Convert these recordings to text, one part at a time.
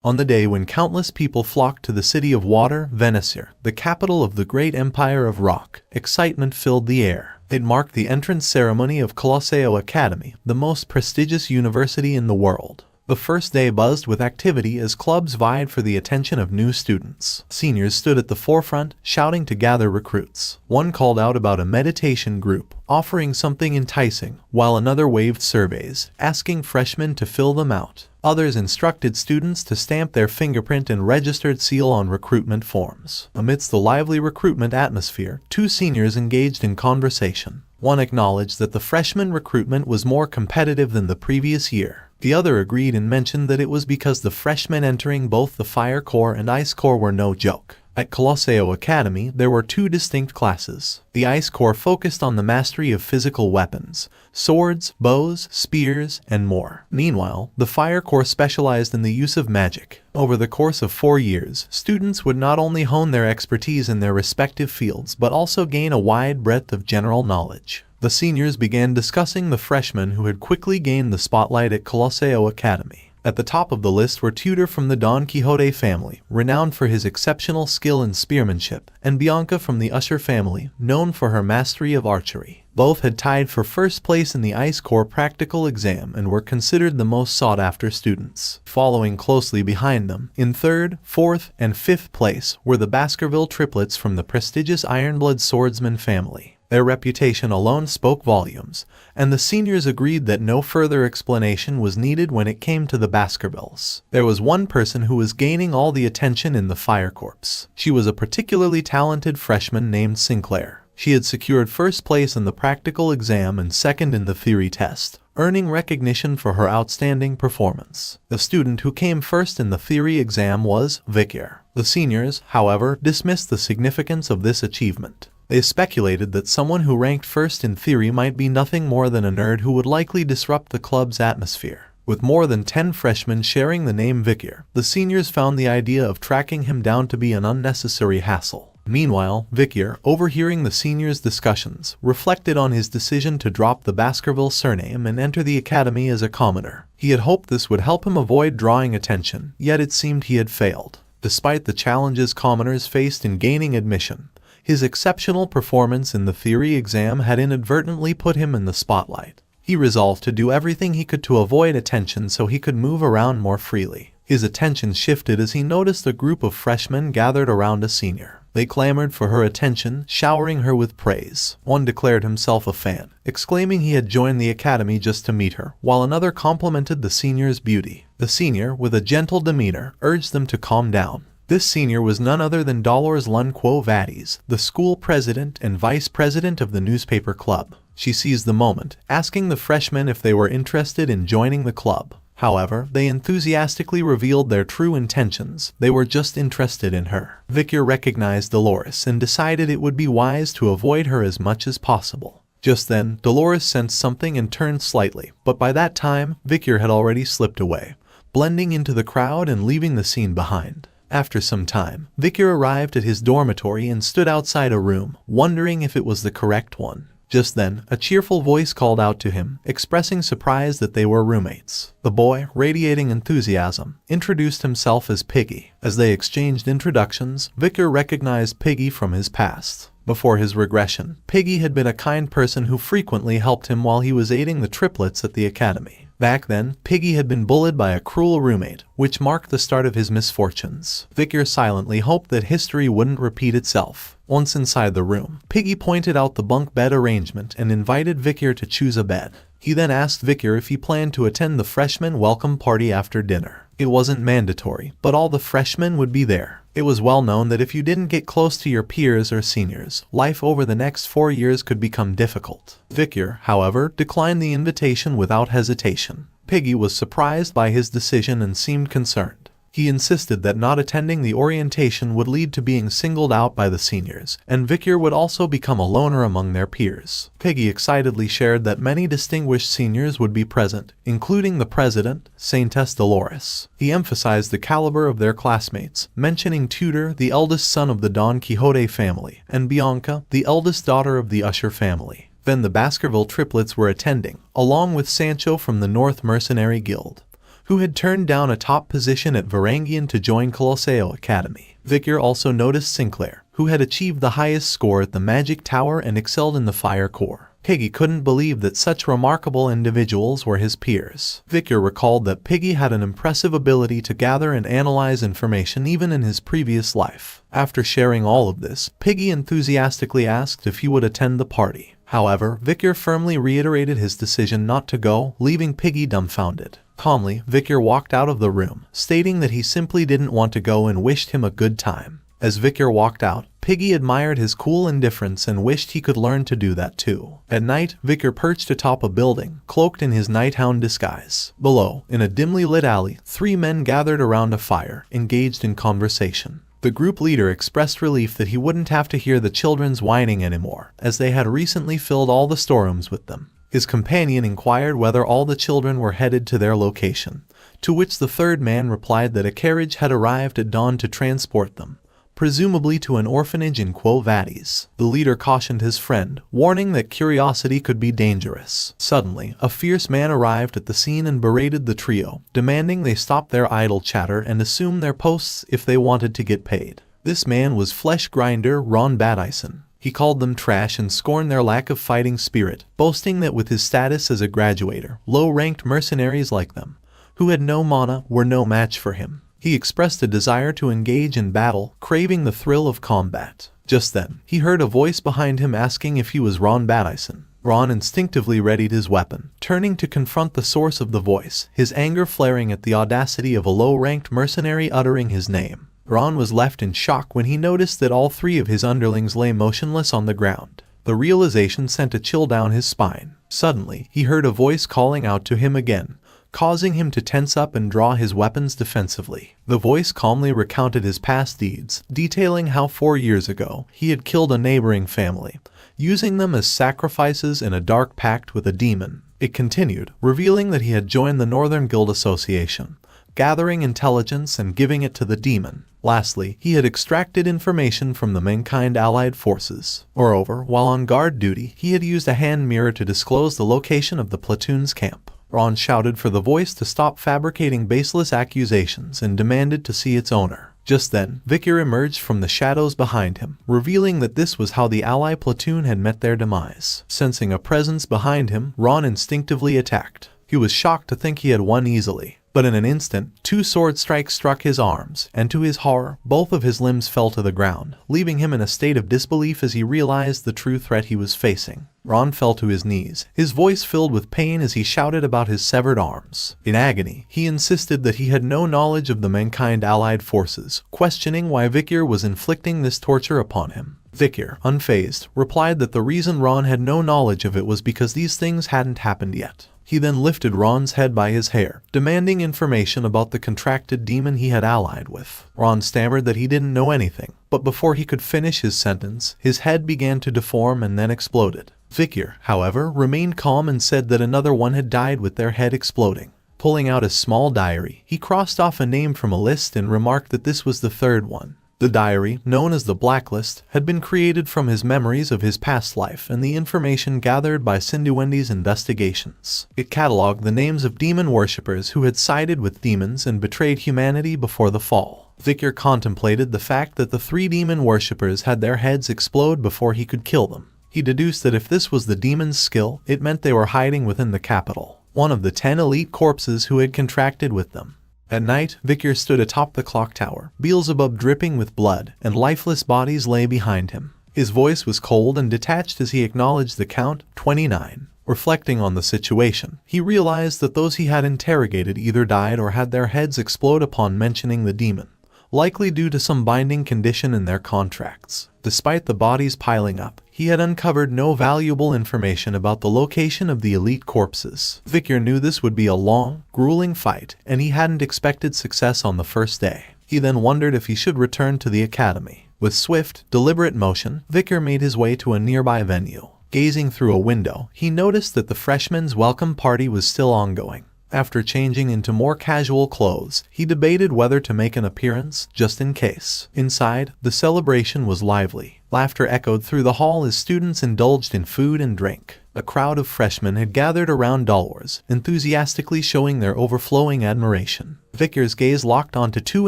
On the day when countless people flocked to the city of water, Venice, the capital of the great empire of rock, excitement filled the air. It marked the entrance ceremony of Colosseo Academy, the most prestigious university in the world. The first day buzzed with activity as clubs vied for the attention of new students. Seniors stood at the forefront, shouting to gather recruits. One called out about a meditation group, offering something enticing, while another waved surveys, asking freshmen to fill them out. Others instructed students to stamp their fingerprint and registered seal on recruitment forms. Amidst the lively recruitment atmosphere, two seniors engaged in conversation. One acknowledged that the freshman recruitment was more competitive than the previous year. The other agreed and mentioned that it was because the freshmen entering both the Fire Corps and Ice Corps were no joke. At Colosseo Academy, there were two distinct classes. The Ice Corps focused on the mastery of physical weapons, swords, bows, spears, and more. Meanwhile, the Fire Corps specialized in the use of magic. Over the course of 4 years, students would not only hone their expertise in their respective fields, but also gain a wide breadth of general knowledge. The seniors began discussing the freshmen who had quickly gained the spotlight at Colosseo Academy. At the top of the list were Tudor from the Don Quixote family, renowned for his exceptional skill in spearmanship, and Bianca from the Usher family, known for her mastery of archery. Both had tied for first place in the Ice Corps practical exam and were considered the most sought-after students. Following closely behind them, in 3rd, 4th, and 5th place, were the Baskerville triplets from the prestigious Ironblood swordsman family. Their reputation alone spoke volumes, and the seniors agreed that no further explanation was needed when it came to the Baskervilles. There was one person who was gaining all the attention in the Fire Corps. She was a particularly talented freshman named Sinclair. She had secured first place in the practical exam and second in the theory test, earning recognition for her outstanding performance. The student who came first in the theory exam was Vikier. The seniors, however, dismissed the significance of this achievement. They speculated that someone who ranked first in theory might be nothing more than a nerd who would likely disrupt the club's atmosphere. With more than 10 freshmen sharing the name Vikier, the seniors found the idea of tracking him down to be an unnecessary hassle. Meanwhile, Vikier, overhearing the seniors' discussions, reflected on his decision to drop the Baskerville surname and enter the academy as a commoner. He had hoped this would help him avoid drawing attention, yet it seemed he had failed. Despite the challenges commoners faced in gaining admission, his exceptional performance in the theory exam had inadvertently put him in the spotlight. He resolved to do everything he could to avoid attention so he could move around more freely. His attention shifted as he noticed a group of freshmen gathered around a senior. They clamored for her attention, showering her with praise. One declared himself a fan, exclaiming he had joined the academy just to meet her, while another complimented the senior's beauty. The senior, with a gentle demeanor, urged them to calm down. This senior was none other than Dolores Lunquo Vadis, the school president and vice president of the newspaper club. She seized the moment, asking the freshmen if they were interested in joining the club. However, they enthusiastically revealed their true intentions. They were just interested in her. Vikier recognized Dolores and decided it would be wise to avoid her as much as possible. Just then, Dolores sensed something and turned slightly, but by that time, Vikier had already slipped away, blending into the crowd and leaving the scene behind. After some time, Vikier arrived at his dormitory and stood outside a room, wondering if it was the correct one. Just then, a cheerful voice called out to him, expressing surprise that they were roommates. The boy, radiating enthusiasm, introduced himself as Piggy. As they exchanged introductions, Vikier recognized Piggy from his past. Before his regression, Piggy had been a kind person who frequently helped him while he was aiding the triplets at the academy. Back then, Piggy had been bullied by a cruel roommate, which marked the start of his misfortunes. Vikier silently hoped that history wouldn't repeat itself. Once inside the room, Piggy pointed out the bunk bed arrangement and invited Vikier to choose a bed. He then asked Vikier if he planned to attend the freshman welcome party after dinner. It wasn't mandatory, but all the freshmen would be there. It was well known that if you didn't get close to your peers or seniors, life over the next 4 years could become difficult. Vikier, however, declined the invitation without hesitation. Piggy was surprised by his decision and seemed concerned. He insisted that not attending the orientation would lead to being singled out by the seniors, and Vikier would also become a loner among their peers. Piggy excitedly shared that many distinguished seniors would be present, including the president, Saintess Dolores. He emphasized the caliber of their classmates, mentioning Tudor, the eldest son of the Don Quixote family, and Bianca, the eldest daughter of the Usher family. Then the Baskerville triplets were attending, along with Sancho from the North Mercenary Guild. who had turned down a top position at Varangian to join Colosseo Academy. Victor also noticed Sinclair, who had achieved the highest score at the Magic Tower and excelled in the Fire Corps. Piggy couldn't believe that such remarkable individuals were his peers. Victor recalled that Piggy had an impressive ability to gather and analyze information even in his previous life. After sharing all of this, Piggy enthusiastically asked if he would attend the party. However, Victor firmly reiterated his decision not to go, leaving Piggy dumbfounded. Calmly, Victor walked out of the room, stating that he simply didn't want to go and wished him a good time. As Victor walked out, Piggy admired his cool indifference and wished he could learn to do that too. At night, Victor perched atop a building, cloaked in his night hound disguise. Below, in a dimly lit alley, 3 men gathered around a fire, engaged in conversation. The group leader expressed relief that he wouldn't have to hear the children's whining anymore, as they had recently filled all the storerooms with them. His companion inquired whether all the children were headed to their location, to which the third man replied that a carriage had arrived at dawn to transport them, presumably to an orphanage in Quo Vadis. The leader cautioned his friend, warning that curiosity could be dangerous. Suddenly, a fierce man arrived at the scene and berated the trio, demanding they stop their idle chatter and assume their posts if they wanted to get paid. This man was flesh grinder Ron Badison. He called them trash and scorned their lack of fighting spirit, boasting that with his status as a graduator, low-ranked mercenaries like them, who had no mana, were no match for him. He expressed a desire to engage in battle, craving the thrill of combat. Just then, he heard a voice behind him asking if he was Ron Badison. Ron instinctively readied his weapon, turning to confront the source of the voice, his anger flaring at the audacity of a low-ranked mercenary uttering his name. Ron was left in shock when he noticed that all 3 of his underlings lay motionless on the ground. The realization sent a chill down his spine. Suddenly, he heard a voice calling out to him again, causing him to tense up and draw his weapons defensively. The voice calmly recounted his past deeds, detailing how 4 years ago he had killed a neighboring family, using them as sacrifices in a dark pact with a demon. It continued, revealing that he had joined the Northern Guild Association, gathering intelligence and giving it to the demon. Lastly, he had extracted information from the Mankind Allied forces. Moreover, while on guard duty, he had used a hand mirror to disclose the location of the platoon's camp. Ron shouted for the voice to stop fabricating baseless accusations and demanded to see its owner. Just then, Victor emerged from the shadows behind him, revealing that this was how the ally platoon had met their demise. Sensing a presence behind him, Ron instinctively attacked. He was shocked to think he had won easily. But in an instant, 2 sword strikes struck his arms, and to his horror, both of his limbs fell to the ground, leaving him in a state of disbelief as he realized the true threat he was facing. Ron fell to his knees, his voice filled with pain as he shouted about his severed arms. In agony, he insisted that he had no knowledge of the Mankind Allied forces, questioning why Victor was inflicting this torture upon him. Victor, unfazed, replied that the reason Ron had no knowledge of it was because these things hadn't happened yet. He then lifted Ron's head by his hair, demanding information about the contracted demon he had allied with. Ron stammered that he didn't know anything, but before he could finish his sentence, his head began to deform and then exploded. Victor, however, remained calm and said that another one had died with their head exploding. Pulling out a small diary, he crossed off a name from a list and remarked that this was the 3rd one. The diary, known as the Blacklist, had been created from his memories of his past life and the information gathered by Sinduendi's investigations. It catalogued the names of demon worshippers who had sided with demons and betrayed humanity before the fall. Victor contemplated the fact that the 3 demon worshippers had their heads explode before he could kill them. He deduced that if this was the demon's skill, it meant they were hiding within the capital, one of the 10 elite corpses who had contracted with them. At night, Victor stood atop the clock tower, Beelzebub dripping with blood, and lifeless bodies lay behind him. His voice was cold and detached as he acknowledged the count, 29. Reflecting on the situation, he realized that those he had interrogated either died or had their heads explode upon mentioning the demon, likely due to some binding condition in their contracts. Despite the bodies piling up, he had uncovered no valuable information about the location of the elite corpses. Victor knew this would be a long, grueling fight, and he hadn't expected success on the first day. He then wondered if he should return to the academy. With swift, deliberate motion, Victor made his way to a nearby venue. Gazing through a window, he noticed that the freshmen's welcome party was still ongoing. After changing into more casual clothes, he debated whether to make an appearance, just in case. Inside, the celebration was lively. Laughter echoed through the hall as students indulged in food and drink. A crowd of freshmen had gathered around Dolores, enthusiastically showing their overflowing admiration. Victor's gaze locked onto two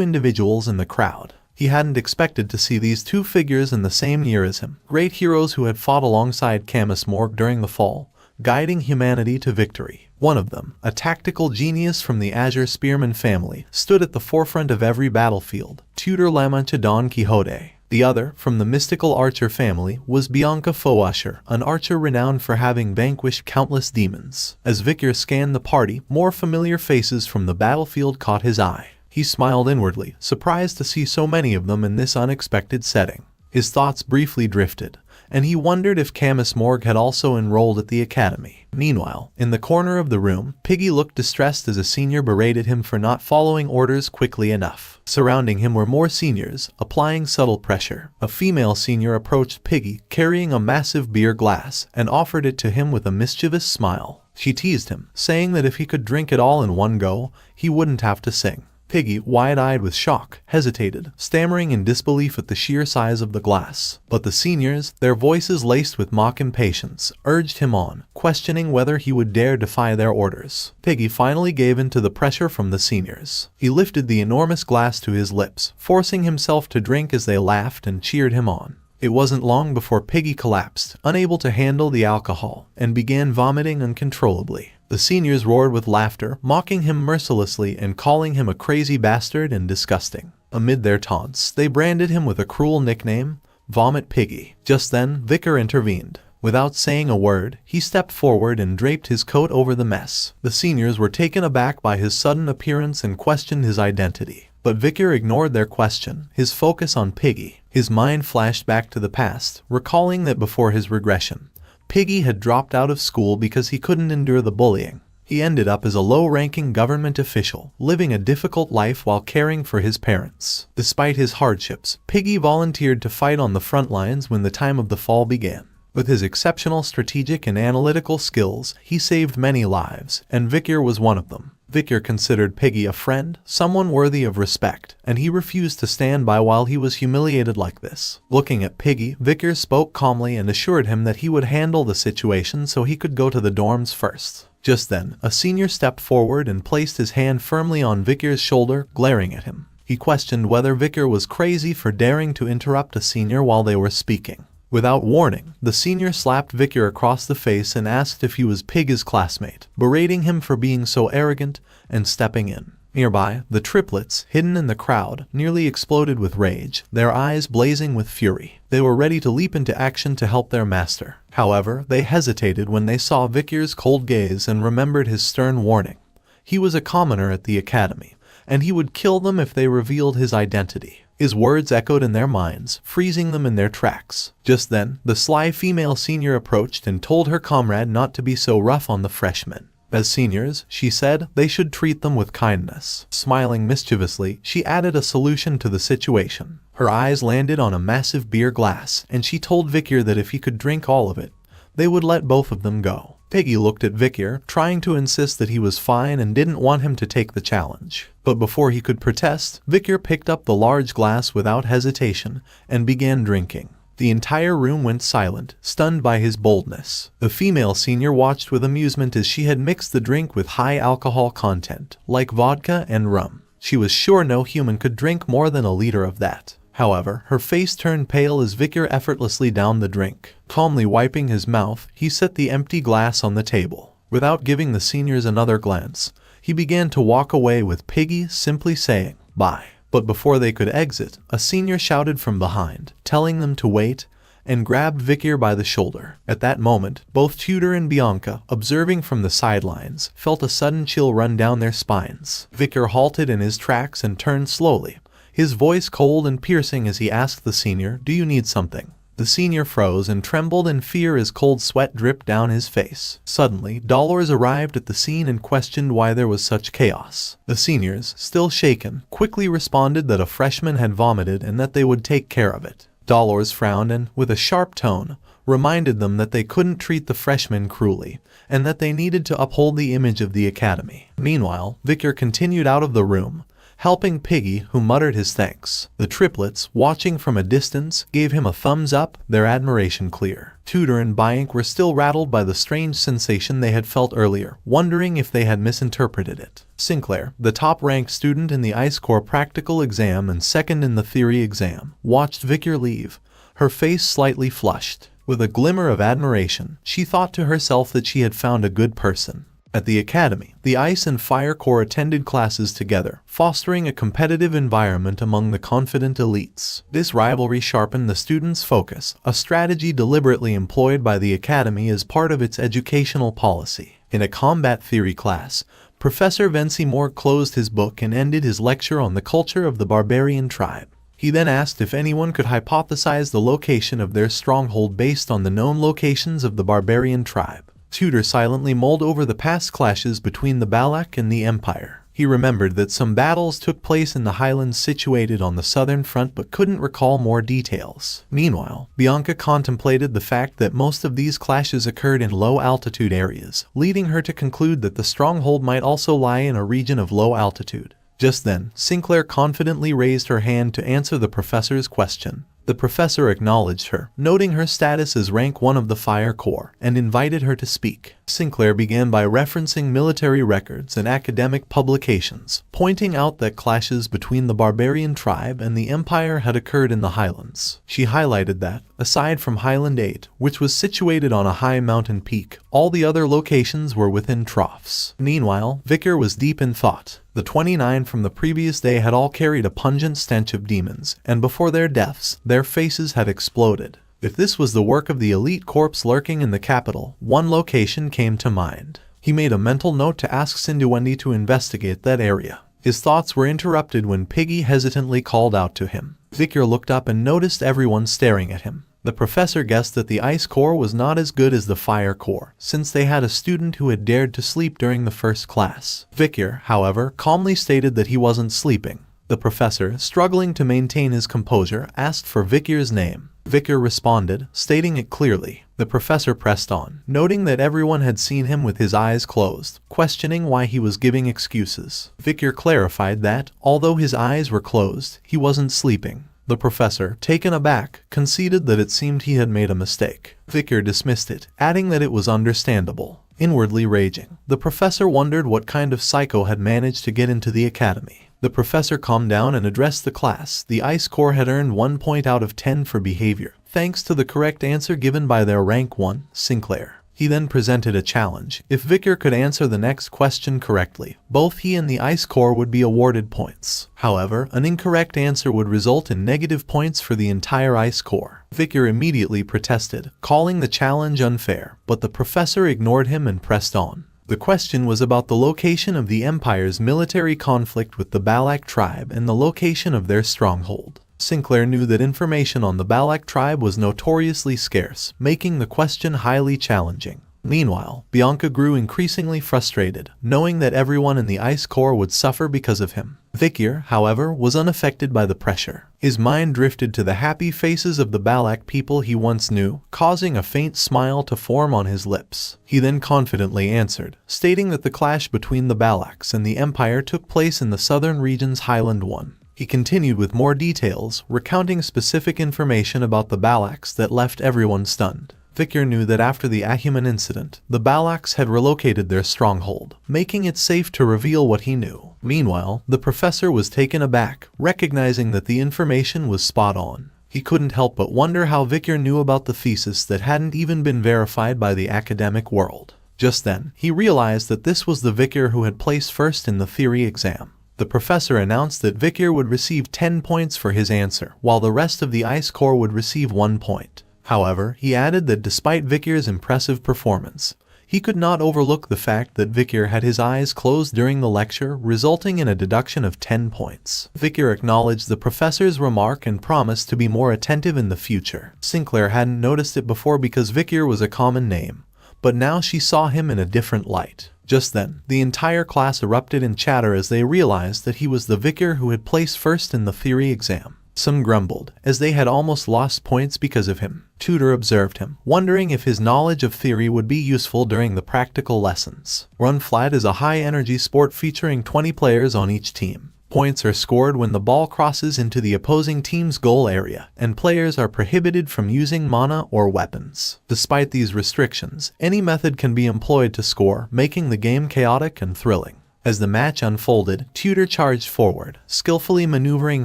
individuals in the crowd. He hadn't expected to see these two figures in the same year as him, great heroes who had fought alongside Camus Morgue during the fall, guiding humanity to victory. One of them, a tactical genius from the Azure Spearman family, stood at the forefront of every battlefield, tutor Lama to Don Quixote. The other, from the mystical archer family, was Bianca Foasher, an archer renowned for having vanquished countless demons. As Victor scanned the party, more familiar faces from the battlefield caught his eye. He smiled inwardly, surprised to see so many of them in this unexpected setting. His thoughts briefly drifted, and he wondered if Camus Morgue had also enrolled at the academy. Meanwhile, in the corner of the room, Piggy looked distressed as a senior berated him for not following orders quickly enough. Surrounding him were more seniors, applying subtle pressure. A female senior approached Piggy, carrying a massive beer glass, and offered it to him with a mischievous smile. She teased him, saying that if he could drink it all in one go, he wouldn't have to sing. Piggy, wide-eyed with shock, hesitated, stammering in disbelief at the sheer size of the glass. But the seniors, their voices laced with mock impatience, urged him on, questioning whether he would dare defy their orders. Piggy finally gave in to the pressure from the seniors. He lifted the enormous glass to his lips, forcing himself to drink as they laughed and cheered him on. It wasn't long before Piggy collapsed, unable to handle the alcohol, and began vomiting uncontrollably. The seniors roared with laughter, mocking him mercilessly and calling him a crazy bastard and disgusting. Amid their taunts, they branded him with a cruel nickname, Vomit Piggy. Just then, Vicar intervened. Without saying a word, he stepped forward and draped his coat over the mess. The seniors were taken aback by his sudden appearance and questioned his identity. But Vicar ignored their question, his focus on Piggy. His mind flashed back to the past, recalling that before his regression, Piggy had dropped out of school because he couldn't endure the bullying. He ended up as a low-ranking government official, living a difficult life while caring for his parents. Despite his hardships, Piggy volunteered to fight on the front lines when the time of the fall began. With his exceptional strategic and analytical skills, he saved many lives, and Vicar was one of them. Vicar considered Piggy a friend, someone worthy of respect, and he refused to stand by while he was humiliated like this. Looking at Piggy, Vicar spoke calmly and assured him that he would handle the situation so he could go to the dorms first. Just then, a senior stepped forward and placed his hand firmly on Vicar's shoulder, glaring at him. He questioned whether Vicar was crazy for daring to interrupt a senior while they were speaking. Without warning, the senior slapped Vicar across the face and asked if he was Piggy's classmate, berating him for being so arrogant and stepping in. Nearby, the triplets, hidden in the crowd, nearly exploded with rage, their eyes blazing with fury. They were ready to leap into action to help their master. However, they hesitated when they saw Vicar's cold gaze and remembered his stern warning. He was a commoner at the academy, and he would kill them if they revealed his identity. His words echoed in their minds, freezing them in their tracks. Just then, the sly female senior approached and told her comrade not to be so rough on the freshmen. As seniors, she said, they should treat them with kindness. Smiling mischievously, she added a solution to the situation. Her eyes landed on a massive beer glass, and she told Vicar that if he could drink all of it, they would let both of them go. Piggy looked at Vicar, trying to insist that he was fine and didn't want him to take the challenge. But before he could protest, Vicar picked up the large glass without hesitation and began drinking. The entire room went silent, stunned by his boldness. The female senior watched with amusement as she had mixed the drink with high alcohol content, like vodka and rum. She was sure no human could drink more than a liter of that. However, her face turned pale as Vicar effortlessly downed the drink. Calmly wiping his mouth, he set the empty glass on the table. Without giving the seniors another glance, he began to walk away with Piggy simply saying, "Bye." But before they could exit, a senior shouted from behind, telling them to wait, and grabbed Vicar by the shoulder. At that moment, both Tudor and Bianca, observing from the sidelines, felt a sudden chill run down their spines. Vicar halted in his tracks and turned slowly, his voice cold and piercing as he asked the senior, "Do you need something?" The senior froze and trembled in fear as cold sweat dripped down his face. Suddenly, Dolores arrived at the scene and questioned why there was such chaos. The seniors, still shaken, quickly responded that a freshman had vomited and that they would take care of it. Dolores frowned and, with a sharp tone, reminded them that they couldn't treat the freshmen cruelly, and that they needed to uphold the image of the academy. Meanwhile, Vicar continued out of the room, helping Piggy, who muttered his thanks. The triplets, watching from a distance, gave him a thumbs up, their admiration clear. Tudor and Byank were still rattled by the strange sensation they had felt earlier, wondering if they had misinterpreted it. Sinclair, the top-ranked student in the Ice Corps practical exam and second in the theory exam, watched Vicar leave, her face slightly flushed. With a glimmer of admiration, she thought to herself that she had found a good person. At the academy, the Ice and Fire Corps attended classes together, fostering a competitive environment among the confident elites. This rivalry sharpened the students' focus, a strategy deliberately employed by the academy as part of its educational policy. In a combat theory class, Professor Vencymore closed his book and ended his lecture on the culture of the barbarian tribe. He then asked if anyone could hypothesize the location of their stronghold based on the known locations of the barbarian tribe. Tudor silently mulled over the past clashes between the Balak and the Empire. He remembered that some battles took place in the highlands situated on the southern front but couldn't recall more details. Meanwhile, Bianca contemplated the fact that most of these clashes occurred in low-altitude areas, leading her to conclude that the stronghold might also lie in a region of low altitude. Just then, Sinclair confidently raised her hand to answer the professor's question. The professor acknowledged her, noting her status as rank 1 of the Fire Corps, and invited her to speak. Sinclair began by referencing military records and academic publications, pointing out that clashes between the barbarian tribe and the Empire had occurred in the highlands. She highlighted that, aside from Highland 8, which was situated on a high mountain peak, all the other locations were within troughs. Meanwhile, Vicar was deep in thought. The 29 from the previous day had all carried a pungent stench of demons, and before their deaths, their faces had exploded. If this was the work of the elite corps lurking in the capital, one location came to mind. He made a mental note to ask Cinduendi to investigate that area. His thoughts were interrupted when Piggy hesitantly called out to him. Vicar looked up and noticed everyone staring at him. The professor guessed that the Ice Corps was not as good as the Fire Corps, since they had a student who had dared to sleep during the first class. Vicar, however, calmly stated that he wasn't sleeping. The professor, struggling to maintain his composure, asked for Vicar's name. Vicar responded, stating it clearly. The professor pressed on, noting that everyone had seen him with his eyes closed, questioning why he was giving excuses. Vicar clarified that, although his eyes were closed, he wasn't sleeping. The professor, taken aback, conceded that it seemed he had made a mistake. Vicar dismissed it, adding that it was understandable. Inwardly raging, the professor wondered what kind of psycho had managed to get into the academy. The professor calmed down and addressed the class. The Ice Corps had earned 1 point out of 10 for behavior, thanks to the correct answer given by their rank 1, Sinclair. He then presented a challenge. If Vicar could answer the next question correctly, both he and the Ice Corps would be awarded points. However, an incorrect answer would result in negative points for the entire Ice Corps. Vicar immediately protested, calling the challenge unfair, but the professor ignored him and pressed on. The question was about the location of the Empire's military conflict with the Balak tribe and the location of their stronghold. Sinclair knew that information on the Balak tribe was notoriously scarce, making the question highly challenging. Meanwhile, Bianca grew increasingly frustrated, knowing that everyone in the Ice Corps would suffer because of him. Vicar, however, was unaffected by the pressure. His mind drifted to the happy faces of the Balak people he once knew, causing a faint smile to form on his lips. He then confidently answered, stating that the clash between the Balaks and the Empire took place in the southern region's Highland 1. He continued with more details, recounting specific information about the Balaks that left everyone stunned. Vicar knew that after the Ahuman incident, the Balaks had relocated their stronghold, making it safe to reveal what he knew. Meanwhile, the professor was taken aback, recognizing that the information was spot on. He couldn't help but wonder how Vicar knew about the thesis that hadn't even been verified by the academic world. Just then, he realized that this was the Vicar who had placed first in the theory exam. The professor announced that Vicar would receive 10 points for his answer, while the rest of the Ice Corps would receive 1 point. However, he added that despite Vicar's impressive performance, he could not overlook the fact that Vicar had his eyes closed during the lecture, resulting in a deduction of 10 points. Vicar acknowledged the professor's remark and promised to be more attentive in the future. Sinclair hadn't noticed it before because Vicar was a common name, but now she saw him in a different light. Just then, the entire class erupted in chatter as they realized that he was the Vicar who had placed first in the theory exam. Some grumbled, as they had almost lost points because of him. Tudor observed him, wondering if his knowledge of theory would be useful during the practical lessons. Run Flat is a high-energy sport featuring 20 players on each team. Points are scored when the ball crosses into the opposing team's goal area, and players are prohibited from using mana or weapons. Despite these restrictions, any method can be employed to score, making the game chaotic and thrilling. As the match unfolded, Tudor charged forward, skillfully maneuvering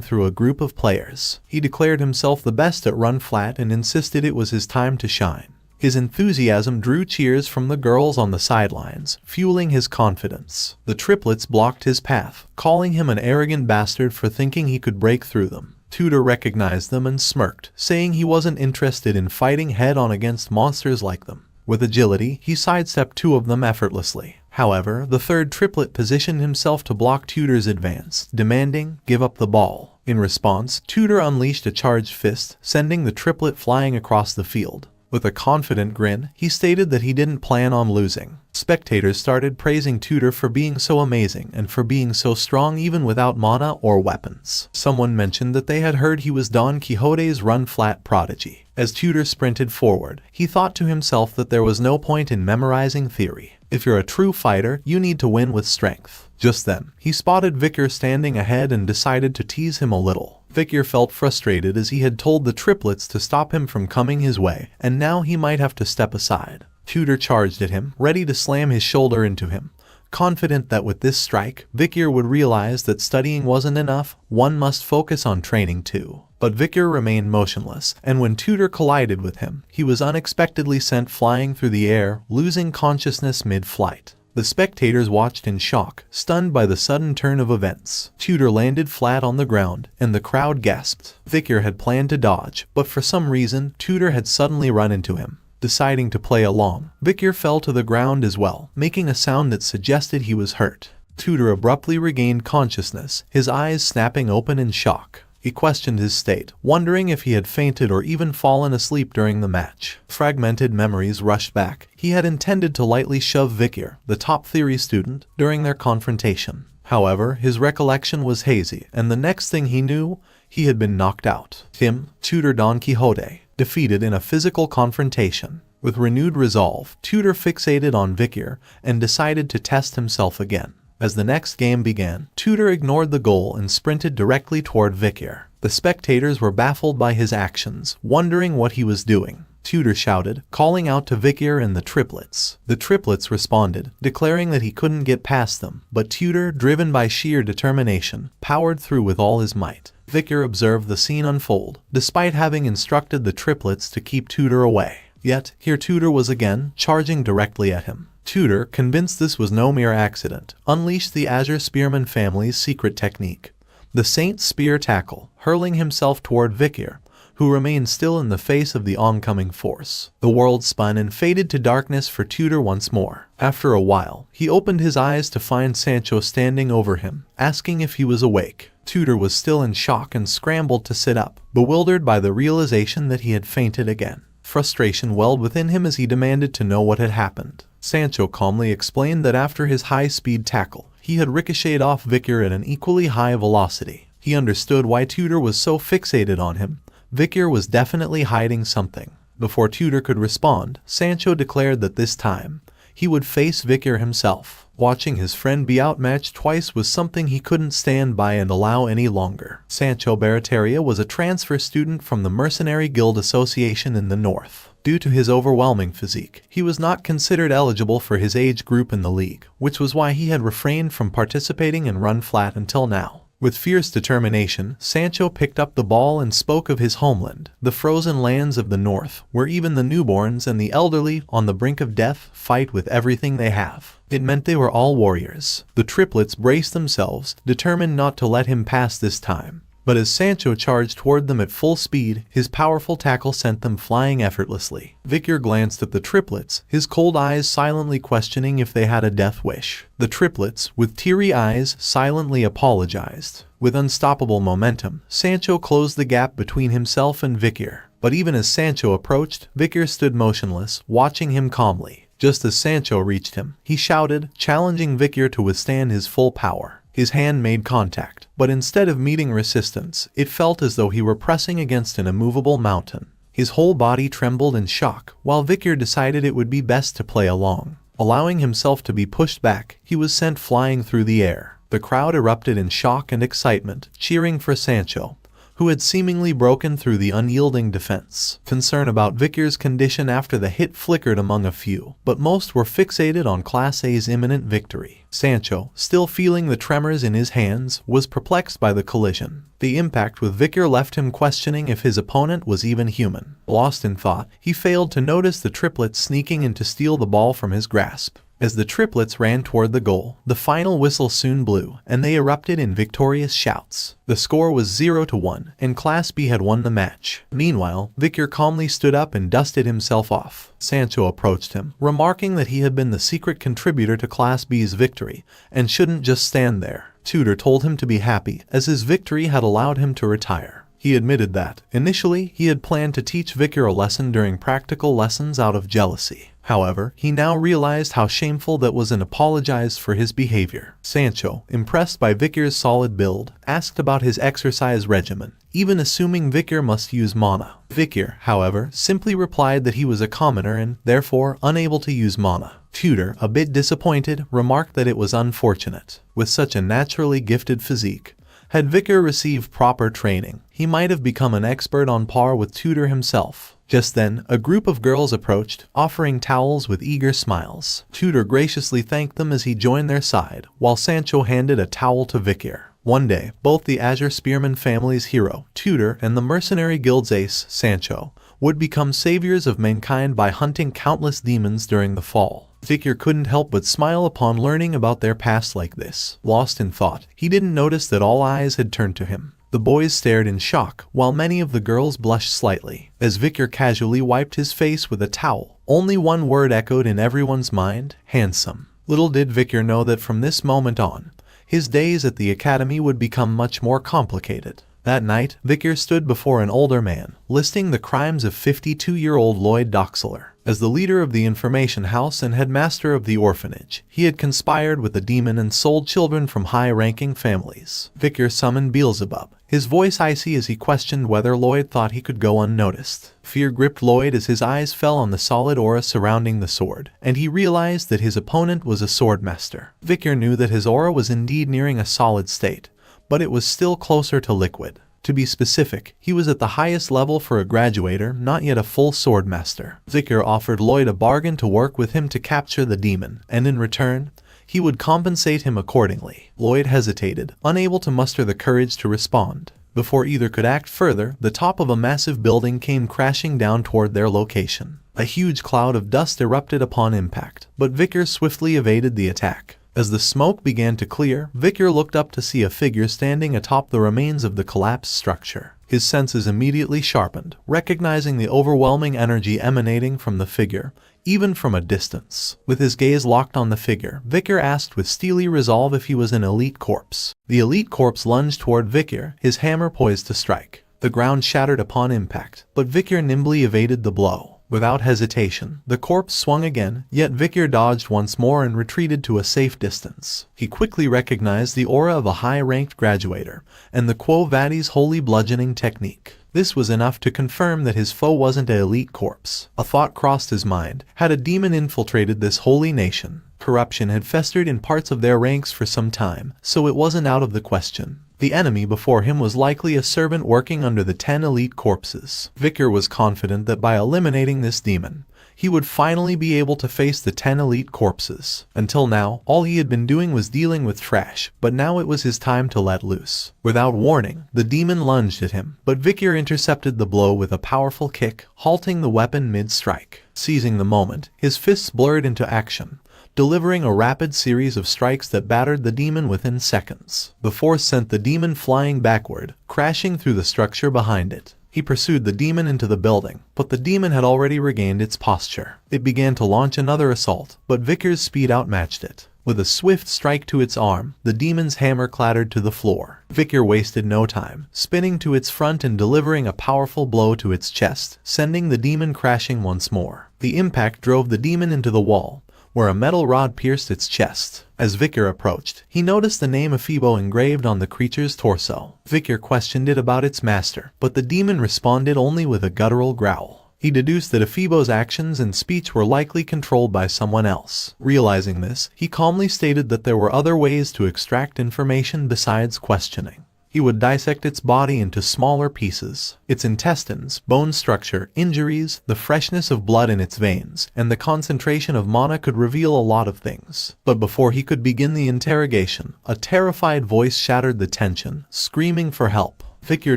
through a group of players. He declared himself the best at run flat and insisted it was his time to shine. His enthusiasm drew cheers from the girls on the sidelines, fueling his confidence. The triplets blocked his path, calling him an arrogant bastard for thinking he could break through them. Tudor recognized them and smirked, saying he wasn't interested in fighting head-on against monsters like them. With agility, he sidestepped two of them effortlessly. However, the third triplet positioned himself to block Tudor's advance, demanding, "Give up the ball." In response, Tudor unleashed a charged fist, sending the triplet flying across the field. With a confident grin, he stated that he didn't plan on losing. Spectators started praising Tudor for being so amazing and for being so strong even without mana or weapons. Someone mentioned that they had heard he was Don Quixote's run-flat prodigy. As Tudor sprinted forward, he thought to himself that there was no point in memorizing theory. If you're a true fighter, you need to win with strength. Just then, he spotted Vicar standing ahead and decided to tease him a little. Vicar felt frustrated as he had told the triplets to stop him from coming his way, and now he might have to step aside. Tudor charged at him, ready to slam his shoulder into him. Confident that with this strike, Vicar would realize that studying wasn't enough, one must focus on training too. But Vicar remained motionless, and when Tudor collided with him, he was unexpectedly sent flying through the air, losing consciousness mid-flight. The spectators watched in shock, stunned by the sudden turn of events. Tudor landed flat on the ground, and the crowd gasped. Vicar had planned to dodge, but for some reason, Tudor had suddenly run into him. Deciding to play along, Vicar fell to the ground as well, making a sound that suggested he was hurt. Tudor abruptly regained consciousness, his eyes snapping open in shock. He questioned his state, wondering if he had fainted or even fallen asleep during the match. Fragmented memories rushed back. He had intended to lightly shove Vicar, the top theory student, during their confrontation. However, his recollection was hazy, and the next thing he knew, he had been knocked out. Him, Tudor Don Quixote, defeated in a physical confrontation. With renewed resolve, Tudor fixated on Vicar and decided to test himself again. As the next game began, Tudor ignored the goal and sprinted directly toward Vicar. The spectators were baffled by his actions, wondering what he was doing. Tudor shouted, calling out to Vicar and the triplets. The triplets responded, declaring that he couldn't get past them, but Tudor, driven by sheer determination, powered through with all his might. Vicar observed the scene unfold, despite having instructed the triplets to keep Tudor away. Yet, here Tudor was again, charging directly at him. Tudor, convinced this was no mere accident, unleashed the Azure Spearman family's secret technique, the Saint Spear Tackle, hurling himself toward Vicar, who remained still in the face of the oncoming force. The world spun and faded to darkness for Tudor once more. After a while, he opened his eyes to find Sancho standing over him, asking if he was awake. Tudor was still in shock and scrambled to sit up, bewildered by the realization that he had fainted again. Frustration welled within him as he demanded to know what had happened. Sancho calmly explained that after his high-speed tackle, he had ricocheted off Vicar at an equally high velocity. He understood why Tudor was so fixated on him. Vicar was definitely hiding something. Before Tudor could respond, Sancho declared that this time, he would face Vicar himself. Watching his friend be outmatched twice was something he couldn't stand by and allow any longer. Sancho Barataria was a transfer student from the Mercenary Guild Association in the north. Due to his overwhelming physique, he was not considered eligible for his age group in the league, which was why he had refrained from participating in Run Flat until now. With fierce determination, Sancho picked up the ball and spoke of his homeland, the frozen lands of the north, where even the newborns and the elderly, on the brink of death, fight with everything they have. It meant they were all warriors. The triplets braced themselves, determined not to let him pass this time. But as Sancho charged toward them at full speed, his powerful tackle sent them flying effortlessly. Vicar glanced at the triplets, his cold eyes silently questioning if they had a death wish. The triplets, with teary eyes, silently apologized. With unstoppable momentum, Sancho closed the gap between himself and Vicar. But even as Sancho approached, Vicar stood motionless, watching him calmly. Just as Sancho reached him, he shouted, challenging Vicar to withstand his full power. His hand made contact, but instead of meeting resistance, it felt as though he were pressing against an immovable mountain. His whole body trembled in shock, while Vicar decided it would be best to play along. Allowing himself to be pushed back, he was sent flying through the air. The crowd erupted in shock and excitement, cheering for Sancho, who had seemingly broken through the unyielding defense. Concern about Victor's condition after the hit flickered among a few, but most were fixated on Class A's imminent victory. Sancho, still feeling the tremors in his hands, was perplexed by the collision. The impact with Victor left him questioning if his opponent was even human. Lost in thought, he failed to notice the triplets sneaking in to steal the ball from his grasp. As the triplets ran toward the goal, the final whistle soon blew, and they erupted in victorious shouts. The score was 0-1, and Class B had won the match. Meanwhile, Victor calmly stood up and dusted himself off. Sancho approached him, remarking that he had been the secret contributor to Class B's victory, and shouldn't just stand there. Tudor told him to be happy, as his victory had allowed him to retire. He admitted that, initially, he had planned to teach Victor a lesson during practical lessons out of jealousy. However, he now realized how shameful that was and apologized for his behavior. Sancho, impressed by Victor's solid build, asked about his exercise regimen, even assuming Victor must use mana. Victor, however, simply replied that he was a commoner and, therefore, unable to use mana. Tudor, a bit disappointed, remarked that it was unfortunate. With such a naturally gifted physique, had Victor received proper training, he might have become an expert on par with Tudor himself. Just then, a group of girls approached, offering towels with eager smiles. Tudor graciously thanked them as he joined their side, while Sancho handed a towel to Victor. One day, both the Azure Spearman family's hero, Tudor, and the mercenary guild's ace, Sancho, would become saviors of mankind by hunting countless demons during the fall. Victor couldn't help but smile upon learning about their past like this. Lost in thought, he didn't notice that all eyes had turned to him. The boys stared in shock, while many of the girls blushed slightly. As Victor casually wiped his face with a towel, only one word echoed in everyone's mind: handsome. Little did Victor know that from this moment on, his days at the academy would become much more complicated. That night, Victor stood before an older man, listing the crimes of 52-year-old Lloyd Doxeler. As the leader of the information house and headmaster of the orphanage, he had conspired with the demon and sold children from high-ranking families. Victor summoned Beelzebub, his voice icy as he questioned whether Lloyd thought he could go unnoticed. Fear gripped Lloyd as his eyes fell on the solid aura surrounding the sword, and he realized that his opponent was a swordmaster. Victor knew that his aura was indeed nearing a solid state, but it was still closer to liquid. To be specific, he was at the highest level for a graduator, not yet a full swordmaster. Victor offered Lloyd a bargain to work with him to capture the demon, and in return, he would compensate him accordingly. Lloyd hesitated, unable to muster the courage to respond. Before either could act further, the top of a massive building came crashing down toward their location. A huge cloud of dust erupted upon impact, but Victor swiftly evaded the attack. As the smoke began to clear, Victor looked up to see a figure standing atop the remains of the collapsed structure. His senses immediately sharpened, recognizing the overwhelming energy emanating from the figure, even from a distance. With his gaze locked on the figure, Victor asked with steely resolve if he was an elite corpse. The elite corpse lunged toward Victor, his hammer poised to strike. The ground shattered upon impact, but Victor nimbly evaded the blow. Without hesitation, the corpse swung again, yet Victor dodged once more and retreated to a safe distance. He quickly recognized the aura of a high-ranked graduator, and the Quo Vadis holy bludgeoning technique. This was enough to confirm that his foe wasn't an elite corpse. A thought crossed his mind: had a demon infiltrated this holy nation? Corruption had festered in parts of their ranks for some time, so it wasn't out of the question. The enemy before him was likely a servant working under the 10 elite corpses. Victor was confident that by eliminating this demon, he would finally be able to face the 10 elite corpses. Until now, all he had been doing was dealing with trash, but now it was his time to let loose. Without warning, the demon lunged at him, but Victor intercepted the blow with a powerful kick, halting the weapon mid-strike. Seizing the moment, his fists blurred into action, delivering a rapid series of strikes that battered the demon within seconds. The force sent the demon flying backward, crashing through the structure behind it. He pursued the demon into the building, but the demon had already regained its posture. It began to launch another assault, but Victor's speed outmatched it. With a swift strike to its arm, the demon's hammer clattered to the floor. Victor wasted no time, spinning to its front and delivering a powerful blow to its chest, sending the demon crashing once more. The impact drove the demon into the wall, where a metal rod pierced its chest. As Victor approached, he noticed the name Ephebo engraved on the creature's torso. Victor questioned it about its master, but the demon responded only with a guttural growl. He deduced that Ephibo's actions and speech were likely controlled by someone else. Realizing this, he calmly stated that there were other ways to extract information besides questioning. He would dissect its body into smaller pieces, its intestines, bone structure, injuries, the freshness of blood in its veins, and the concentration of mana could reveal a lot of things. But before he could begin the interrogation, a terrified voice shattered the tension, screaming for help. Victor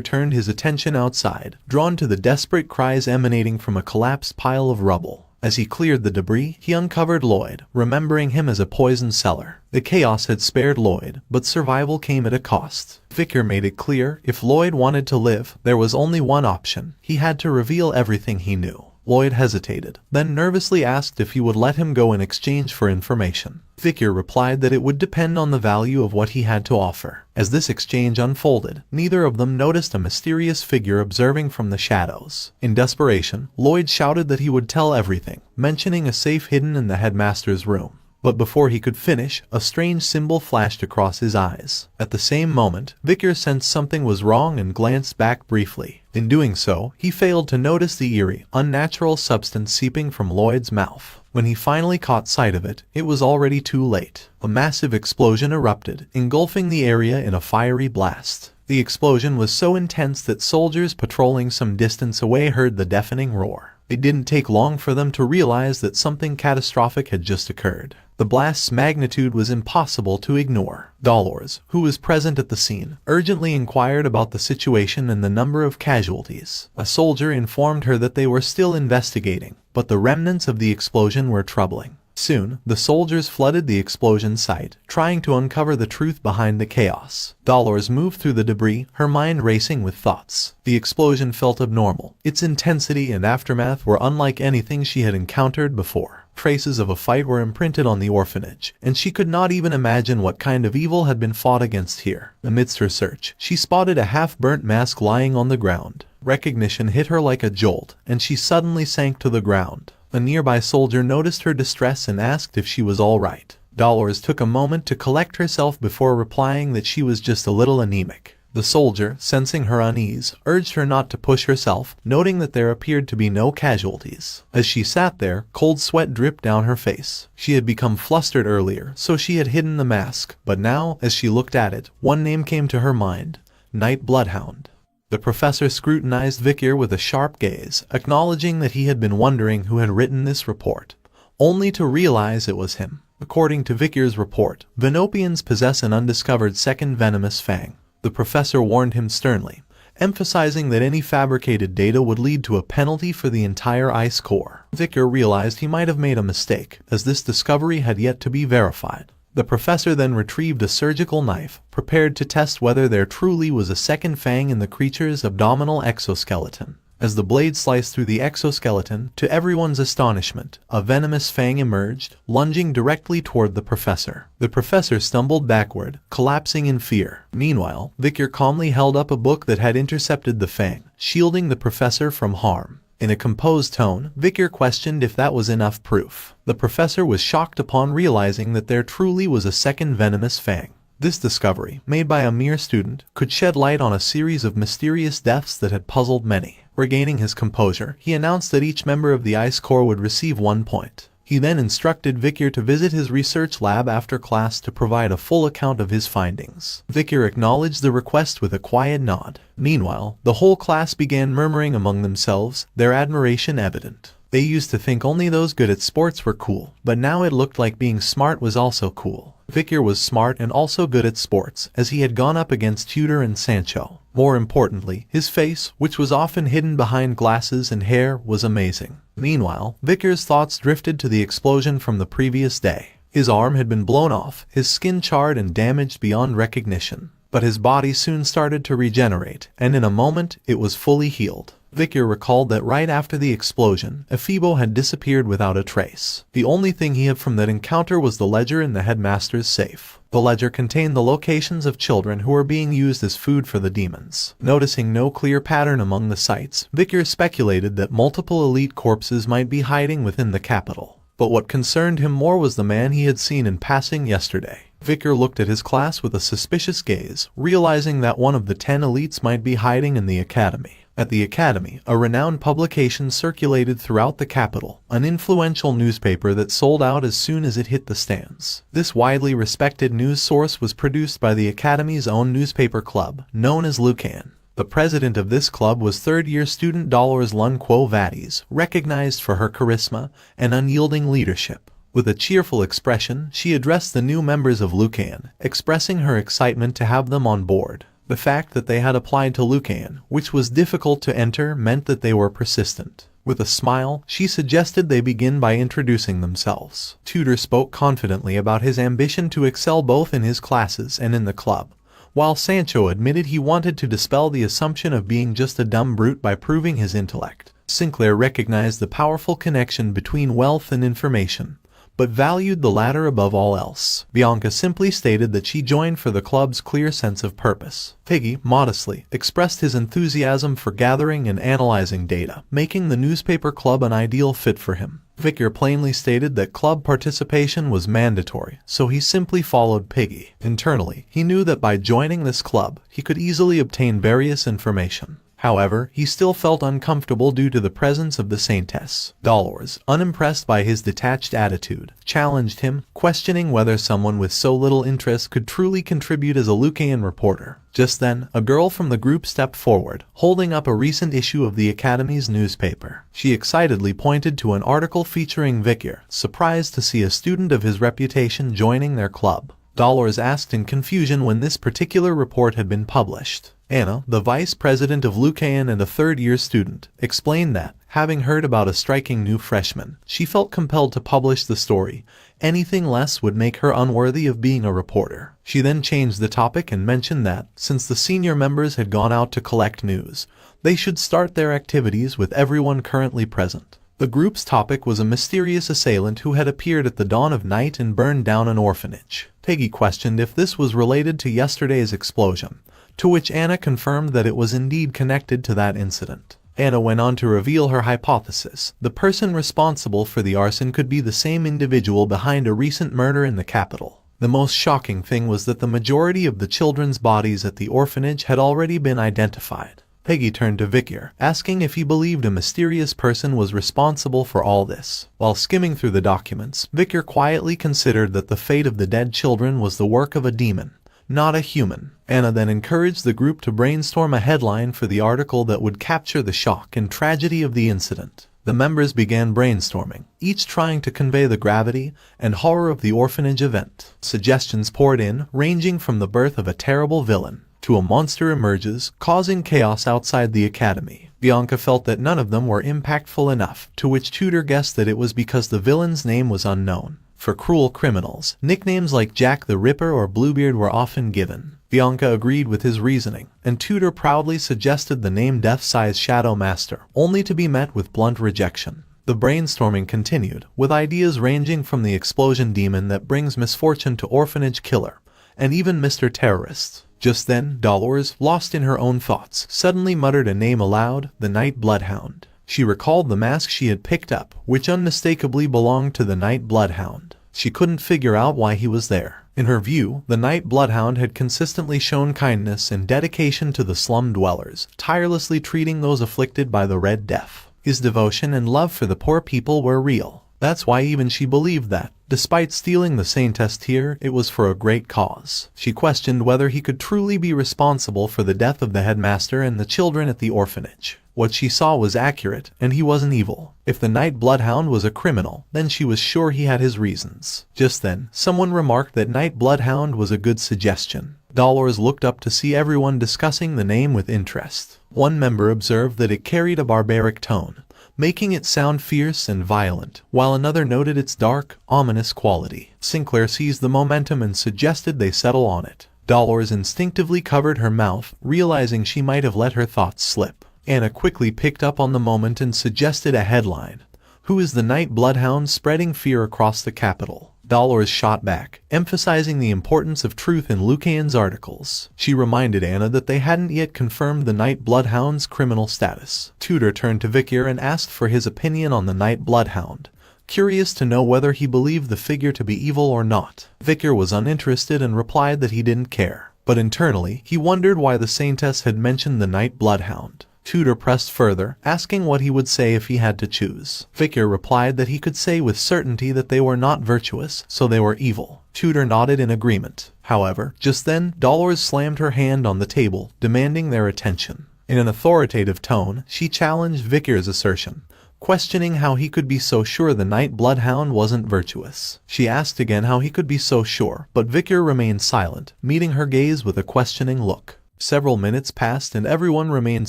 turned his attention outside, drawn to the desperate cries emanating from a collapsed pile of rubble. As he cleared the debris, he uncovered Lloyd, remembering him as a poison seller. The chaos had spared Lloyd, but survival came at a cost. Victor made it clear, if Lloyd wanted to live, there was only one option. He had to reveal everything he knew. Lloyd hesitated, then nervously asked if he would let him go in exchange for information. Victor replied that it would depend on the value of what he had to offer. As this exchange unfolded, neither of them noticed a mysterious figure observing from the shadows. In desperation, Lloyd shouted that he would tell everything, mentioning a safe hidden in the headmaster's room. But before he could finish, a strange symbol flashed across his eyes. At the same moment, Victor sensed something was wrong and glanced back briefly. In doing so, he failed to notice the eerie, unnatural substance seeping from Lloyd's mouth. When he finally caught sight of it, it was already too late. A massive explosion erupted, engulfing the area in a fiery blast. The explosion was so intense that soldiers patrolling some distance away heard the deafening roar. It didn't take long for them to realize that something catastrophic had just occurred. The blast's magnitude was impossible to ignore. Dolores, who was present at the scene, urgently inquired about the situation and the number of casualties. A soldier informed her that they were still investigating, but the remnants of the explosion were troubling. Soon, the soldiers flooded the explosion site, trying to uncover the truth behind the chaos. Dolores moved through the debris, her mind racing with thoughts. The explosion felt abnormal. Its intensity and aftermath were unlike anything she had encountered before. Traces of a fight were imprinted on the orphanage, and she could not even imagine what kind of evil had been fought against here. Amidst her search, she spotted a half-burnt mask lying on the ground. Recognition hit her like a jolt, and she suddenly sank to the ground. A nearby soldier noticed her distress and asked if she was all right. Dolores took a moment to collect herself before replying that she was just a little anemic. The soldier, sensing her unease, urged her not to push herself, noting that there appeared to be no casualties. As she sat there, cold sweat dripped down her face. She had become flustered earlier, so she had hidden the mask, but now, as she looked at it, one name came to her mind: Night Bloodhound. The professor scrutinized Victor with a sharp gaze, acknowledging that he had been wondering who had written this report, only to realize it was him. According to Victor's report, Venopians possess an undiscovered second venomous fang. The professor warned him sternly, emphasizing that any fabricated data would lead to a penalty for the entire Ice Corps. Victor realized he might have made a mistake, as this discovery had yet to be verified. The professor then retrieved a surgical knife, prepared to test whether there truly was a second fang in the creature's abdominal exoskeleton. As the blade sliced through the exoskeleton, to everyone's astonishment, a venomous fang emerged, lunging directly toward the professor. The professor stumbled backward, collapsing in fear. Meanwhile, Victor calmly held up a book that had intercepted the fang, shielding the professor from harm. In a composed tone, Victor questioned if that was enough proof. The professor was shocked upon realizing that there truly was a second venomous fang. This discovery, made by a mere student, could shed light on a series of mysterious deaths that had puzzled many. Regaining his composure, he announced that each member of the Ice Corps would receive 1 point. He then instructed Victor to visit his research lab after class to provide a full account of his findings. Victor acknowledged the request with a quiet nod. Meanwhile, the whole class began murmuring among themselves, their admiration evident. They used to think only those good at sports were cool, but now it looked like being smart was also cool. Victor was smart and also good at sports, as he had gone up against Tudor and Sancho. More importantly, his face, which was often hidden behind glasses and hair, was amazing. Meanwhile, Victor's thoughts drifted to the explosion from the previous day. His arm had been blown off, his skin charred and damaged beyond recognition. But his body soon started to regenerate, and in a moment, it was fully healed. Victor recalled that right after the explosion, Ephibo had disappeared without a trace. The only thing he had from that encounter was the ledger in the headmaster's safe. The ledger contained the locations of children who were being used as food for the demons. Noticing no clear pattern among the sites, Victor speculated that multiple elite corpses might be hiding within the capital. But what concerned him more was the man he had seen in passing yesterday. Victor looked at his class with a suspicious gaze, realizing that one of the 10 elites might be hiding in the academy. At the academy, a renowned publication circulated throughout the capital, an influential newspaper that sold out as soon as it hit the stands. This widely respected news source was produced by the academy's own newspaper club, known as Lucan. The president of this club was third-year student Lun Quo Vadis, recognized for her charisma and unyielding leadership. With a cheerful expression, she addressed the new members of Lucan, expressing her excitement to have them on board. The fact that they had applied to Lucan, which was difficult to enter, meant that they were persistent. With a smile, she suggested they begin by introducing themselves. Tudor spoke confidently about his ambition to excel both in his classes and in the club, while Sancho admitted he wanted to dispel the assumption of being just a dumb brute by proving his intellect. Sinclair recognized the powerful connection between wealth and information, but valued the latter above all else. Bianca simply stated that she joined for the club's clear sense of purpose. Piggy, modestly, expressed his enthusiasm for gathering and analyzing data, making the newspaper club an ideal fit for him. Victor plainly stated that club participation was mandatory, so he simply followed Piggy. Internally, he knew that by joining this club, he could easily obtain various information. However, he still felt uncomfortable due to the presence of the Saintess. Dolores, unimpressed by his detached attitude, challenged him, questioning whether someone with so little interest could truly contribute as a Lucan reporter. Just then, a girl from the group stepped forward, holding up a recent issue of the Academy's newspaper. She excitedly pointed to an article featuring Victor, surprised to see a student of his reputation joining their club. Dolores asked in confusion when this particular report had been published. Anna, the vice president of Lucan and a third-year student, explained that, having heard about a striking new freshman, she felt compelled to publish the story. Anything less would make her unworthy of being a reporter. She then changed the topic and mentioned that, since the senior members had gone out to collect news, they should start their activities with everyone currently present. The group's topic was a mysterious assailant who had appeared at the dawn of night and burned down an orphanage. Peggy questioned if this was related to yesterday's explosion, to which Anna confirmed that it was indeed connected to that incident. Anna went on to reveal her hypothesis. The person responsible for the arson could be the same individual behind a recent murder in the capital. The most shocking thing was that the majority of the children's bodies at the orphanage had already been identified. Peggy turned to Victor, asking if he believed a mysterious person was responsible for all this. While skimming through the documents, Victor quietly considered that the fate of the dead children was the work of a demon, not a human. Anna then encouraged the group to brainstorm a headline for the article that would capture the shock and tragedy of the incident. The members began brainstorming, each trying to convey the gravity and horror of the orphanage event. Suggestions poured in, ranging from the birth of a terrible villain to a monster emerges, causing chaos outside the academy. Bianca felt that none of them were impactful enough, to which Tudor guessed that it was because the villain's name was unknown. For cruel criminals, nicknames like Jack the Ripper or Bluebeard were often given. Bianca agreed with his reasoning, and Tudor proudly suggested the name Death-Size Shadow Master, only to be met with blunt rejection. The brainstorming continued, with ideas ranging from the explosion demon that brings misfortune to orphanage killer, and even Mr. Terrorist. Just then, Dolores, lost in her own thoughts, suddenly muttered a name aloud: the Night Bloodhound. She recalled the mask she had picked up, which unmistakably belonged to the Night Bloodhound. She couldn't figure out why he was there. In her view, the Night Bloodhound had consistently shown kindness and dedication to the slum dwellers, tirelessly treating those afflicted by the Red Death. His devotion and love for the poor people were real. That's why even she believed that, despite stealing the Saintess tear, it was for a great cause. She questioned whether he could truly be responsible for the death of the headmaster and the children at the orphanage. What she saw was accurate, and he wasn't evil. If the Night Bloodhound was a criminal, then she was sure he had his reasons. Just then, someone remarked that Night Bloodhound was a good suggestion. Dolores looked up to see everyone discussing the name with interest. One member observed that it carried a barbaric tone, making it sound fierce and violent, while another noted its dark, ominous quality. Sinclair seized the momentum and suggested they settle on it. Dolores instinctively covered her mouth, realizing she might have let her thoughts slip. Anna quickly picked up on the moment and suggested a headline: "Who is the Night Bloodhound spreading fear across the capital?" Dolores shot back, emphasizing the importance of truth in Lucan's articles. She reminded Anna that they hadn't yet confirmed the Night Bloodhound's criminal status. Tudor turned to Victor and asked for his opinion on the Night Bloodhound, curious to know whether he believed the figure to be evil or not. Victor was uninterested and replied that he didn't care. But internally, he wondered why the Saintess had mentioned the Night Bloodhound. Tutor pressed further, asking what he would say if he had to choose. Vicar replied that he could say with certainty that they were not virtuous, so they were evil. Tutor nodded in agreement. However, just then, Dolores slammed her hand on the table, demanding their attention. In an authoritative tone, she challenged Vicar's assertion, questioning how he could be so sure the Night Bloodhound wasn't virtuous. She asked again how he could be so sure, but Vicar remained silent, meeting her gaze with a questioning look. Several minutes passed and everyone remained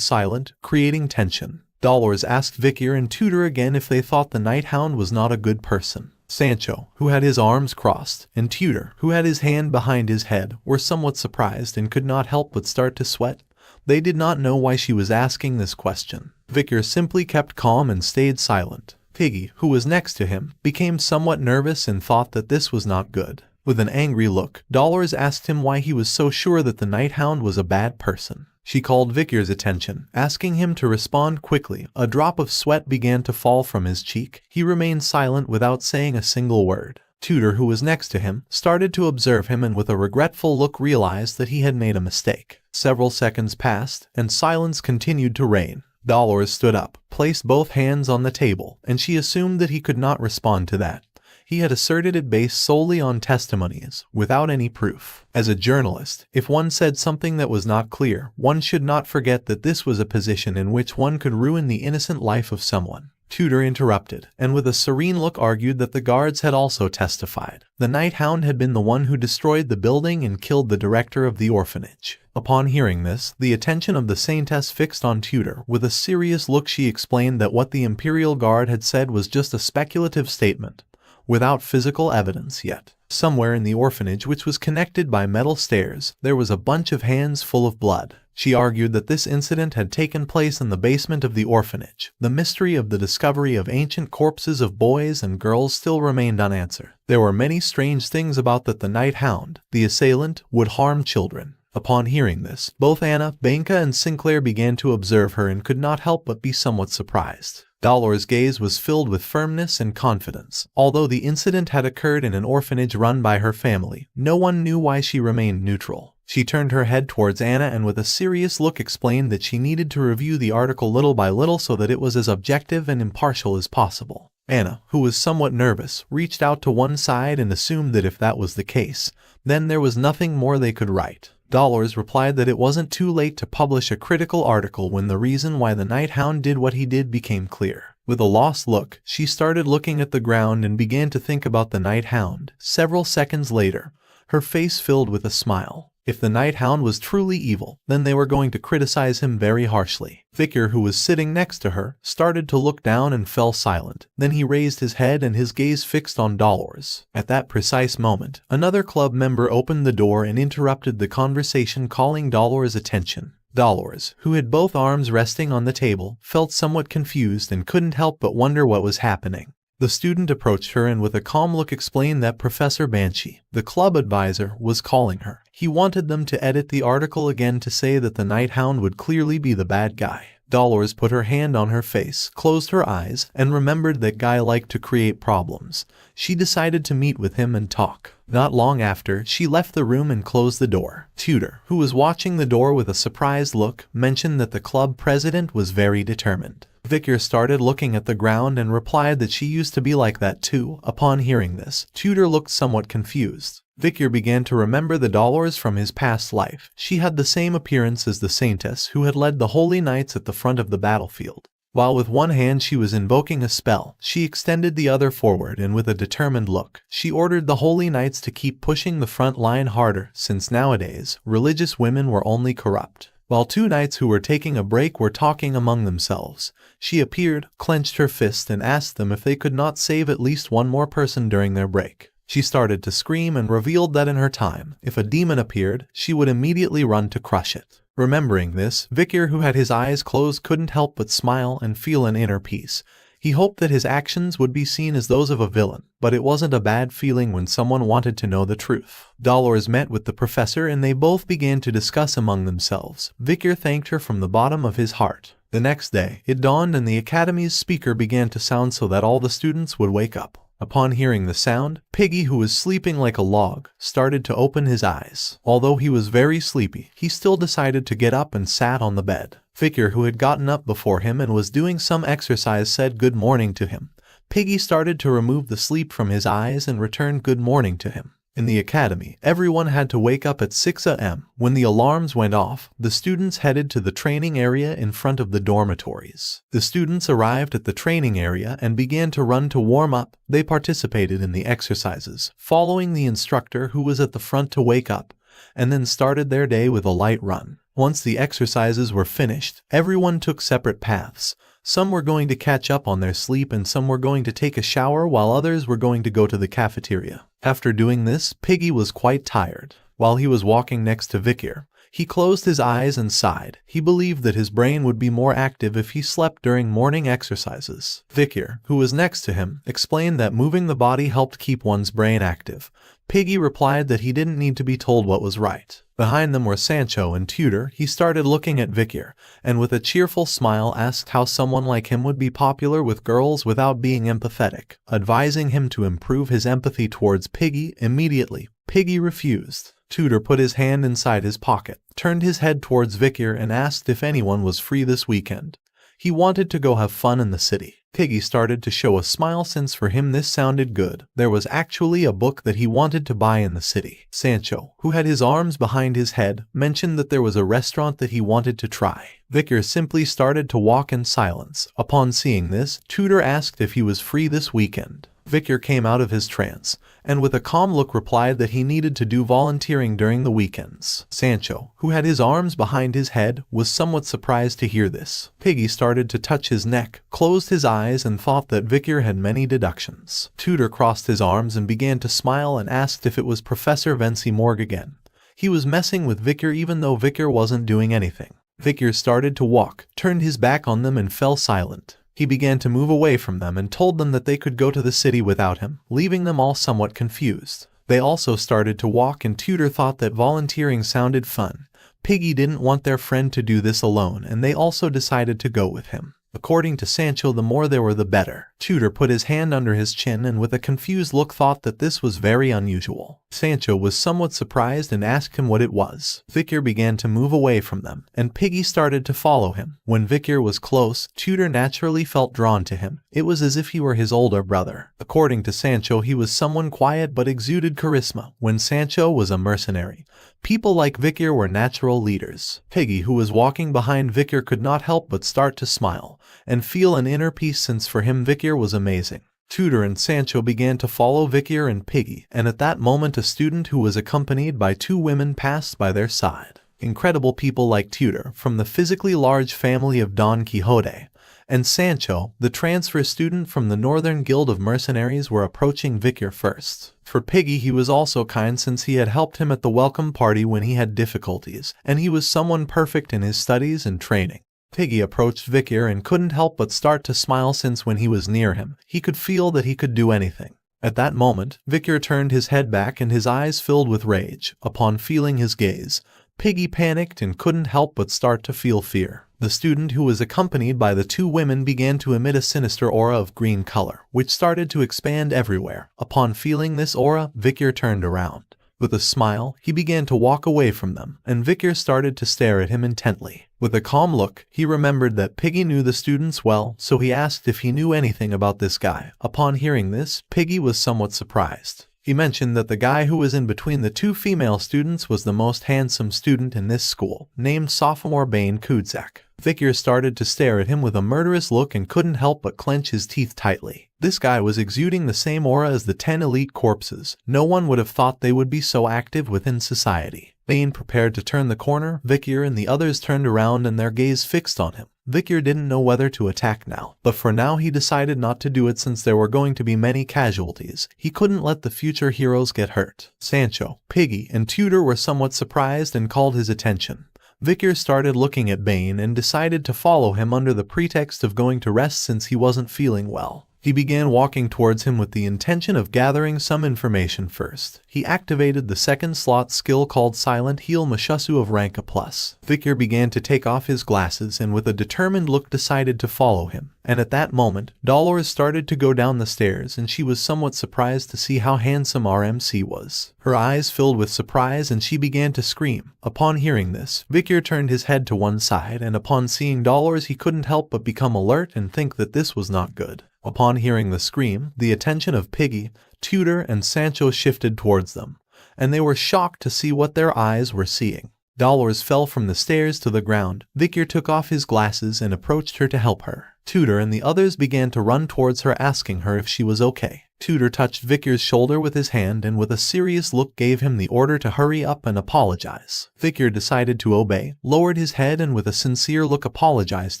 silent, creating tension. Dolores asked Vicar and Tutor again if they thought the Night Hound was not a good person. Sancho, who had his arms crossed, and Tutor, who had his hand behind his head, were somewhat surprised and could not help but start to sweat. They did not know why she was asking this question. Vicar simply kept calm and stayed silent. Piggy, who was next to him, became somewhat nervous and thought that this was not good. With an angry look, Dolores asked him why he was so sure that the Night Hound was a bad person. She called Vicar's attention, asking him to respond quickly. A drop of sweat began to fall from his cheek. He remained silent without saying a single word. Tutor, who was next to him, started to observe him and with a regretful look realized that he had made a mistake. Several seconds passed, and silence continued to reign. Dolores stood up, placed both hands on the table, and she assumed that he could not respond to that. He had asserted it based solely on testimonies, without any proof. As a journalist, if one said something that was not clear, one should not forget that this was a position in which one could ruin the innocent life of someone. Tutor interrupted, and with a serene look argued that the guards had also testified. The Night Hound had been the one who destroyed the building and killed the director of the orphanage. Upon hearing this, the attention of the Saintess fixed on Tutor. With a serious look she explained that what the Imperial Guard had said was just a speculative statement, without physical evidence yet. Somewhere in the orphanage, which was connected by metal stairs, there was a bunch of hands full of blood. She argued that this incident had taken place in the basement of the orphanage. The mystery of the discovery of ancient corpses of boys and girls still remained unanswered. There were many strange things about that the Night Hound, the assailant, would harm children. Upon hearing this, both Anna, Banka, and Sinclair began to observe her and could not help but be somewhat surprised. Dolores' gaze was filled with firmness and confidence. Although the incident had occurred in an orphanage run by her family, no one knew why she remained neutral. She turned her head towards Anna and with a serious look explained that she needed to review the article little by little so that it was as objective and impartial as possible. Anna, who was somewhat nervous, reached out to one side and assumed that if that was the case, then there was nothing more they could write. Dolores replied that it wasn't too late to publish a critical article when the reason why the Night Hound did what he did became clear. With a lost look, she started looking at the ground and began to think about the Night Hound. Several seconds later, her face filled with a smile. If the Night Hound was truly evil, then they were going to criticize him very harshly. Vicar, who was sitting next to her, started to look down and fell silent. Then he raised his head and his gaze fixed on Dolores. At that precise moment, another club member opened the door and interrupted the conversation, calling Dolores' attention. Dolores, who had both arms resting on the table, felt somewhat confused and couldn't help but wonder what was happening. The student approached her and with a calm look explained that Professor Banshee, the club advisor, was calling her. He wanted them to edit the article again to say that the Night Hound would clearly be the bad guy. Dolores put her hand on her face, closed her eyes, and remembered that Guy liked to create problems. She decided to meet with him and talk. Not long after, she left the room and closed the door. Tutor, who was watching the door with a surprised look, mentioned that the club president was very determined. Vicar started looking at the ground and replied that she used to be like that too. Upon hearing this, Tutor looked somewhat confused. Vicar began to remember the Dolores from his past life. She had the same appearance as the Saintess who had led the Holy Knights at the front of the battlefield. While with one hand she was invoking a spell, she extended the other forward and with a determined look, she ordered the Holy Knights to keep pushing the front line harder, since nowadays, religious women were only corrupt. While two knights who were taking a break were talking among themselves, she appeared, clenched her fist and asked them if they could not save at least one more person during their break. She started to scream and revealed that in her time, if a demon appeared, she would immediately run to crush it. Remembering this, Vicar, who had his eyes closed, couldn't help but smile and feel an inner peace. He hoped that his actions would be seen as those of a villain, but it wasn't a bad feeling when someone wanted to know the truth. Dolores met with the professor and they both began to discuss among themselves. Vicar thanked her from the bottom of his heart. The next day, it dawned and the academy's speaker began to sound so that all the students would wake up. Upon hearing the sound, Piggy, who was sleeping like a log, started to open his eyes. Although he was very sleepy, he still decided to get up and sat on the bed. Victor, who had gotten up before him and was doing some exercise, said good morning to him. Piggy started to remove the sleep from his eyes and returned good morning to him. In the academy, everyone had to wake up at 6 a.m. When the alarms went off, the students headed to the training area in front of the dormitories. The students arrived at the training area and began to run to warm up. They participated in the exercises, following the instructor who was at the front to wake up, and then started their day with a light run. Once the exercises were finished, everyone took separate paths. Some were going to catch up on their sleep and some were going to take a shower while others were going to go to the cafeteria. After doing this, Piggy was quite tired. While he was walking next to Victor, he closed his eyes and sighed. He believed that his brain would be more active if he slept during morning exercises. Victor, who was next to him, explained that moving the body helped keep one's brain active. Piggy replied that he didn't need to be told what was right. Behind them were Sancho and Tutor. He started looking at Victor, and with a cheerful smile asked how someone like him would be popular with girls without being empathetic, advising him to improve his empathy towards Piggy immediately. Piggy refused. Tutor put his hand inside his pocket, turned his head towards Victor and asked if anyone was free this weekend. He wanted to go have fun in the city. Piggy started to show a smile since for him this sounded good. There was actually a book that he wanted to buy in the city. Sancho, who had his arms behind his head, mentioned that there was a restaurant that he wanted to try. Victor simply started to walk in silence. Upon seeing this, Tutor asked if he was free this weekend. Victor came out of his trance, and with a calm look replied that he needed to do volunteering during the weekends. Sancho, who had his arms behind his head, was somewhat surprised to hear this. Piggy started to touch his neck, closed his eyes and thought that Victor had many deductions. Tutor crossed his arms and began to smile and asked if it was Professor Vinci Morgue again. He was messing with Victor even though Victor wasn't doing anything. Victor started to walk, turned his back on them and fell silent. He began to move away from them and told them that they could go to the city without him, leaving them all somewhat confused. They also started to walk and Tutor thought that volunteering sounded fun. Piggy didn't want their friend to do this alone and they also decided to go with him. According to Sancho, the more there were the better. Tutor put his hand under his chin and with a confused look thought that this was very unusual. Sancho was somewhat surprised and asked him what it was. Victor began to move away from them, and Piggy started to follow him. When Victor was close, Tutor naturally felt drawn to him. It was as if he were his older brother. According to Sancho, he was someone quiet but exuded charisma. When Sancho was a mercenary, people like Victor were natural leaders. Piggy, who was walking behind Victor, could not help but start to smile and feel an inner peace since for him Victor was amazing. Tutor and Sancho began to follow Victor and Piggy, and at that moment a student who was accompanied by two women passed by their side. Incredible people like Tutor, from the physically large family of Don Quixote, and Sancho, the transfer student from the Northern Guild of Mercenaries, were approaching Victor first. For Piggy, he was also kind since he had helped him at the welcome party when he had difficulties, and he was someone perfect in his studies and training. Piggy approached Victor and couldn't help but start to smile since when he was near him, he could feel that he could do anything. At that moment, Victor turned his head back and his eyes filled with rage. Upon feeling his gaze, Piggy panicked and couldn't help but start to feel fear. The student, who was accompanied by the two women, began to emit a sinister aura of green color, which started to expand everywhere. Upon feeling this aura, Victor turned around. With a smile, he began to walk away from them, and Victor started to stare at him intently. With a calm look, he remembered that Piggy knew the students well, so he asked if he knew anything about this guy. Upon hearing this, Piggy was somewhat surprised. He mentioned that the guy who was in between the two female students was the most handsome student in this school, named Sophomore Bane Kudzak. Victor started to stare at him with a murderous look and couldn't help but clench his teeth tightly. This guy was exuding the same aura as the 10 elite corpses. No one would have thought they would be so active within society. Bane prepared to turn the corner. Victor and the others turned around and their gaze fixed on him. Victor didn't know whether to attack now, but for now he decided not to do it since there were going to be many casualties. He couldn't let the future heroes get hurt. Sancho, Piggy, and Tutor were somewhat surprised and called his attention. Victor started looking at Bane and decided to follow him under the pretext of going to rest since he wasn't feeling well. He began walking towards him with the intention of gathering some information first. He activated the second slot skill called Silent Heal Mushusu of rank A+. Victor began to take off his glasses and with a determined look decided to follow him. And at that moment, Dolores started to go down the stairs and she was somewhat surprised to see how handsome RMC was. Her eyes filled with surprise and she began to scream. Upon hearing this, Victor turned his head to one side and upon seeing Dolores he couldn't help but become alert and think that this was not good. Upon hearing the scream, the attention of Piggy, Tutor, and Sancho shifted towards them, and they were shocked to see what their eyes were seeing. Dolores fell from the stairs to the ground. Victor took off his glasses and approached her to help her. Tutor and the others began to run towards her asking her if she was okay. Tutor touched Victor's shoulder with his hand and with a serious look gave him the order to hurry up and apologize. Victor decided to obey, lowered his head and with a sincere look apologized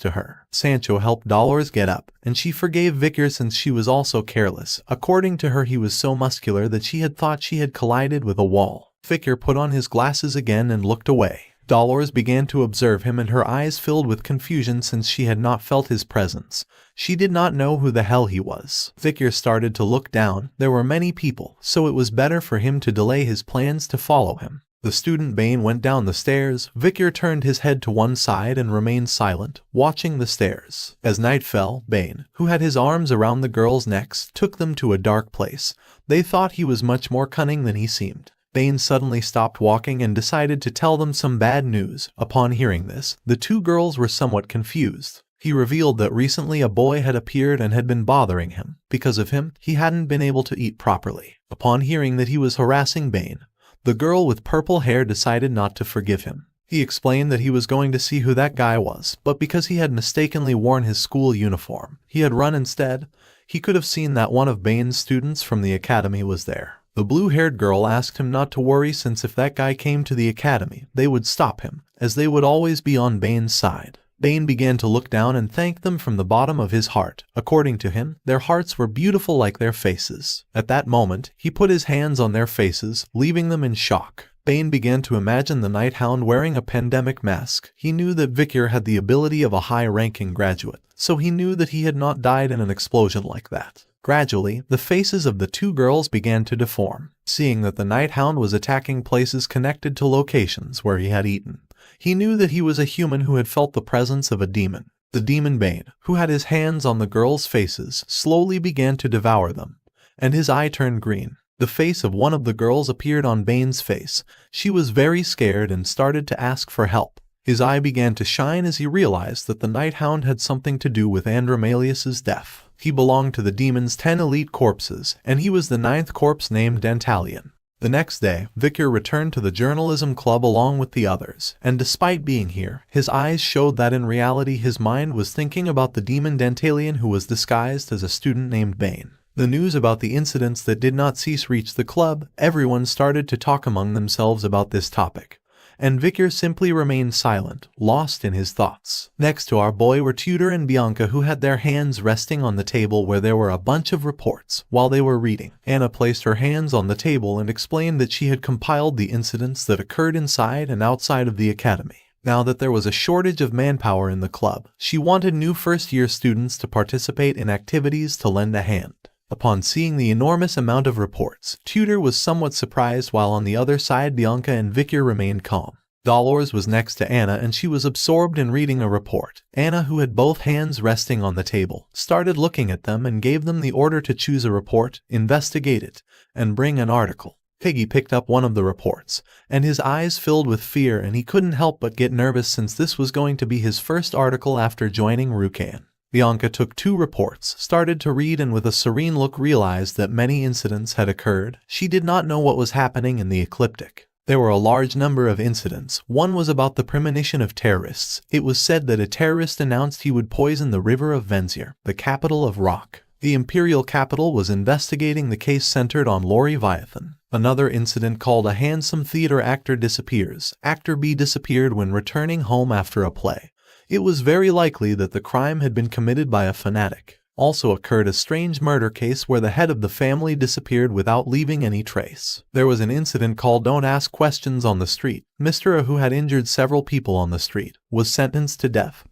to her. Sancho helped Dolores get up, and she forgave Victor since she was also careless. According to her he was so muscular that she had thought she had collided with a wall. Victor put on his glasses again and looked away. Dolores began to observe him and her eyes filled with confusion since she had not felt his presence. She did not know who the hell he was. Victor started to look down. There were many people, so it was better for him to delay his plans to follow him. The student Bane went down the stairs. Victor turned his head to one side and remained silent, watching the stairs. As night fell, Bane, who had his arms around the girls' necks, took them to a dark place. They thought he was much more cunning than he seemed. Bane suddenly stopped walking and decided to tell them some bad news. Upon hearing this, the two girls were somewhat confused. He revealed that recently a boy had appeared and had been bothering him. Because of him, he hadn't been able to eat properly. Upon hearing that he was harassing Bane, the girl with purple hair decided not to forgive him. He explained that he was going to see who that guy was, but because he had mistakenly worn his school uniform, he had run instead. He could have seen that one of Bane's students from the academy was there. The blue-haired girl asked him not to worry since if that guy came to the academy, they would stop him, as they would always be on Bane's side. Bane began to look down and thank them from the bottom of his heart. According to him, their hearts were beautiful like their faces. At that moment, he put his hands on their faces, leaving them in shock. Bane began to imagine the Night Hound wearing a pandemic mask. He knew that Victor had the ability of a high-ranking graduate, so he knew that he had not died in an explosion like that. Gradually, the faces of the two girls began to deform. Seeing that the Night Hound was attacking places connected to locations where he had eaten, he knew that he was a human who had felt the presence of a demon. The demon Bane, who had his hands on the girls' faces, slowly began to devour them, and his eye turned green. The face of one of the girls appeared on Bane's face. She was very scared and started to ask for help. His eye began to shine as he realized that the Night Hound had something to do with Andromalius's death. He belonged to the demon's 10 elite corpses, and he was the 9th corpse named Dantalion. The next day, Victor returned to the journalism club along with the others, and despite being here, his eyes showed that in reality his mind was thinking about the demon Dantalion who was disguised as a student named Bane. The news about the incidents that did not cease reached the club. Everyone started to talk among themselves about this topic, and Victor simply remained silent, lost in his thoughts. Next to our boy were Tutor and Bianca, who had their hands resting on the table where there were a bunch of reports. While they were reading, Anna placed her hands on the table and explained that she had compiled the incidents that occurred inside and outside of the academy. Now that there was a shortage of manpower in the club, she wanted new first-year students to participate in activities to lend a hand. Upon seeing the enormous amount of reports, Tutor was somewhat surprised, while on the other side Bianca and Victor remained calm. Dolores was next to Anna and she was absorbed in reading a report. Anna, who had both hands resting on the table, started looking at them and gave them the order to choose a report, investigate it, and bring an article. Piggy picked up one of the reports, and his eyes filled with fear and he couldn't help but get nervous since this was going to be his first article after joining Rukan. Bianca took 2 reports, started to read, and with a serene look realized that many incidents had occurred. She did not know what was happening in the ecliptic. There were a large number of incidents. One was about the premonition of terrorists. It was said that a terrorist announced he would poison the river of Venzir, the capital of Rock. The imperial capital was investigating the case centered on Leviathan. Another incident called a handsome theater actor disappears. Actor B disappeared when returning home after a play. It was very likely that the crime had been committed by a fanatic. Also occurred a strange murder case where the head of the family disappeared without leaving any trace. There was an incident called Don't Ask Questions on the Street. Mr. A, who had injured several people on the street, was sentenced to death.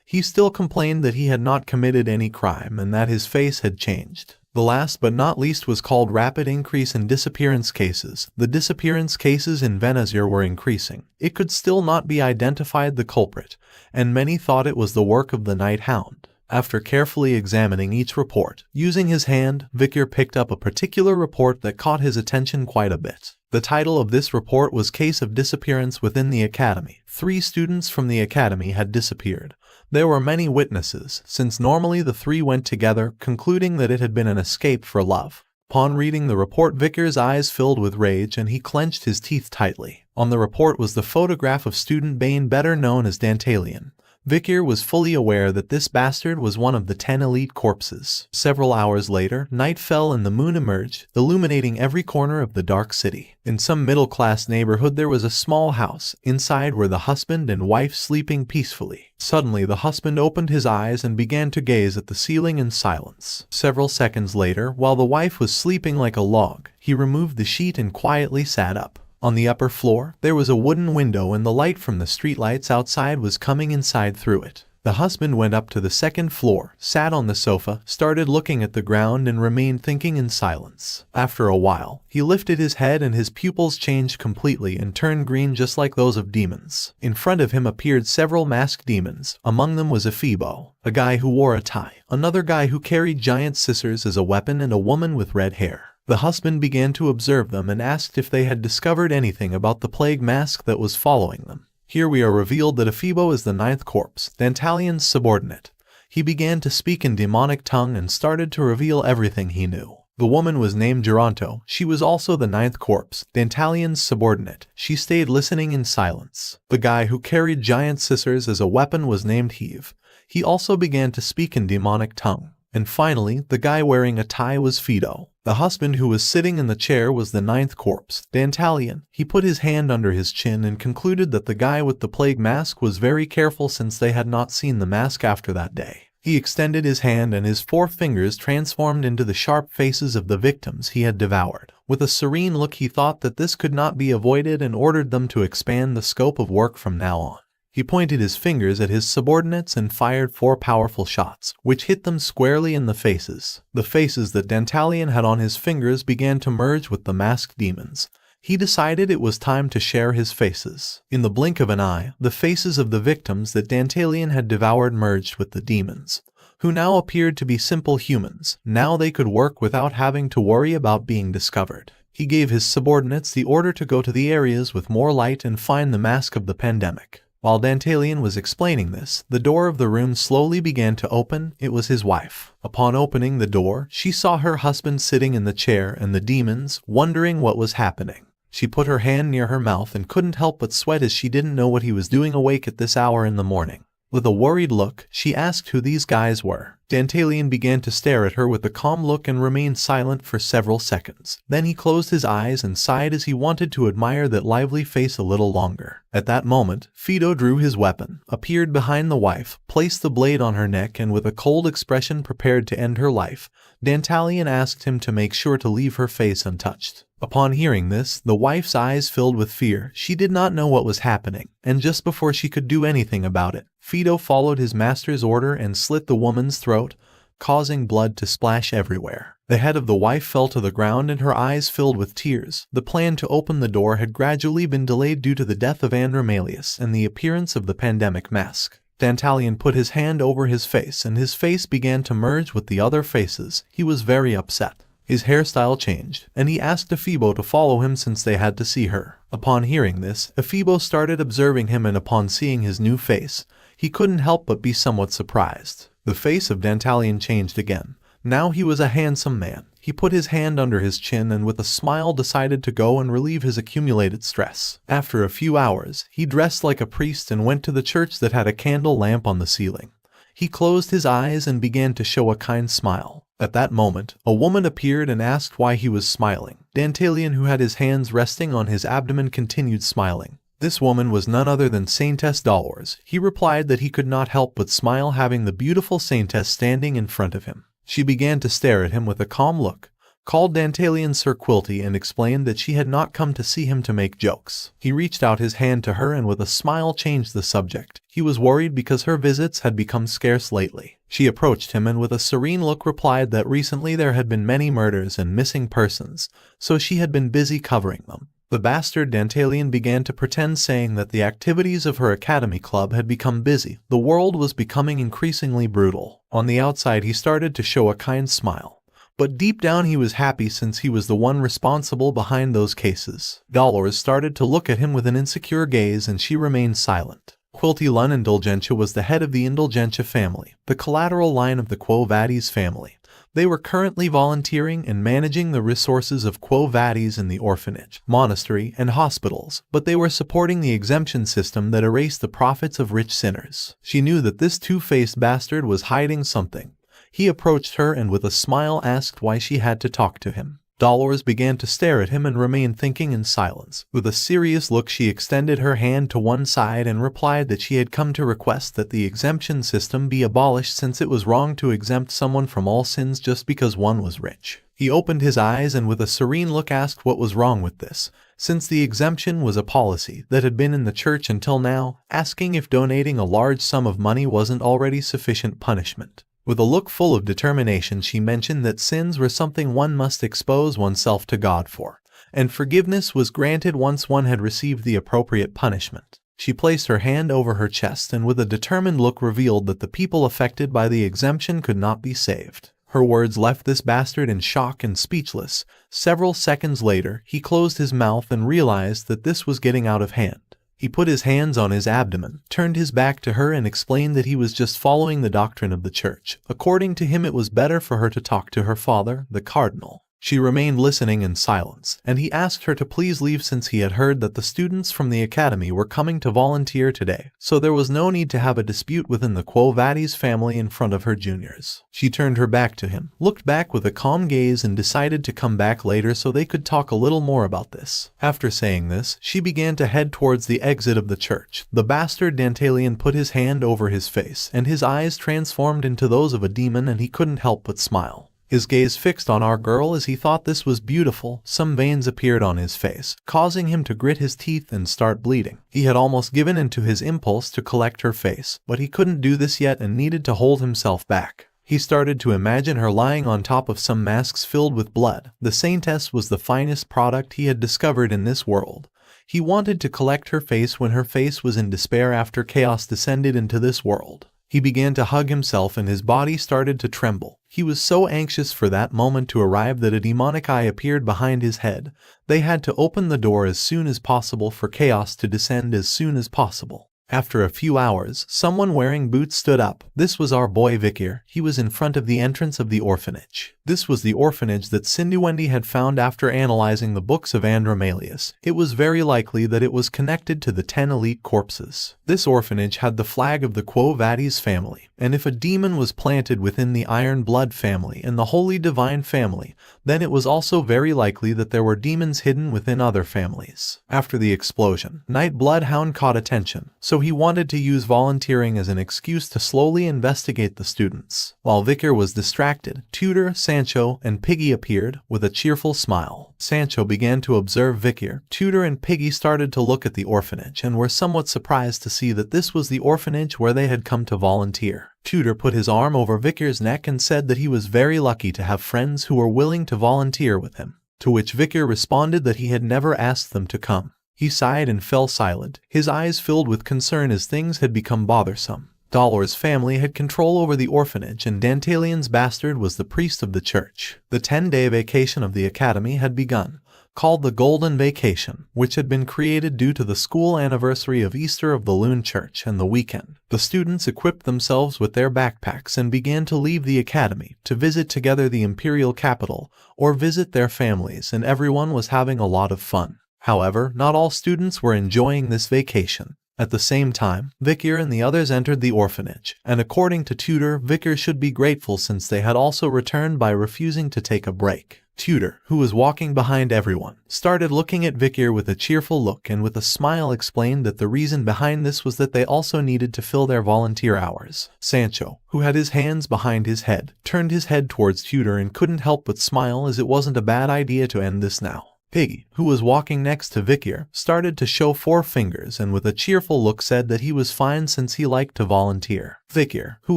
He still complained that he had not committed any crime and that his face had changed. The last but not least was called rapid increase in disappearance cases. The disappearance cases in Venezia were increasing. It could still not be identified the culprit, and many thought it was the work of the night hound. After carefully examining each report, using his hand, Vicar picked up a particular report that caught his attention quite a bit. The title of this report was Case of Disappearance Within the Academy. 3 students from the academy had disappeared. There were many witnesses, since normally the 3 went together, concluding that it had been an escape for love. Upon reading the report, Vicar's eyes filled with rage and he clenched his teeth tightly. On the report was the photograph of student Bane, better known as Dantalian. Vicar was fully aware that this bastard was one of the 10 elite corpses. Several hours later, night fell and the moon emerged, illuminating every corner of the dark city. In some middle-class neighborhood there was a small house. Inside were the husband and wife sleeping peacefully. Suddenly the husband opened his eyes and began to gaze at the ceiling in silence. Several seconds later, while the wife was sleeping like a log, he removed the sheet and quietly sat up. On the upper floor, there was a wooden window and the light from the streetlights outside was coming inside through it. The husband went up to the second floor, sat on the sofa, started looking at the ground and remained thinking in silence. After a while, he lifted his head and his pupils changed completely and turned green just like those of demons. In front of him appeared several masked demons. Among them was a Phoebo, a guy who wore a tie, another guy who carried giant scissors as a weapon, and a woman with red hair. The husband began to observe them and asked if they had discovered anything about the plague mask that was following them. Here we are revealed that Phoebo is the 9th corpse, Dantalian's subordinate. He began to speak in demonic tongue and started to reveal everything he knew. The woman was named Geronto. She was also the 9th corpse, Dantalian's subordinate. She stayed listening in silence. The guy who carried giant scissors as a weapon was named Heave. He also began to speak in demonic tongue. And finally, the guy wearing a tie was Fido. The husband who was sitting in the chair was the 9th corpse, Dantalian. He put his hand under his chin and concluded that the guy with the plague mask was very careful since they had not seen the mask after that day. He extended his hand and his 4 fingers transformed into the sharp faces of the victims he had devoured. With a serene look, he thought that this could not be avoided and ordered them to expand the scope of work from now on. He pointed his fingers at his subordinates and fired 4 powerful shots, which hit them squarely in the faces. The faces that Dantalian had on his fingers began to merge with the masked demons. He decided it was time to share his faces. In the blink of an eye, the faces of the victims that Dantalian had devoured merged with the demons, who now appeared to be simple humans. Now they could work without having to worry about being discovered. He gave his subordinates the order to go to the areas with more light and find the mask of the pandemic. While Dantalian was explaining this, the door of the room slowly began to open. It was his wife. Upon opening the door, she saw her husband sitting in the chair and the demons, wondering what was happening. She put her hand near her mouth and couldn't help but sweat as she didn't know what he was doing awake at this hour in the morning. With a worried look, she asked who these guys were. Dantalian began to stare at her with a calm look and remained silent for several seconds. Then he closed his eyes and sighed as he wanted to admire that lively face a little longer. At that moment, Fido drew his weapon, appeared behind the wife, placed the blade on her neck, and with a cold expression prepared to end her life. Dantalian asked him to make sure to leave her face untouched. Upon hearing this, the wife's eyes filled with fear. She did not know what was happening, and just before she could do anything about it, Fido followed his master's order and slit the woman's throat, causing blood to splash everywhere. The head of the wife fell to the ground and her eyes filled with tears. The plan to open the door had gradually been delayed due to the death of Andromalius and the appearance of the pandemic mask. Dantalian put his hand over his face and his face began to merge with the other faces. He was very upset. His hairstyle changed, and he asked Phoebo to follow him since they had to see her. Upon hearing this, Phoebo started observing him, and upon seeing his new face, he couldn't help but be somewhat surprised. The face of Dantalian changed again. Now he was a handsome man. He put his hand under his chin and with a smile decided to go and relieve his accumulated stress. After a few hours, he dressed like a priest and went to the church that had a candle lamp on the ceiling. He closed his eyes and began to show a kind smile. At that moment, a woman appeared and asked why he was smiling. Dantalian, who had his hands resting on his abdomen, continued smiling. This woman was none other than Saintess Dolores. He replied that he could not help but smile having the beautiful Saintess standing in front of him. She began to stare at him with a calm look. called Dantalian Sir Quilty and explained that she had not come to see him to make jokes. He reached out his hand to her and with a smile changed the subject. He was worried because her visits had become scarce lately. She approached him and with a serene look replied that recently there had been many murders and missing persons, so she had been busy covering them. The bastard Dantalian began to pretend, saying that the activities of her academy club had become busy. The world was becoming increasingly brutal. On the outside he started to show a kind smile, but deep down he was happy since he was the one responsible behind those cases. Dolores started to look at him with an insecure gaze and she remained silent. Quilty Lun Indulgentia was the head of the Indulgentia family, the collateral line of the Quo Vadis family. They were currently volunteering and managing the resources of Quo Vadis in the orphanage, monastery, and hospitals, but they were supporting the exemption system that erased the profits of rich sinners. She knew that this two-faced bastard was hiding something. He approached her and with a smile asked why she had to talk to him. Dolores began to stare at him and remained thinking in silence. With a serious look she extended her hand to one side and replied that she had come to request that the exemption system be abolished since it was wrong to exempt someone from all sins just because one was rich. He opened his eyes and with a serene look asked what was wrong with this, since the exemption was a policy that had been in the church until now, asking if donating a large sum of money wasn't already sufficient punishment. With a look full of determination she mentioned that sins were something one must expose oneself to God for, and forgiveness was granted once one had received the appropriate punishment. She placed her hand over her chest and with a determined look revealed that the people affected by the exemption could not be saved. Her words left this bastard in shock and speechless. Several seconds later, he closed his mouth and realized that this was getting out of hand. He put his hands on his abdomen, turned his back to her and explained that he was just following the doctrine of the church. According to him it was better for her to talk to her father, the cardinal. She remained listening in silence, and he asked her to please leave since he had heard that the students from the academy were coming to volunteer today, so there was no need to have a dispute within the Quo Vadis family in front of her juniors. She turned her back to him, looked back with a calm gaze and decided to come back later so they could talk a little more about this. After saying this, she began to head towards the exit of the church. The bastard Dantalian put his hand over his face, and his eyes transformed into those of a demon and he couldn't help but smile. His gaze fixed on our girl as he thought this was beautiful. Some veins appeared on his face, causing him to grit his teeth and start bleeding. He had almost given in to his impulse to collect her face, but he couldn't do this yet and needed to hold himself back. He started to imagine her lying on top of some masks filled with blood. The saintess was the finest product he had discovered in this world. He wanted to collect her face when her face was in despair after chaos descended into this world. He began to hug himself and his body started to tremble. He was so anxious for that moment to arrive that a demonic eye appeared behind his head. They had to open the door as soon as possible for chaos to descend as soon as possible. After a few hours, someone wearing boots stood up. This was our boy Vikir. He was in front of the entrance of the orphanage. This was the orphanage that Cindy had found after analyzing the books of Andromalius. It was very likely that it was connected to the 10 elite corpses. This orphanage had the flag of the Quo Vadis family, and if a demon was planted within the Iron Blood family and the Holy Divine family, then it was also very likely that there were demons hidden within other families. After the explosion, Night Bloodhound caught attention, so he wanted to use volunteering as an excuse to slowly investigate the students. While Vikir was distracted, Tutor, Sancho, and Piggy appeared with a cheerful smile. Sancho began to observe Vikir. Tutor and Piggy started to look at the orphanage and were somewhat surprised to see that this was the orphanage where they had come to volunteer. Tutor put his arm over Vikir's neck and said that he was very lucky to have friends who were willing to volunteer with him, to which Vikir responded that he had never asked them to come. He sighed and fell silent, his eyes filled with concern as things had become bothersome. Dolores' family had control over the orphanage and Dantalian's bastard was the priest of the church. The 10-day vacation of the academy had begun, called the Golden Vacation, which had been created due to the school anniversary of Easter of the Loon Church and the weekend. The students equipped themselves with their backpacks and began to leave the academy to visit together the imperial capital or visit their families, and everyone was having a lot of fun. However, not all students were enjoying this vacation. At the same time, Vikir and the others entered the orphanage, and according to Tutor, Vikir should be grateful since they had also returned by refusing to take a break. Tutor, who was walking behind everyone, started looking at Vikir with a cheerful look and with a smile explained that the reason behind this was that they also needed to fill their volunteer hours. Sancho, who had his hands behind his head, turned his head towards Tutor and couldn't help but smile, as it wasn't a bad idea to end this now. Piggy, who was walking next to Vikir, started to show 4 fingers and with a cheerful look said that he was fine since he liked to volunteer. Vikir, who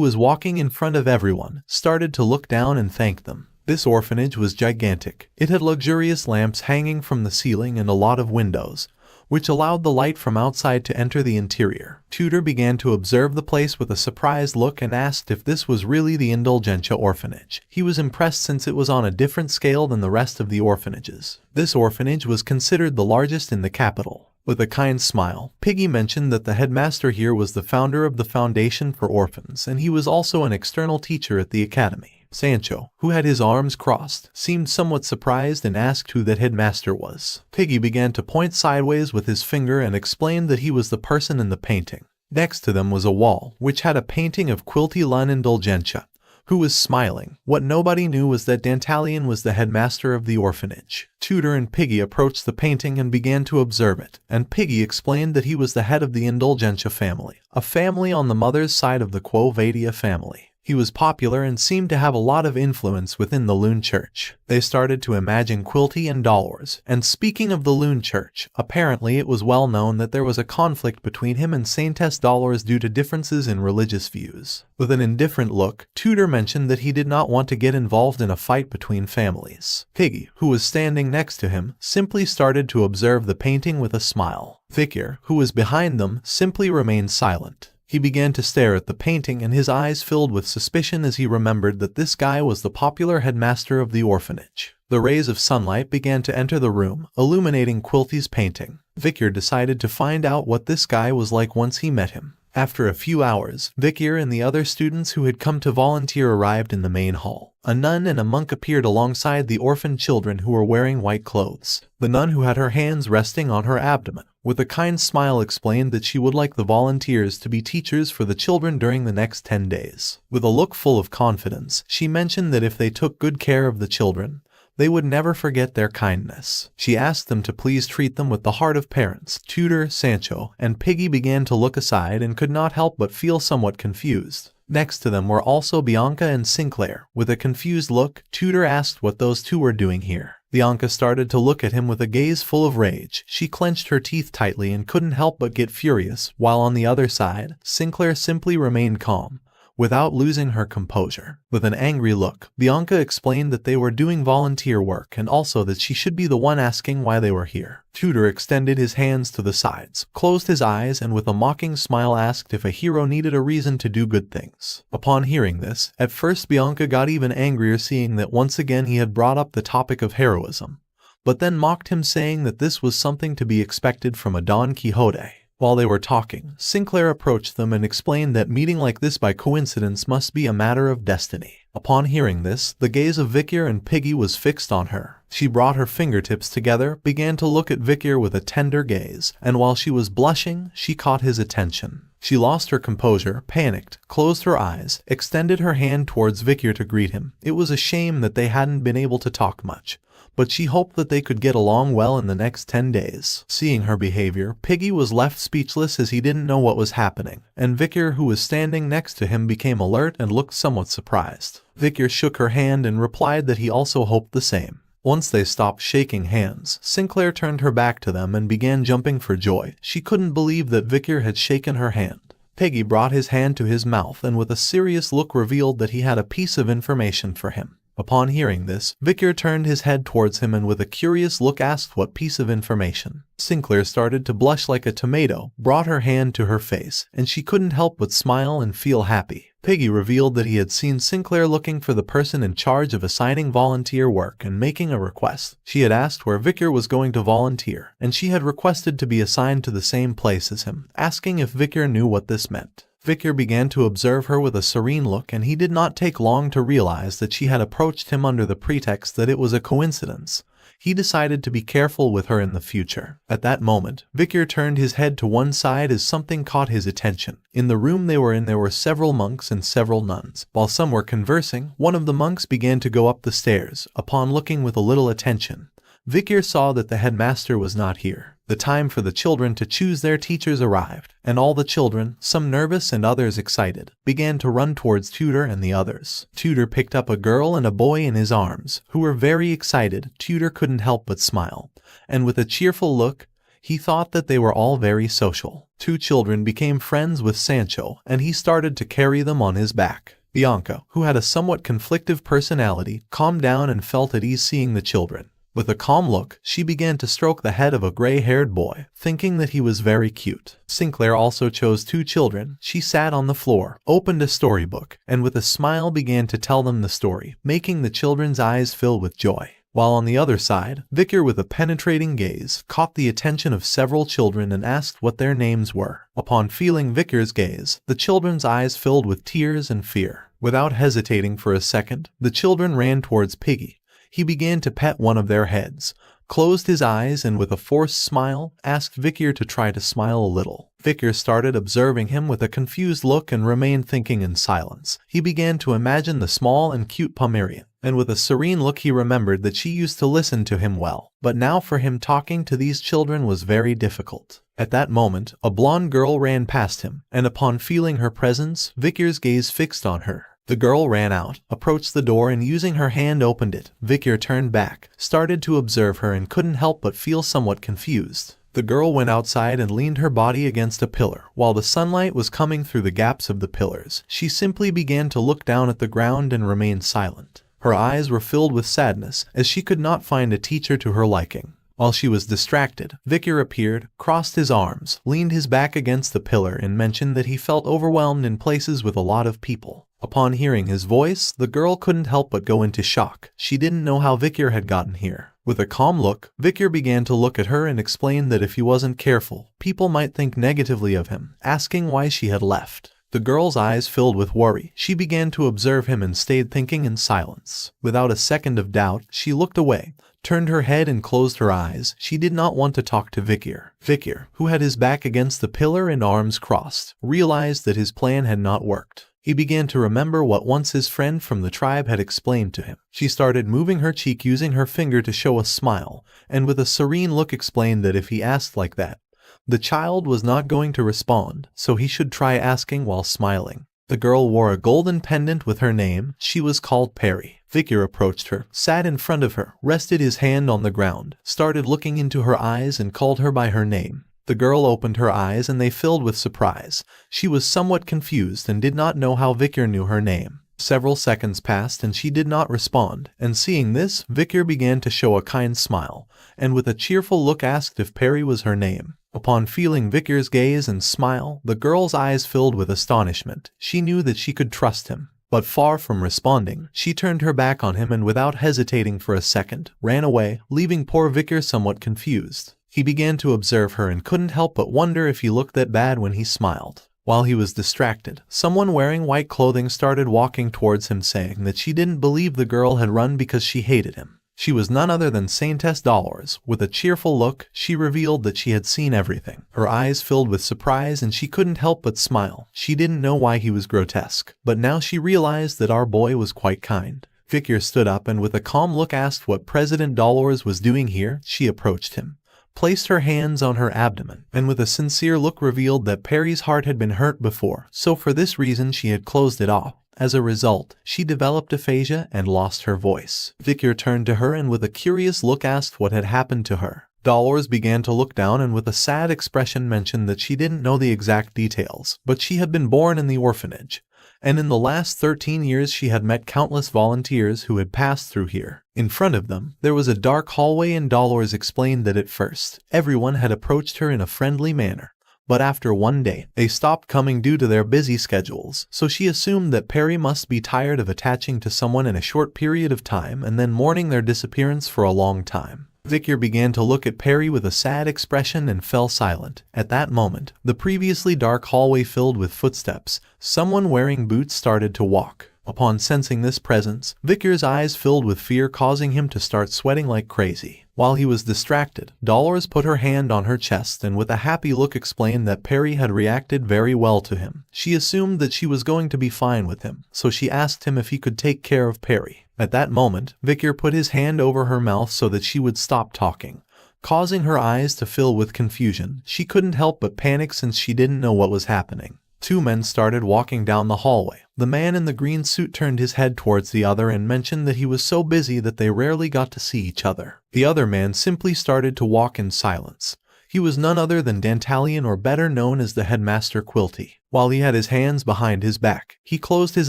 was walking in front of everyone, started to look down and thank them. This orphanage was gigantic. It had luxurious lamps hanging from the ceiling and a lot of windows, which allowed the light from outside to enter the interior. Tutor began to observe the place with a surprised look and asked if this was really the Indulgentia orphanage. He was impressed since it was on a different scale than the rest of the orphanages. This orphanage was considered the largest in the capital. With a kind smile, Piggy mentioned that the headmaster here was the founder of the Foundation for Orphans and he was also an external teacher at the academy. Sancho, who had his arms crossed, seemed somewhat surprised and asked who that headmaster was. Piggy began to point sideways with his finger and explained that he was the person in the painting. Next to them was a wall, which had a painting of Quilty Lun Indulgentia, who was smiling. What nobody knew was that Dantalion was the headmaster of the orphanage. Tutor and Piggy approached the painting and began to observe it, and Piggy explained that he was the head of the Indulgentia family, a family on the mother's side of the Quo Vadis family. He was popular and seemed to have a lot of influence within the Loon Church. They started to imagine Quilty and dollars, and speaking of the Loon Church, apparently it was well known that there was a conflict between him and Saintess Dollars due to differences in religious views. With an indifferent look, Tutor mentioned that he did not want to get involved in a fight between families. Piggy, who was standing next to him, simply started to observe the painting with a smile. Vikir, who was behind them, simply remained silent. He began to stare at the painting and his eyes filled with suspicion as he remembered that this guy was the popular headmaster of the orphanage. The rays of sunlight began to enter the room, illuminating Quilty's painting. Vikir decided to find out what this guy was like once he met him. After a few hours, Vikir and the other students who had come to volunteer arrived in the main hall. A nun and a monk appeared alongside the orphaned children who were wearing white clothes. The nun, who had her hands resting on her abdomen, with a kind smile explained that she would like the volunteers to be teachers for the children during the next 10 days. With a look full of confidence, she mentioned that if they took good care of the children, they would never forget their kindness. She asked them to please treat them with the heart of parents. Tutor, Sancho, and Piggy began to look aside and could not help but feel somewhat confused. Next to them were also Bianca and Sinclair. With a confused look, Tutor asked what those two were doing here. Bianca started to look at him with a gaze full of rage. She clenched her teeth tightly and couldn't help but get furious, while on the other side, Sinclair simply remained calm, without losing her composure. With an angry look, Bianca explained that they were doing volunteer work and also that she should be the one asking why they were here. Tutor extended his hands to the sides, closed his eyes and with a mocking smile asked if a hero needed a reason to do good things. Upon hearing this, at first Bianca got even angrier seeing that once again he had brought up the topic of heroism, but then mocked him saying that this was something to be expected from a Don Quixote. While they were talking, Sinclair approached them and explained that meeting like this by coincidence must be a matter of destiny. Upon hearing this, the gaze of Vikir and Piggy was fixed on her. She brought her fingertips together, began to look at Vikir with a tender gaze, and while she was blushing, she caught his attention. She lost her composure, panicked, closed her eyes, extended her hand towards Vikir to greet him. It was a shame that they hadn't been able to talk much, but she hoped that they could get along well in the next 10 days. Seeing her behavior, Piggy was left speechless as he didn't know what was happening, and Vikir, who was standing next to him, became alert and looked somewhat surprised. Vikir shook her hand and replied that he also hoped the same. Once they stopped shaking hands, Sinclair turned her back to them and began jumping for joy. She couldn't believe that Vikir had shaken her hand. Piggy brought his hand to his mouth and with a serious look revealed that he had a piece of information for him. Upon hearing this, Vikir turned his head towards him and with a curious look asked what piece of information. Sinclair started to blush like a tomato, brought her hand to her face, and she couldn't help but smile and feel happy. Piggy revealed that he had seen Sinclair looking for the person in charge of assigning volunteer work and making a request. She had asked where Vikir was going to volunteer, and she had requested to be assigned to the same place as him, asking if Vikir knew what this meant. Vikir began to observe her with a serene look, and he did not take long to realize that she had approached him under the pretext that it was a coincidence, He decided to be careful with her in the future. At that moment, Victor turned his head to one side as something caught his attention. In the room they were in there were several monks and several nuns. While some were conversing, one of the monks began to go up the stairs. Upon looking with a little attention, Victor saw that the headmaster was not here. The time for the children to choose their teachers arrived, and all the children, some nervous and others excited, began to run towards Tutor and the others. Tutor picked up a girl and a boy in his arms, who were very excited. Tutor couldn't help but smile, and with a cheerful look, he thought that they were all very social. Two children became friends with Sancho, and he started to carry them on his back. Bianca, who had a somewhat conflictive personality, calmed down and felt at ease seeing the children. With a calm look, she began to stroke the head of a gray-haired boy, thinking that he was very cute. Sinclair also chose two children. She sat on the floor, opened a storybook, and with a smile began to tell them the story, making the children's eyes fill with joy. While on the other side, Victor with a penetrating gaze caught the attention of several children and asked what their names were. Upon feeling Victor's gaze, the children's eyes filled with tears and fear. Without hesitating for a second, the children ran towards Piggy. He began to pet one of their heads, closed his eyes and with a forced smile, asked Victor to try to smile a little. Victor started observing him with a confused look and remained thinking in silence. He began to imagine the small and cute Pomeranian, and with a serene look he remembered that she used to listen to him well, but now for him talking to these children was very difficult. At that moment, a blonde girl ran past him, and upon feeling her presence, Victor's gaze fixed on her. The girl ran out, approached the door and using her hand opened it. Victor turned back, started to observe her and couldn't help but feel somewhat confused. The girl went outside and leaned her body against a pillar. While the sunlight was coming through the gaps of the pillars, she simply began to look down at the ground and remained silent. Her eyes were filled with sadness, as she could not find a teacher to her liking. While she was distracted, Victor appeared, crossed his arms, leaned his back against the pillar and mentioned that he felt overwhelmed in places with a lot of people. Upon hearing his voice, the girl couldn't help but go into shock. She didn't know how Victor had gotten here. With a calm look, Victor began to look at her and explained that if he wasn't careful, people might think negatively of him, asking why she had left. The girl's eyes filled with worry. She began to observe him and stayed thinking in silence. Without a second of doubt, she looked away, turned her head and closed her eyes. She did not want to talk to Victor. Victor, who had his back against the pillar and arms crossed, realized that his plan had not worked. He began to remember what once his friend from the tribe had explained to him. She started moving her cheek using her finger to show a smile, and with a serene look explained that if he asked like that, the child was not going to respond, so he should try asking while smiling. The girl wore a golden pendant with her name. She was called Perry. Victor approached her, sat in front of her, rested his hand on the ground, started looking into her eyes and called her by her name. The girl opened her eyes and they filled with surprise. She was somewhat confused and did not know how Victor knew her name. Several seconds passed and she did not respond, and seeing this, Victor began to show a kind smile, and with a cheerful look asked if Perry was her name. Upon feeling Victor's gaze and smile, the girl's eyes filled with astonishment. She knew that she could trust him. But far from responding, she turned her back on him and without hesitating for a second, ran away, leaving poor Victor somewhat confused. He began to observe her and couldn't help but wonder if he looked that bad when he smiled. While he was distracted, someone wearing white clothing started walking towards him saying that she didn't believe the girl had run because she hated him. She was none other than Saint SS2. With a cheerful look, she revealed that she had seen everything. Her eyes filled with surprise and she couldn't help but smile. She didn't know why he was grotesque, but now she realized that our boy was quite kind. Victor stood up and with a calm look asked what President Dolores was doing here. She approached him, placed her hands on her abdomen, and with a sincere look revealed that Perry's heart had been hurt before, so for this reason she had closed it off. As a result, she developed aphasia and lost her voice. Victor turned to her and with a curious look asked what had happened to her. Dolores began to look down and with a sad expression mentioned that she didn't know the exact details, but she had been born in the orphanage, and in the last 13 years she had met countless volunteers who had passed through here. In front of them, there was a dark hallway and Dolores explained that at first, everyone had approached her in a friendly manner. But after one day, they stopped coming due to their busy schedules, so she assumed that Perry must be tired of attaching to someone in a short period of time and then mourning their disappearance for a long time. Victor began to look at Perry with a sad expression and fell silent. At that moment, the previously dark hallway filled with footsteps. Someone wearing boots started to walk. Upon sensing this presence, Victor's eyes filled with fear, causing him to start sweating like crazy. While he was distracted, Dolores put her hand on her chest and with a happy look explained that Perry had reacted very well to him. She assumed that she was going to be fine with him, so she asked him if he could take care of Perry. At that moment, Victor put his hand over her mouth so that she would stop talking, causing her eyes to fill with confusion. She couldn't help but panic since she didn't know what was happening. Two men started walking down the hallway. The man in the green suit turned his head towards the other and mentioned that he was so busy that they rarely got to see each other. The other man simply started to walk in silence. He was none other than Dantalion, or better known as the headmaster Quilty. While he had his hands behind his back, he closed his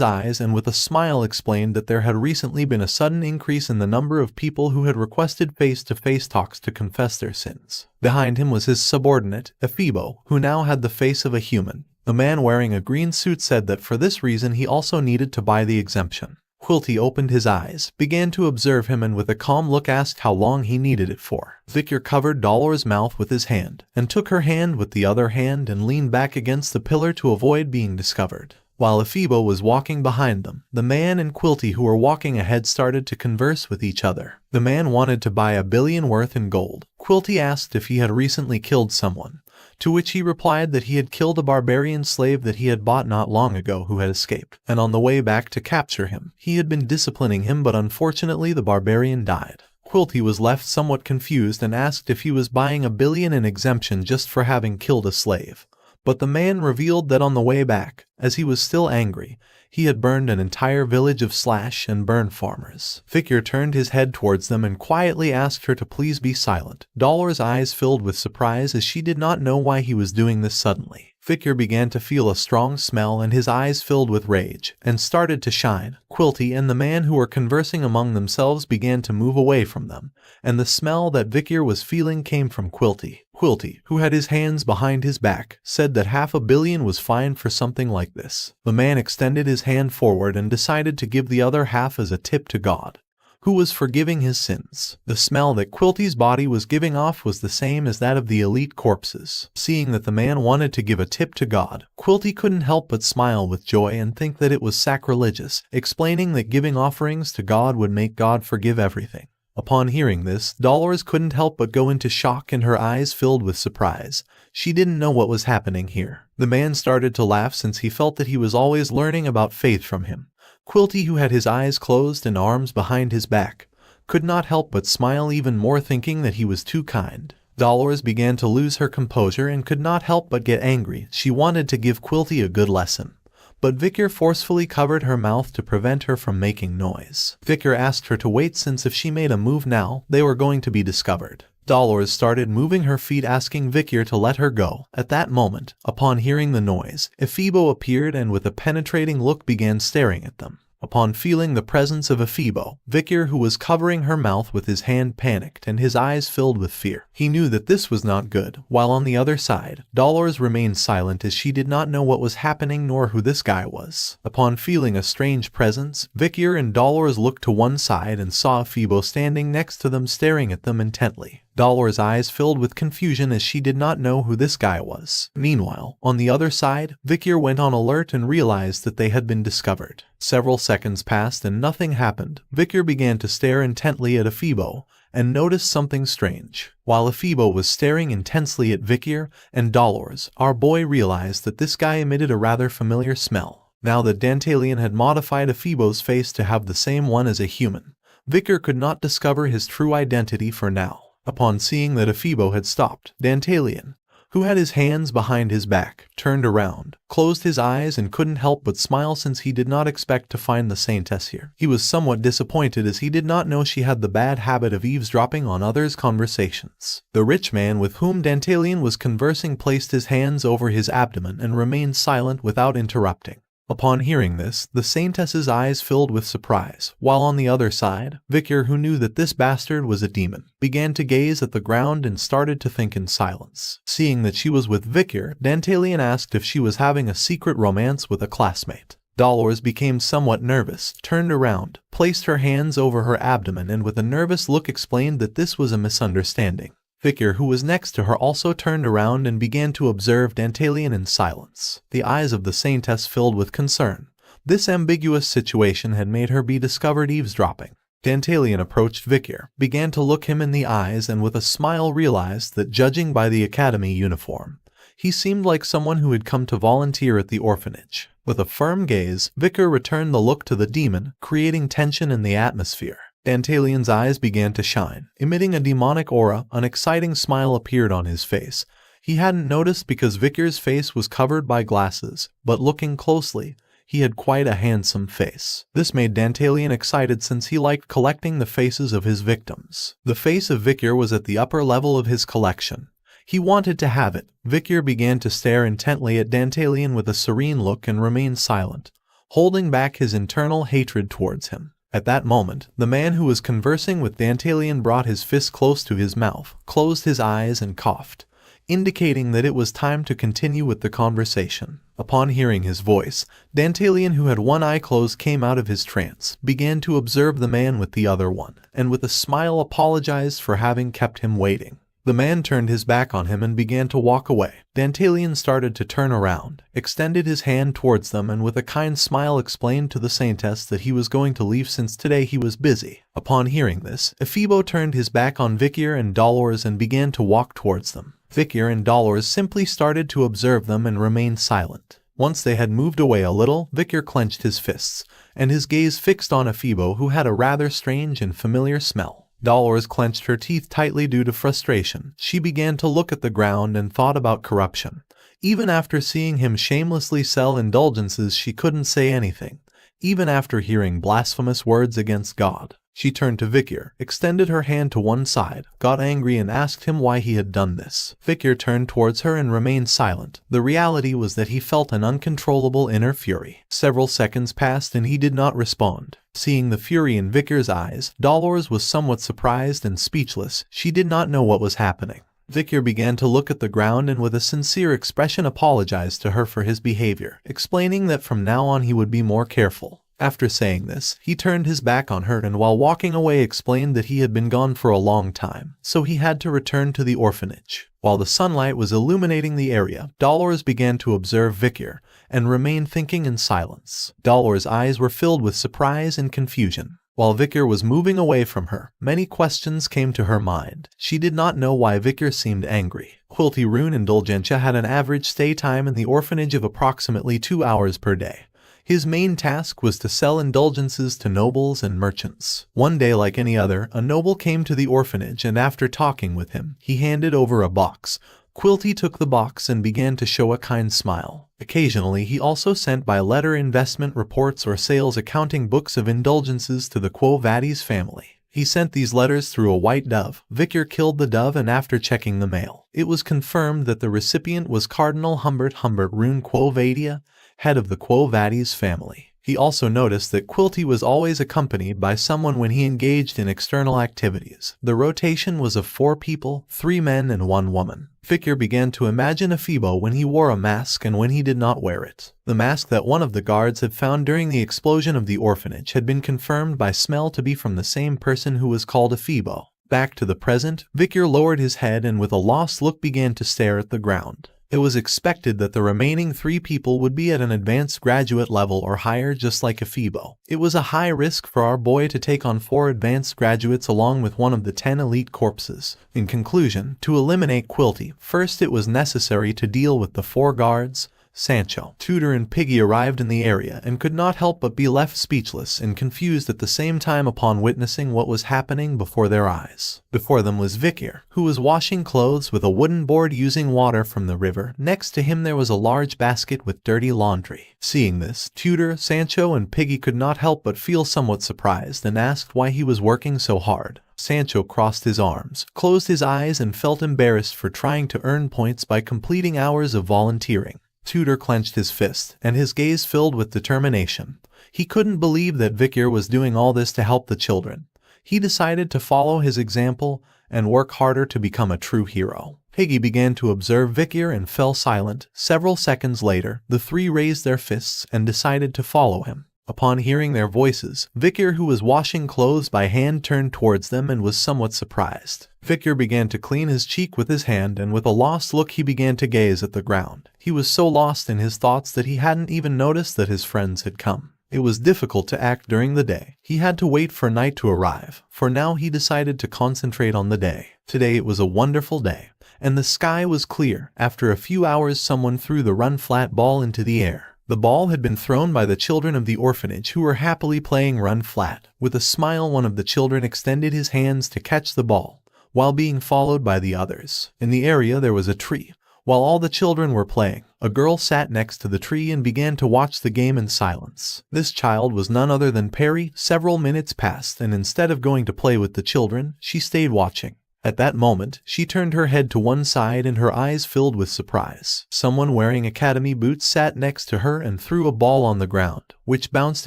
eyes and with a smile explained that there had recently been a sudden increase in the number of people who had requested face-to-face talks to confess their sins. Behind him was his subordinate, Ephibo, who now had the face of a human. The man wearing a green suit said that for this reason he also needed to buy the exemption. Quilty opened his eyes, began to observe him and with a calm look asked how long he needed it for. Victor covered Dolores' mouth with his hand, and took her hand with the other hand and leaned back against the pillar to avoid being discovered. While Ephibo was walking behind them, the man and Quilty, who were walking ahead, started to converse with each other. The man wanted to buy 1 billion worth in gold. Quilty asked if he had recently killed someone, to which he replied that he had killed a barbarian slave that he had bought not long ago who had escaped, and on the way back to capture him, he had been disciplining him, but unfortunately the barbarian died. Quilty was left somewhat confused and asked if he was buying 1 billion in exemption just for having killed a slave. But the man revealed that on the way back, as he was still angry, he had burned an entire village of slash and burn farmers. Victor turned his head towards them and quietly asked her to please be silent. Dolores' eyes filled with surprise as she did not know why he was doing this suddenly. Victor began to feel a strong smell and his eyes filled with rage and started to shine. Quilty and the man who were conversing among themselves began to move away from them, and the smell that Victor was feeling came from Quilty. Quilty, who had his hands behind his back, said that 500 million was fine for something like this. The man extended his hand forward and decided to give the other half as a tip to God, who was forgiving his sins. The smell that Quilty's body was giving off was the same as that of the elite corpses. Seeing that the man wanted to give a tip to God, Quilty couldn't help but smile with joy and think that it was sacrilegious, explaining that giving offerings to God would make God forgive everything. Upon hearing this, Dolores couldn't help but go into shock and her eyes filled with surprise. She didn't know what was happening here. The man started to laugh since he felt that he was always learning about faith from him. Quilty, who had his eyes closed and arms behind his back, could not help but smile even more, thinking that he was too kind. Dolores began to lose her composure and could not help but get angry. She wanted to give Quilty a good lesson, but Victor forcefully covered her mouth to prevent her from making noise. Victor asked her to wait since if she made a move now, they were going to be discovered. Dolores started moving her feet, asking Victor to let her go. At that moment, upon hearing the noise, Ephibo appeared and with a penetrating look began staring at them. Upon feeling the presence of Ephibo, Victor, who was covering her mouth with his hand, panicked and his eyes filled with fear. He knew that this was not good, while on the other side, Dolores remained silent as she did not know what was happening nor who this guy was. Upon feeling a strange presence, Victor and Dolores looked to one side and saw Ephibo standing next to them, staring at them intently. Dolores' eyes filled with confusion as she did not know who this guy was. Meanwhile, on the other side, Victor went on alert and realized that they had been discovered. Several seconds passed and nothing happened. Victor began to stare intently at Ephibo and noticed something strange. While Ephibo was staring intensely at Victor and Dolores, our boy realized that this guy emitted a rather familiar smell. Now that Dantalion had modified Ephibo's face to have the same one as a human, Victor could not discover his true identity for now. Upon seeing that Ephibo had stopped, Dantalion, who had his hands behind his back, turned around, closed his eyes and couldn't help but smile since he did not expect to find the Saintess here. He was somewhat disappointed as he did not know she had the bad habit of eavesdropping on others' conversations. The rich man with whom Dantalion was conversing placed his hands over his abdomen and remained silent without interrupting. Upon hearing this, the Saintess's eyes filled with surprise, while on the other side, Victor, who knew that this bastard was a demon, began to gaze at the ground and started to think in silence. Seeing that she was with Victor, Dantalion asked if she was having a secret romance with a classmate. Dolores became somewhat nervous, turned around, placed her hands over her abdomen and with a nervous look explained that this was a misunderstanding. Victor, who was next to her, also turned around and began to observe Dantalion in silence. The eyes of the Saintess filled with concern, This ambiguous situation had made her be discovered eavesdropping. Dantalian approached Vikir, began to look him in the eyes, and with a smile realized that, judging by the academy uniform, he seemed like someone who had come to volunteer at the orphanage. With a firm gaze, Vikir returned the look to the demon, creating tension in the atmosphere. Dantalian's eyes began to shine, emitting a demonic aura. An exciting smile appeared on his face. He hadn't noticed because Vikir's face was covered by glasses, but looking closely, he had quite a handsome face. This made Dantalian excited since he liked collecting the faces of his victims. The face of Vikir was at the upper level of his collection. He wanted to have it. Vikir began to stare intently at Dantalian with a serene look and remained silent, holding back his internal hatred towards him. At that moment, the man who was conversing with Dantalian brought his fist close to his mouth, closed his eyes and coughed, indicating that it was time to continue with the conversation. Upon hearing his voice, Dantalian, who had one eye closed, came out of his trance, began to observe the man with the other one, and with a smile apologized for having kept him waiting. The man turned his back on him and began to walk away. Dantalian started to turn around, extended his hand towards them, and with a kind smile explained to the saintess that he was going to leave since today he was busy. Upon hearing this, Ephibo turned his back on Vikir and Dolores and began to walk towards them. Vikir and Dolores simply started to observe them and remained silent. Once they had moved away a little, Vikir clenched his fists, and his gaze fixed on Ephibo, who had a rather strange and familiar smell. Dolores clenched her teeth tightly due to frustration. She began to look at the ground and thought about corruption. Even after seeing him shamelessly sell indulgences, she couldn't say anything. Even after hearing blasphemous words against God, she turned to Vikir, extended her hand to one side, got angry and asked him why he had done this. Vikir turned towards her and remained silent. The reality was that he felt an uncontrollable inner fury. Several seconds passed and he did not respond. Seeing the fury in Vikir's eyes, Dolores was somewhat surprised and speechless. She did not know what was happening. Vikir began to look at the ground and with a sincere expression apologized to her for his behavior, explaining that from now on he would be more careful. After saying this, he turned his back on her and while walking away explained that he had been gone for a long time, so he had to return to the orphanage. While the sunlight was illuminating the area, Dolores began to observe Vikir and remained thinking in silence. Dolores' eyes were filled with surprise and confusion. While Vikir was moving away from her, many questions came to her mind. She did not know why Vikir seemed angry. Quilty Rune Indulgentia had an average stay time in the orphanage of approximately 2 hours per day. His main task was to sell indulgences to nobles and merchants. One day, like any other, a noble came to the orphanage and after talking with him, he handed over a box. Quilty took the box and began to show a kind smile. Occasionally, he also sent by letter investment reports or sales accounting books of indulgences to the Quo Vadis family. He sent these letters through a white dove. Vikir killed the dove and after checking the mail, it was confirmed that the recipient was Cardinal Humbert Rune Quo Vadia, head of the Quo Vadis family. He also noticed that Quilty was always accompanied by someone when he engaged in external activities. The rotation was of 4 people, 3 men and 1 woman. Vikir began to imagine Ephibo when he wore a mask and when he did not wear it. The mask that one of the guards had found during the explosion of the orphanage had been confirmed by smell to be from the same person who was called Ephibo. Back to the present, Vikir lowered his head and with a lost look began to stare at the ground. It was expected that the remaining 3 people would be at an advanced graduate level or higher just like Ephibo. It was a high risk for our boy to take on 4 advanced graduates along with one of the 10 elite corpses. In conclusion, to eliminate Quilty, first it was necessary to deal with the 4 guards. Sancho, Tudor and Piggy arrived in the area and could not help but be left speechless and confused at the same time upon witnessing what was happening before their eyes. Before them was Vikir, who was washing clothes with a wooden board using water from the river. Next to him there was a large basket with dirty laundry. Seeing this, Tudor, Sancho and Piggy could not help but feel somewhat surprised and asked why he was working so hard. Sancho crossed his arms, closed his eyes and felt embarrassed for trying to earn points by completing hours of volunteering. Tudor clenched his fist, and his gaze filled with determination. He couldn't believe that Vikir was doing all this to help the children. He decided to follow his example and work harder to become a true hero. Piggy began to observe Vikir and fell silent. Several seconds later, the 3 raised their fists and decided to follow him. Upon hearing their voices, Victor, who was washing clothes by hand, turned towards them and was somewhat surprised. Victor began to clean his cheek with his hand, and with a lost look he began to gaze at the ground. He was so lost in his thoughts that he hadn't even noticed that his friends had come. It was difficult to act during the day. He had to wait for night to arrive. For now he decided to concentrate on the day. Today it was a wonderful day, and the sky was clear. After a few hours, someone threw the run-flat ball into the air. The ball had been thrown by the children of the orphanage, who were happily playing run-flat. With a smile, one of the children extended his hands to catch the ball, while being followed by the others. In the area there was a tree. While all the children were playing, a girl sat next to the tree and began to watch the game in silence. This child was none other than Perry. Several minutes passed, and instead of going to play with the children, she stayed watching. At that moment, she turned her head to one side and her eyes filled with surprise. Someone wearing academy boots sat next to her and threw a ball on the ground, which bounced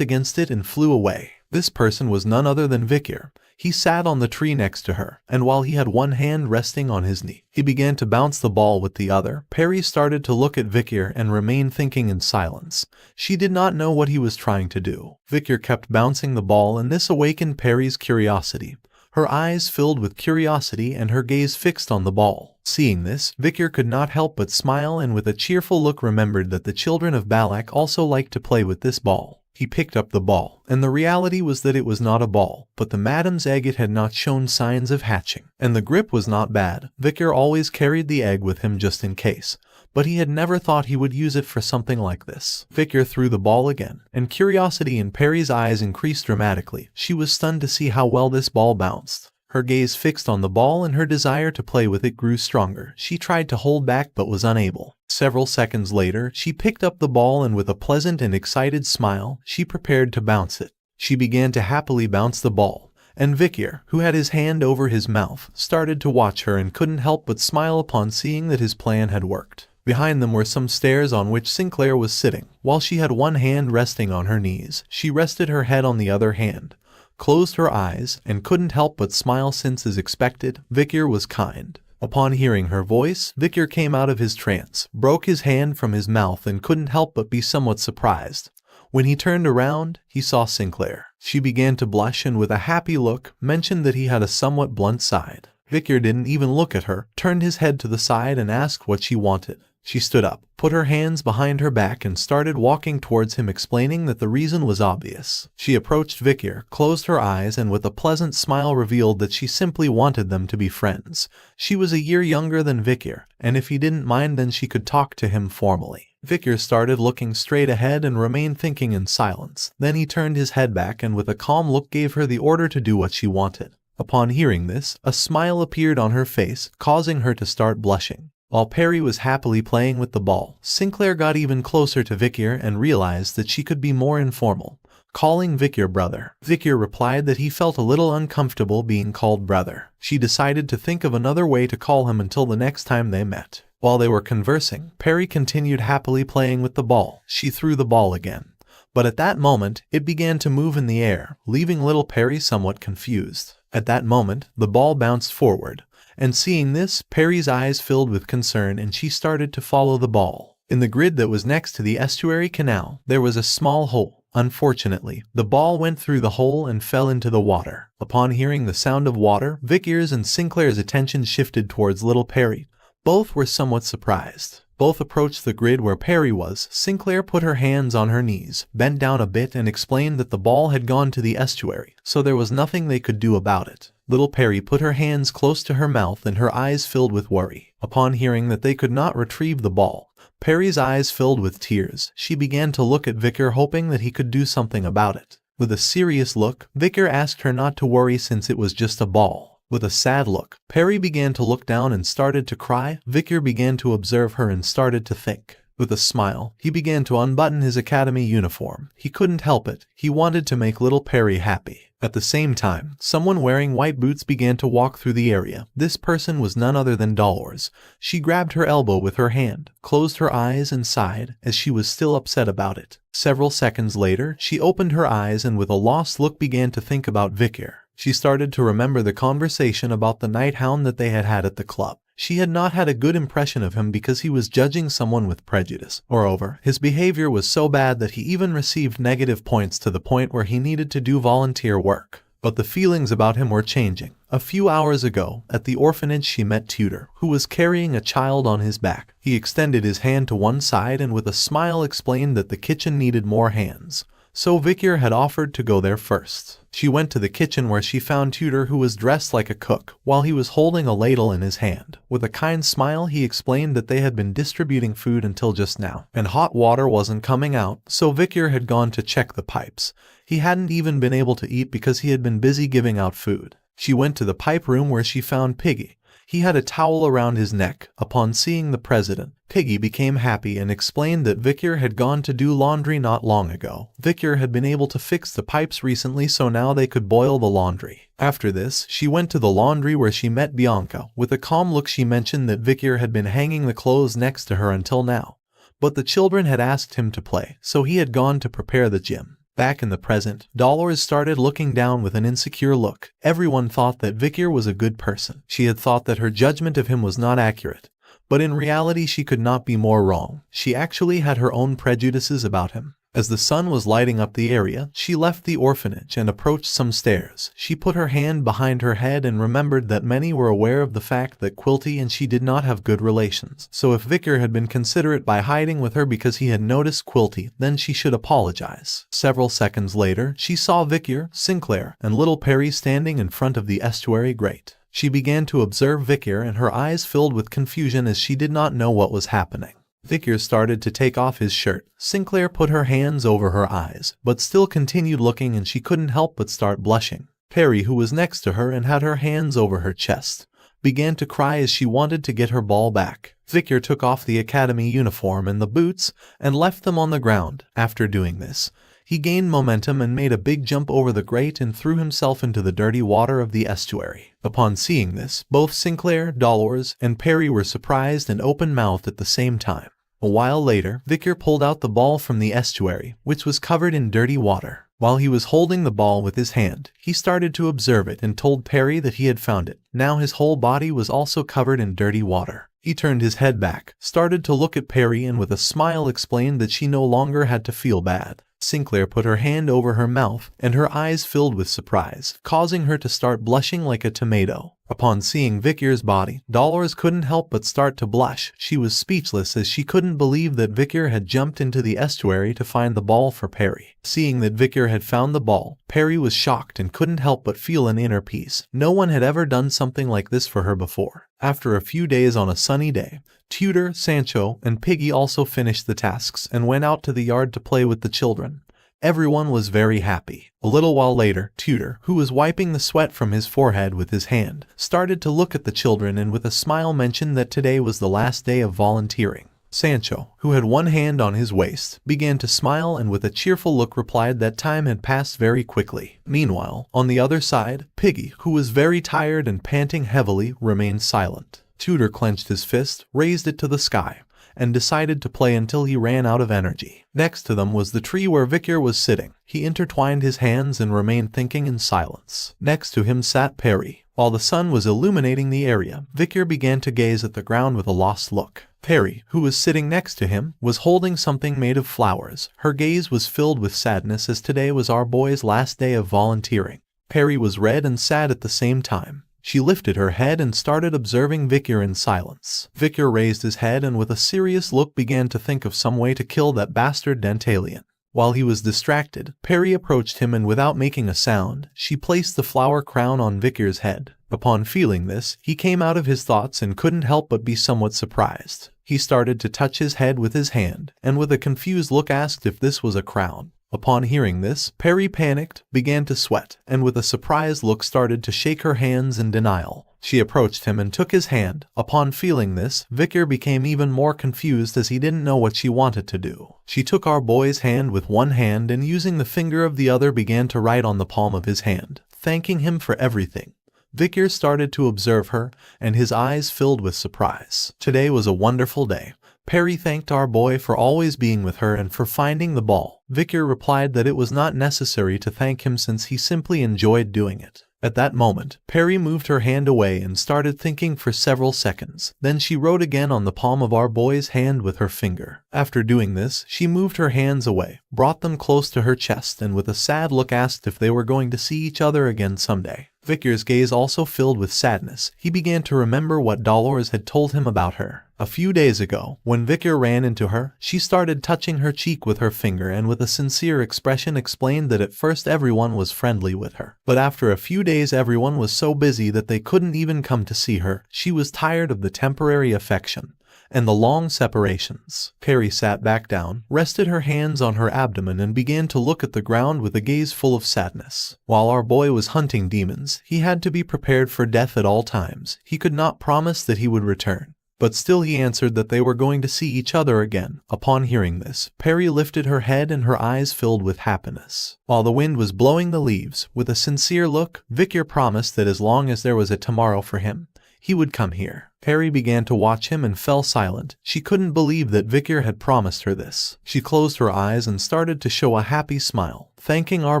against it and flew away. This person was none other than Victor. He sat on the tree next to her, and while he had one hand resting on his knee, he began to bounce the ball with the other. Perry started to look at Victor and remained thinking in silence. She did not know what he was trying to do. Victor kept bouncing the ball, and this awakened Perry's curiosity. Her eyes filled with curiosity and her gaze fixed on the ball. Seeing this, Victor could not help but smile, and with a cheerful look remembered that the children of Balak also liked to play with this ball. He picked up the ball, and the reality was that it was not a ball, but the madam's egg. It had not shown signs of hatching, and the grip was not bad. Victor always carried the egg with him just in case, but he had never thought he would use it for something like this. Victor threw the ball again, and curiosity in Perry's eyes increased dramatically. She was stunned to see how well this ball bounced. Her gaze fixed on the ball and her desire to play with it grew stronger. She tried to hold back but was unable. Several seconds later, she picked up the ball and with a pleasant and excited smile, she prepared to bounce it. She began to happily bounce the ball, and Victor, who had his hand over his mouth, started to watch her and couldn't help but smile upon seeing that his plan had worked. Behind them were some stairs on which Sinclair was sitting. While she had one hand resting on her knees, she rested her head on the other hand, closed her eyes, and couldn't help but smile since, as expected, Victor was kind. Upon hearing her voice, Victor came out of his trance, broke his hand from his mouth, and couldn't help but be somewhat surprised. When he turned around, he saw Sinclair. She began to blush and with a happy look, mentioned that he had a somewhat blunt side. Victor didn't even look at her, turned his head to the side and asked what she wanted. She stood up, put her hands behind her back and started walking towards him, explaining that the reason was obvious. She approached Victor, closed her eyes, and with a pleasant smile revealed that she simply wanted them to be friends. She was a year younger than Victor, and if he didn't mind then she could talk to him formally. Victor started looking straight ahead and remained thinking in silence. Then he turned his head back and with a calm look gave her the order to do what she wanted. Upon hearing this, a smile appeared on her face, causing her to start blushing. While Perry was happily playing with the ball, Sinclair got even closer to Victor and realized that she could be more informal, calling Victor brother. Victor replied that he felt a little uncomfortable being called brother. She decided to think of another way to call him until the next time they met. While they were conversing, Perry continued happily playing with the ball. She threw the ball again, but at that moment, it began to move in the air, leaving little Perry somewhat confused. At that moment, the ball bounced forward, and seeing this, Perry's eyes filled with concern and she started to follow the ball. In the grid that was next to the estuary canal, there was a small hole. Unfortunately, the ball went through the hole and fell into the water. Upon hearing the sound of water, Victor's and Sinclair's attention shifted towards little Perry. Both were somewhat surprised. Both approached the grid where Perry was. Sinclair put her hands on her knees, bent down a bit and explained that the ball had gone to the estuary, so there was nothing they could do about it. Little Perry put her hands close to her mouth and her eyes filled with worry. Upon hearing that they could not retrieve the ball, Perry's eyes filled with tears. She began to look at Victor, hoping that he could do something about it. With a serious look, Victor asked her not to worry since it was just a ball. With a sad look, Perry began to look down and started to cry. Victor began to observe her and started to think. With a smile, he began to unbutton his academy uniform. He couldn't help it. He wanted to make little Perry happy. At the same time, someone wearing white boots began to walk through the area. This person was none other than Dolores. She grabbed her elbow with her hand, closed her eyes and sighed, as she was still upset about it. Several seconds later, she opened her eyes and with a lost look began to think about Victor. She started to remember the conversation about the night hound that they had had at the club. She had not had a good impression of him because he was judging someone with prejudice. Moreover, his behavior was so bad that he even received negative points to the point where he needed to do volunteer work. But the feelings about him were changing. A few hours ago, at the orphanage, she met Tutor, who was carrying a child on his back. He extended his hand to one side and with a smile explained that the kitchen needed more hands. So Vikir had offered to go there first. She went to the kitchen where she found Tutor, who was dressed like a cook, while he was holding a ladle in his hand. With a kind smile he explained that they had been distributing food until just now, and hot water wasn't coming out, so Vikir had gone to check the pipes. He hadn't even been able to eat because he had been busy giving out food. She went to the pipe room where she found Piggy. He had a towel around his neck. Upon seeing the president, Piggy became happy and explained that Vikir had gone to do laundry not long ago. Vikir had been able to fix the pipes recently, so now they could boil the laundry. After this, she went to the laundry where she met Bianca. With a calm look she mentioned that Vikir had been hanging the clothes next to her until now. But the children had asked him to play, so he had gone to prepare the gym. Back in the present, Dolores started looking down with an insecure look. Everyone thought that Vikir was a good person. She had thought that her judgment of him was not accurate. But in reality she could not be more wrong. She actually had her own prejudices about him. As the sun was lighting up the area, she left the orphanage and approached some stairs. She put her hand behind her head and remembered that many were aware of the fact that Quilty and she did not have good relations. So if Vikir had been considerate by hiding with her because he had noticed Quilty, then she should apologize. Several seconds later, she saw Vikir, Sinclair, and little Perry standing in front of the estuary grate. She began to observe Vikir and her eyes filled with confusion as she did not know what was happening. Vikir started to take off his shirt. Sinclair put her hands over her eyes, but still continued looking, and she couldn't help but start blushing. Perry, who was next to her and had her hands over her chest, began to cry as she wanted to get her ball back. Vikir took off the academy uniform and the boots and left them on the ground. After doing this, he gained momentum and made a big jump over the grate and threw himself into the dirty water of the estuary. Upon seeing this, both Sinclair, Dolores, and Perry were surprised and open-mouthed at the same time. A while later, Vikir pulled out the ball from the estuary, which was covered in dirty water. While he was holding the ball with his hand, he started to observe it and told Perry that he had found it. Now his whole body was also covered in dirty water. He turned his head back, started to look at Perry, and with a smile explained that she no longer had to feel bad. Sinclair put her hand over her mouth, and her eyes filled with surprise, causing her to start blushing like a tomato. Upon seeing Vikir's body, Dolores couldn't help but start to blush. She was speechless as she couldn't believe that Vikir had jumped into the estuary to find the ball for Perry. Seeing that Vikir had found the ball, Perry was shocked and couldn't help but feel an inner peace. No one had ever done something like this for her before. After a few days on a sunny day, Tutor, Sancho, and Piggy also finished the tasks and went out to the yard to play with the children. Everyone was very happy. A little while later, Tutor, who was wiping the sweat from his forehead with his hand, started to look at the children and with a smile mentioned that today was the last day of volunteering. Sancho, who had one hand on his waist, began to smile and with a cheerful look replied that time had passed very quickly. Meanwhile, on the other side, Piggy, who was very tired and panting heavily, remained silent. Tutor clenched his fist, raised it to the sky, and decided to play until he ran out of energy. Next to them was the tree where Vikir was sitting. He intertwined his hands and remained thinking in silence. Next to him sat Perry. While the sun was illuminating the area, Vikir began to gaze at the ground with a lost look. Perry, who was sitting next to him, was holding something made of flowers. Her gaze was filled with sadness as today was our boy's last day of volunteering. Perry was red and sad at the same time. She lifted her head and started observing Vikir in silence. Vikir raised his head and with a serious look began to think of some way to kill that bastard Dantalian. While he was distracted, Perry approached him and without making a sound, she placed the flower crown on Vikir's head. Upon feeling this, he came out of his thoughts and couldn't help but be somewhat surprised. He started to touch his head with his hand, and with a confused look asked if this was a crown. Upon hearing this, Perry panicked, began to sweat, and with a surprised look started to shake her hands in denial. She approached him and took his hand. Upon feeling this, Vikir became even more confused as he didn't know what she wanted to do. She took our boy's hand with one hand and using the finger of the other began to write on the palm of his hand, thanking him for everything. Vikir started to observe her, and his eyes filled with surprise. Today was a wonderful day. Perry thanked our boy for always being with her and for finding the ball. Vikir replied that it was not necessary to thank him since he simply enjoyed doing it. At that moment, Perry moved her hand away and started thinking for several seconds. Then she wrote again on the palm of our boy's hand with her finger. After doing this, she moved her hands away, brought them close to her chest, and with a sad look asked if they were going to see each other again someday. Victor's gaze also filled with sadness. He began to remember what Dolores had told him about her. A few days ago, when Victor ran into her, she started touching her cheek with her finger and with a sincere expression explained that at first everyone was friendly with her. But after a few days everyone was so busy that they couldn't even come to see her. She was tired of the temporary affection and the long separations. Perry sat back down, rested her hands on her abdomen and began to look at the ground with a gaze full of sadness. While our boy was hunting demons, he had to be prepared for death at all times. He could not promise that he would return. But still he answered that they were going to see each other again. Upon hearing this, Perry lifted her head and her eyes filled with happiness. While the wind was blowing the leaves, with a sincere look, Victor promised that as long as there was a tomorrow for him, he would come here. Perry began to watch him and fell silent. She couldn't believe that Victor had promised her this. She closed her eyes and started to show a happy smile. Thanking our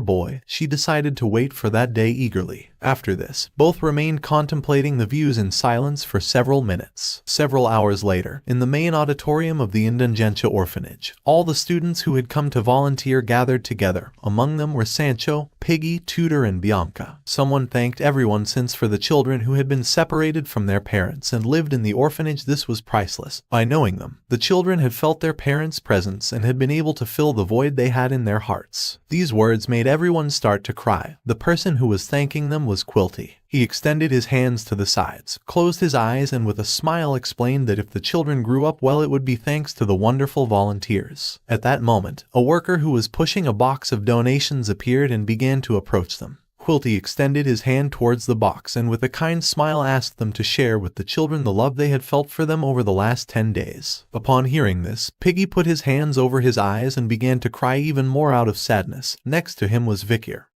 boy, she decided to wait for that day eagerly. After this, both remained contemplating the views in silence for several minutes. Several hours later, in the main auditorium of the Independencia orphanage, all the students who had come to volunteer gathered together. Among them were Sancho, Piggy, Tudor, and Bianca. Someone thanked everyone since for the children who had been separated from their parents and lived in the orphanage this was priceless. By knowing them, the children had felt their parents' presence and had been able to fill the void they had in their hearts. These words made everyone start to cry. The person who was thanking them was Quilty. He extended his hands to the sides, closed his eyes and with a smile explained that if the children grew up well it would be thanks to the wonderful volunteers. At that moment, a worker who was pushing a box of donations appeared and began to approach them. Quilty extended his hand towards the box and with a kind smile asked them to share with the children the love they had felt for them over the last 10 days. Upon hearing this, Piggy put his hands over his eyes and began to cry even more out of sadness. Next to him was Victor,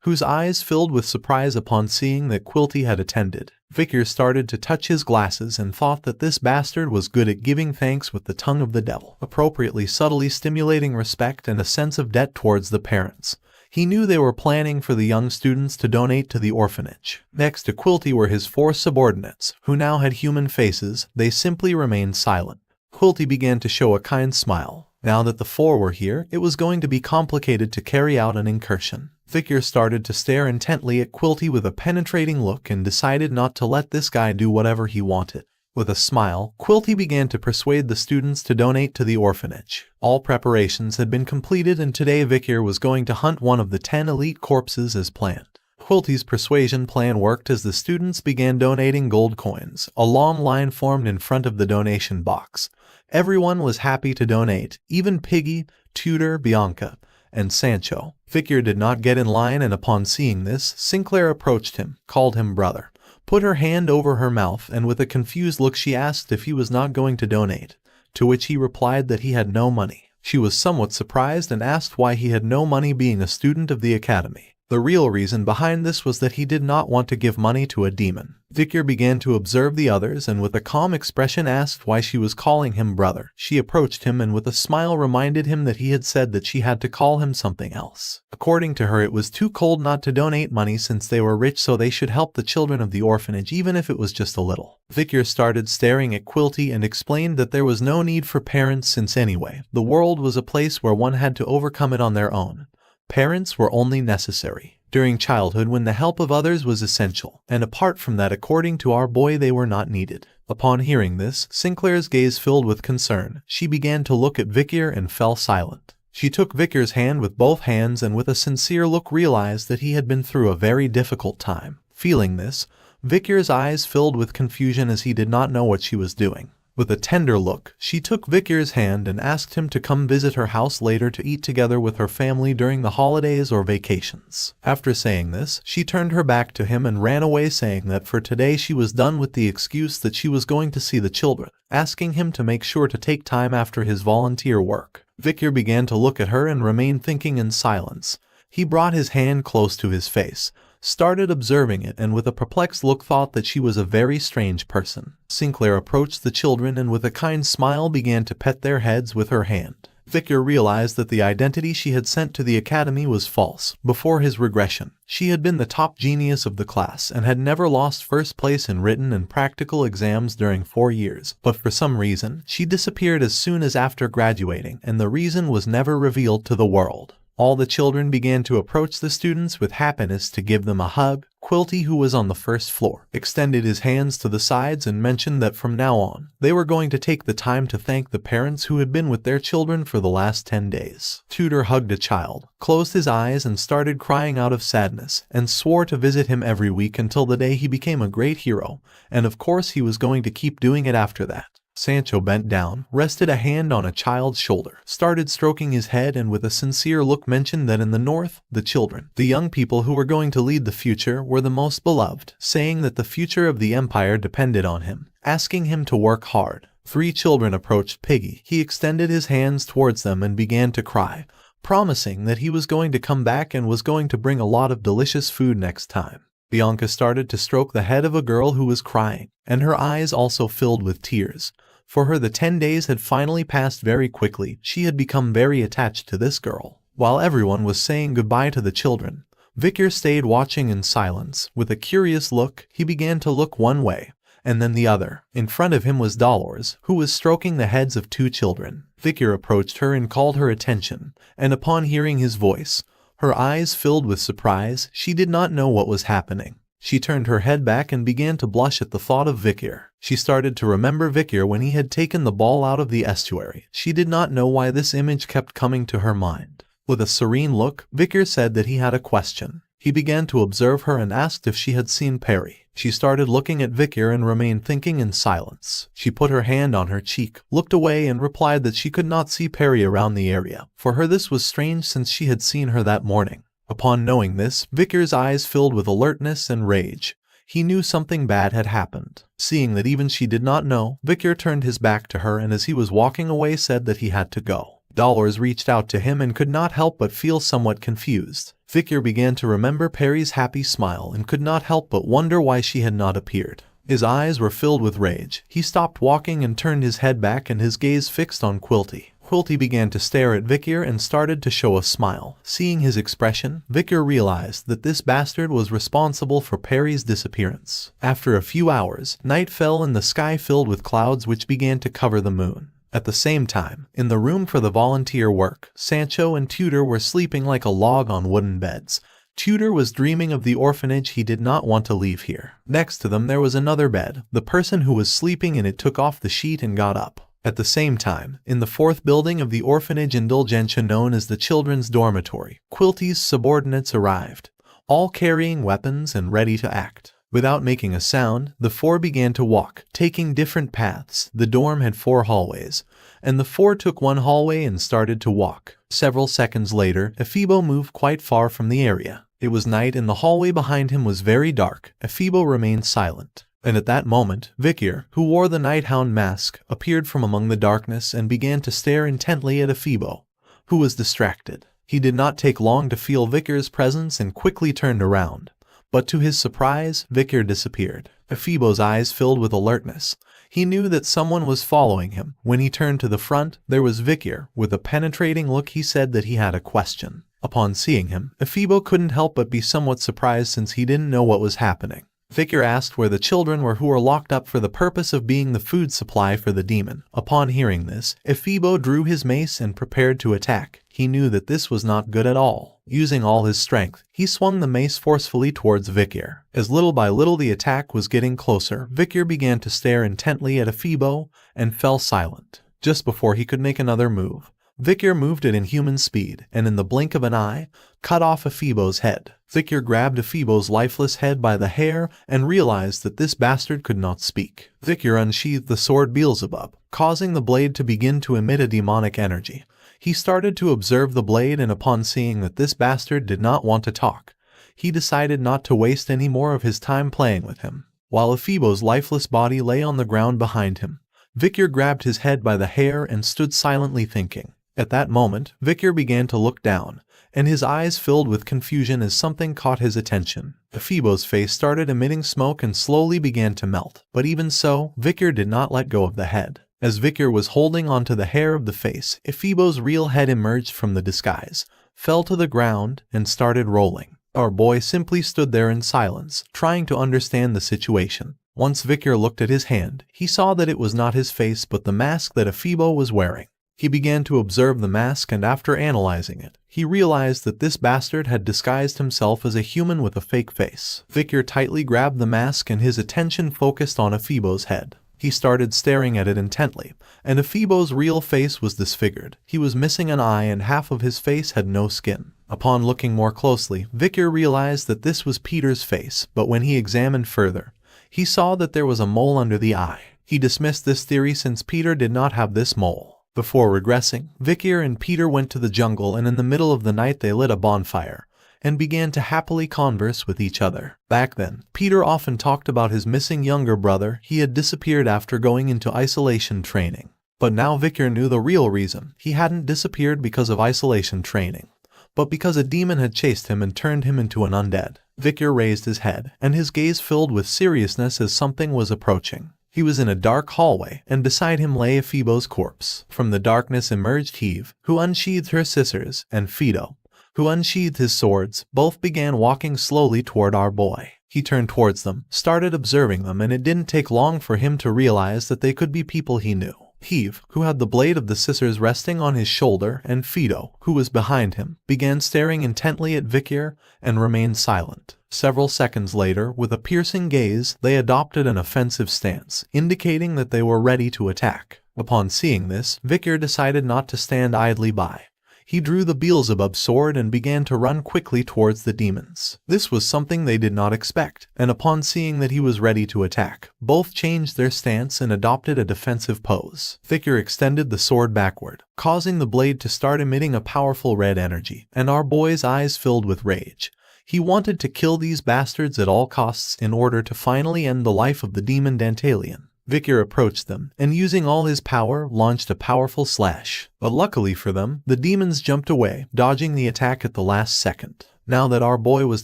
whose eyes filled with surprise upon seeing that Quilty had attended. Victor started to touch his glasses and thought that this bastard was good at giving thanks with the tongue of the devil, appropriately subtly stimulating respect and a sense of debt towards the parents. He knew they were planning for the young students to donate to the orphanage. Next to Quilty were his 4 subordinates, who now had human faces. They simply remained silent. Quilty began to show a kind smile. Now that the 4 were here, it was going to be complicated to carry out an incursion. Victor started to stare intently at Quilty with a penetrating look and decided not to let this guy do whatever he wanted. With a smile, Quilty began to persuade the students to donate to the orphanage. All preparations had been completed and today Victor was going to hunt one of the 10 elite corpses as planned. Quilty's persuasion plan worked as the students began donating gold coins. A long line formed in front of the donation box. Everyone was happy to donate, even Piggy, Tudor, Bianca, and Sancho. Victor did not get in line and upon seeing this, Sinclair approached him, called him brother, put her hand over her mouth and with a confused look she asked if he was not going to donate, to which he replied that he had no money. She was somewhat surprised and asked why he had no money being a student of the academy. The real reason behind this was that he did not want to give money to a demon. Victor began to observe the others and with a calm expression asked why she was calling him brother. She approached him and with a smile reminded him that he had said that she had to call him something else. According to her, it was too cold not to donate money since they were rich, so they should help the children of the orphanage even if it was just a little. Victor started staring at Quilty and explained that there was no need for parents since anyway, the world was a place where one had to overcome it on their own. Parents were only necessary during childhood when the help of others was essential, and apart from that, according to our boy, they were not needed. Upon hearing this, Sinclair's gaze filled with concern. She began to look at Victor and fell silent. She took Victor's hand with both hands and with a sincere look realized that he had been through a very difficult time. Feeling this, Victor's eyes filled with confusion as he did not know what she was doing. With a tender look, she took Victor's hand and asked him to come visit her house later to eat together with her family during the holidays or vacations. After saying this, she turned her back to him and ran away saying that for today she was done with the excuse that she was going to see the children, asking him to make sure to take time after his volunteer work. Victor began to look at her and remained thinking in silence. He brought his hand close to his face, started observing it and with a perplexed look thought that she was a very strange person. Sinclair approached the children and with a kind smile began to pet their heads with her hand. Victor realized that the identity she had sent to the academy was false. Before his regression, she had been the top genius of the class and had never lost first place in written and practical exams during 4 years. But for some reason, she disappeared as soon as after graduating, and the reason was never revealed to the world. All the children began to approach the students with happiness to give them a hug. Quilty, who was on the first floor, extended his hands to the sides and mentioned that from now on, they were going to take the time to thank the parents who had been with their children for the last 10 days. Tutor hugged a child, closed his eyes and started crying out of sadness, and swore to visit him every week until the day he became a great hero, and of course he was going to keep doing it after that. Sancho bent down, rested a hand on a child's shoulder, started stroking his head, and with a sincere look mentioned that in the north, the children, the young people who were going to lead the future, were the most beloved, saying that the future of the empire depended on him, asking him to work hard. 3 children approached Piggy. He extended his hands towards them and began to cry, promising that he was going to come back and was going to bring a lot of delicious food next time. Bianca started to stroke the head of a girl who was crying, and her eyes also filled with tears. For her, the 10 days had finally passed very quickly. She had become very attached to this girl. While everyone was saying goodbye to the children, Victor stayed watching in silence. With a curious look, he began to look one way, and then the other. In front of him was Dolores, who was stroking the heads of 2 children. Victor approached her and called her attention, and upon hearing his voice, her eyes filled with surprise. She did not know what was happening. She turned her head back and began to blush at the thought of Victor. She started to remember Victor when he had taken the ball out of the estuary. She did not know why this image kept coming to her mind. With a serene look, Victor said that he had a question. He began to observe her and asked if she had seen Perry. She started looking at Victor and remained thinking in silence. She put her hand on her cheek, looked away and replied that she could not see Perry around the area. For her this was strange since she had seen her that morning. Upon knowing this, Victor's eyes filled with alertness and rage. He knew something bad had happened. Seeing that even she did not know, Victor turned his back to her and as he was walking away said that he had to go. Dolores reached out to him and could not help but feel somewhat confused. Victor began to remember Perry's happy smile and could not help but wonder why she had not appeared. His eyes were filled with rage. He stopped walking and turned his head back and his gaze fixed on Quilty. Quilty began to stare at Victor and started to show a smile. Seeing his expression, Victor realized that this bastard was responsible for Perry's disappearance. After a few hours, night fell and the sky filled with clouds which began to cover the moon. At the same time, in the room for the volunteer work, Sancho and Tutor were sleeping like a log on wooden beds. Tutor was dreaming of the orphanage. He did not want to leave here. Next to them there was another bed. The person who was sleeping in it took off the sheet and got up. At the same time, in the 4th building of the orphanage Indulgentia known as the children's dormitory, Quilty's subordinates arrived, all carrying weapons and ready to act. Without making a sound, the 4 began to walk, taking different paths. The dorm had 4 hallways, and the 4 took one hallway and started to walk. Several seconds later, Ephibo moved quite far from the area. It was night and the hallway behind him was very dark. Ephibo remained silent. And at that moment, Victor, who wore the night hound mask, appeared from among the darkness and began to stare intently at Ephibo, who was distracted. He did not take long to feel Victor's presence and quickly turned around. But to his surprise, Victor disappeared. Ephibo's eyes filled with alertness. He knew that someone was following him. When he turned to the front, there was Victor. With a penetrating look he said that he had a question. Upon seeing him, Ephibo couldn't help but be somewhat surprised since he didn't know what was happening. Victor asked where the children were who were locked up for the purpose of being the food supply for the demon. Upon hearing this, Ephibo drew his mace and prepared to attack. He knew that this was not good at all. Using all his strength, he swung the mace forcefully towards Victor. As little by little the attack was getting closer, Victor began to stare intently at Ephibo and fell silent. Just before he could make another move, Victor moved at inhuman speed, and in the blink of an eye, cut off Ephibo's head. Victor grabbed Ephibo's lifeless head by the hair and realized that this bastard could not speak. Victor unsheathed the sword Beelzebub, causing the blade to begin to emit a demonic energy. He started to observe the blade, and upon seeing that this bastard did not want to talk, he decided not to waste any more of his time playing with him. While Ephibo's lifeless body lay on the ground behind him, Victor grabbed his head by the hair and stood silently thinking. At that moment, Victor began to look down, and his eyes filled with confusion as something caught his attention. Ephibo's face started emitting smoke and slowly began to melt, but even so, Victor did not let go of the head. As Vicar was holding onto the hair of the face, Ephibo's real head emerged from the disguise, fell to the ground, and started rolling. Our boy simply stood there in silence, trying to understand the situation. Once Vicar looked at his hand, he saw that it was not his face but the mask that Ephibo was wearing. He began to observe the mask, and after analyzing it, he realized that this bastard had disguised himself as a human with a fake face. Vicar tightly grabbed the mask and his attention focused on Ephibo's head. He started staring at it intently, and Ephibo's real face was disfigured. He was missing an eye and half of his face had no skin. Upon looking more closely, Vicar realized that this was Peter's face, but when he examined further, he saw that there was a mole under the eye. He dismissed this theory since Peter did not have this mole. Before regressing, Vicar and Peter went to the jungle, and in the middle of the night they lit a bonfire and began to happily converse with each other. Back then, Peter often talked about his missing younger brother. He had disappeared after going into isolation training. But now Vicar knew the real reason. He hadn't disappeared because of isolation training, but because a demon had chased him and turned him into an undead. Vicar raised his head, and his gaze filled with seriousness as something was approaching. He was in a dark hallway, and beside him lay Ephibo's corpse. From the darkness emerged Eve, who unsheathed her scissors, and Fido, who unsheathed his swords. Both began walking slowly toward our boy. He turned towards them, started observing them, and it didn't take long for him to realize that they could be people he knew. Eve, who had the blade of the scissors resting on his shoulder, and Fido, who was behind him, began staring intently at Vicar and remained silent. Several seconds later, with a piercing gaze, they adopted an offensive stance, indicating that they were ready to attack. Upon seeing this, Vicar decided not to stand idly by. He drew the Beelzebub sword and began to run quickly towards the demons. This was something they did not expect, and upon seeing that he was ready to attack, both changed their stance and adopted a defensive pose. Vicar extended the sword backward, causing the blade to start emitting a powerful red energy, and our boy's eyes filled with rage. He wanted to kill these bastards at all costs in order to finally end the life of the demon Dantalion. Vicar approached them, and using all his power, launched a powerful slash. But luckily for them, the demons jumped away, dodging the attack at the last second. Now that our boy was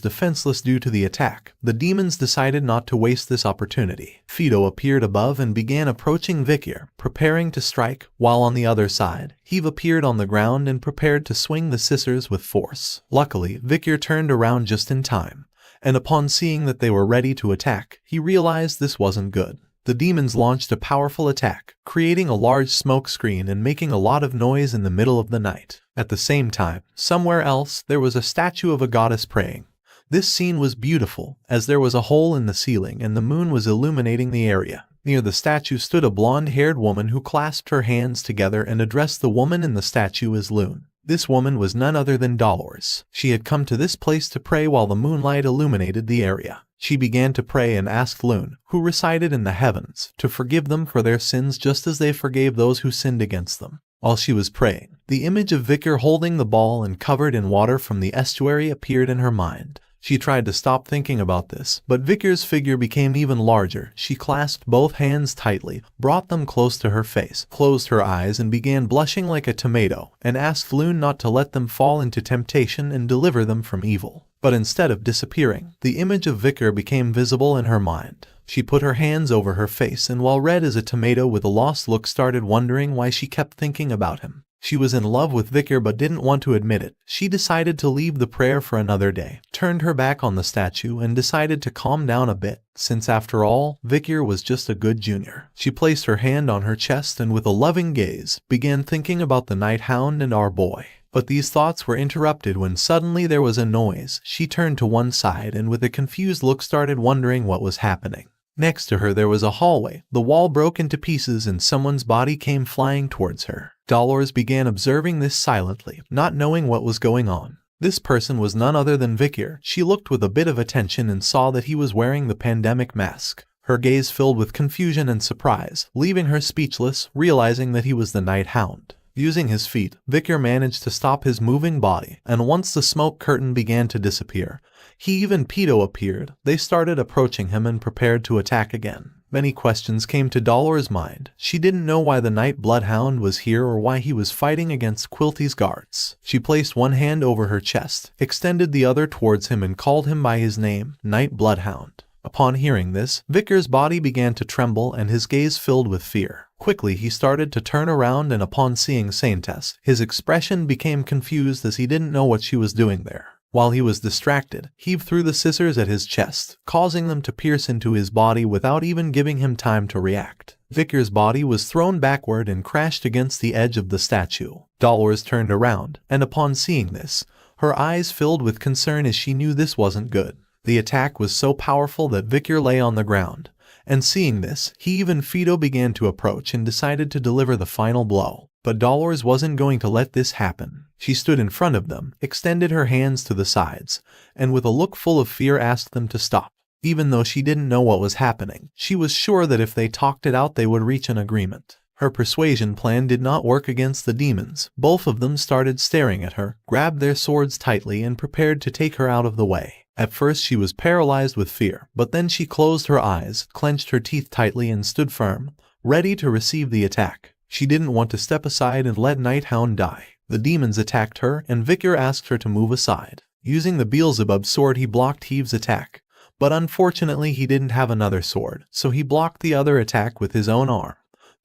defenseless due to the attack, the demons decided not to waste this opportunity. Fido appeared above and began approaching Vicar, preparing to strike, while on the other side, Eve appeared on the ground and prepared to swing the scissors with force. Luckily, Vicar turned around just in time, and upon seeing that they were ready to attack, he realized this wasn't good. The demons launched a powerful attack, creating a large smoke screen and making a lot of noise in the middle of the night. At the same time, somewhere else, there was a statue of a goddess praying. This scene was beautiful, as there was a hole in the ceiling and the moon was illuminating the area. Near the statue stood a blonde-haired woman who clasped her hands together and addressed the woman in the statue as Loon. This woman was none other than Dolores. She had come to this place to pray while the moonlight illuminated the area. She began to pray and asked Loon, who resided in the heavens, to forgive them for their sins just as they forgave those who sinned against them. While she was praying, the image of Vicar holding the ball and covered in water from the estuary appeared in her mind. She tried to stop thinking about this, but Vicar's figure became even larger. She clasped both hands tightly, brought them close to her face, closed her eyes and began blushing like a tomato, and asked Loon not to let them fall into temptation and deliver them from evil. But instead of disappearing, the image of Vicar became visible in her mind. She put her hands over her face and while red as a tomato with a lost look started wondering why she kept thinking about him. She was in love with Vicar but didn't want to admit it. She decided to leave the prayer for another day, turned her back on the statue and decided to calm down a bit, since after all, Vicar was just a good junior. She placed her hand on her chest and with a loving gaze, began thinking about the night hound and our boy. But these thoughts were interrupted when suddenly there was a noise. She turned to one side and with a confused look started wondering what was happening. Next to her there was a hallway. The wall broke into pieces and someone's body came flying towards her. Dolores began observing this silently, not knowing what was going on. This person was none other than Vicar. She looked with a bit of attention and saw that he was wearing the pandemic mask. Her gaze filled with confusion and surprise, leaving her speechless, realizing that he was the night hound. Using his feet, Vicar managed to stop his moving body, and once the smoke curtain began to disappear, Eve and Pedo appeared. They started approaching him and prepared to attack again. Many questions came to Dolores' mind. She didn't know why the Night Bloodhound was here or why he was fighting against Quilty's guards. She placed one hand over her chest, extended the other towards him and called him by his name, Night Bloodhound. Upon hearing this, Vicar's body began to tremble and his gaze filled with fear. Quickly he started to turn around, and upon seeing Saintess, his expression became confused as he didn't know what she was doing there. While he was distracted, Heave threw the scissors at his chest, causing them to pierce into his body without even giving him time to react. Vickers' body was thrown backward and crashed against the edge of the statue. Dolores turned around, and upon seeing this, her eyes filled with concern as she knew this wasn't good. The attack was so powerful that Vicker lay on the ground, and seeing this, Heave and Fido began to approach and decided to deliver the final blow. But Dolores wasn't going to let this happen. She stood in front of them, extended her hands to the sides, and with a look full of fear asked them to stop. Even though she didn't know what was happening, she was sure that if they talked it out they would reach an agreement. Her persuasion plan did not work against the demons. Both of them started staring at her, grabbed their swords tightly and prepared to take her out of the way. At first she was paralyzed with fear, but then she closed her eyes, clenched her teeth tightly and stood firm, ready to receive the attack. She didn't want to step aside and let Hound die. The demons attacked her, and Vicker asked her to move aside. Using the Beelzebub sword he blocked Heave's attack, but unfortunately he didn't have another sword, so he blocked the other attack with his own arm,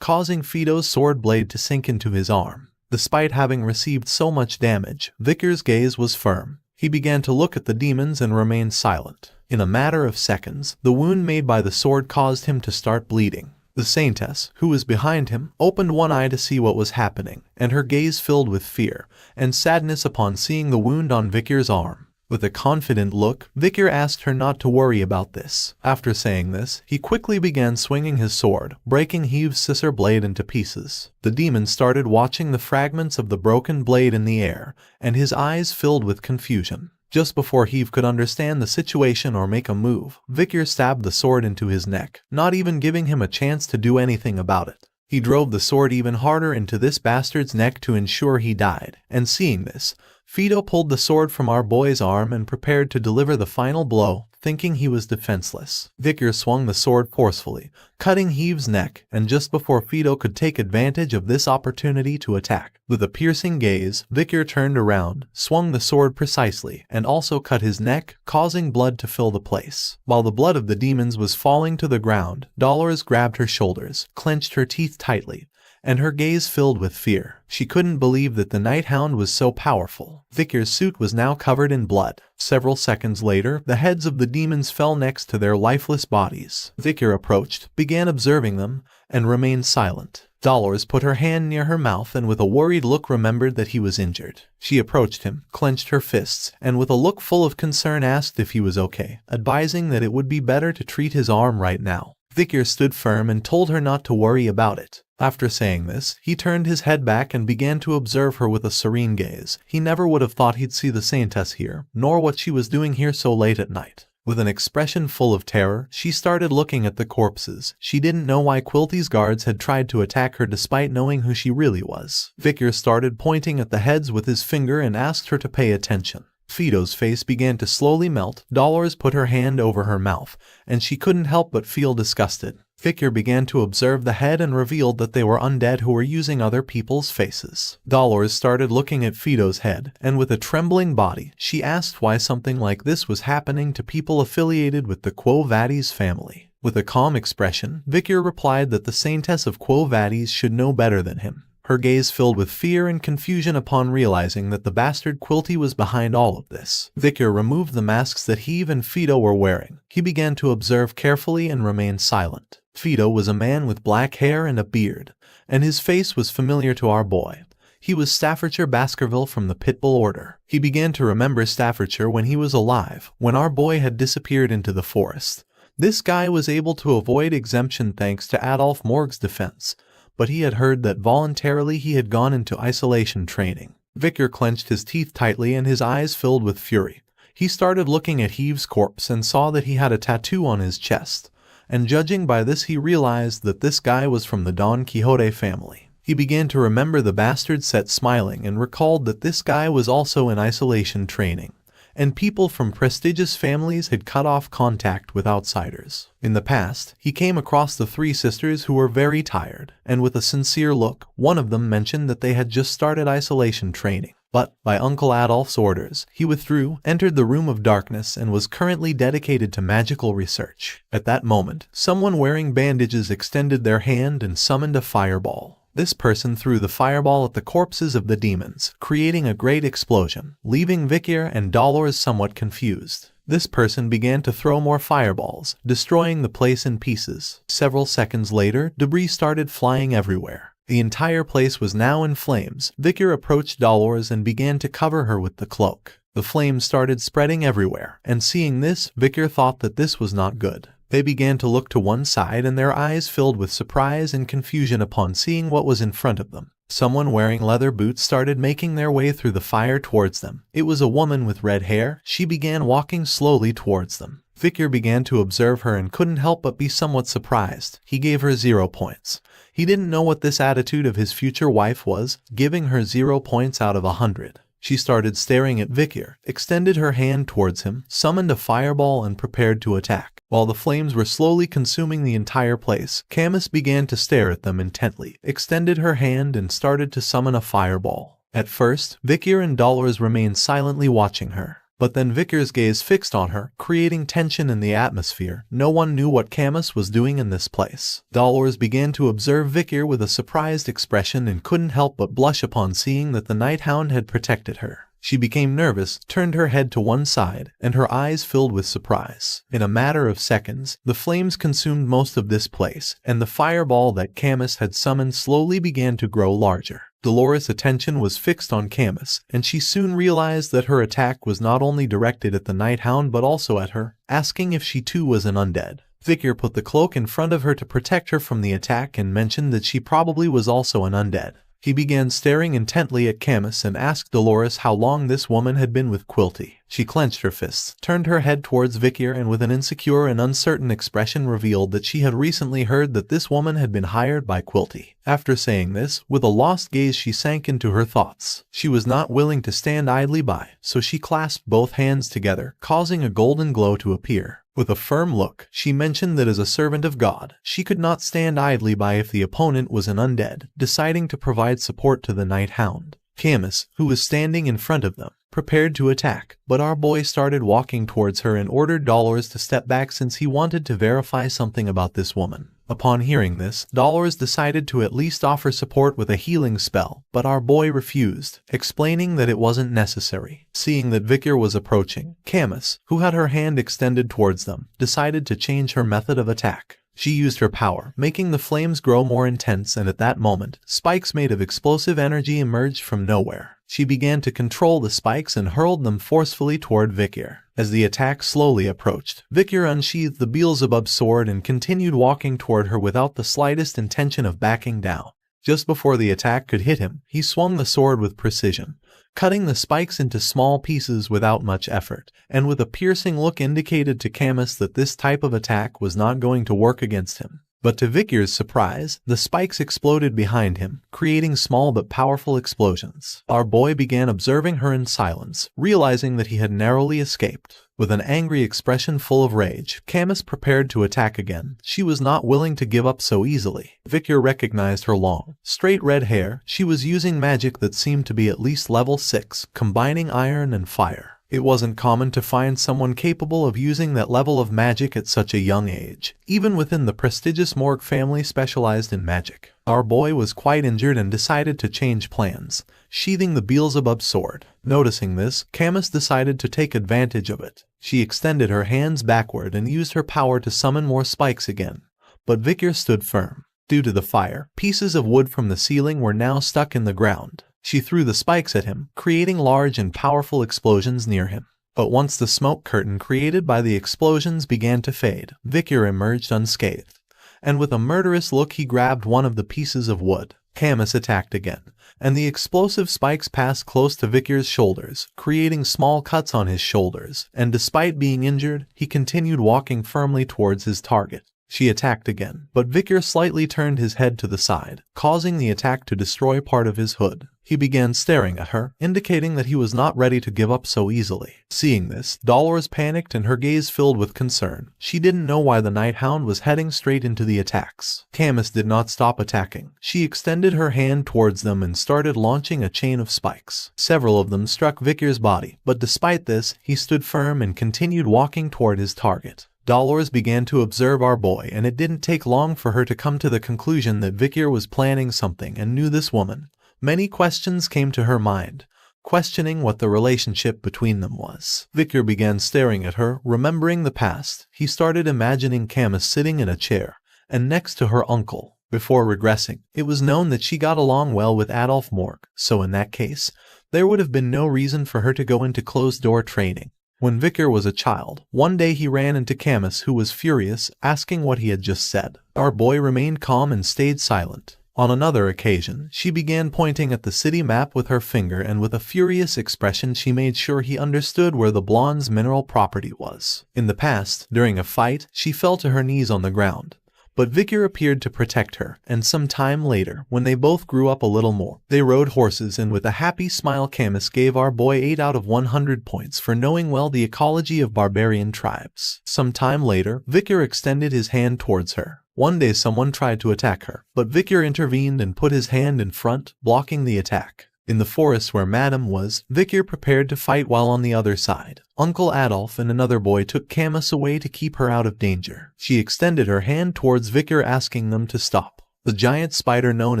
causing Fido's sword blade to sink into his arm. Despite having received so much damage, Vicker's gaze was firm. He began to look at the demons and remained silent. In a matter of seconds, the wound made by the sword caused him to start bleeding. The Saintess, who was behind him, opened one eye to see what was happening, and her gaze filled with fear and sadness upon seeing the wound on Vicker's arm. With a confident look, Vicker asked her not to worry about this. After saying this, he quickly began swinging his sword, breaking Heave's scissor blade into pieces. The demon started watching the fragments of the broken blade in the air, and his eyes filled with confusion. Just before Heave could understand the situation or make a move, Vicker stabbed the sword into his neck, not even giving him a chance to do anything about it. He drove the sword even harder into this bastard's neck to ensure he died, and seeing this, Fido pulled the sword from our boy's arm and prepared to deliver the final blow, thinking he was defenseless. Vicker swung the sword forcefully, cutting Heave's neck, and just before Fido could take advantage of this opportunity to attack, with a piercing gaze, Vicker turned around, swung the sword precisely, and also cut his neck, causing blood to fill the place. While the blood of the demons was falling to the ground, Dolores grabbed her shoulders, clenched her teeth tightly, and her gaze filled with fear. She couldn't believe that the Hound was so powerful. Vicker's suit was now covered in blood. Several seconds later, the heads of the demons fell next to their lifeless bodies. Vicker approached, began observing them, and remained silent. Dolores put her hand near her mouth and with a worried look remembered that he was injured. She approached him, clenched her fists, and with a look full of concern asked if he was okay, advising that it would be better to treat his arm right now. Vicker stood firm and told her not to worry about it. After saying this, he turned his head back and began to observe her with a serene gaze. He never would have thought he'd see the Saintess here, nor what she was doing here so late at night. With an expression full of terror, she started looking at the corpses. She didn't know why Quilty's guards had tried to attack her despite knowing who she really was. Vicker started pointing at the heads with his finger and asked her to pay attention. Fido's face began to slowly melt. Dolores put her hand over her mouth, and she couldn't help but feel disgusted. Vicker began to observe the head and revealed that they were undead who were using other people's faces. Dolores started looking at Fido's head, and with a trembling body, she asked why something like this was happening to people affiliated with the Quo Vadis family. With a calm expression, Vicker replied that the Saintess of Quo Vadis should know better than him. Her gaze filled with fear and confusion upon realizing that the bastard Quilty was behind all of this. Vicker removed the masks that Heave and Fido were wearing. He began to observe carefully and remained silent. Fido was a man with black hair and a beard, and his face was familiar to our boy. He was Staffordshire Baskerville from the Pitbull Order. He began to remember Staffordshire when he was alive, when our boy had disappeared into the forest. This guy was able to avoid exemption thanks to Adolf Morg's defense, but he had heard that voluntarily he had gone into isolation training. Vicker clenched his teeth tightly and his eyes filled with fury. He started looking at Heave's corpse and saw that he had a tattoo on his chest, and judging by this he realized that this guy was from the Don Quixote family. He began to remember the bastard set smiling and recalled that this guy was also in isolation training, and people from prestigious families had cut off contact with outsiders. In the past, he came across the three sisters who were very tired, and with a sincere look, one of them mentioned that they had just started isolation training. But, by Uncle Adolf's orders, he withdrew, entered the room of darkness, and was currently dedicated to magical research. At that moment, someone wearing bandages extended their hand and summoned a fireball. This person threw the fireball at the corpses of the demons, creating a great explosion, leaving Vikir and Dolores somewhat confused. This person began to throw more fireballs, destroying the place in pieces. Several seconds later, debris started flying everywhere. The entire place was now in flames. Vikir approached Dolores and began to cover her with the cloak. The flames started spreading everywhere, and seeing this, Vikir thought that this was not good. They began to look to one side and their eyes filled with surprise and confusion upon seeing what was in front of them. Someone wearing leather boots started making their way through the fire towards them. It was a woman with red hair. She began walking slowly towards them. Vikir began to observe her and couldn't help but be somewhat surprised. He gave her 0 points. He didn't know what this attitude of his future wife was, giving her 0 points out of 100. She started staring at Vikir, extended her hand towards him, summoned a fireball and prepared to attack. While the flames were slowly consuming the entire place, Camus began to stare at them intently, extended her hand and started to summon a fireball. At first, Vikir and Dolores remained silently watching her. But then Vikir's gaze fixed on her, creating tension in the atmosphere. No one knew what Camus was doing in this place. Dolores began to observe Vikir with a surprised expression and couldn't help but blush upon seeing that the Night Hound had protected her. She became nervous, turned her head to one side, and her eyes filled with surprise. In a matter of seconds, the flames consumed most of this place, and the fireball that Camus had summoned slowly began to grow larger. Dolores' attention was fixed on Camus, and she soon realized that her attack was not only directed at the Night Hound but also at her, asking if she too was an undead. Vikir put the cloak in front of her to protect her from the attack and mentioned that she probably was also an undead. He began staring intently at Camus and asked Dolores how long this woman had been with Quilty. She clenched her fists, turned her head towards Vikir and with an insecure and uncertain expression revealed that she had recently heard that this woman had been hired by Quilty. After saying this, with a lost gaze she sank into her thoughts. She was not willing to stand idly by, so she clasped both hands together, causing a golden glow to appear. With a firm look, she mentioned that as a servant of God, she could not stand idly by if the opponent was an undead, deciding to provide support to the Night Hound. Camus, who was standing in front of them, prepared to attack, but our boy started walking towards her and ordered Dolores to step back since he wanted to verify something about this woman. Upon hearing this, Dolores decided to at least offer support with a healing spell, but our boy refused, explaining that it wasn't necessary. Seeing that Vikir was approaching, Camus, who had her hand extended towards them, decided to change her method of attack. She used her power, making the flames grow more intense, and at that moment, spikes made of explosive energy emerged from nowhere. She began to control the spikes and hurled them forcefully toward Vikir. As the attack slowly approached, Vikir unsheathed the Beelzebub sword and continued walking toward her without the slightest intention of backing down. Just before the attack could hit him, he swung the sword with precision, cutting the spikes into small pieces without much effort, and with a piercing look indicated to Camus that this type of attack was not going to work against him. But to Vikir's surprise, the spikes exploded behind him, creating small but powerful explosions. Our boy began observing her in silence, realizing that he had narrowly escaped. With an angry expression full of rage, Camus prepared to attack again. She was not willing to give up so easily. Vikir recognized her long, straight red hair. She was using magic that seemed to be at least level 6, combining iron and fire. It wasn't common to find someone capable of using that level of magic at such a young age, even within the prestigious Morg family specialized in magic. Our boy was quite injured and decided to change plans, sheathing the Beelzebub sword. Noticing this, Camus decided to take advantage of it. She extended her hands backward and used her power to summon more spikes again. But Vikir stood firm. Due to the fire, pieces of wood from the ceiling were now stuck in the ground. She threw the spikes at him, creating large and powerful explosions near him. But once the smoke curtain created by the explosions began to fade, Vikir emerged unscathed. And with a murderous look he grabbed one of the pieces of wood. Camus attacked again, and the explosive spikes passed close to Vikir's shoulders, creating small cuts on his shoulders, and despite being injured, he continued walking firmly towards his target. She attacked again, but Vicar slightly turned his head to the side, causing the attack to destroy part of his hood. He began staring at her, indicating that he was not ready to give up so easily. Seeing this, Dolores panicked and her gaze filled with concern. She didn't know why the Night Hound was heading straight into the attacks. Camus did not stop attacking. She extended her hand towards them and started launching a chain of spikes. Several of them struck Vicar's body, but despite this, he stood firm and continued walking toward his target. Dolores began to observe our boy, and it didn't take long for her to come to the conclusion that Vicar was planning something and knew this woman. Many questions came to her mind, questioning what the relationship between them was. Vicar began staring at her, remembering the past. He started imagining Camus sitting in a chair, and next to her uncle. Before regressing, it was known that she got along well with Adolphe Morgue, so in that case, there would have been no reason for her to go into closed-door training. When Vicar was a child, one day he ran into Camus, who was furious, asking what he had just said. Our boy remained calm and stayed silent. On another occasion, she began pointing at the city map with her finger, and with a furious expression she made sure he understood where the blonde's mineral property was. In the past, during a fight, she fell to her knees on the ground. But Vicar appeared to protect her, and some time later, when they both grew up a little more, they rode horses, and with a happy smile Camus gave our boy 8 out of 100 points for knowing well the ecology of barbarian tribes. Some time later, Vicar extended his hand towards her. One day someone tried to attack her, but Vicar intervened and put his hand in front, blocking the attack. In the forest where Madame was, Vicar prepared to fight, while on the other side, Uncle Adolphe and another boy took Camus away to keep her out of danger. She extended her hand towards Vicar, asking them to stop. The giant spider known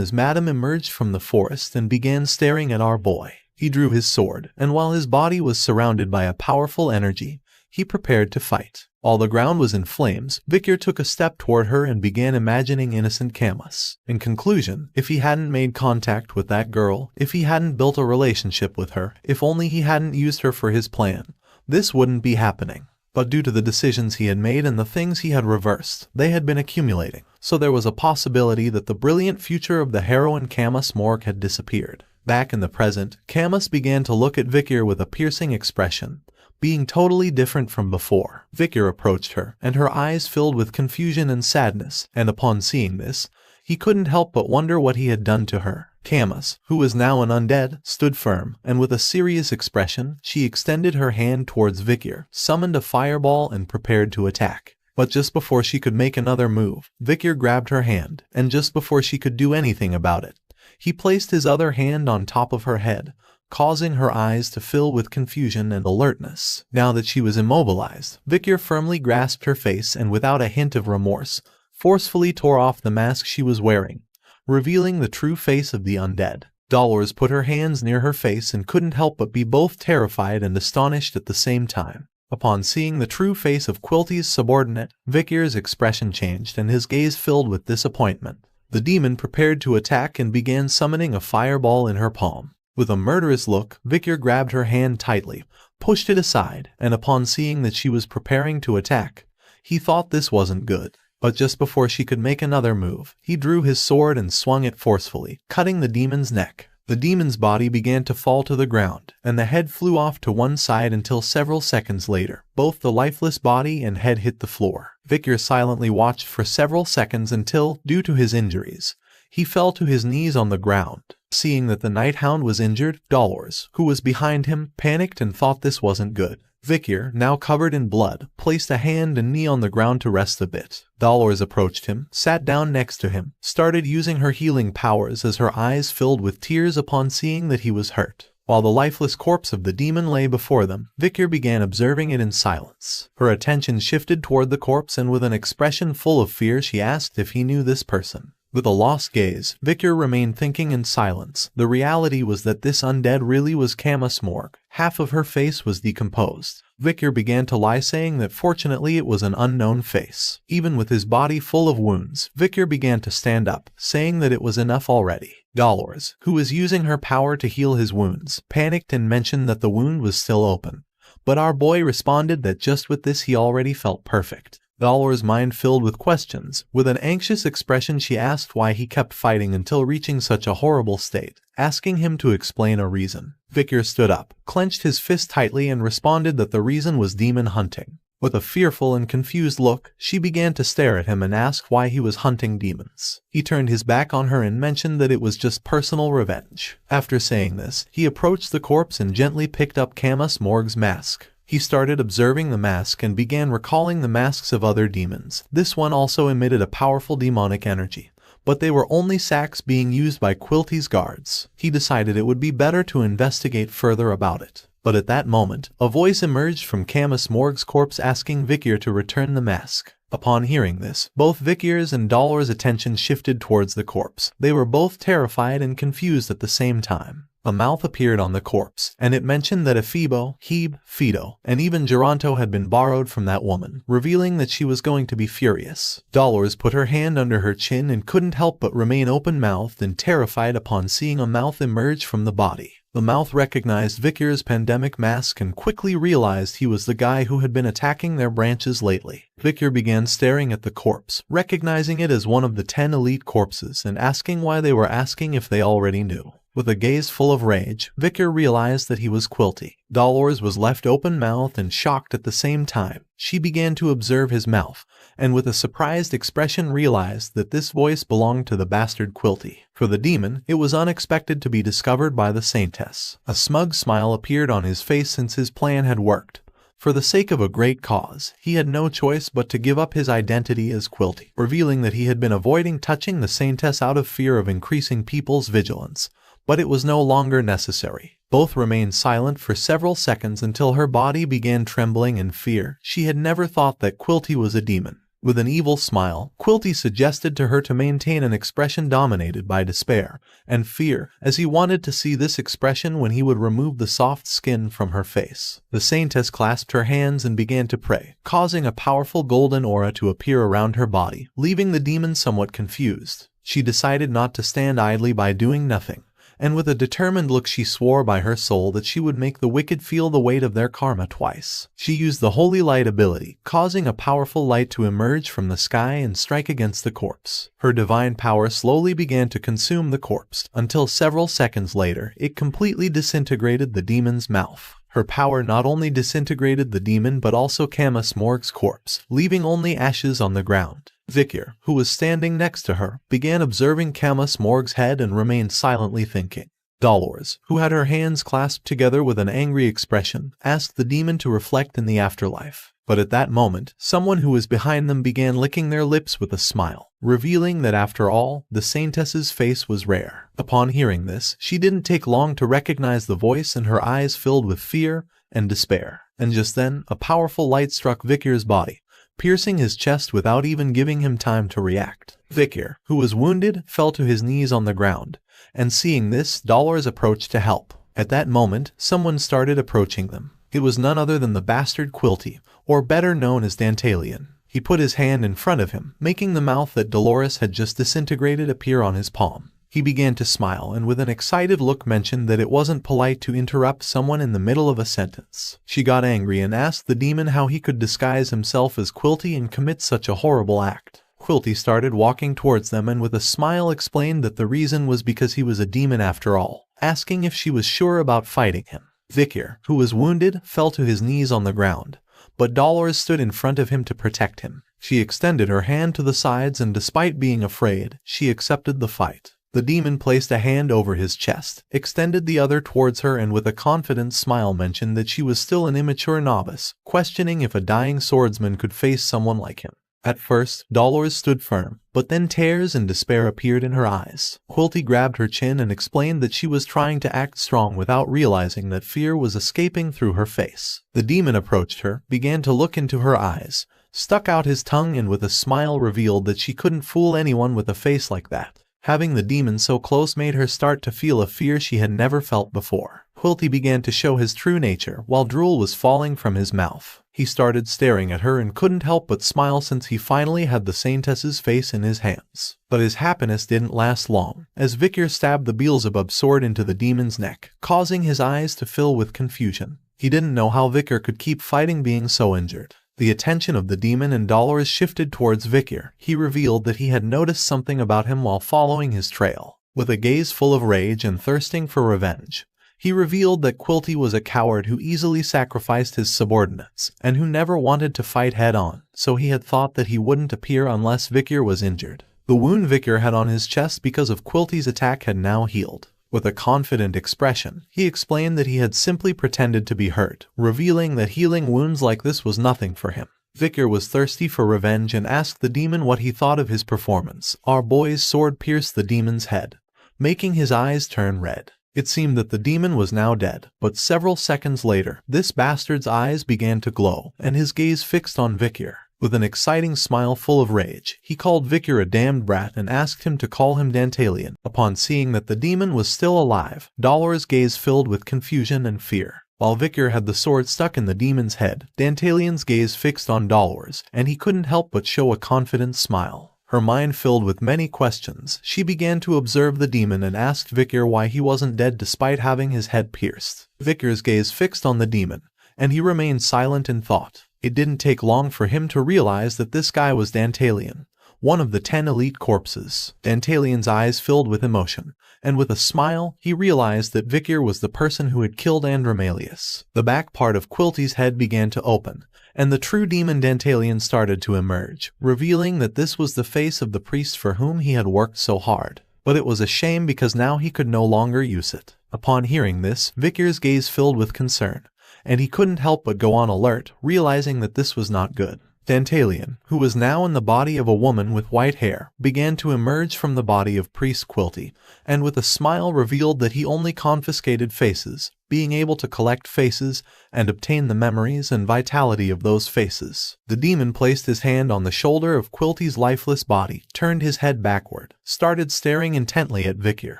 as Madame emerged from the forest and began staring at our boy. He drew his sword, and while his body was surrounded by a powerful energy, he prepared to fight. While the ground was in flames, Vicar took a step toward her and began imagining innocent Camus. In conclusion, if he hadn't made contact with that girl, if he hadn't built a relationship with her, if only he hadn't used her for his plan, this wouldn't be happening. But due to the decisions he had made and the things he had reversed, they had been accumulating, so there was a possibility that the brilliant future of the heroine Camus Morgue had disappeared. Back in the present, Camus began to look at Vicar with a piercing expression, being totally different from before. Vicar approached her, and her eyes filled with confusion and sadness, and upon seeing this, he couldn't help but wonder what he had done to her. Camus, who was now an undead, stood firm, and with a serious expression, she extended her hand towards Vicar, summoned a fireball, and prepared to attack. But just before she could make another move, Vicar grabbed her hand, and just before she could do anything about it, he placed his other hand on top of her head, causing her eyes to fill with confusion and alertness. Now that she was immobilized, Vicar firmly grasped her face and without a hint of remorse, forcefully tore off the mask she was wearing, revealing the true face of the undead. Dolores put her hands near her face and couldn't help but be both terrified and astonished at the same time. Upon seeing the true face of Quilty's subordinate, Vicar's expression changed and his gaze filled with disappointment. The demon prepared to attack and began summoning a fireball in her palm. With a murderous look, Vicar grabbed her hand tightly, pushed it aside, and upon seeing that she was preparing to attack, he thought this wasn't good. But just before she could make another move, he drew his sword and swung it forcefully, cutting the demon's neck. The demon's body began to fall to the ground, and the head flew off to one side until several seconds later, both the lifeless body and head hit the floor. Vicar silently watched for several seconds until, due to his injuries, he fell to his knees on the ground. Seeing that the Night Hound was injured, Dolores, who was behind him, panicked and thought this wasn't good. Vicar, now covered in blood, placed a hand and knee on the ground to rest a bit. Dolores approached him, sat down next to him, started using her healing powers as her eyes filled with tears upon seeing that he was hurt. While the lifeless corpse of the demon lay before them, Vicar began observing it in silence. Her attention shifted toward the corpse, and with an expression full of fear she asked if he knew this person. With a lost gaze, Vicar remained thinking in silence. The reality was that this undead really was Camus Morgue. Half of her face was decomposed. Vicar began to lie, saying that fortunately it was an unknown face. Even with his body full of wounds, Vicar began to stand up, saying that it was enough already. Dolores, who was using her power to heal his wounds, panicked and mentioned that the wound was still open. But our boy responded that just with this he already felt perfect. Dolores' mind filled with questions. With an anxious expression she asked why he kept fighting until reaching such a horrible state, asking him to explain a reason. Vicar stood up, clenched his fist tightly and responded that the reason was demon hunting. With a fearful and confused look, she began to stare at him and ask why he was hunting demons. He turned his back on her and mentioned that it was just personal revenge. After saying this, he approached the corpse and gently picked up Camus Morg's mask. He started observing the mask and began recalling the masks of other demons. This one also emitted a powerful demonic energy, but they were only sacks being used by Quilty's guards. He decided it would be better to investigate further about it. But at that moment, a voice emerged from Camus Morg's corpse asking Vikir to return the mask. Upon hearing this, both Vikir's and Dolor's attention shifted towards the corpse. They were both terrified and confused at the same time. A mouth appeared on the corpse, and it mentioned that Ephibo, Heb, Fido, and even Geronto had been borrowed from that woman, revealing that she was going to be furious. Dolores put her hand under her chin and couldn't help but remain open-mouthed and terrified upon seeing a mouth emerge from the body. The mouth recognized Vikir's pandemic mask and quickly realized he was the guy who had been attacking their branches lately. Vikir began staring at the corpse, recognizing it as one of the 10 elite corpses and asking why they were asking if they already knew. With a gaze full of rage, Vikir realized that he was Quilty. Dolores was left open-mouthed and shocked at the same time. She began to observe his mouth, and with a surprised expression realized that this voice belonged to the bastard Quilty. For the demon, it was unexpected to be discovered by the Saintess. A smug smile appeared on his face since his plan had worked. For the sake of a great cause, he had no choice but to give up his identity as Quilty, revealing that he had been avoiding touching the Saintess out of fear of increasing people's vigilance. But it was no longer necessary. Both remained silent for several seconds until her body began trembling in fear. She had never thought that Quilty was a demon. With an evil smile, Quilty suggested to her to maintain an expression dominated by despair and fear, as he wanted to see this expression when he would remove the soft skin from her face. The Saintess clasped her hands and began to pray, causing a powerful golden aura to appear around her body, leaving the demon somewhat confused. She decided not to stand idly by doing nothing, and with a determined look she swore by her soul that she would make the wicked feel the weight of their karma twice. She used the Holy Light ability, causing a powerful light to emerge from the sky and strike against the corpse. Her divine power slowly began to consume the corpse, until several seconds later it completely disintegrated the demon's mouth. Her power not only disintegrated the demon but also Camus Morg's corpse, leaving only ashes on the ground. Vikir, who was standing next to her, began observing Camus Morg's head and remained silently thinking. Dolores, who had her hands clasped together with an angry expression, asked the demon to reflect in the afterlife. But at that moment, someone who was behind them began licking their lips with a smile, revealing that after all, the Saintess's face was rare. Upon hearing this, she didn't take long to recognize the voice and her eyes filled with fear and despair. And just then, a powerful light struck Vikir's body, piercing his chest without even giving him time to react. Vikir, who was wounded, fell to his knees on the ground, and seeing this, Dolores approached to help. At that moment, someone started approaching them. It was none other than the bastard Quilty, or better known as Dantalion. He put his hand in front of him, making the mouth that Dolores had just disintegrated appear on his palm. He began to smile and with an excited look mentioned that it wasn't polite to interrupt someone in the middle of a sentence. She got angry and asked the demon how he could disguise himself as Quilty and commit such a horrible act. Quilty started walking towards them and with a smile explained that the reason was because he was a demon after all, asking if she was sure about fighting him. Vikir, who was wounded, fell to his knees on the ground, but Dolores stood in front of him to protect him. She extended her hand to the sides and despite being afraid, she accepted the fight. The demon placed a hand over his chest, extended the other towards her and with a confident smile mentioned that she was still an immature novice, questioning if a dying swordsman could face someone like him. At first, Dolores stood firm, but then tears and despair appeared in her eyes. Quilty grabbed her chin and explained that she was trying to act strong without realizing that fear was escaping through her face. The demon approached her, began to look into her eyes, stuck out his tongue and with a smile revealed that she couldn't fool anyone with a face like that. Having the demon so close made her start to feel a fear she had never felt before. Quilty began to show his true nature while drool was falling from his mouth. He started staring at her and couldn't help but smile since he finally had the Saintess's face in his hands. But his happiness didn't last long, as Vikir stabbed the Beelzebub sword into the demon's neck, causing his eyes to fill with confusion. He didn't know how Vikir could keep fighting being so injured. The attention of the demon and Dolores shifted towards Vikir. He revealed that he had noticed something about him while following his trail. With a gaze full of rage and thirsting for revenge, He revealed that Quilty was a coward who easily sacrificed his subordinates, and who never wanted to fight head-on, so he had thought that he wouldn't appear unless Vikir was injured. The wound Vikir had on his chest because of Quilty's attack had now healed. With a confident expression, he explained that he had simply pretended to be hurt, revealing that healing wounds like this was nothing for him. Vikir was thirsty for revenge and asked the demon what he thought of his performance. Our boy's sword pierced the demon's head, making his eyes turn red. It seemed that the demon was now dead, but several seconds later, this bastard's eyes began to glow, and his gaze fixed on Vikir. With an exciting smile full of rage, he called Vikir a damned brat and asked him to call him Dantalion. Upon seeing that the demon was still alive, Dolor's gaze filled with confusion and fear. While Vikir had the sword stuck in the demon's head, Dantalion's gaze fixed on Dolor's, and he couldn't help but show a confident smile. Her mind filled with many questions, she began to observe the demon and asked Vikir why he wasn't dead despite having his head pierced. Vikir's gaze fixed on the demon, and he remained silent in thought. It didn't take long for him to realize that this guy was Dantalion, one of the 10 elite corpses. Dantalion's eyes filled with emotion, and with a smile, he realized that Vikir was the person who had killed Andromalius. The back part of Quilty's head began to open, and the true demon Dantalion started to emerge, revealing that this was the face of the priest for whom he had worked so hard. But it was a shame because now he could no longer use it. Upon hearing this, Vikir's gaze filled with concern, and he couldn't help but go on alert, realizing that this was not good. Dantalion, who was now in the body of a woman with white hair, began to emerge from the body of priest Quilty, and with a smile revealed that he only confiscated faces, being able to collect faces and obtain the memories and vitality of those faces. The demon placed his hand on the shoulder of Quilty's lifeless body, turned his head backward, started staring intently at Vikir,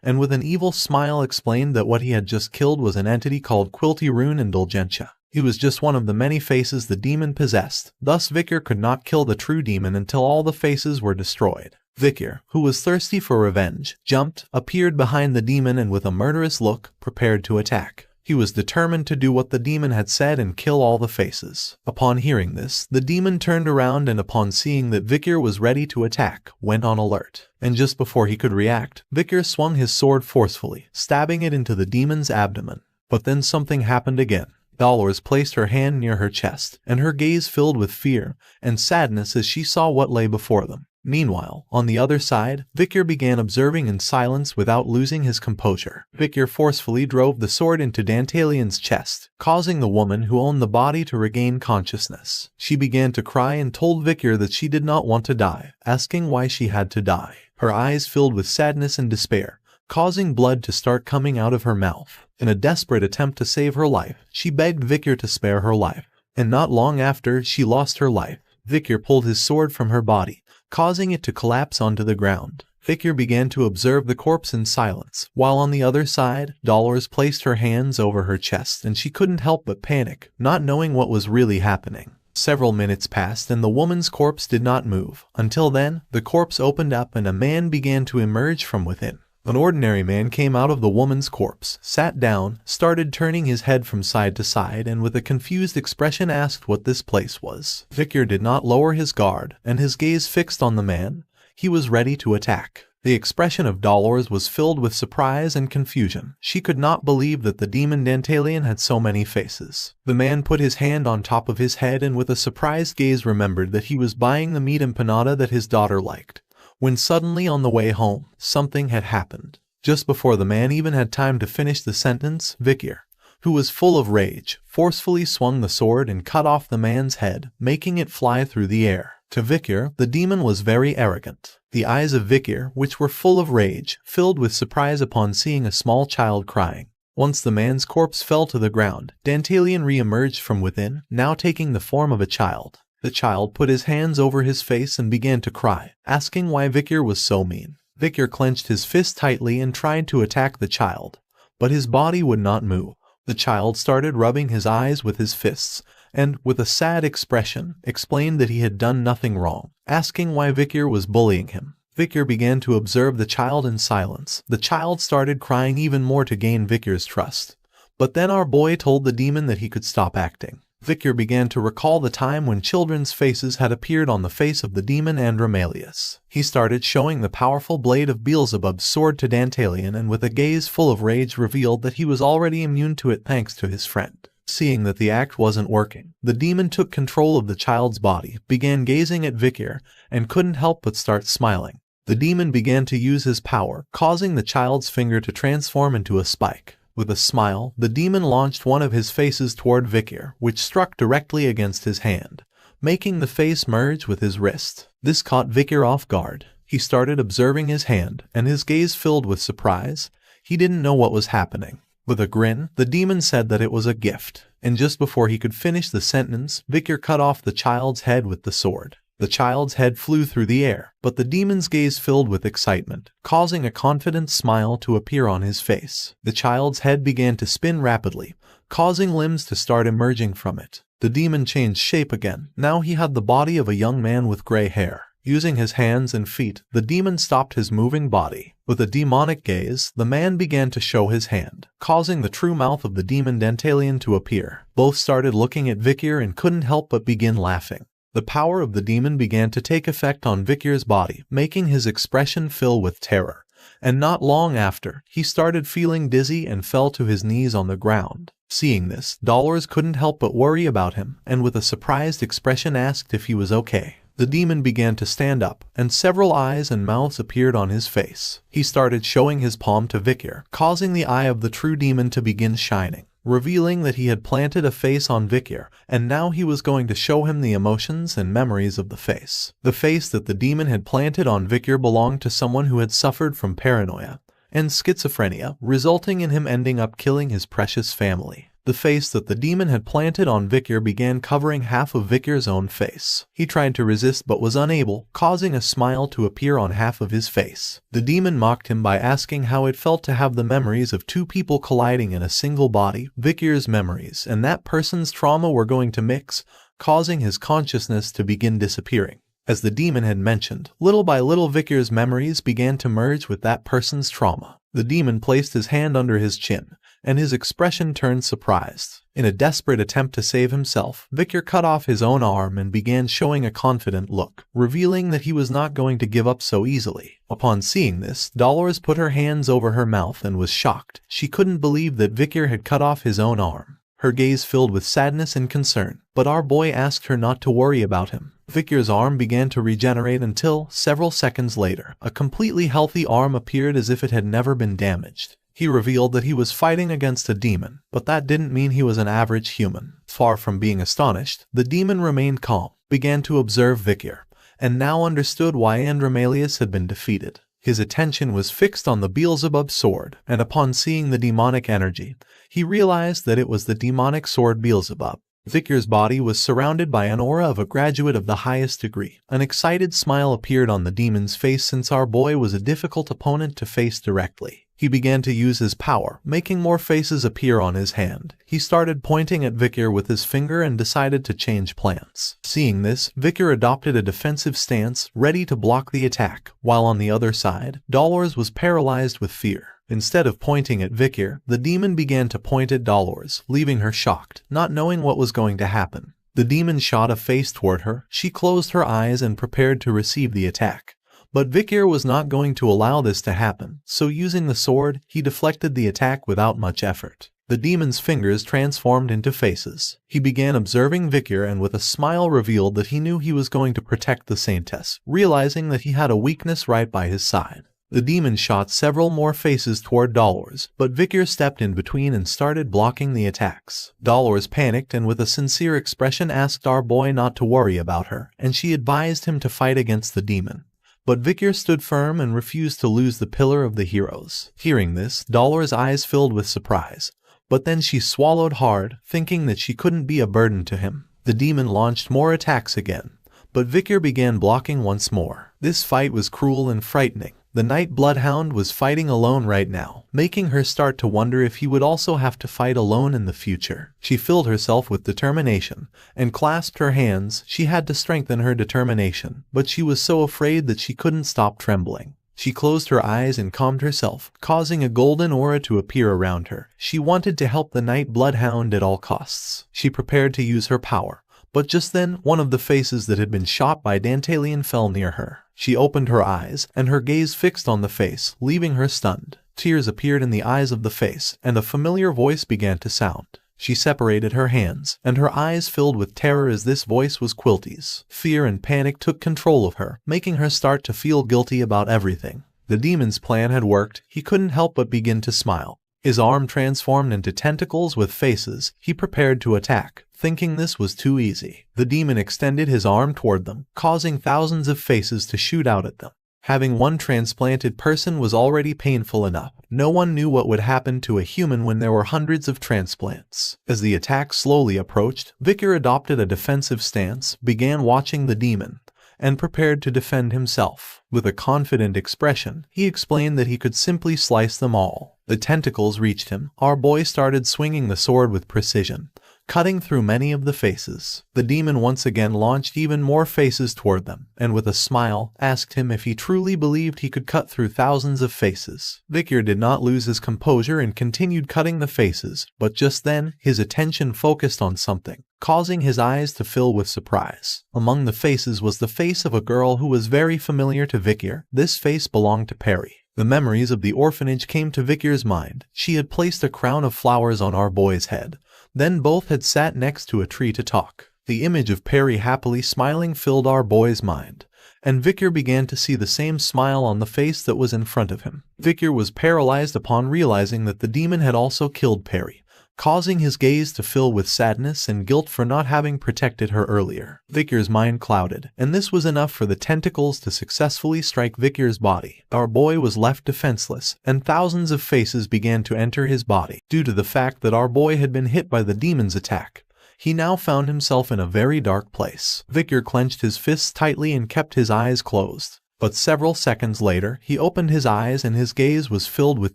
and with an evil smile explained that what he had just killed was an entity called Quilty Rune Indulgentia. He was just one of the many faces the demon possessed, thus Vikir could not kill the true demon until all the faces were destroyed. Vikir, who was thirsty for revenge, jumped, appeared behind the demon and with a murderous look, prepared to attack. He was determined to do what the demon had said and kill all the faces. Upon hearing this, the demon turned around and upon seeing that Vikir was ready to attack, went on alert. And just before he could react, Vikir swung his sword forcefully, stabbing it into the demon's abdomen. But then something happened again. Dolores placed her hand near her chest, and her gaze filled with fear and sadness as she saw what lay before them. Meanwhile, on the other side, Vikir began observing in silence without losing his composure. Vikir forcefully drove the sword into Dantalion's chest, causing the woman who owned the body to regain consciousness. She began to cry and told Vikir that she did not want to die, asking why she had to die. Her eyes filled with sadness and despair, causing blood to start coming out of her mouth. In a desperate attempt to save her life, she begged Vikir to spare her life, and not long after, she lost her life. Vikir pulled his sword from her body, causing it to collapse onto the ground. Vikir began to observe the corpse in silence, while on the other side, Dolores placed her hands over her chest and she couldn't help but panic, not knowing what was really happening. Several minutes passed and the woman's corpse did not move. Until then, the corpse opened up and a man began to emerge from within. An ordinary man came out of the woman's corpse, sat down, started turning his head from side to side and with a confused expression asked what this place was. Vikir did not lower his guard, and his gaze fixed on the man. He was ready to attack. The expression of Dolores was filled with surprise and confusion. She could not believe that the demon Dantalion had so many faces. The man put his hand on top of his head and with a surprised gaze remembered that he was buying the meat empanada that his daughter liked. When suddenly on the way home, something had happened. Just before the man even had time to finish the sentence, Vikir, who was full of rage, forcefully swung the sword and cut off the man's head, making it fly through the air. To Vikir, the demon was very arrogant. The eyes of Vikir, which were full of rage, filled with surprise upon seeing a small child crying. Once the man's corpse fell to the ground, Dantalion re-emerged from within, now taking the form of a child. The child put his hands over his face and began to cry, asking why Vikir was so mean. Vikir clenched his fist tightly and tried to attack the child, but his body would not move. The child started rubbing his eyes with his fists, and, with a sad expression, explained that he had done nothing wrong, asking why Vikir was bullying him. Vikir began to observe the child in silence. The child started crying even more to gain Vikir's trust. But then our boy told the demon that he could stop acting. Victor began to recall the time when children's faces had appeared on the face of the demon Andromalius. He started showing the powerful blade of Beelzebub's sword to Dantalion, and with a gaze full of rage revealed that he was already immune to it thanks to his friend. Seeing that the act wasn't working, the demon took control of the child's body, began gazing at Victor, and couldn't help but start smiling. The demon began to use his power, causing the child's finger to transform into a spike. With a smile, the demon launched one of his faces toward Victor, which struck directly against his hand, making the face merge with his wrist. This caught Victor off guard. He started observing his hand, and his gaze filled with surprise. He didn't know what was happening. With a grin, the demon said that it was a gift, and just before he could finish the sentence, Victor cut off the child's head with the sword. The child's head flew through the air, but the demon's gaze filled with excitement, causing a confident smile to appear on his face. The child's head began to spin rapidly, causing limbs to start emerging from it. The demon changed shape again. Now he had the body of a young man with gray hair. Using his hands and feet, the demon stopped his moving body. With a demonic gaze, the man began to show his hand, causing the true mouth of the demon Dantalion to appear. Both started looking at Victor and couldn't help but begin laughing. The power of the demon began to take effect on Victor's body, making his expression fill with terror. And not long after, he started feeling dizzy and fell to his knees on the ground. Seeing this, Dollars couldn't help but worry about him, and with a surprised expression asked if he was okay. The demon began to stand up, and several eyes and mouths appeared on his face. He started showing his palm to Victor, causing the eye of the true demon to begin shining, revealing that he had planted a face on Victor, and now he was going to show him the emotions and memories of the face. The face that the demon had planted on Victor belonged to someone who had suffered from paranoia and schizophrenia, resulting in him ending up killing his precious family. The face that the demon had planted on Victor began covering half of Victor's own face. He tried to resist but was unable, causing a smile to appear on half of his face. The demon mocked him by asking how it felt to have the memories of two people colliding in a single body. Victor's memories and that person's trauma were going to mix, causing his consciousness to begin disappearing. As the demon had mentioned, little by little Victor's memories began to merge with that person's trauma. The demon placed his hand under his chin, and his expression turned surprised. In a desperate attempt to save himself, Victor cut off his own arm and began showing a confident look, revealing that he was not going to give up so easily. Upon seeing this, Dolores put her hands over her mouth and was shocked. She couldn't believe that Victor had cut off his own arm. Her gaze filled with sadness and concern, but our boy asked her not to worry about him. Victor's arm began to regenerate until, several seconds later, a completely healthy arm appeared as if it had never been damaged. He revealed that he was fighting against a demon, but that didn't mean he was an average human. Far from being astonished, the demon remained calm, began to observe Victor, and now understood why Andromalius had been defeated. His attention was fixed on the Beelzebub sword, and upon seeing the demonic energy, he realized that it was the demonic sword Beelzebub. Victor's body was surrounded by an aura of a graduate of the highest degree. An excited smile appeared on the demon's face since our boy was a difficult opponent to face directly. He began to use his power, making more faces appear on his hand. He started pointing at Victor with his finger and decided to change plans. Seeing this, Victor adopted a defensive stance, ready to block the attack, while on the other side, Dolores was paralyzed with fear. Instead of pointing at Victor, the demon began to point at Dolores, leaving her shocked, not knowing what was going to happen. The demon shot a face toward her. She closed her eyes and prepared to receive the attack. But Victor was not going to allow this to happen, so using the sword, he deflected the attack without much effort. The demon's fingers transformed into faces. He began observing Victor and with a smile revealed that he knew he was going to protect the Saintess, realizing that he had a weakness right by his side. The demon shot several more faces toward Dolores, but Victor stepped in between and started blocking the attacks. Dolores panicked and with a sincere expression asked our boy not to worry about her, and she advised him to fight against the demon. But Victor stood firm and refused to lose the pillar of the heroes. Hearing this, Dolores' eyes filled with surprise, but then she swallowed hard, thinking that she couldn't be a burden to him. The demon launched more attacks again, but Victor began blocking once more. This fight was cruel and frightening. The Night Bloodhound was fighting alone right now, making her start to wonder if he would also have to fight alone in the future. She filled herself with determination and clasped her hands. She had to strengthen her determination, but she was so afraid that she couldn't stop trembling. She closed her eyes and calmed herself, causing a golden aura to appear around her. She wanted to help the Night Bloodhound at all costs. She prepared to use her power. But just then, one of the faces that had been shot by Dantalion fell near her. She opened her eyes, and her gaze fixed on the face, leaving her stunned. Tears appeared in the eyes of the face, and a familiar voice began to sound. She separated her hands, and her eyes filled with terror as this voice was Quilty's. Fear and panic took control of her, making her start to feel guilty about everything. The demon's plan had worked. He couldn't help but begin to smile. His arm transformed into tentacles with faces. He prepared to attack, thinking this was too easy. The demon extended his arm toward them, causing thousands of faces to shoot out at them. Having one transplanted person was already painful enough. No one knew what would happen to a human when there were hundreds of transplants. As the attack slowly approached, Vicar adopted a defensive stance, began watching the demon, and prepared to defend himself. With a confident expression, he explained that he could simply slice them all. The tentacles reached him. Our boy started swinging the sword with precision, cutting through many of the faces. The demon once again launched even more faces toward them, and with a smile, asked him if he truly believed he could cut through thousands of faces. Vicar did not lose his composure and continued cutting the faces, but just then, his attention focused on something, causing his eyes to fill with surprise. Among the faces was the face of a girl who was very familiar to Vicar. This face belonged to Perry. The memories of the orphanage came to Vicar's mind. She had placed a crown of flowers on our boy's head. Then both had sat next to a tree to talk. The image of Perry happily smiling filled our boy's mind, and Vicar began to see the same smile on the face that was in front of him. Vicar was paralyzed upon realizing that the demon had also killed Perry, causing his gaze to fill with sadness and guilt for not having protected her earlier. Vicar's mind clouded, and this was enough for the tentacles to successfully strike Vicar's body. Our boy was left defenseless, and thousands of faces began to enter his body. Due to the fact that our boy had been hit by the demon's attack, he now found himself in a very dark place. Vicar clenched his fists tightly and kept his eyes closed. But several seconds later, he opened his eyes and his gaze was filled with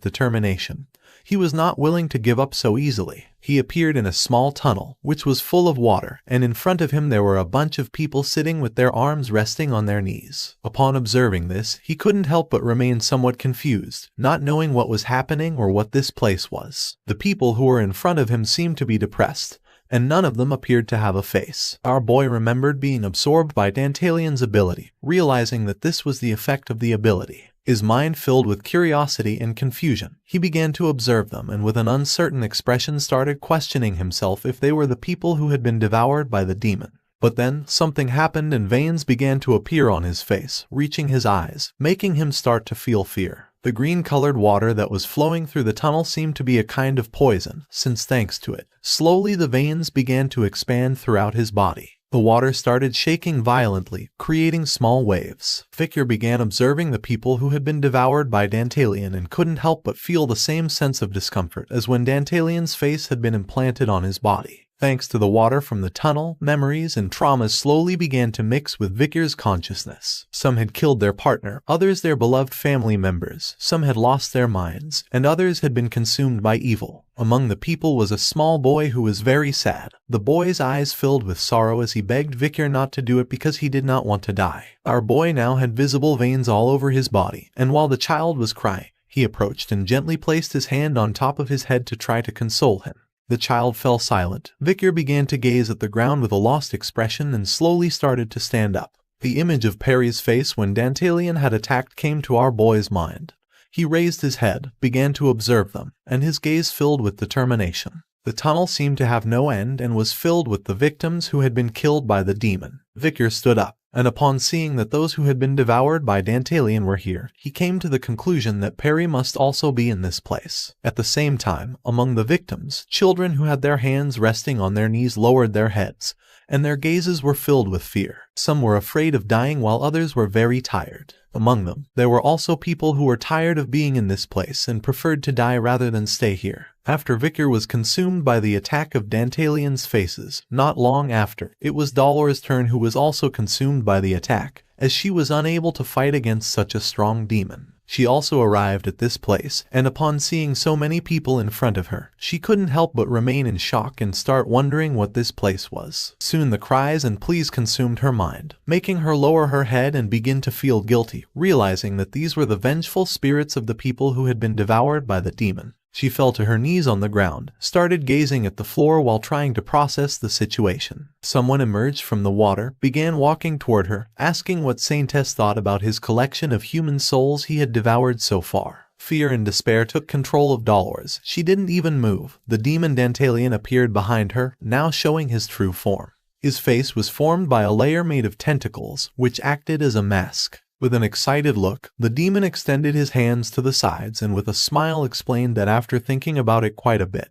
determination. He was not willing to give up so easily. He appeared in a small tunnel, which was full of water, and in front of him there were a bunch of people sitting with their arms resting on their knees. Upon observing this, he couldn't help but remain somewhat confused, not knowing what was happening or what this place was. The people who were in front of him seemed to be depressed, and none of them appeared to have a face. Our boy remembered being absorbed by Dantalion's ability, realizing that this was the effect of the ability. His mind filled with curiosity and confusion. He began to observe them and with an uncertain expression started questioning himself if they were the people who had been devoured by the demon. But then, something happened and veins began to appear on his face, reaching his eyes, making him start to feel fear. The green-colored water that was flowing through the tunnel seemed to be a kind of poison, since thanks to it, slowly the veins began to expand throughout his body. The water started shaking violently, creating small waves. Vicar began observing the people who had been devoured by Dantalion and couldn't help but feel the same sense of discomfort as when Dantalion's face had been implanted on his body. Thanks to the water from the tunnel, memories and traumas slowly began to mix with Vicar's consciousness. Some had killed their partner, others their beloved family members, some had lost their minds, and others had been consumed by evil. Among the people was a small boy who was very sad. The boy's eyes filled with sorrow as he begged Vicar not to do it because he did not want to die. Our boy now had visible veins all over his body, and while the child was crying, he approached and gently placed his hand on top of his head to try to console him. The child fell silent. Vicar began to gaze at the ground with a lost expression and slowly started to stand up. The image of Perry's face when Dantalion had attacked came to our boy's mind. He raised his head, began to observe them, and his gaze filled with determination. The tunnel seemed to have no end and was filled with the victims who had been killed by the demon. Vicar stood up, and upon seeing that those who had been devoured by Dantalion were here, he came to the conclusion that Perry must also be in this place. At the same time, among the victims, children who had their hands resting on their knees lowered their heads, and their gazes were filled with fear. Some were afraid of dying while others were very tired. Among them, there were also people who were tired of being in this place and preferred to die rather than stay here. After Vicar was consumed by the attack of Dantalion's faces, not long after, it was Dolor's turn who was also consumed by the attack, as she was unable to fight against such a strong demon. She also arrived at this place, and upon seeing so many people in front of her, she couldn't help but remain in shock and start wondering what this place was. Soon the cries and pleas consumed her mind, making her lower her head and begin to feel guilty, realizing that these were the vengeful spirits of the people who had been devoured by the demon. She fell to her knees on the ground, started gazing at the floor while trying to process the situation. Someone emerged from the water, began walking toward her, asking what Saintess thought about his collection of human souls he had devoured so far. Fear and despair took control of Dolores. She didn't even move. The demon Dantalian appeared behind her, now showing his true form. His face was formed by a layer made of tentacles, which acted as a mask. With an excited look, the demon extended his hands to the sides and with a smile explained that after thinking about it quite a bit,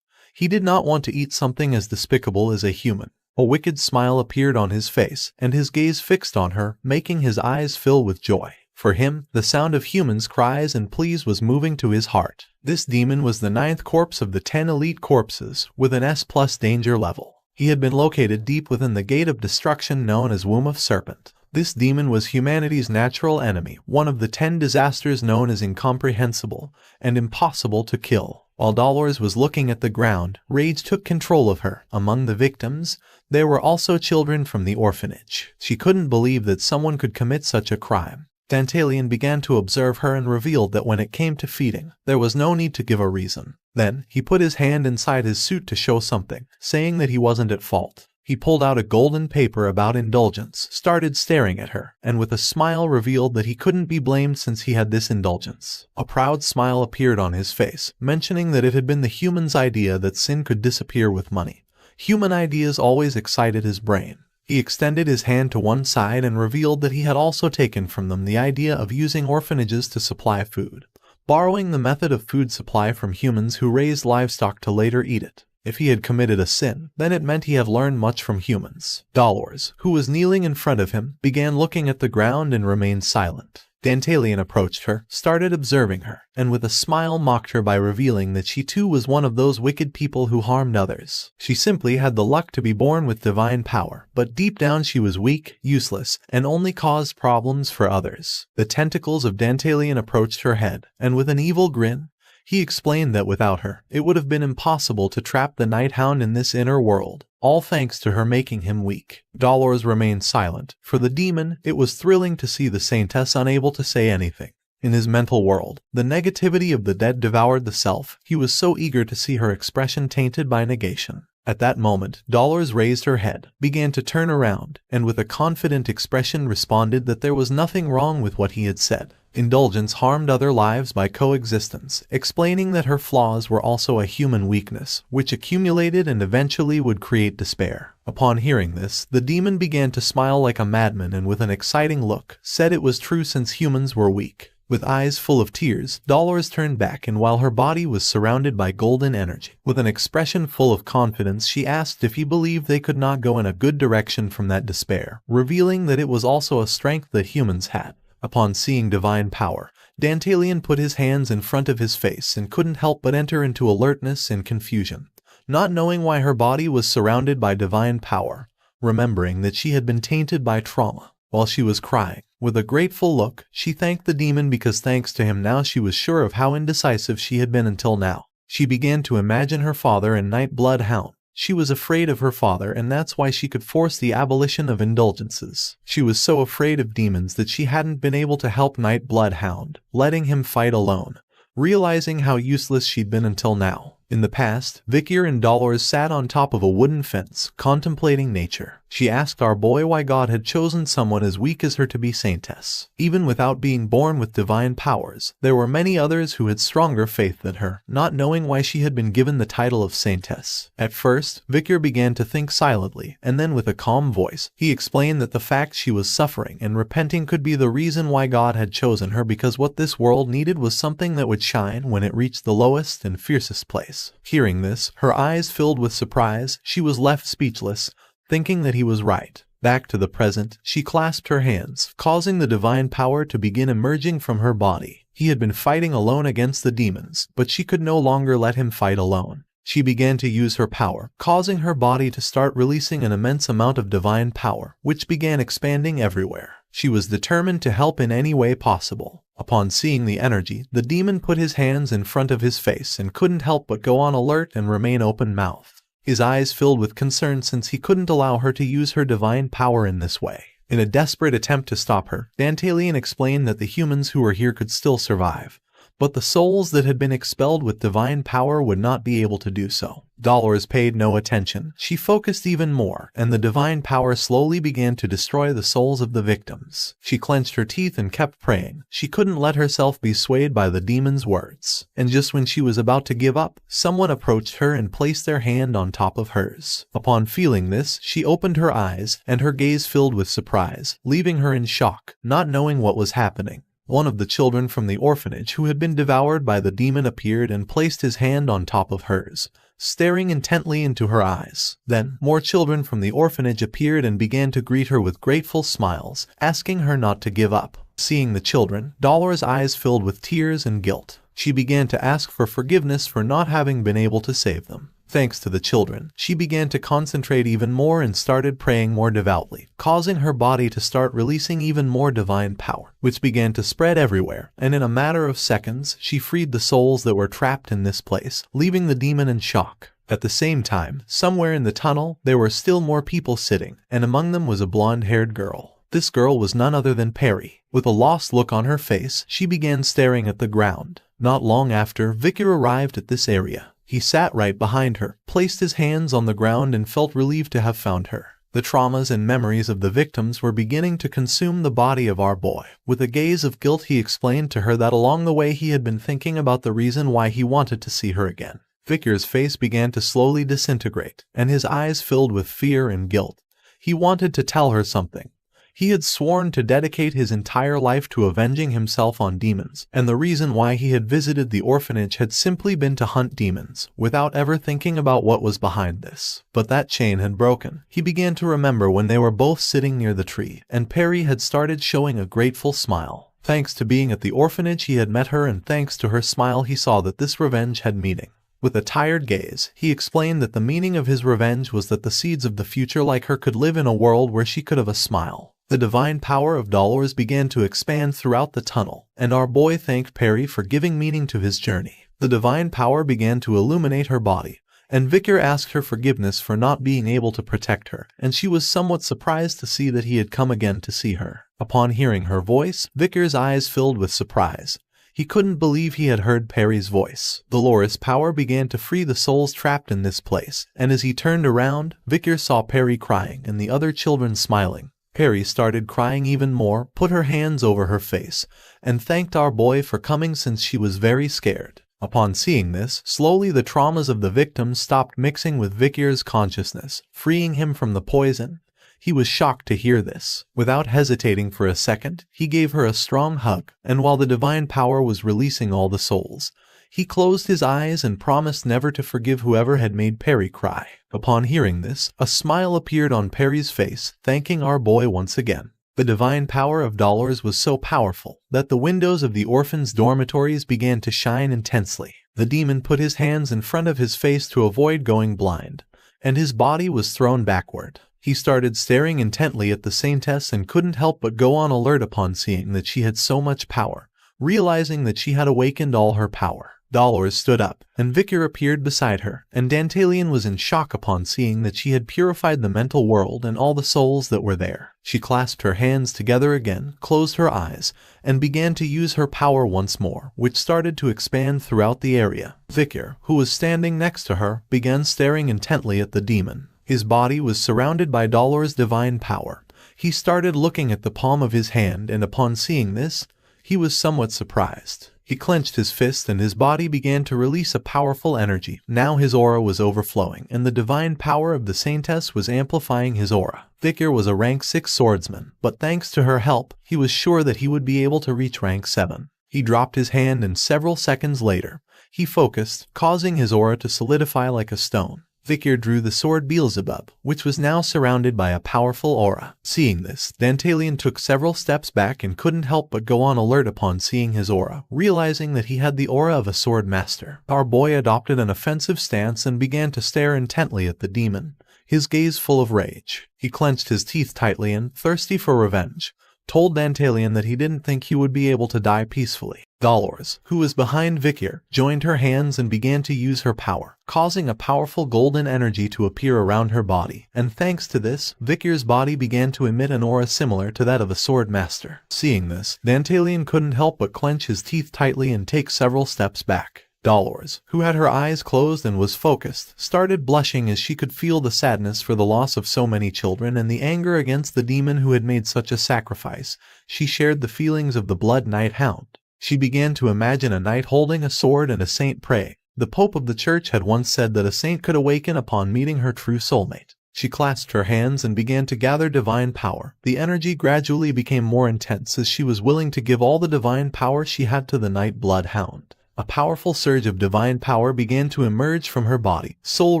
he did not want to eat something as despicable as a human. A wicked smile appeared on his face, and his gaze fixed on her, making his eyes fill with joy. For him, the sound of humans' cries and pleas was moving to his heart. This demon was the 9th corpse of the 10 elite corpses, with an S+ danger level. He had been located deep within the gate of destruction known as Womb of Serpent. This demon was humanity's natural enemy, one of the 10 disasters known as incomprehensible and impossible to kill. While Dolores was looking at the ground, rage took control of her. Among the victims, there were also children from the orphanage. She couldn't believe that someone could commit such a crime. Dantalian began to observe her and revealed that when it came to feeding, there was no need to give a reason. Then, he put his hand inside his suit to show something, saying that he wasn't at fault. He pulled out a golden paper about indulgence, started staring at her, and with a smile revealed that he couldn't be blamed since he had this indulgence. A proud smile appeared on his face, mentioning that it had been the human's idea that sin could disappear with money. Human ideas always excited his brain. He extended his hand to one side and revealed that he had also taken from them the idea of using orphanages to supply food, borrowing the method of food supply from humans who raised livestock to later eat it. If he had committed a sin, then it meant he had learned much from humans. Dolores, who was kneeling in front of him, began looking at the ground and remained silent. Dantalian approached her, started observing her, and with a smile mocked her by revealing that she too was one of those wicked people who harmed others. She simply had the luck to be born with divine power, but deep down she was weak, useless, and only caused problems for others. The tentacles of Dantalian approached her head, and with an evil grin, he explained that without her, it would have been impossible to trap the Night Hound in this inner world, all thanks to her making him weak. Dolores remained silent. For the demon, it was thrilling to see the Saintess unable to say anything. In his mental world, the negativity of the dead devoured the self. He was so eager to see her expression tainted by negation. At that moment, Dolores raised her head, began to turn around, and with a confident expression responded that there was nothing wrong with what he had said. Indulgence harmed other lives by coexistence, explaining that her flaws were also a human weakness, which accumulated and eventually would create despair. Upon hearing this, the demon began to smile like a madman and with an exciting look, said it was true since humans were weak. With eyes full of tears, Dolores turned back, and while her body was surrounded by golden energy, with an expression full of confidence, she asked if he believed they could not go in a good direction from that despair, revealing that it was also a strength that humans had. Upon seeing divine power, Dantalian put his hands in front of his face and couldn't help but enter into alertness and confusion, not knowing why her body was surrounded by divine power, remembering that she had been tainted by trauma. While she was crying, with a grateful look, she thanked the demon because thanks to him now she was sure of how indecisive she had been until now. She began to imagine her father and Nightblood Hound. She was afraid of her father, and that's why she could force the abolition of indulgences. She was so afraid of demons that she hadn't been able to help Nightblood Hound, letting him fight alone, realizing how useless she'd been until now. In the past, Vikir and Dolores sat on top of a wooden fence, contemplating nature. She asked our boy why God had chosen someone as weak as her to be Saintess. Even without being born with divine powers, there were many others who had stronger faith than her, not knowing why she had been given the title of Saintess. At first, Vikir began to think silently, and then with a calm voice, he explained that the fact she was suffering and repenting could be the reason why God had chosen her, because what this world needed was something that would shine when it reached the lowest and fiercest place. Hearing this, her eyes filled with surprise. She was left speechless, thinking that he was right. Back to the present, she clasped her hands, causing the divine power to begin emerging from her body. He had been fighting alone against the demons, but she could no longer let him fight alone. She began to use her power, causing her body to start releasing an immense amount of divine power, which began expanding everywhere. She was determined to help in any way possible. Upon seeing the energy, the demon put his hands in front of his face and couldn't help but go on alert and remain open-mouthed. His eyes filled with concern since he couldn't allow her to use her divine power in this way. In a desperate attempt to stop her, Dantalian explained that the humans who were here could still survive, but the souls that had been expelled with divine power would not be able to do so. Dolores paid no attention. She focused even more, and the divine power slowly began to destroy the souls of the victims. She clenched her teeth and kept praying. She couldn't let herself be swayed by the demon's words. And just when she was about to give up, someone approached her and placed their hand on top of hers. Upon feeling this, she opened her eyes, and her gaze filled with surprise, leaving her in shock, not knowing what was happening. One of the children from the orphanage who had been devoured by the demon appeared and placed his hand on top of hers, staring intently into her eyes. Then, more children from the orphanage appeared and began to greet her with grateful smiles, asking her not to give up. Seeing the children, Dolores' eyes filled with tears and guilt. She began to ask for forgiveness for not having been able to save them. Thanks to the children, she began to concentrate even more and started praying more devoutly, causing her body to start releasing even more divine power, which began to spread everywhere, and in a matter of seconds, she freed the souls that were trapped in this place, leaving the demon in shock. At the same time, somewhere in the tunnel, there were still more people sitting, and among them was a blonde-haired girl. This girl was none other than Perry. With a lost look on her face, she began staring at the ground. Not long after, Vicar arrived at this area. He sat right behind her, placed his hands on the ground and felt relieved to have found her. The traumas and memories of the victims were beginning to consume the body of our boy. With a gaze of guilt, he explained to her that along the way he had been thinking about the reason why he wanted to see her again. Vicar's face began to slowly disintegrate, and his eyes filled with fear and guilt. He wanted to tell her something. He had sworn to dedicate his entire life to avenging himself on demons, and the reason why he had visited the orphanage had simply been to hunt demons, without ever thinking about what was behind this. But that chain had broken. He began to remember when they were both sitting near the tree, and Perry had started showing a grateful smile. Thanks to being at the orphanage he had met her, and thanks to her smile he saw that this revenge had meaning. With a tired gaze, he explained that the meaning of his revenge was that the seeds of the future like her could live in a world where she could have a smile. The divine power of Dolores began to expand throughout the tunnel, and our boy thanked Perry for giving meaning to his journey. The divine power began to illuminate her body, and Vicar asked her forgiveness for not being able to protect her, and she was somewhat surprised to see that he had come again to see her. Upon hearing her voice, Vicar's eyes filled with surprise. He couldn't believe he had heard Perry's voice. Dolores' power began to free the souls trapped in this place, and as he turned around, Vicar saw Perry crying and the other children smiling. Perry started crying even more, put her hands over her face, and thanked our boy for coming since she was very scared. Upon seeing this, slowly the traumas of the victims stopped mixing with Vicar's consciousness, freeing him from the poison. He was shocked to hear this. Without hesitating for a second, he gave her a strong hug, and while the divine power was releasing all the souls, he closed his eyes and promised never to forgive whoever had made Perry cry. Upon hearing this, a smile appeared on Perry's face, thanking our boy once again. The divine power of Dolores was so powerful that the windows of the orphans' dormitories began to shine intensely. The demon put his hands in front of his face to avoid going blind, and his body was thrown backward. He started staring intently at the saintess and couldn't help but go on alert upon seeing that she had so much power, realizing that she had awakened all her power. Dolores stood up, and Vicar appeared beside her, and Dantalian was in shock upon seeing that she had purified the mental world and all the souls that were there. She clasped her hands together again, closed her eyes, and began to use her power once more, which started to expand throughout the area. Vicar, who was standing next to her, began staring intently at the demon. His body was surrounded by Dolores' divine power. He started looking at the palm of his hand, and upon seeing this, he was somewhat surprised. He clenched his fist and his body began to release a powerful energy. Now his aura was overflowing, and the divine power of the saintess was amplifying his aura. Vicar was a rank 6 swordsman, but thanks to her help, he was sure that he would be able to reach rank 7. He dropped his hand and several seconds later, he focused, causing his aura to solidify like a stone. Vikir drew the sword Beelzebub, which was now surrounded by a powerful aura. Seeing this, Dantalion took several steps back and couldn't help but go on alert upon seeing his aura, realizing that he had the aura of a sword master. Our boy adopted an offensive stance and began to stare intently at the demon, his gaze full of rage. He clenched his teeth tightly and, thirsty for revenge, told Dantalion that he didn't think he would be able to die peacefully. Dolores, who was behind Vikir, joined her hands and began to use her power, causing a powerful golden energy to appear around her body, and thanks to this, Vikir's body began to emit an aura similar to that of a sword master. Seeing this, Dantalion couldn't help but clench his teeth tightly and take several steps back. Dolores, who had her eyes closed and was focused, started blushing as she could feel the sadness for the loss of so many children and the anger against the demon who had made such a sacrifice. She shared the feelings of the Blood Knight Hound. She began to imagine a knight holding a sword and a saint praying. The Pope of the Church had once said that a saint could awaken upon meeting her true soulmate. She clasped her hands and began to gather divine power. The energy gradually became more intense as she was willing to give all the divine power she had to the Knight Bloodhound. A powerful surge of divine power began to emerge from her body. Soul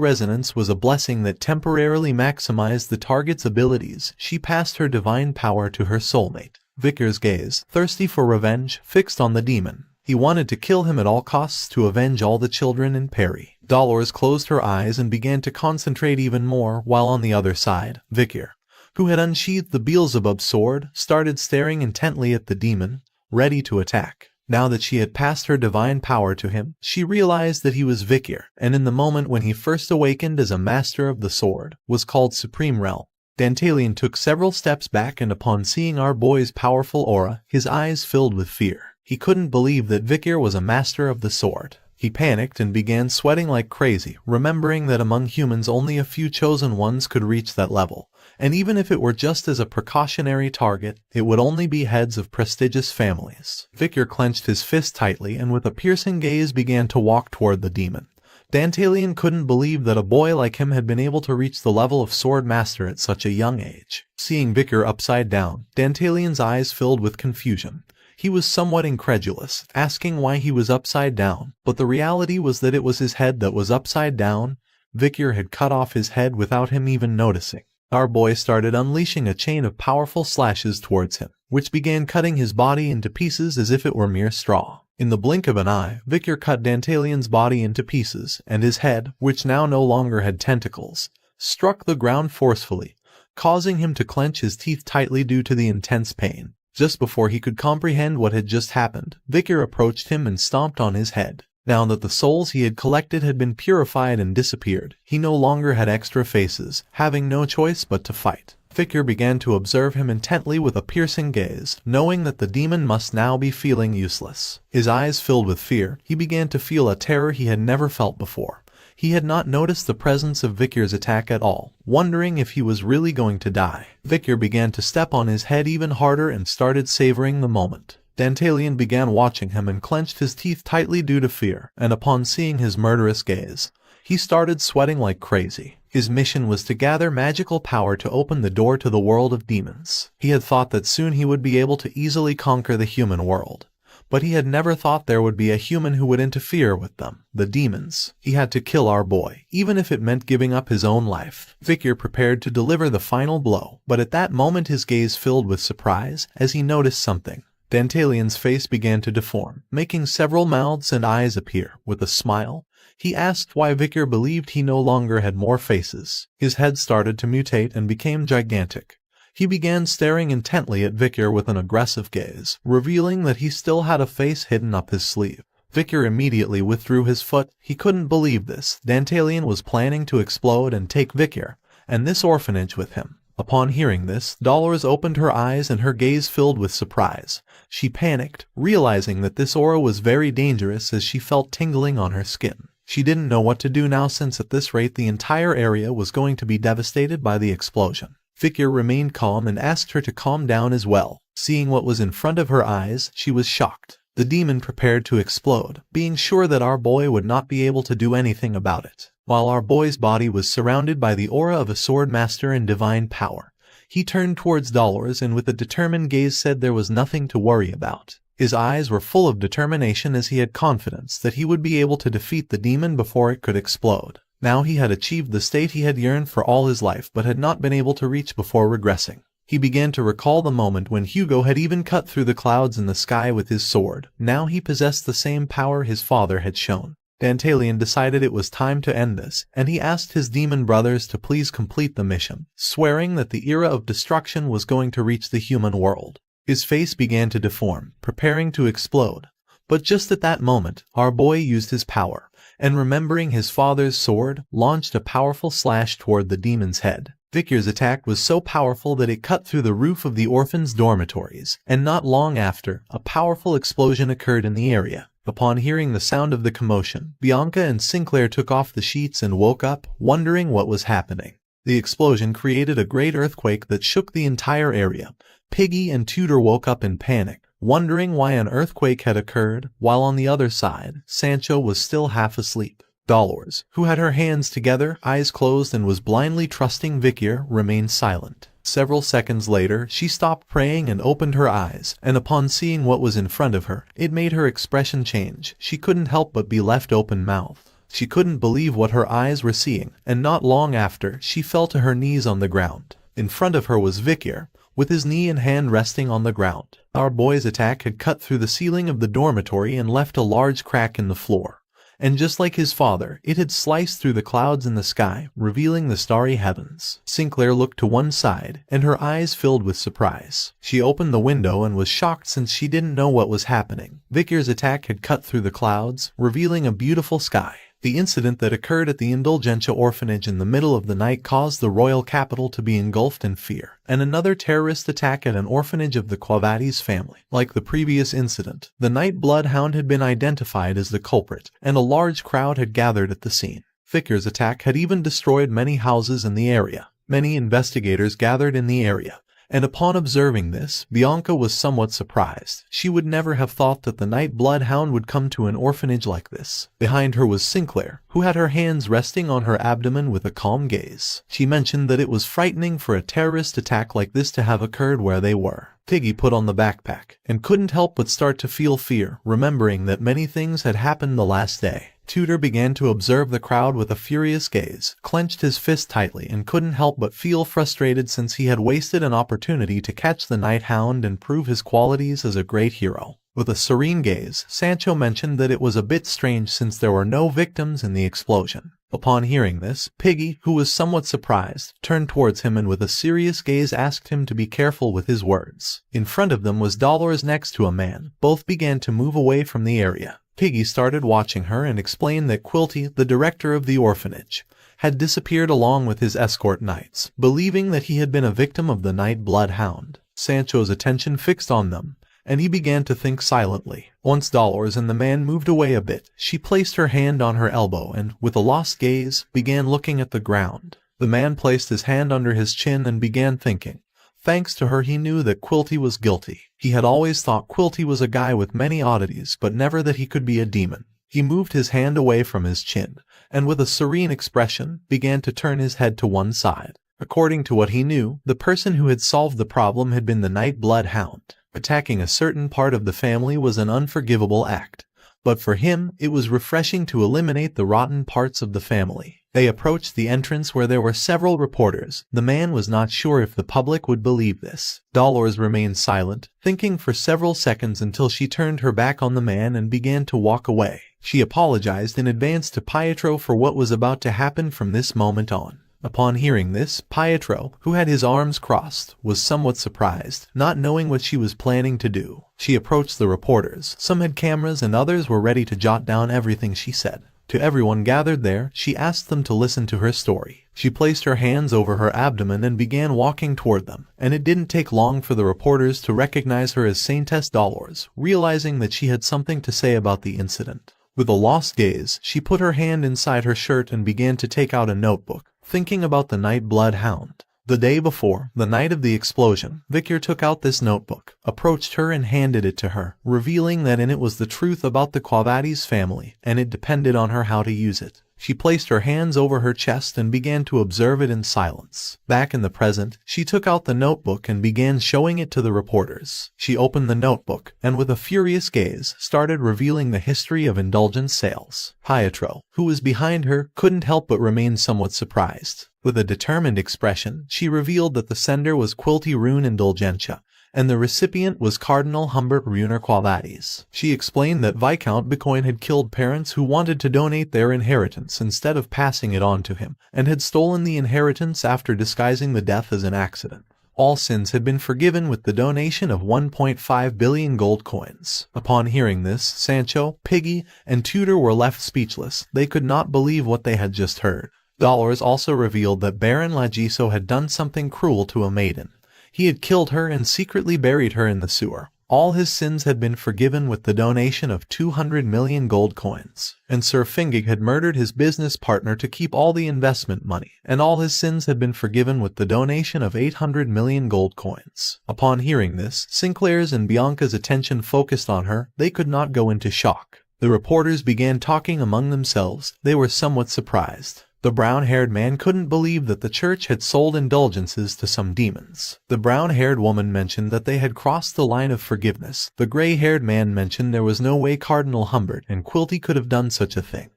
resonance was a blessing that temporarily maximized the target's abilities. She passed her divine power to her soulmate. Vikir's gaze, thirsty for revenge, fixed on the demon. He wanted to kill him at all costs to avenge all the children in Perry. Dolores closed her eyes and began to concentrate even more, while on the other side, Vikir, who had unsheathed the Beelzebub sword, started staring intently at the demon, ready to attack. Now that she had passed her divine power to him, she realized that he was Vikir, and in the moment when he first awakened as a master of the sword, was called Supreme Realm. Dantalion took several steps back and upon seeing our boy's powerful aura, his eyes filled with fear. He couldn't believe that Vikir was a master of the sword. He panicked and began sweating like crazy, remembering that among humans only a few chosen ones could reach that level, and even if it were just as a precautionary target, it would only be heads of prestigious families. Vikir clenched his fist tightly and with a piercing gaze began to walk toward the demon. Dantalion couldn't believe that a boy like him had been able to reach the level of sword master at such a young age. Seeing Vikir upside down, Dantalion's eyes filled with confusion. He was somewhat incredulous, asking why he was upside down, but the reality was that it was his head that was upside down. Vikir had cut off his head without him even noticing. Our boy started unleashing a chain of powerful slashes towards him, which began cutting his body into pieces as if it were mere straw. In the blink of an eye, Vikir cut Dantalion's body into pieces, and his head, which now no longer had tentacles, struck the ground forcefully, causing him to clench his teeth tightly due to the intense pain. Just before he could comprehend what had just happened, Vikir approached him and stomped on his head. Now that the souls he had collected had been purified and disappeared, he no longer had extra faces, having no choice but to fight. Vikir began to observe him intently with a piercing gaze, knowing that the demon must now be feeling useless. His eyes filled with fear, he began to feel a terror he had never felt before. He had not noticed the presence of Vikir's attack at all, wondering if he was really going to die. Vikir began to step on his head even harder and started savoring the moment. Dantalion began watching him and clenched his teeth tightly due to fear, and upon seeing his murderous gaze, he started sweating like crazy. His mission was to gather magical power to open the door to the world of demons. He had thought that soon he would be able to easily conquer the human world, but he had never thought there would be a human who would interfere with them, the demons. He had to kill our boy, even if it meant giving up his own life. Vikir prepared to deliver the final blow, but at that moment his gaze filled with surprise as he noticed something. Dantalion's face began to deform, making several mouths and eyes appear. With a smile, he asked why Vikir believed he no longer had more faces. His head started to mutate and became gigantic. He began staring intently at Vikir with an aggressive gaze, revealing that he still had a face hidden up his sleeve. Vikir immediately withdrew his foot. He couldn't believe this. Dantalion was planning to explode and take Vikir and this orphanage with him. Upon hearing this, Dolores opened her eyes and her gaze filled with surprise. She panicked, realizing that this aura was very dangerous as she felt tingling on her skin. She didn't know what to do now since at this rate the entire area was going to be devastated by the explosion. Vikir remained calm and asked her to calm down as well. Seeing what was in front of her eyes, she was shocked. The demon prepared to explode, being sure that our boy would not be able to do anything about it. While our boy's body was surrounded by the aura of a sword master and divine power, he turned towards Dolores and with a determined gaze said there was nothing to worry about. His eyes were full of determination as he had confidence that he would be able to defeat the demon before it could explode. Now he had achieved the state he had yearned for all his life but had not been able to reach before regressing. He began to recall the moment when Hugo had even cut through the clouds in the sky with his sword. Now he possessed the same power his father had shown. Dantalion decided it was time to end this, and he asked his demon brothers to please complete the mission, swearing that the era of destruction was going to reach the human world. His face began to deform, preparing to explode. But just at that moment, our boy used his power, and remembering his father's sword, launched a powerful slash toward the demon's head. Vikir's attack was so powerful that it cut through the roof of the orphans' dormitories, and not long after, a powerful explosion occurred in the area. Upon hearing the sound of the commotion, Bianca and Sinclair took off the sheets and woke up, wondering what was happening. The explosion created a great earthquake that shook the entire area. Piggy and Tudor woke up in panic, wondering why an earthquake had occurred, while on the other side, Sancho was still half asleep. Dolores, who had her hands together, eyes closed and was blindly trusting Vikir, remained silent. Several seconds later, she stopped praying and opened her eyes, and upon seeing what was in front of her, it made her expression change. She couldn't help but be left open-mouthed. She couldn't believe what her eyes were seeing, and not long after, she fell to her knees on the ground. In front of her was Vikir, with his knee and hand resting on the ground. Our boy's attack had cut through the ceiling of the dormitory and left a large crack in the floor. And just like his father, it had sliced through the clouds in the sky, revealing the starry heavens. Sinclair looked to one side, and her eyes filled with surprise. She opened the window and was shocked since she didn't know what was happening. Vikir's attack had cut through the clouds, revealing a beautiful sky. The incident that occurred at the Indulgentia orphanage in the middle of the night caused the royal capital to be engulfed in fear, and another terrorist attack at an orphanage of the Quavades family. Like the previous incident, the Night Bloodhound had been identified as the culprit, and a large crowd had gathered at the scene. Vikir's attack had even destroyed many houses in the area. Many investigators gathered in the area, and upon observing this, Bianca was somewhat surprised. She would never have thought that the Night Bloodhound would come to an orphanage like this. Behind her was Sinclair, who had her hands resting on her abdomen with a calm gaze. She mentioned that it was frightening for a terrorist attack like this to have occurred where they were. Piggy put on the backpack, and couldn't help but start to feel fear, remembering that many things had happened the last day. Tudor began to observe the crowd with a furious gaze, clenched his fist tightly, and couldn't help but feel frustrated since he had wasted an opportunity to catch the Night Hound and prove his qualities as a great hero. With a serene gaze, Sancho mentioned that it was a bit strange since there were no victims in the explosion. Upon hearing this, Piggy, who was somewhat surprised, turned towards him and with a serious gaze asked him to be careful with his words. In front of them was Dolores next to a man. Both began to move away from the area. Piggy started watching her and explained that Quilty, the director of the orphanage, had disappeared along with his escort knights, believing that he had been a victim of the Night Bloodhound. Sancho's attention fixed on them, and he began to think silently. Once Dolores and the man moved away a bit, she placed her hand on her elbow and, with a lost gaze, began looking at the ground. The man placed his hand under his chin and began thinking. Thanks to her he knew that Quilty was guilty. He had always thought Quilty was a guy with many oddities, but never that he could be a demon. He moved his hand away from his chin, and with a serene expression, began to turn his head to one side. According to what he knew, the person who had solved the problem had been the Night Bloodhound. Attacking a certain part of the family was an unforgivable act, but for him, it was refreshing to eliminate the rotten parts of the family. They approached the entrance where there were several reporters. The man was not sure if the public would believe this. Dolores remained silent, thinking for several seconds until she turned her back on the man and began to walk away. She apologized in advance to Pietro for what was about to happen from this moment on. Upon hearing this, Pietro, who had his arms crossed, was somewhat surprised, not knowing what she was planning to do. She approached the reporters. Some had cameras and others were ready to jot down everything she said. To everyone gathered there, she asked them to listen to her story. She placed her hands over her abdomen and began walking toward them, and it didn't take long for the reporters to recognize her as Saintess Dolores, realizing that she had something to say about the incident. With a lost gaze, she put her hand inside her shirt and began to take out a notebook, thinking about the Night Bloodhound. The day before, the night of the explosion, Vikir took out this notebook, approached her and handed it to her, revealing that in it was the truth about the Quavades family, and it depended on her how to use it. She placed her hands over her chest and began to observe it in silence. Back in the present, she took out the notebook and began showing it to the reporters. She opened the notebook and with a furious gaze started revealing the history of indulgence sales. Pietro, who was behind her, couldn't help but remain somewhat surprised. With a determined expression, she revealed that the sender was Quilty Rune Indulgentia, and the recipient was Cardinal Humbert Runer Quavades. She explained that Viscount Bicoin had killed parents who wanted to donate their inheritance instead of passing it on to him, and had stolen the inheritance after disguising the death as an accident. All sins had been forgiven with the donation of 1.5 billion gold coins. Upon hearing this, Sancho, Piggy, and Tudor were left speechless. They could not believe what they had just heard. Dolores also revealed that Baron Lagiso had done something cruel to a maiden. He had killed her and secretly buried her in the sewer. All his sins had been forgiven with the donation of 200 million gold coins. And Sir Fingig had murdered his business partner to keep all the investment money, and all his sins had been forgiven with the donation of 800 million gold coins. Upon hearing this, Sinclair's and Bianca's attention focused on her. They could not go into shock. The reporters began talking among themselves. They were somewhat surprised. The brown-haired man couldn't believe that the church had sold indulgences to some demons. The brown-haired woman mentioned that they had crossed the line of forgiveness. The gray-haired man mentioned there was no way Cardinal Humbert and Quilty could have done such a thing.